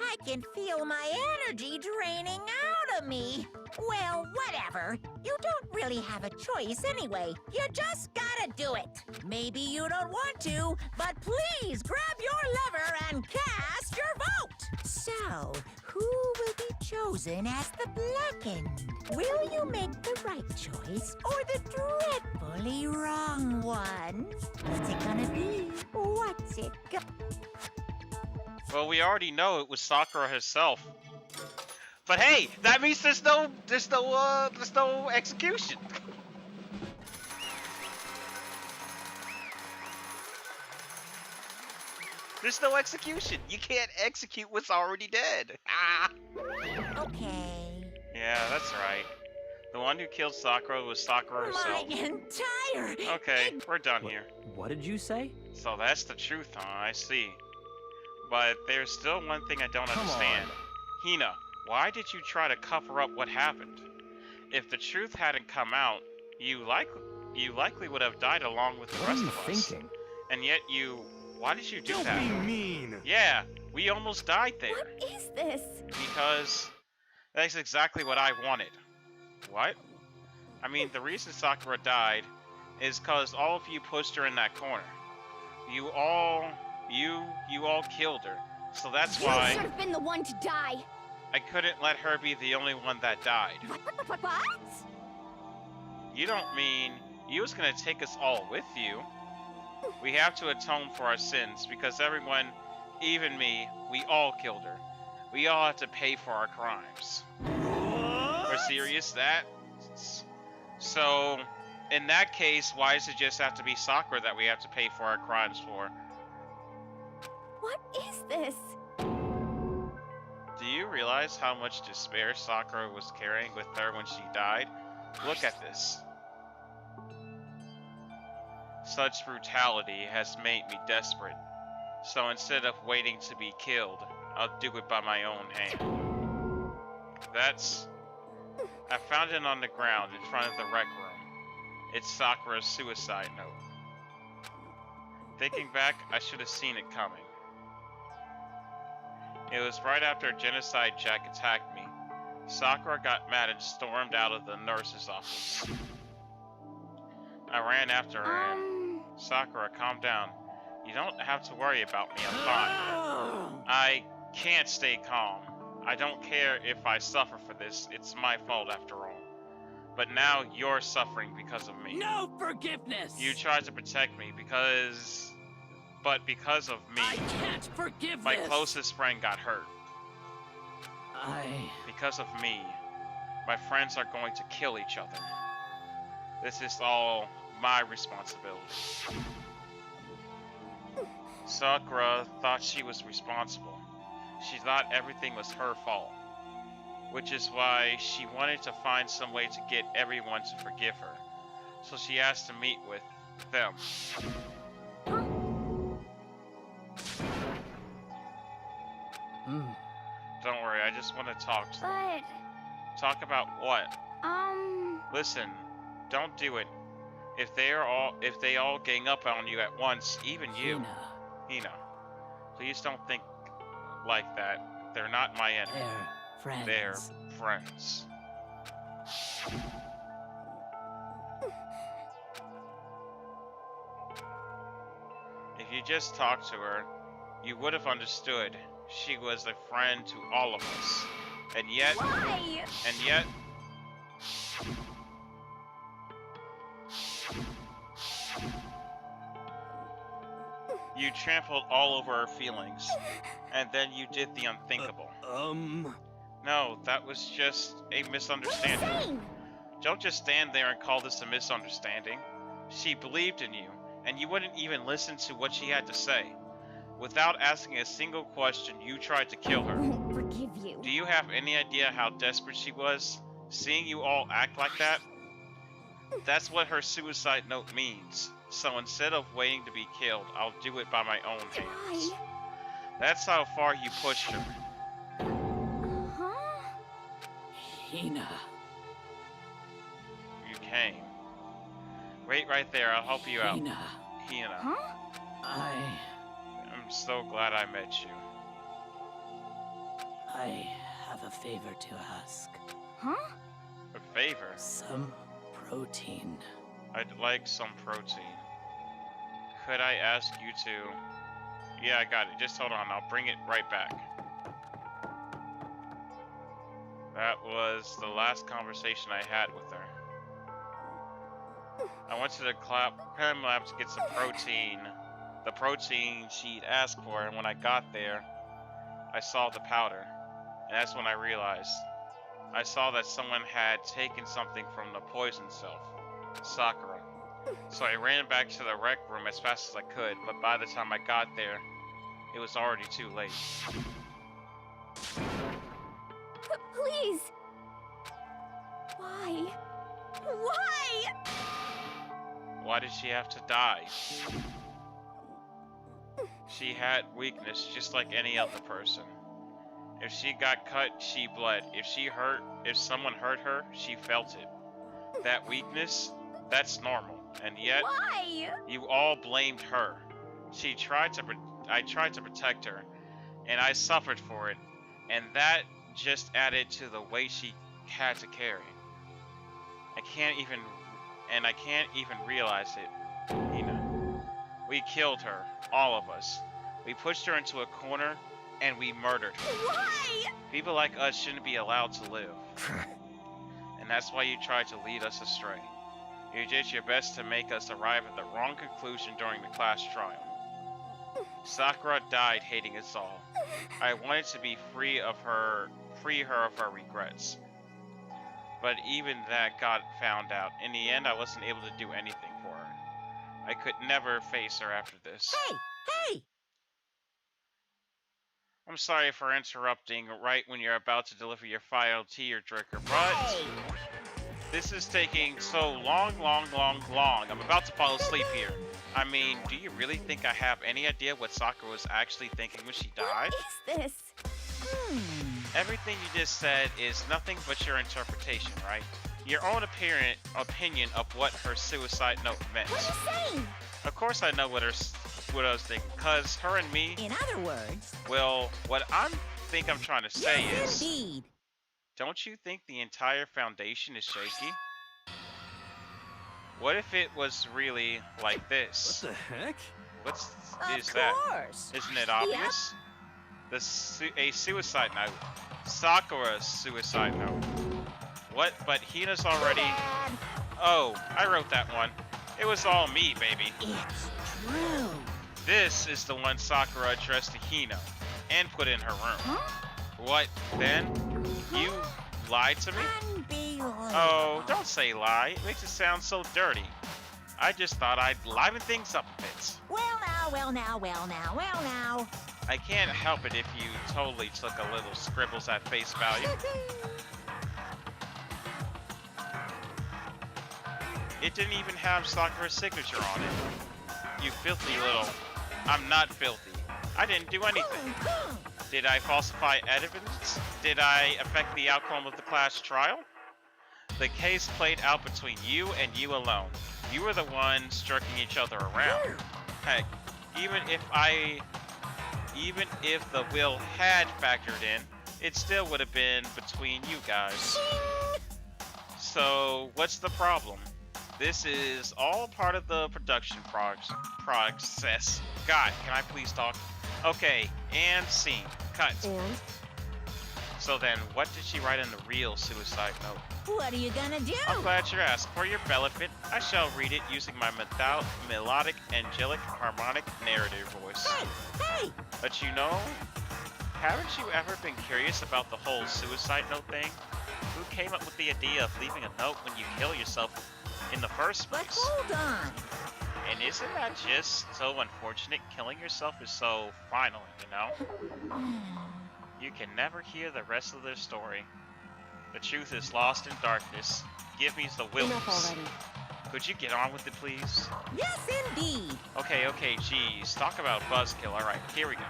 I can feel my energy draining out of me. Well, whatever. You don't really have a choice anyway. You just gotta do it. Maybe you don't want to, but please grab your lever and cast your vote. So, who will be chosen as the blackened? Will you make the right choice or the dreadfully wrong one? What's it gonna be? What's it gonna... Well, we already know it was Sakura herself. But hey, that means there's no execution. There's no execution. You can't execute what's already dead. Ah. Okay. Yeah, that's right. The one who killed Sakura was Sakura herself. My entire... Okay, we're done here. What did you say? So that's the truth, huh? I see. But there's still one thing I don't understand. Hina, why did you try to cover up what happened? If the truth hadn't come out, you likely would have died along with the rest of us. What are you thinking? And yet why did you do Don't that? be mean! Yeah, we almost died there. What is this? Because that's exactly what I wanted. What? I mean, the reason Sakura died is because all of you pushed her in that corner. You all killed her. So that's why You should have been the one to die. I couldn't let her be the only one that died. What? You don't mean you was gonna take us all with you? We have to atone for our sins because everyone, even me, we all killed her. We all have to pay for our crimes. We're serious that? So, in that case, why does it just have to be Sakura that we have to pay for our crimes for? What is this? Do you realize how much despair Sakura was carrying with her when she died? Look at this. Such brutality has made me desperate. So instead of waiting to be killed, I'll do it by my own hand. I found it on the ground in front of the rec room. It's Sakura's suicide note. Thinking back, I should have seen it coming. It was right after Genocide Jack attacked me. Sakura got mad and stormed out of the nurse's office. I ran after her and... Sakura, calm down. You don't have to worry about me, I'm fine. I can't stay calm. I don't care if I suffer for this, it's my fault after all. But now you're suffering because of me. No forgiveness! You tried to protect me but because of me, I can't forgive my this! closest friend got hurt. Because of me, my friends are going to kill each other. This is all my responsibility. Sakura thought she was responsible. She thought everything was her fault. Which is why she wanted to find some way to get everyone to forgive her. So she asked to meet with them. Don't worry, I just want to talk to them. But, Talk about what? Listen, don't do it. If they all gang up on you at once, even you, Hina, please don't think like that. They're not my enemy. They're friends. They're friends. If you just talked to her, you would have understood. She was a friend to all of us. And yet... Why? And yet... You trampled all over her feelings. And then you did the unthinkable. No, that was just a misunderstanding. Don't just stand there and call this a misunderstanding. She believed in you, and you wouldn't even listen to what she had to say. Without asking a single question, you tried to kill her. I won't forgive you. Do you have any idea how desperate she was? Seeing you all act like that? That's what her suicide note means. So instead of waiting to be killed, I'll do it by my own hands. why? That's how far you pushed her. Huh? Hina. You came. Wait right there, I'll help you out. Hina. Hina. Huh? I'm so glad I met you. I have a favor to ask. Huh? A favor? Some protein. I'd like some protein. Could I ask you to... Yeah, I got it. Just hold on. I'll bring it right back. That was the last conversation I had with her. I went to the chem lab to get some protein. The protein she'd asked for, and when I got there, I saw the powder. And that's when I realized. I saw that someone had taken something from the poison self, Sakura. So I ran back to the rec room as fast as I could, but by the time I got there, it was already too late. Please! Why? Why? Why did she have to die? She had weakness just like any other person. If she got cut, she bled. If someone hurt her, she felt it. That weakness, that's normal. And yet, Why? you all blamed her. I tried to protect her, and I suffered for it, and that just added to the weight she had to carry. I can't even realize it. We killed her, all of us. We pushed her into a corner, and we murdered her. Why? People like us shouldn't be allowed to live. And that's why you tried to lead us astray. You did your best to make us arrive at the wrong conclusion during the class trial. Sakura died hating us all. I wanted to be free her of her regrets. But even that got found out. In the end, I wasn't able to do anything for her. I could never face her after this. Hey! Hey! I'm sorry for interrupting right when you're about to deliver your final tea or drinker, but this is taking so long. I'm about to fall asleep here. I mean, do you really think I have any idea what Sakura was actually thinking when she died? What is this? Everything you just said is nothing but your interpretation, right? Your own opinion of what her suicide note meant. What are you saying? Of course I know what I was thinking, because her and me... In other words... Well, what I'm trying to say is... Indeed. Don't you think the entire foundation is shaky? What if it was really like this? What the heck? What's Of is that? course. Isn't it obvious? A suicide note. Sakura's suicide note. What? But Hina's already... Dad, Oh, I wrote that one. It was all me, baby. it's true. This is the one Sakura addressed to Hina and put in her room. Huh? What, then? You lied to me? Unbelievable. Oh, don't say lie. It makes it sound so dirty. I just thought I'd liven things up a bit. Well now. I can't help it if you totally took a little scribbles at face value. It didn't even have Sakura's signature on it. You filthy little... I'm not filthy. I didn't do anything. Did I falsify evidence? Did I affect the outcome of the class trial? The case played out between you and you alone. You were the ones jerking each other around. Heck, even if the will had factored in, it still would have been between you guys. So, what's the problem? This is all part of the production process. God, can I please talk? Okay, and scene. Cut. And? So then, what did she write in the real suicide note? What are you gonna do? I'm glad you asked. For your benefit, I shall read it using my melodic, angelic, harmonic narrative voice. Hey! But you know, haven't you ever been curious about the whole suicide note thing? Who came up with the idea of leaving a note when you kill yourself in the first But place? hold on. And isn't that just so unfortunate? Killing yourself is so final, you know? You can never hear the rest of their story. The truth is lost in darkness. Give me the wills. Enough already. Could you get on with it, please? Yes, indeed. Okay, geez. Talk about buzzkill. Alright, here we go.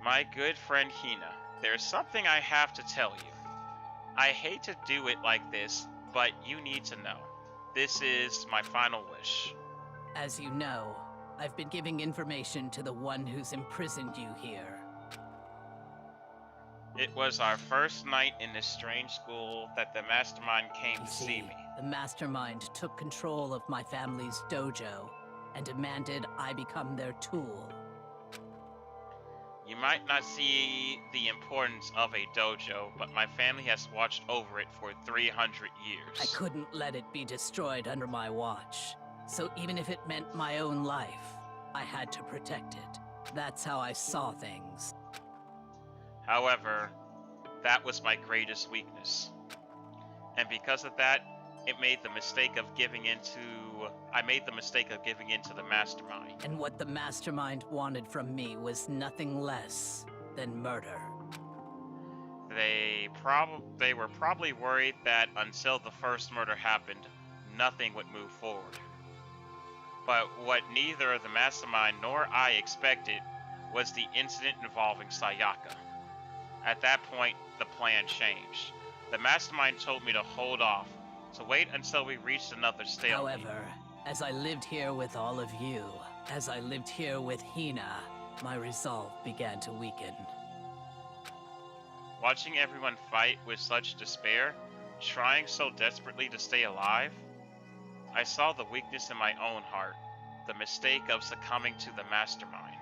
My good friend Hina, there's something I have to tell you. I hate to do it like this, but you need to know. This is my final wish. As you know, I've been giving information to the one who's imprisoned you here. It was our first night in this strange school that the mastermind came You to see, see me. the mastermind took control of my family's dojo and demanded I become their tool. You might not see the importance of a dojo, but my family has watched over it for 300 years. I couldn't let it be destroyed under my watch. So even if it meant my own life, I had to protect it. That's how I saw things. However, that was my greatest weakness. And because of that, I made the mistake of giving into the mastermind. And what the mastermind wanted from me was nothing less than murder. They were probably worried that until the first murder happened, nothing would move forward. But what neither the mastermind nor I expected was the incident involving Sayaka. At that point, the plan changed. The mastermind told me to hold off, to wait until we reached another stalemate. However, as I lived here with all of you, as I lived here with Hina, my resolve began to weaken. Watching everyone fight with such despair, trying so desperately to stay alive, I saw the weakness in my own heart, the mistake of succumbing to the mastermind.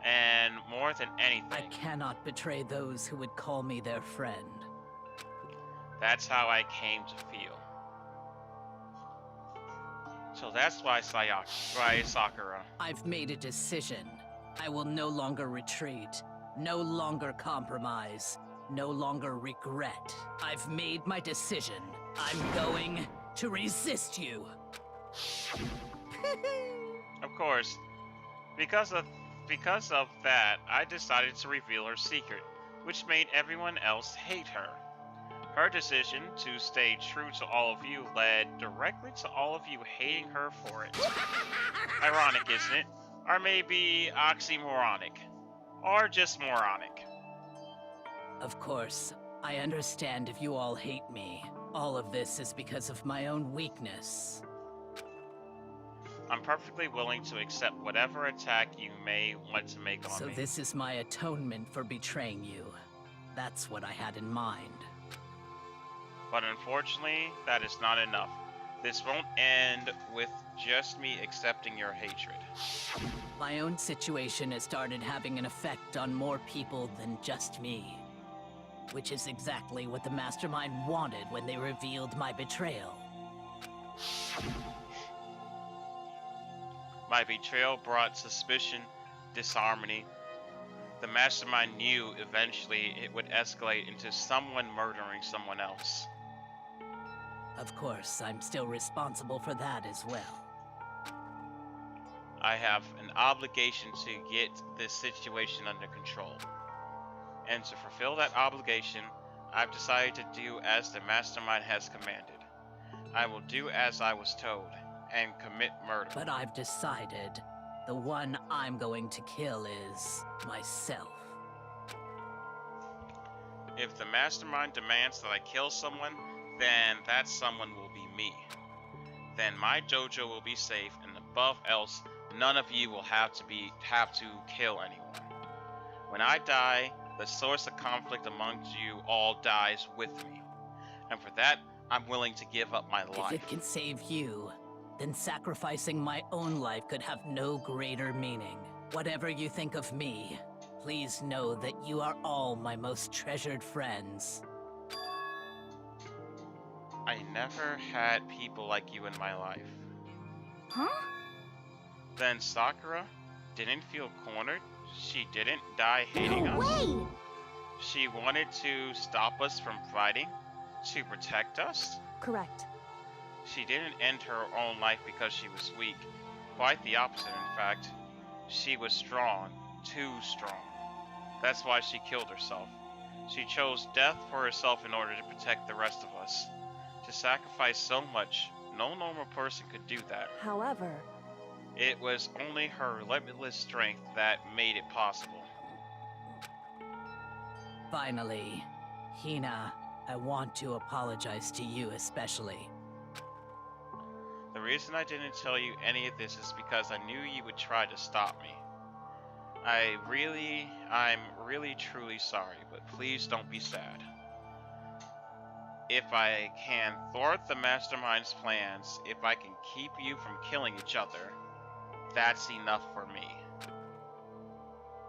And more than anything, I cannot betray those who would call me their friend. that's how I came to feel. So that's why Sakura. I've made a decision. I will no longer retreat, no longer compromise, no longer regret. I've made my decision. I'm going to resist you. Of course, because of that, I decided to reveal her secret, which made everyone else hate her. Her decision to stay true to all of you led directly to all of you hating her for it. Ironic, isn't it? Or maybe oxymoronic. Or just moronic. Of course, I understand if you all hate me. All of this is because of my own weakness. I'm perfectly willing to accept whatever attack you may want to make on So me. this is my atonement for betraying you. That's what I had in mind. But unfortunately, that is not enough. This won't end with just me accepting your hatred. My own situation has started having an effect on more people than just me. Which is exactly what the Mastermind wanted when they revealed my betrayal. My betrayal brought suspicion, disharmony. The Mastermind knew eventually it would escalate into someone murdering someone else. Of course, I'm still responsible for that as well. I have an obligation to get this situation under control. And to fulfill that obligation, I've decided to do as the Mastermind has commanded. I will do as I was told, and commit murder. But I've decided the one I'm going to kill is myself. If the Mastermind demands that I kill someone, then that someone will be me. Then my dojo will be safe, and above else, none of you will have to kill anyone. When I die, the source of conflict amongst you all dies with me. And for that, I'm willing to give up my life. If it can save you, then sacrificing my own life could have no greater meaning. Whatever you think of me, please know that you are all my most treasured friends. I never had people like you in my life. Huh? Then Sakura didn't feel cornered. She didn't die hating us. Wait! She wanted to stop us from fighting, to protect us. Correct. She didn't end her own life because she was weak. Quite the opposite, in fact. She was strong, too strong. That's why she killed herself. She chose death for herself in order to protect the rest of us. To sacrifice so much, no normal person could do that. However, It was only her limitless strength that made it possible. Finally, Hina, I want to apologize to you especially. The reason I didn't tell you any of this is because I knew you would try to stop me. I'm really truly sorry, but please don't be sad. If I can thwart the Mastermind's plans, if I can keep you from killing each other, that's enough for me.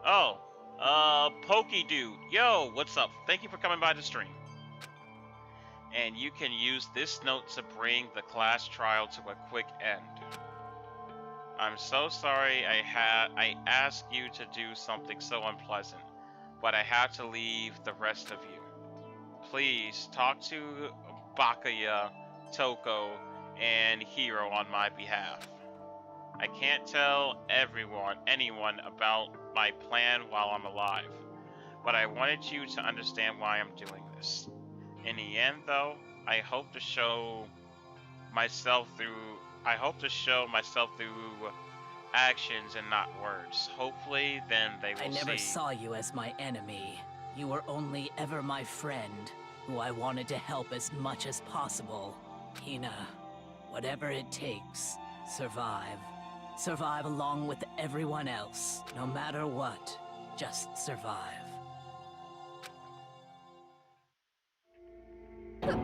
Oh, Pokey Dude, yo, what's up? Thank you for coming by the stream. And you can use this note to bring the class trial to a quick end. I'm so sorry I asked you to do something so unpleasant, but I have to leave the rest of you. Please talk to Bakaya, Toko, and Hiro on my behalf. I can't tell anyone about my plan while I'm alive, but I wanted you to understand why I'm doing this. In the end, though, I hope to show myself through actions and not words. Hopefully, then they will see. I never saw you as my enemy. You were only ever my friend, who I wanted to help as much as possible. Hina, whatever it takes, survive. Survive along with everyone else, no matter what. Just survive. But...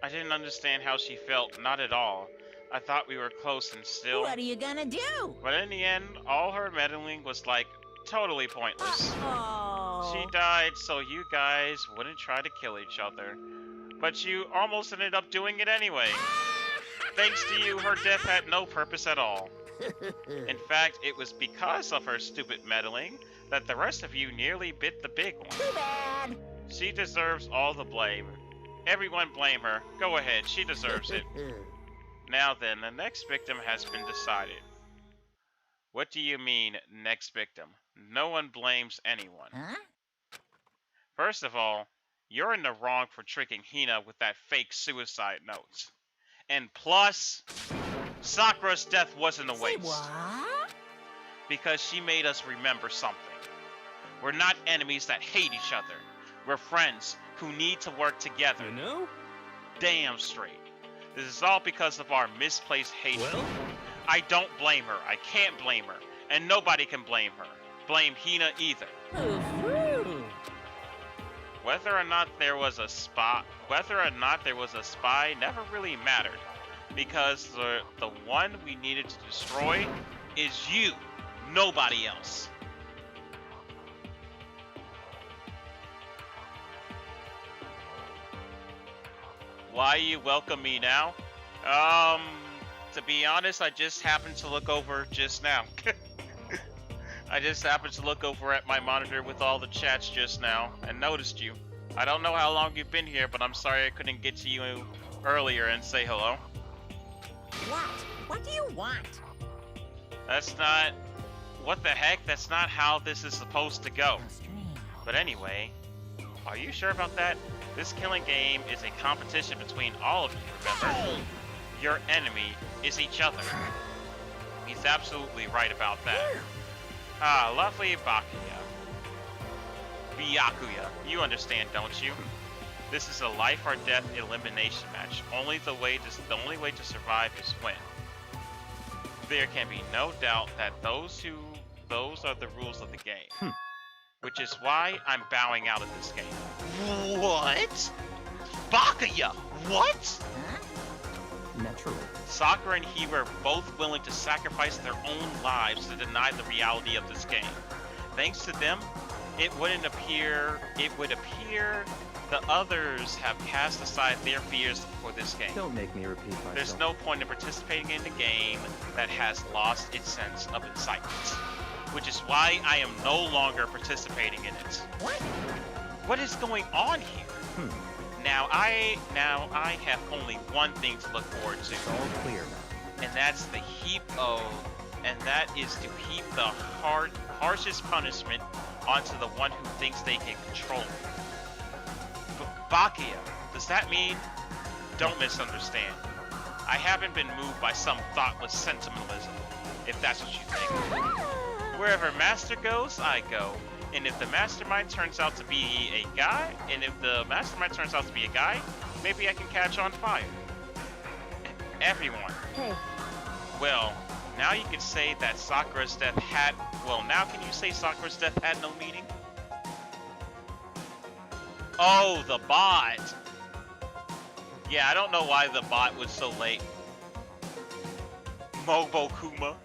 I didn't understand how she felt, not at all. I thought we were close and still. What are you gonna do? But in the end, all her meddling was like totally pointless. Oh. She died so you guys wouldn't try to kill each other. But you almost ended up doing it anyway. Thanks to you, her death had no purpose at all. In fact, it was because of her stupid meddling that the rest of you nearly bit the big one. Too bad. She deserves all the blame. Everyone blame her. Go ahead, she deserves it. Now then, the next victim has been decided. What do you mean, next victim? No one blames anyone. Huh? First of all, you're in the wrong for tricking Hina with that fake suicide note. And plus, Sakura's death wasn't a Say waste. what? Because she made us remember something. We're not enemies that hate each other. We're friends who need to work together. You know? Damn straight. This is all because of our misplaced hatred. Well? I don't blame her. I can't blame her. And nobody can blame her. Blame Hina either. Ooh. whether or not there was a spy, never really mattered, because the one we needed to destroy is you, nobody else. Why you welcome me now? To be honest, I just happened to look over just now. I just happened to look over at my monitor with all the chats just now and noticed you. I don't know how long you've been here, but I'm sorry I couldn't get to you earlier and say hello. What? What do you want? That's not... What the heck? That's not how this is supposed to go. But anyway, are you sure about that? This killing game is a competition between all of you, remember? Your enemy is each other. He's absolutely right about that. Ah, lovely Byakuya. You understand, don't you? This is a life or death elimination match. The only way to survive is win. There can be no doubt that those are the rules of the game. Which is why I'm bowing out of this game. What? Byakuya! What? Naturally. Sakura and he were both willing to sacrifice their own lives to deny the reality of this game. Thanks to them, it would appear the others have cast aside their fears for this game. Don't make me repeat myself. There's no point in participating in a game that has lost its sense of excitement. Which is why I am no longer participating in it. What? What is going on here? Now I have only one thing to look forward to. It's all clear now. And that's the that is to heap the harshest punishment onto the one who thinks they can control me. Byakuya, does that mean? Don't misunderstand. I haven't been moved by some thoughtless sentimentalism, if that's what you think. Wherever Master goes, I go. And if the mastermind turns out to be a guy, maybe I can catch on fire. Everyone. Hey. Well, now you can say that Sakura's death had... Well, now can you say Sakura's death had no meaning? Oh, the bot. Yeah, I don't know why the bot was so late. Mobokuma.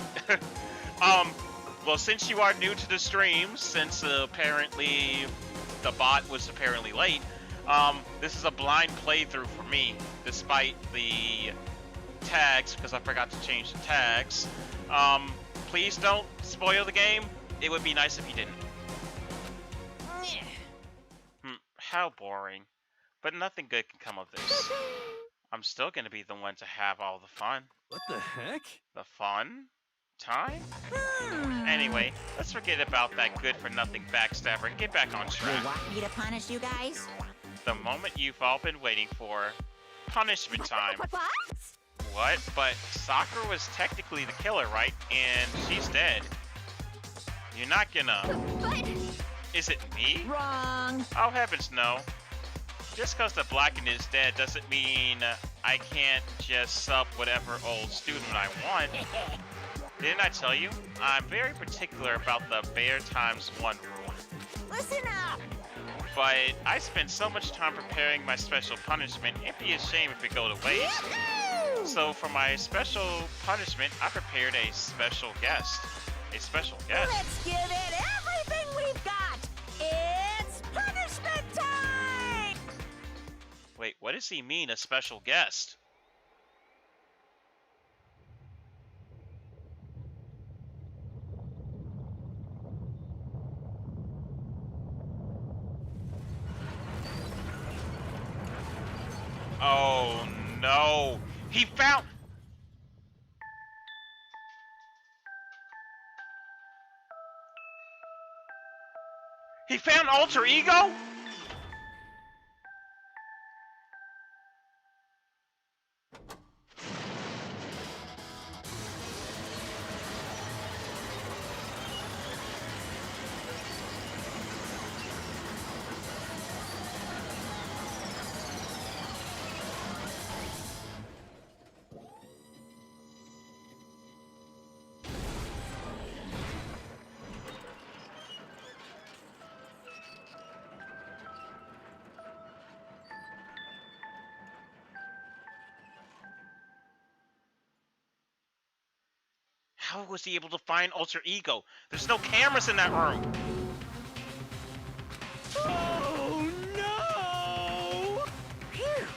Well, since you are new to the stream, since apparently the bot was apparently late, this is a blind playthrough for me, despite the tags, because I forgot to change the tags. Please don't spoil the game. It would be nice if you didn't. How boring. But nothing good can come of this. I'm still gonna be the one to have all the fun. What the heck? The fun? Time? Anyway, let's forget about that good-for-nothing backstabber and get back on track. You want me to punish you guys? The moment you've all been waiting for. Punishment time. What? What? But Sakura was technically the killer, right? And she's dead. You're not gonna... But... Is it me? Wrong. Oh, heavens no. Just because the Blacken is dead doesn't mean I can't just sub whatever old student I want. Didn't I tell you? I'm very particular about the bear times one rule. Listen up. But I spent so much time preparing my special punishment, it'd be a shame if it go to waste. Yahoo! So for my special punishment, I prepared a special guest. A special guest? Let's give it everything we've got. It's punishment time. Wait, what does he mean, a special guest? Oh no! He found... He found Alter Ego? How was he able to find Alter Ego? There's no cameras in that room. Oh no! Phew.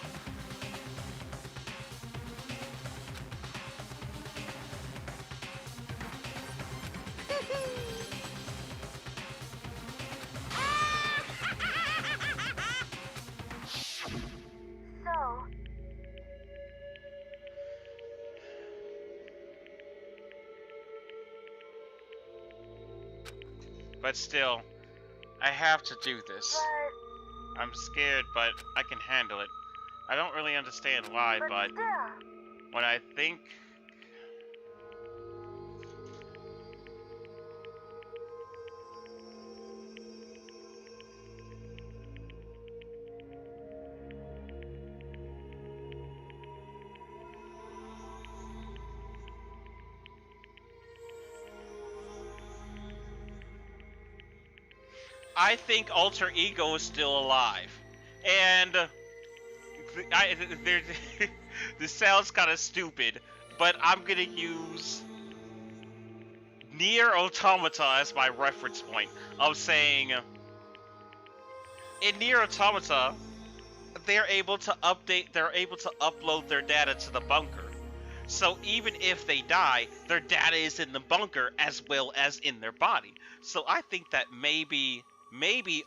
So, But still, I have to do this. but, I'm scared, but I can handle it. I don't really understand why, but still. when I think... I think Alter Ego is still alive. And this sounds kind of stupid, but I'm gonna use Nier Automata as my reference point of saying in Nier Automata they're able to upload their data to the bunker. So even if they die, their data is in the bunker as well as in their body. So I think that maybe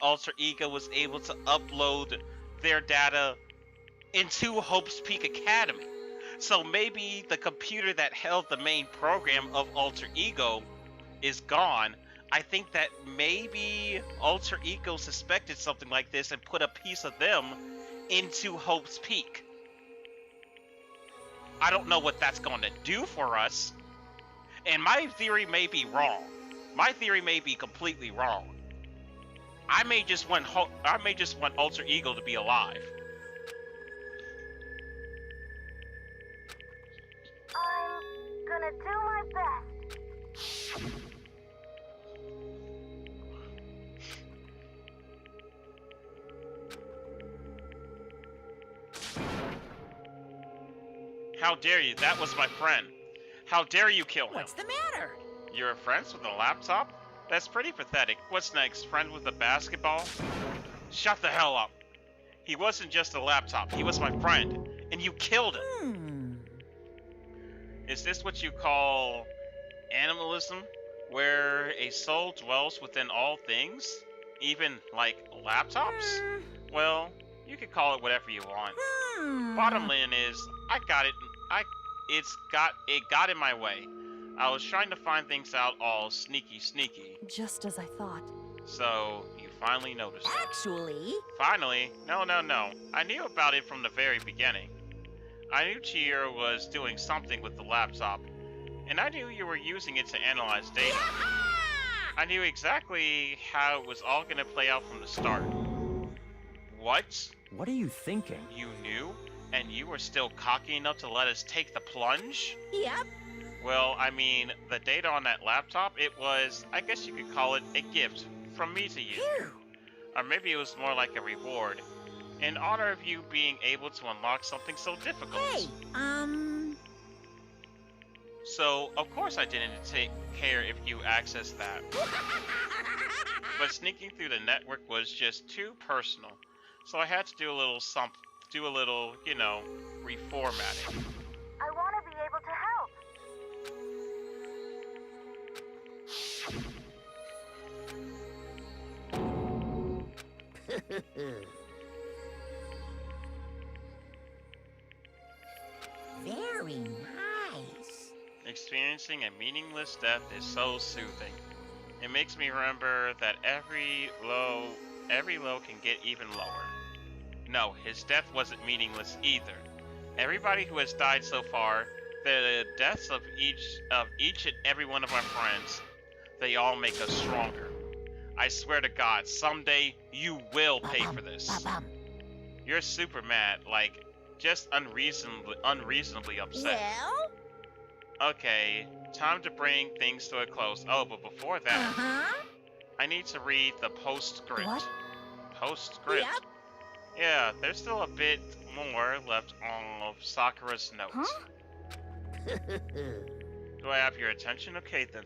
Alter Ego was able to upload their data into Hope's Peak Academy. So maybe the computer that held the main program of Alter Ego is gone. I think that maybe Alter Ego suspected something like this and put a piece of them into Hope's Peak. I don't know what that's going to do for us. And my theory may be wrong. My theory may be completely wrong. I may just want Alter Ego to be alive. I'm gonna do my best. How dare you? That was my friend. How dare you kill him? What's the matter? You're friends with a laptop? That's pretty pathetic. What's next? Friend with a basketball? Shut the hell up. He wasn't just a laptop. He was my friend. And you killed him. Is this what you call animalism? Where a soul dwells within all things? Even, like, laptops? Well, you can call it whatever you want. Bottom line is, it got in my way. I was trying to find things out all sneaky. Just as I thought. So, you finally noticed it. Actually, Finally? No. I knew about it from the very beginning. I knew Chihiro was doing something with the laptop, and I knew you were using it to analyze data. I knew exactly how it was all gonna play out from the start. What? What are you thinking? You knew? And you were still cocky enough to let us take the plunge? yep. Well, I mean, the data on that laptop, it was, I guess you could call it a gift from me to you. Phew. Or maybe it was more like a reward, in honor of you being able to unlock something so difficult. Hey, So, of course I didn't care if you accessed that. But sneaking through the network was just too personal. So I had to do a little you know, reformatting. I want to be able to help. very nice. Experiencing a meaningless death is so soothing. It makes me remember that every low can get even lower. No, his death wasn't meaningless either. Everybody who has died so far, the deaths of each and every one of our friends, they all make us stronger. I swear to God, someday you will pay for this. You're super mad, like, just unreasonably upset. Well? Okay, time to bring things to a close. Oh, but before that, I need to read the postscript. What? Postscript? Yep. Yeah, there's still a bit more left of Sakura's note. Huh? Do I have your attention? Okay then.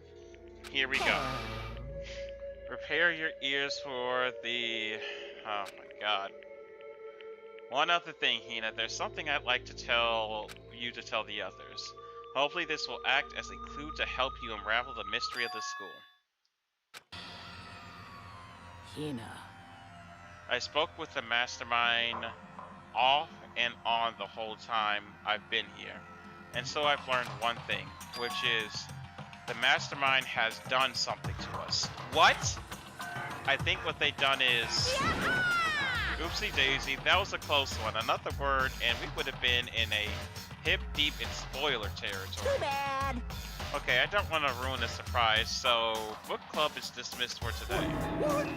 Here we go. Prepare your ears for the... Oh my god. One other thing, Hina. There's something I'd like to tell you to tell the others. Hopefully this will act as a clue to help you unravel the mystery of the school. Hina. I spoke with the mastermind off and on the whole time I've been here. And so I've learned one thing, which is the mastermind has done something to us. What? I think what they've done is... Oopsie daisy, that was a close one. Another word and we would have been in a hip deep in spoiler territory. Too bad. Okay, I don't want to ruin the surprise, so book club is dismissed for today. What?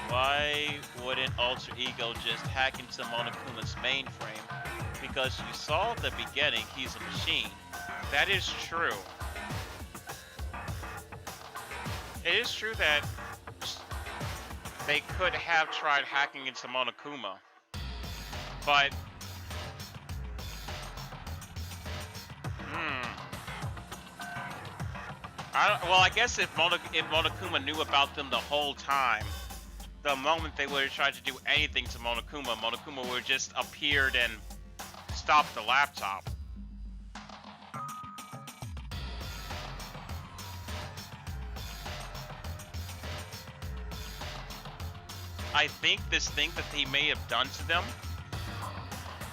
Why wouldn't Alter Ego just hack into Monokuma's mainframe? Because you saw at the beginning he's a machine. That is true. It is true that they could have tried hacking into Monokuma, but I guess if Monokuma knew about them the whole time, the moment they would have tried to do anything to Monokuma, Monokuma would have just appeared and stopped the laptop. I think this thing that he may have done to them,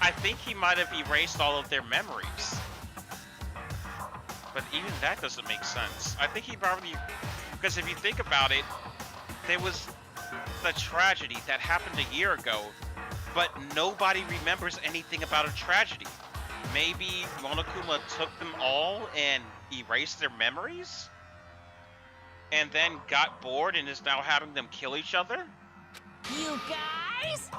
I think he might have erased all of their memories. But even that doesn't make sense. I think he probably, because if you think about it, there was the tragedy that happened a year ago, but nobody remembers anything about a tragedy. Maybe Monokuma took them all and erased their memories? And then got bored and is now having them kill each other? You guys?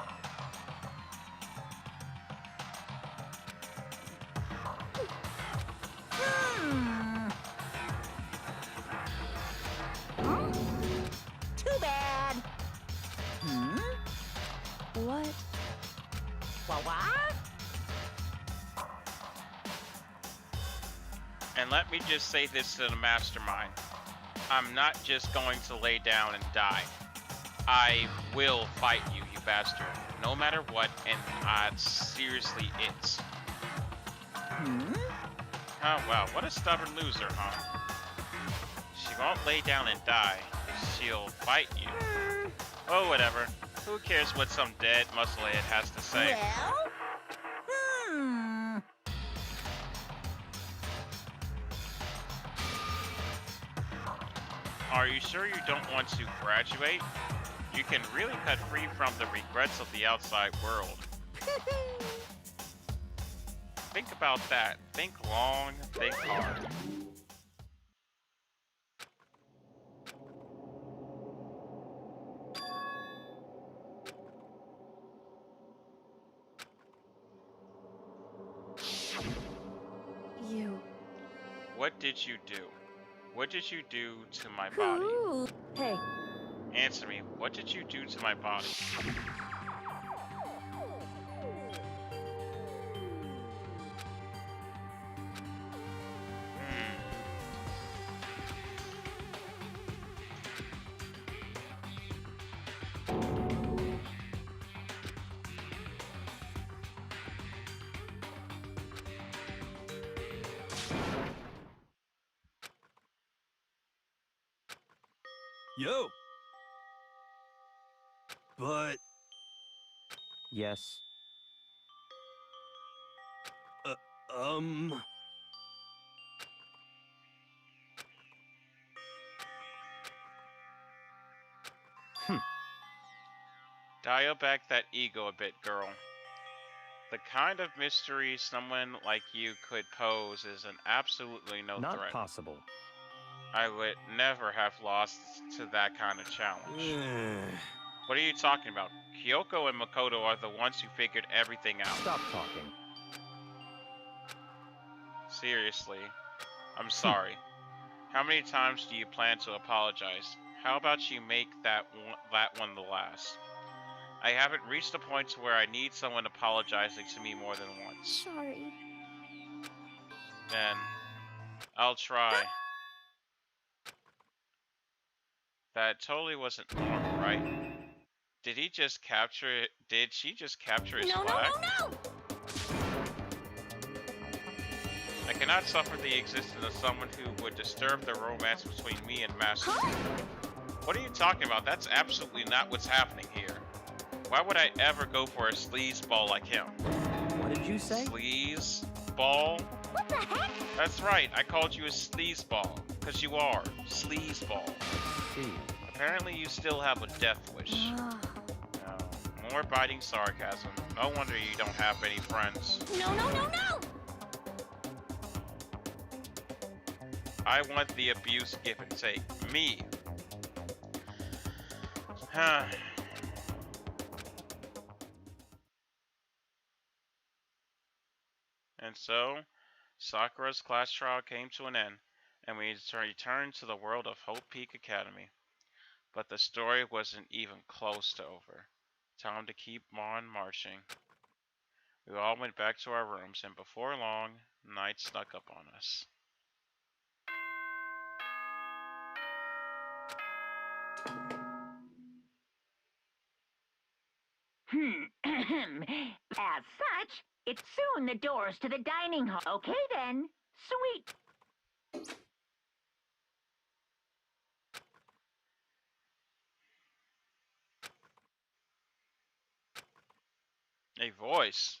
Too bad. What? What? And let me just say this to the mastermind. I'm not just going to lay down and die. I will fight you, you bastard. No matter what, and seriously, it's... Oh, wow, what a stubborn loser, huh? She won't lay down and die. She'll fight you. Oh, whatever. Who cares what some dead musclehead has to say? Well? Are you sure you don't want to graduate? You can really cut free from the regrets of the outside world. Think about that. Think long, think hard. You. What did you do? What did you do to my body? Ooh. Hey, Answer me, what did you do to my body? Yo. But, Yes. Dial back that ego a bit, girl. The kind of mystery someone like you could pose is an absolutely no Not threat. possible. I would never have lost to that kind of challenge. What are you talking about? Kyoko and Makoto are the ones who figured everything out. Stop talking. Seriously. I'm sorry. How many times do you plan to apologize? How about you make that one the last? I haven't reached the point where I need someone apologizing to me more than once. Sorry. Then I'll try. That totally wasn't normal, right? Did he just capture it? Did she just capture his flag? No! I cannot suffer the existence of someone who would disturb the romance between me and Master. What are you talking about? That's absolutely not what's happening here. Why would I ever go for a sleazeball like him? What did you say? Sleazeball? What the heck? That's right, I called you a sleazeball. Because you are. Sleazeball. See. Apparently you still have a death wish. Ah. No, more biting sarcasm. No wonder you don't have any friends. No! I want the abuse give and take. Me. And so, Sakura's class trial came to an end, and we returned to the world of Hope Peak Academy. But the story wasn't even close to over. Time to keep on marching. We all went back to our rooms, and before long, night snuck up on us. As such, it's soon the doors to the dining hall. Okay then. Sweet. A voice.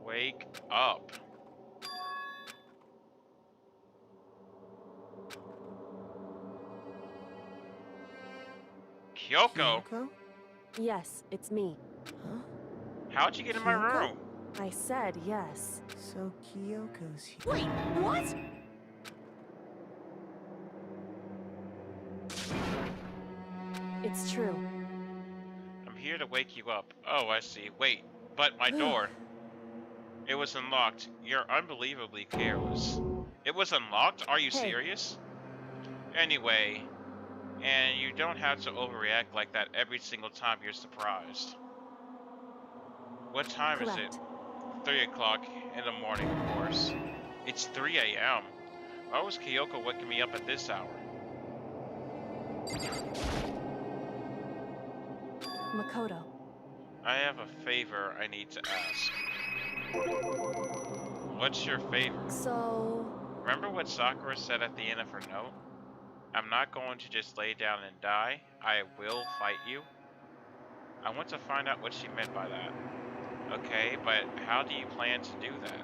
Wake up. Kyoko? Kyoko? Yes, it's me. Huh? How'd you get in my Kyoko? room? I said yes. So Kyoko's here. Wait, what? It's true. I'm here to wake you up. Oh, I see. Wait, but my door. It was unlocked. You're unbelievably careless. It was unlocked? Are you Hey. serious? Anyway, and you don't have to overreact like that every single time you're surprised. What time is it? Correct. 3 o'clock in the morning, of course. It's 3 a.m. Why was Kyoko waking me up at this hour? Makoto. I have a favor I need to ask. What's your favor? So, Remember what Sakura said at the end of her note? I'm not going to just lay down and die. I will fight you. I want to find out what she meant by that. Okay, but how do you plan to do that?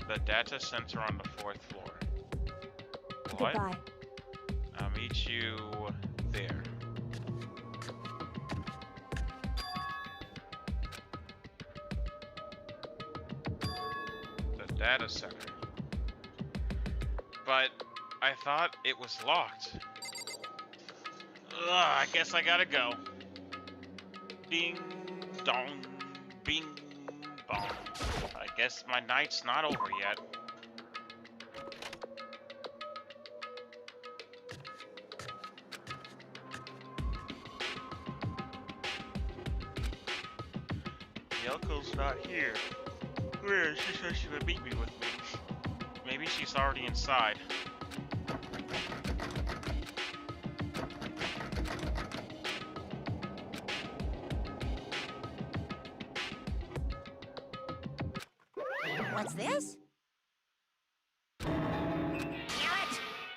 The data center on the 4th floor. What? goodbye. I'll meet you there. The data center. But I thought it was locked. Ugh, I guess I gotta go. Ding dong, bing bong. I guess my night's not over yet. Yoko's not here. Where is she? Said she would meet me with me. Maybe she's already inside. What's this?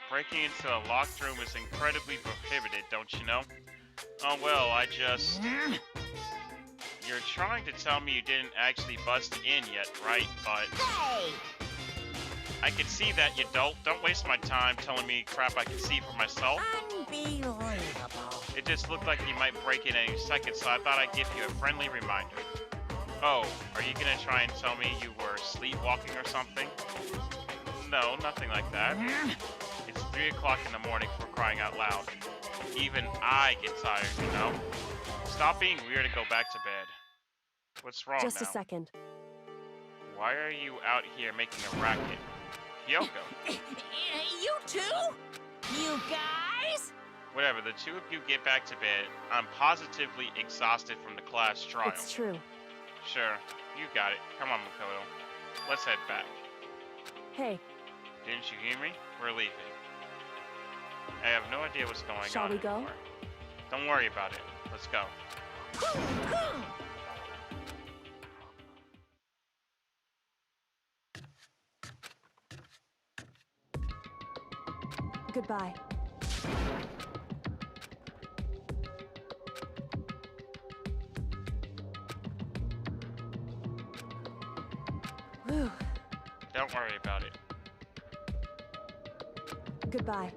Breaking into a locked room is incredibly prohibited, don't you know? Oh well, I just... You're trying to tell me you didn't actually bust in yet, right? But... Hey! I can see that, you dolt. Don't waste my time telling me crap I can see for myself. Unbelievable. It just looked like you might break in any second, so I thought I'd give you a friendly reminder. Oh, are you gonna try and tell me you were sleepwalking or something? No, nothing like that. It's 3 o'clock in the morning for crying out loud. Even I get tired, you know? Stop being weird and go back to bed. What's wrong Just now? a second. Why are you out here making a racket? Kyoko. You too? You guys? Whatever, the two of you get back to bed. I'm positively exhausted from the class trial. It's true. Sure, you got it. Come on, Makoto. Let's head back. Hey, Didn't you hear me? We're leaving. I have no idea what's going on. Shall we go? anymore. Don't worry about it. Let's go. goodbye. Whew. Don't worry about it. Goodbye.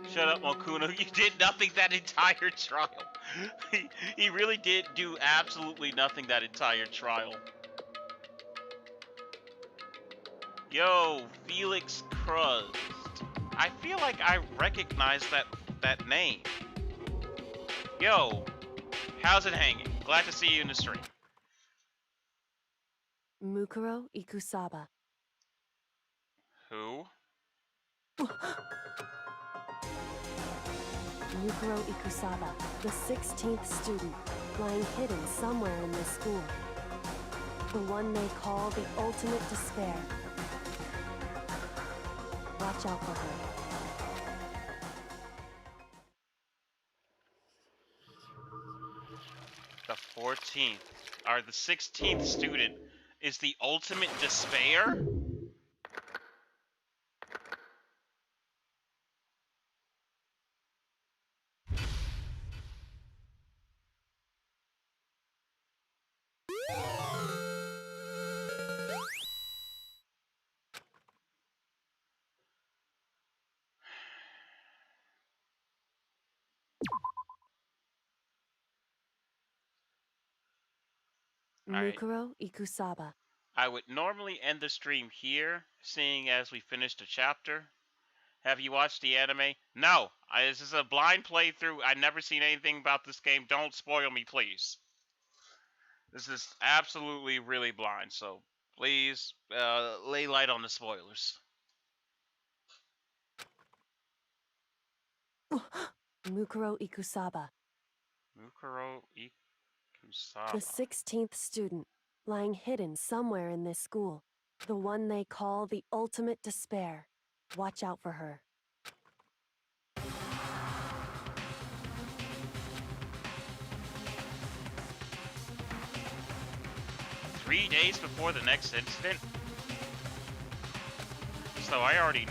Shut up, Mokuno. You did nothing that entire trial. he really did do absolutely nothing that entire trial. Yo, Felix Crust. I feel like I recognize that name. Yo, how's it hanging? Glad to see you in the stream. Mukuro Ikusaba. Who? Mukuro Ikusaba, the 16th student, lying hidden somewhere in this school. The one they call the ultimate despair. Watch out for her. The 14th, or the 16th student is the ultimate despair? Alright. Mukuro Ikusaba. I would normally end the stream here, seeing as we finished a chapter. Have you watched the anime? No! This is a blind playthrough. I've never seen anything about this game. Don't spoil me, please. This is absolutely really blind, so please lay light on the spoilers. Mukuro Ikusaba, Mukuro Ikusaba. the 16th student, lying hidden somewhere in this school. The one they call the ultimate despair. Watch out for her. 3 days before the next incident? So I already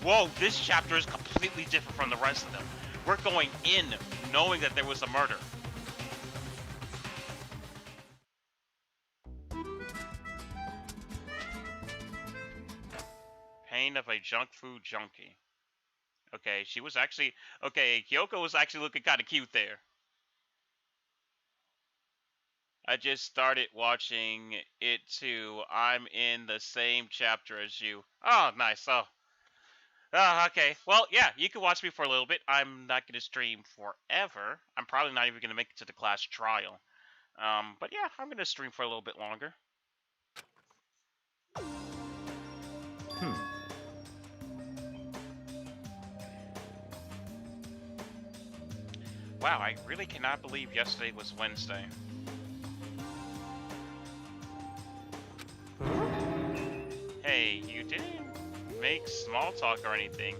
Whoa, this chapter is completely different from the rest of them. We're going in knowing that there was a murder. Pain of a junk food junkie. Okay, she was actually... Okay, Kyoko was actually looking kind of cute there. I just started watching it too. I'm in the same chapter as you. Oh, nice. Oh, okay. Well, yeah, you can watch me for a little bit. I'm not going to stream forever. I'm probably not even going to make it to the class trial. But yeah, I'm going to stream for a little bit longer. Wow, I really cannot believe yesterday was Wednesday. Hey, you didn't make small talk or anything.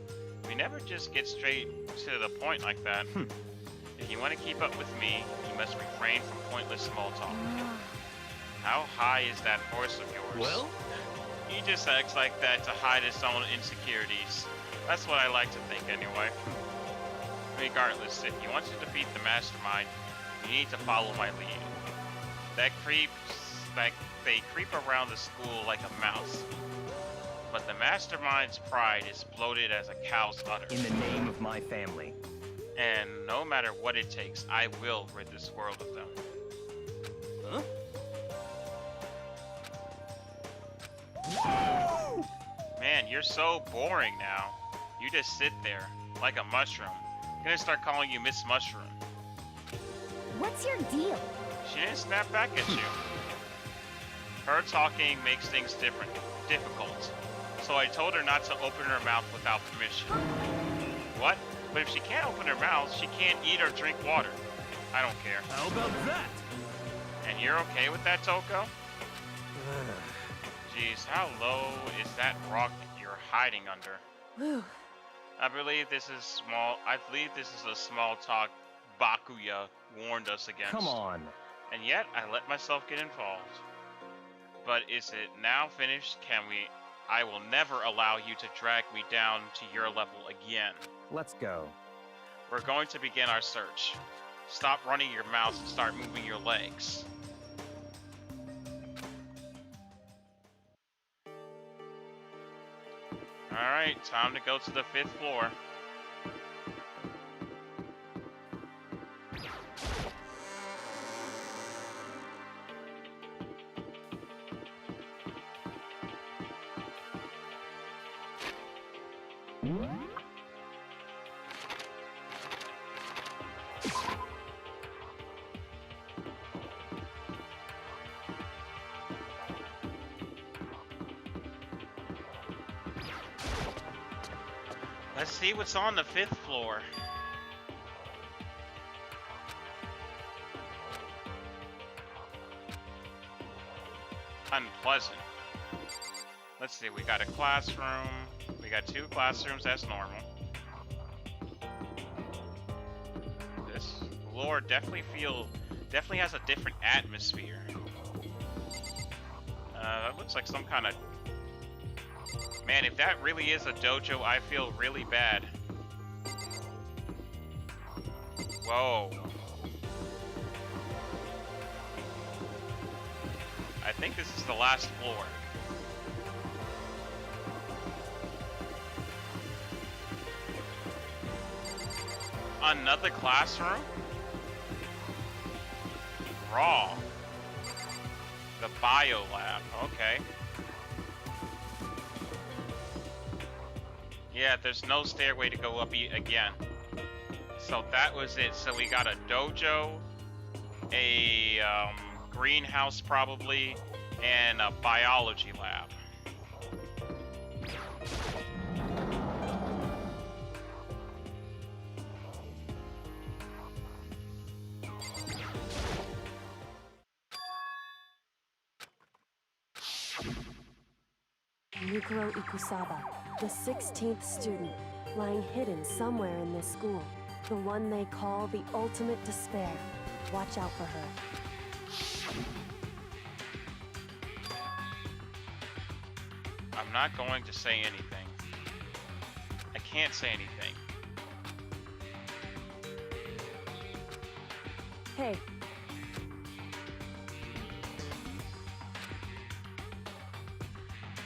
We never just get straight to the point like that. If you want to keep up with me, you must refrain from pointless small talk. How high is that horse of yours? Well? He just acts like that to hide his own insecurities. That's what I like to think anyway. Regardless, if you want to defeat the mastermind, you need to follow my lead. They creep around the school like a mouse. But the mastermind's pride is bloated as a cow's udder. In the name of my family. And no matter what it takes, I will rid this world of them. you're so boring now. You just sit there like a mushroom. I'm gonna start calling you Miss Mushroom. What's your deal? She didn't snap back at you. Her talking makes things difficult. So I told her not to open her mouth without permission. What? But if she can't open her mouth, she can't eat or drink water. I don't care. How about that? And you're okay with that, Toko? Jeez, how low is that rock you're hiding under? Whew. I believe this is a small talk Bakuya warned us against. Come on. And yet, I let myself get involved. But is it now finished? I will never allow you to drag me down to your level again. Let's go. We're going to begin our search. Stop running your mouth and start moving your legs. Alright, time to go to the 5th floor. Let's see what's on the 5th floor. Unpleasant. Let's see, we got a classroom. We got 2 classrooms, that's normal. This floor definitely has a different atmosphere. That looks like some kind of... Man, if that really is a dojo, I feel really bad. Whoa. I think this is the last floor. Another classroom? Raw. The bio lab, okay. Yeah, there's no stairway to go up again. So that was it. So we got a dojo, a greenhouse probably, and a biology lab. Yukiro Ikusaba, the 16th student, lying hidden somewhere in this school. The one they call the ultimate despair. Watch out for her. I'm not going to say anything. I can't say anything. Hey,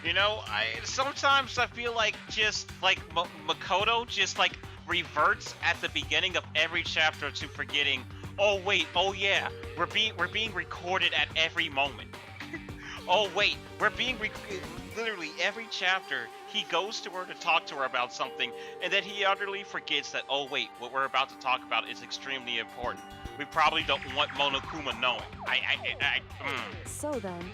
You know, sometimes I feel like just like Makoto just like reverts at the beginning of every chapter to forgetting. Oh wait, oh yeah, we're being recorded at every moment. Oh wait, literally every chapter he goes to her to talk to her about something, and then he utterly forgets that. Oh wait, what we're about to talk about is extremely important. We probably don't want Monokuma knowing. So then,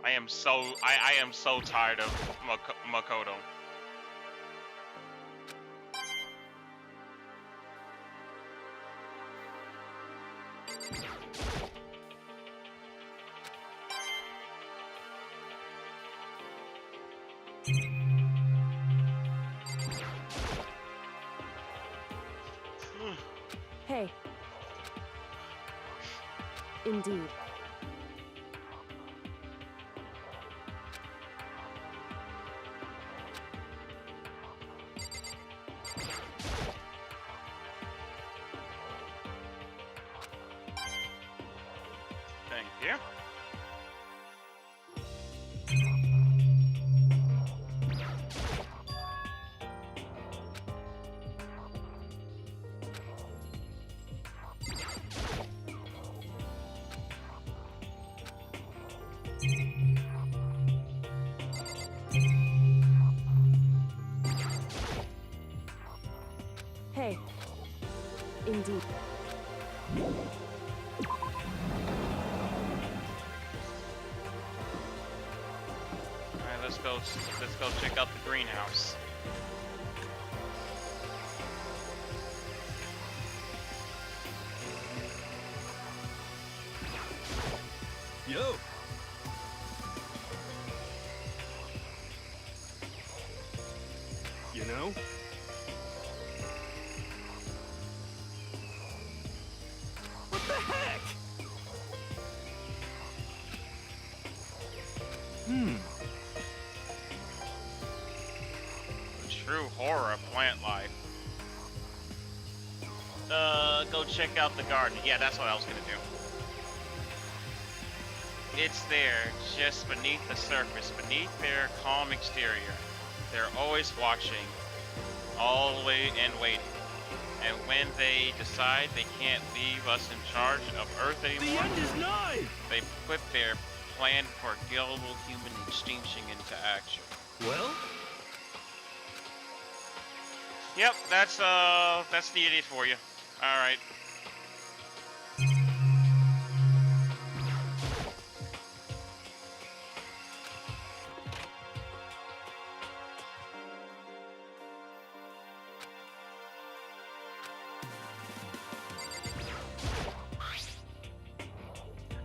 I am so tired of Makoto. hey. Indeed. Thank you. Hey. Indeed. Alright, let's go check out the greenhouse. Yo! You know? What the heck? The true horror of plant life. Go check out the garden. Yeah, that's what I was gonna do. It's there, just beneath the surface, beneath their calm exterior. They're always watching, always and waiting. And when they decide they can't leave us in charge of Earth The anymore, end is nigh! they put their plan for global human extinction into action. Well? Yep, that's the idiot for you. All right.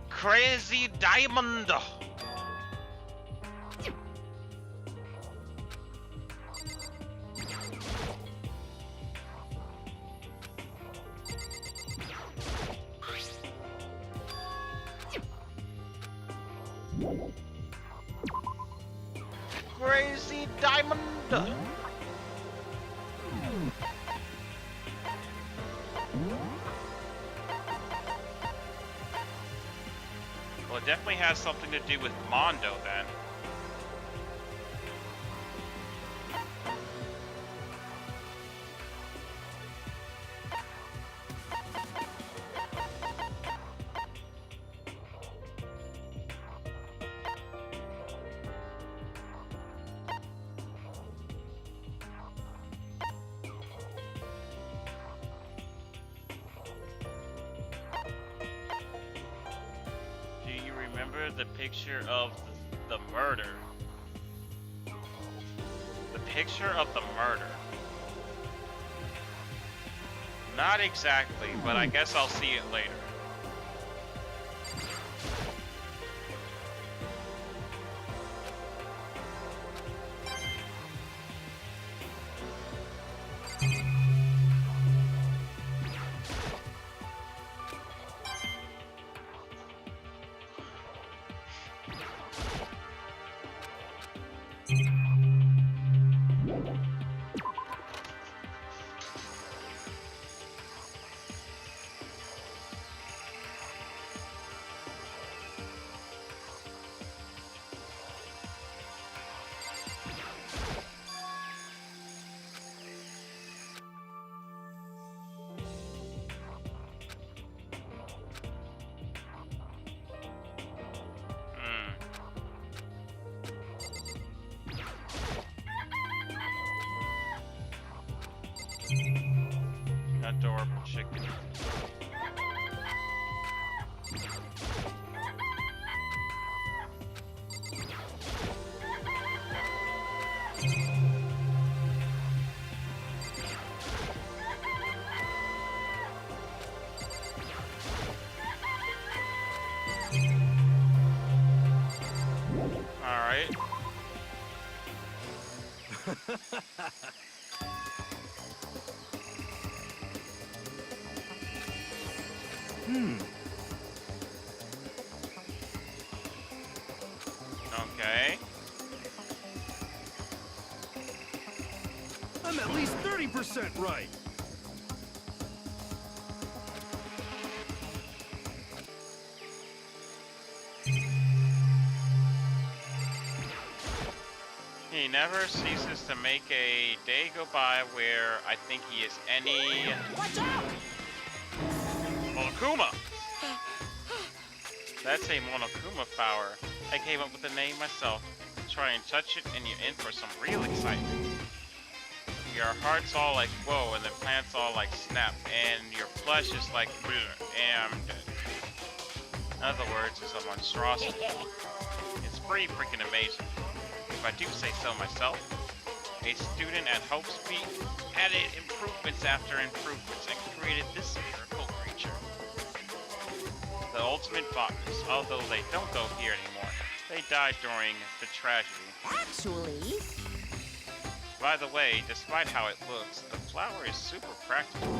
Crazy Diamond. Crazy Diamond. Well, it definitely has something to do with Mondo then. Do you remember the picture of the murder? The picture of the murder. Not exactly, but I guess I'll see it later. Adorable chicken. All right. Okay. I'm at least 30% right! He never ceases to make a day go by where I think he is any... Watch out! Monokuma! That's a Monokuma flower. I came up with the name myself. Try and touch it and you're in for some real excitement. your heart's all like, whoa, and the plant's all like, snap, and your flesh is like, and I'm dead. In other words, it's a monstrosity. It's pretty freaking amazing. If I do say so myself, a student at Hope's Peak added improvements after improvements and created this miracle creature. The ultimate botanist, although they don't go here anymore. They died during the tragedy. Actually... By the way, despite how it looks, the flower is super practical.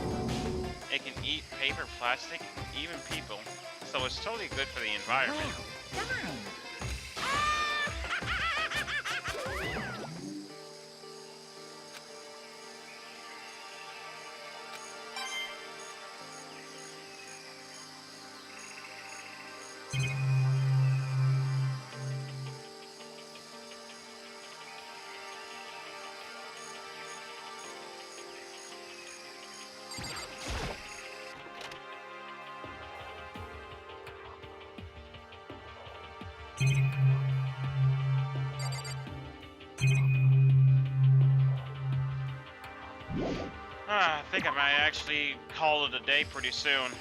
It can eat paper, plastic, even people, so it's totally good for the environment. I think I might actually call it a day pretty soon.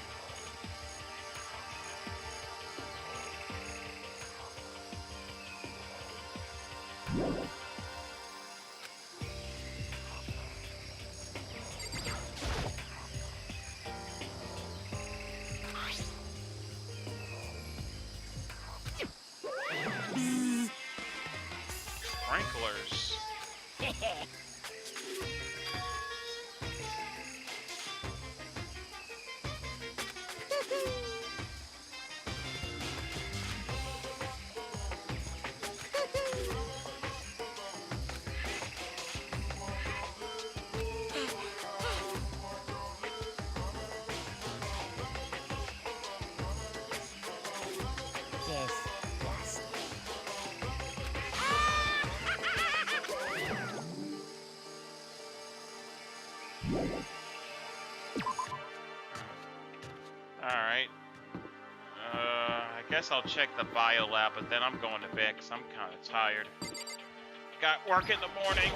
Sprinklers. Alright. I guess I'll check the bio lab, but then I'm going to bed because I'm kind of tired. Got work in the morning.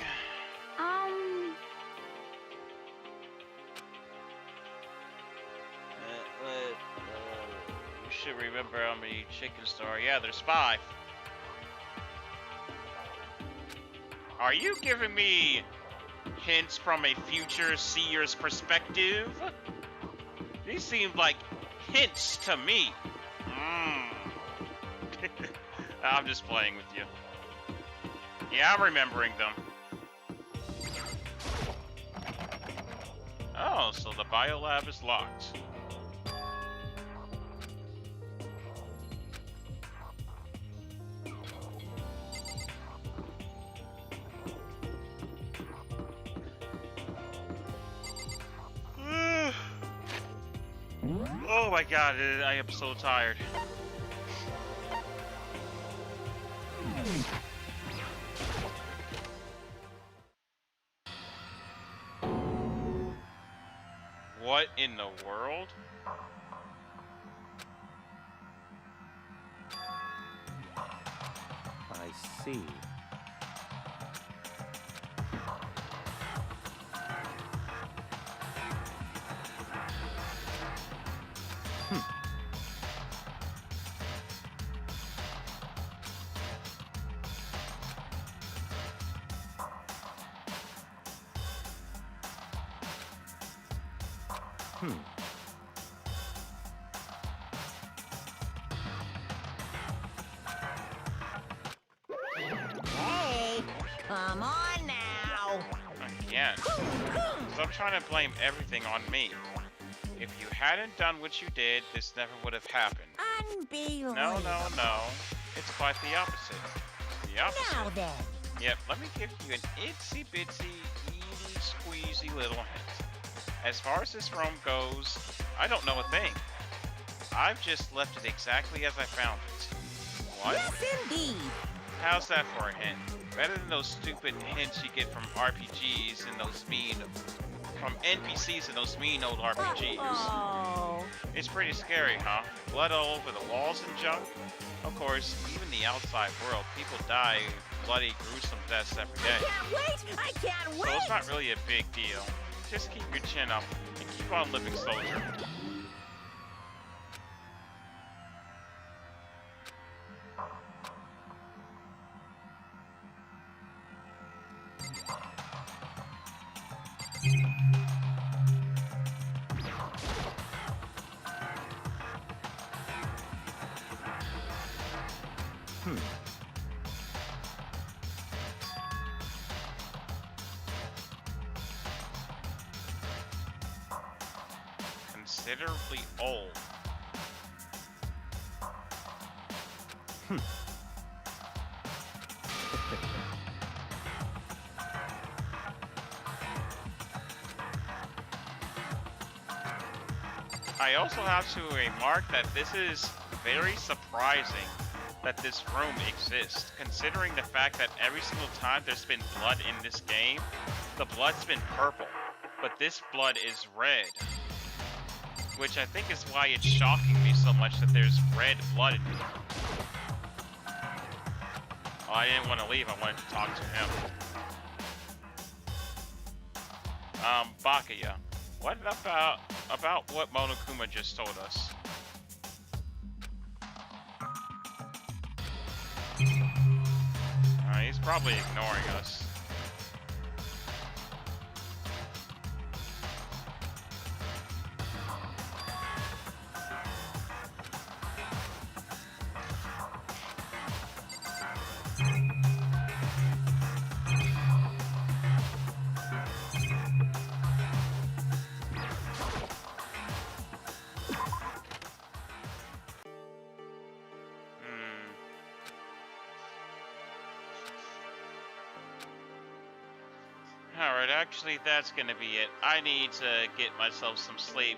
You should remember how many chicken store. Yeah, there's 5. Are you giving me hints from a future seer's perspective? These seem like hints to me. I'm just playing with you. Yeah, I'm remembering them. Oh, so the biolab is locked. Oh my god, I am so tired. What in the world? I see. Hey, come on now. Again. So I'm trying to blame everything on me. If you hadn't done what you did, this never would have happened. Unbelievable. No. It's quite the opposite. The opposite. Now then. Yep, let me give you an itsy bitsy, easy squeezy little hint. As far as this room goes, I don't know a thing. I've just left it exactly as I found it. What? Yes, indeed. How's that for a hint? Better than those stupid hints you get from RPGs and those mean... from NPCs and those mean old RPGs. Oh. It's pretty scary, huh? Blood all over the walls and junk? Of course, even the outside world, people die bloody, gruesome deaths every I day. can't wait! I can't So wait! it's not really a big deal. Just keep your chin up and keep on living, soldier. Considerably old. I also have to remark that this is very surprising that this room exists, considering the fact that every single time there's been blood in this game, the blood's been purple, but this blood is red. Which I think is why it's shocking me so much that there's red blood in here. Oh, I didn't want to leave, I wanted to talk to him. Bakuya, what about what Monokuma just told us? He's probably ignoring us. Alright, actually that's gonna be it. I need to get myself some sleep.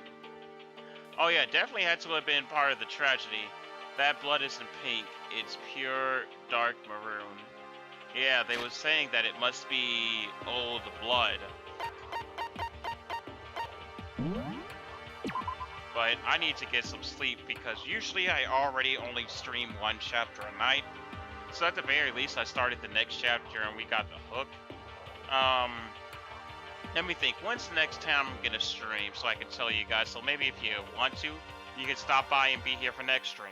Oh yeah, definitely had to have been part of the tragedy. That blood isn't pink, it's pure dark maroon. Yeah, they were saying that it must be old blood. But I need to get some sleep because usually I already only stream one chapter a night. So at the very least I started the next chapter and we got the hook. Let me think, when's the next time I'm gonna stream so I can tell you guys? So maybe if you want to, you can stop by and be here for next stream.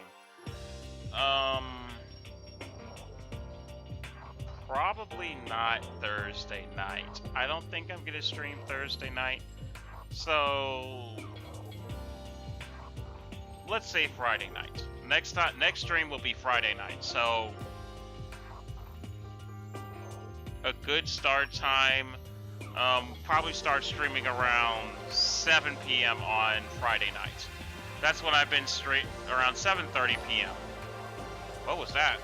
Probably not Thursday night. I don't think I'm gonna stream Thursday night. So let's say Friday night. Next stream will be Friday night. So a good start time. Probably start streaming around 7 p.m. on Friday night. That's when I've been around 7:30 p.m. What was that?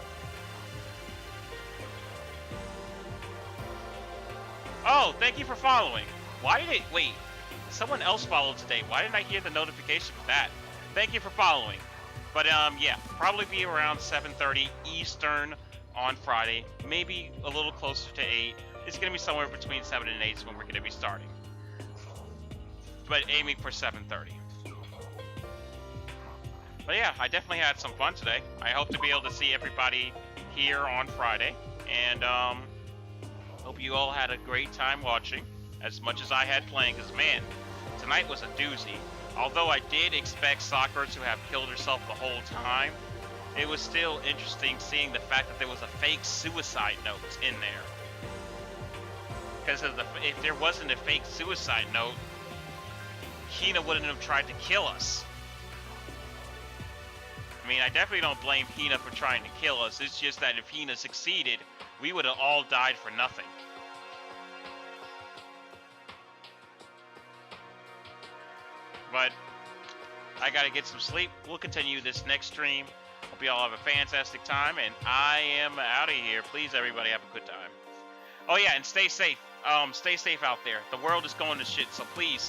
Oh, thank you for following. Why did it, wait, someone else followed today. Why didn't I hear the notification for that? Thank you for following. But yeah, probably be around 7:30 Eastern on Friday, maybe a little closer to 8. It's going to be somewhere between 7 and 8 is when we're going to be starting. But aiming for 7:30. But yeah, I definitely had some fun today. I hope to be able to see everybody here on Friday. And hope you all had a great time watching, as much as I had playing, because man, tonight was a doozy. Although I did expect Sakura to have killed herself the whole time, it was still interesting seeing the fact that there was a fake suicide note in there. Because if there wasn't a fake suicide note, Hina wouldn't have tried to kill us. I mean, I definitely don't blame Hina for trying to kill us. It's just that if Hina succeeded, we would have all died for nothing. But I gotta get some sleep. We'll continue this next stream. Hope you all have a fantastic time, and I am out of here. Please, everybody, have a good time. Oh yeah, and stay safe. Stay safe out there. The world is going to shit, so please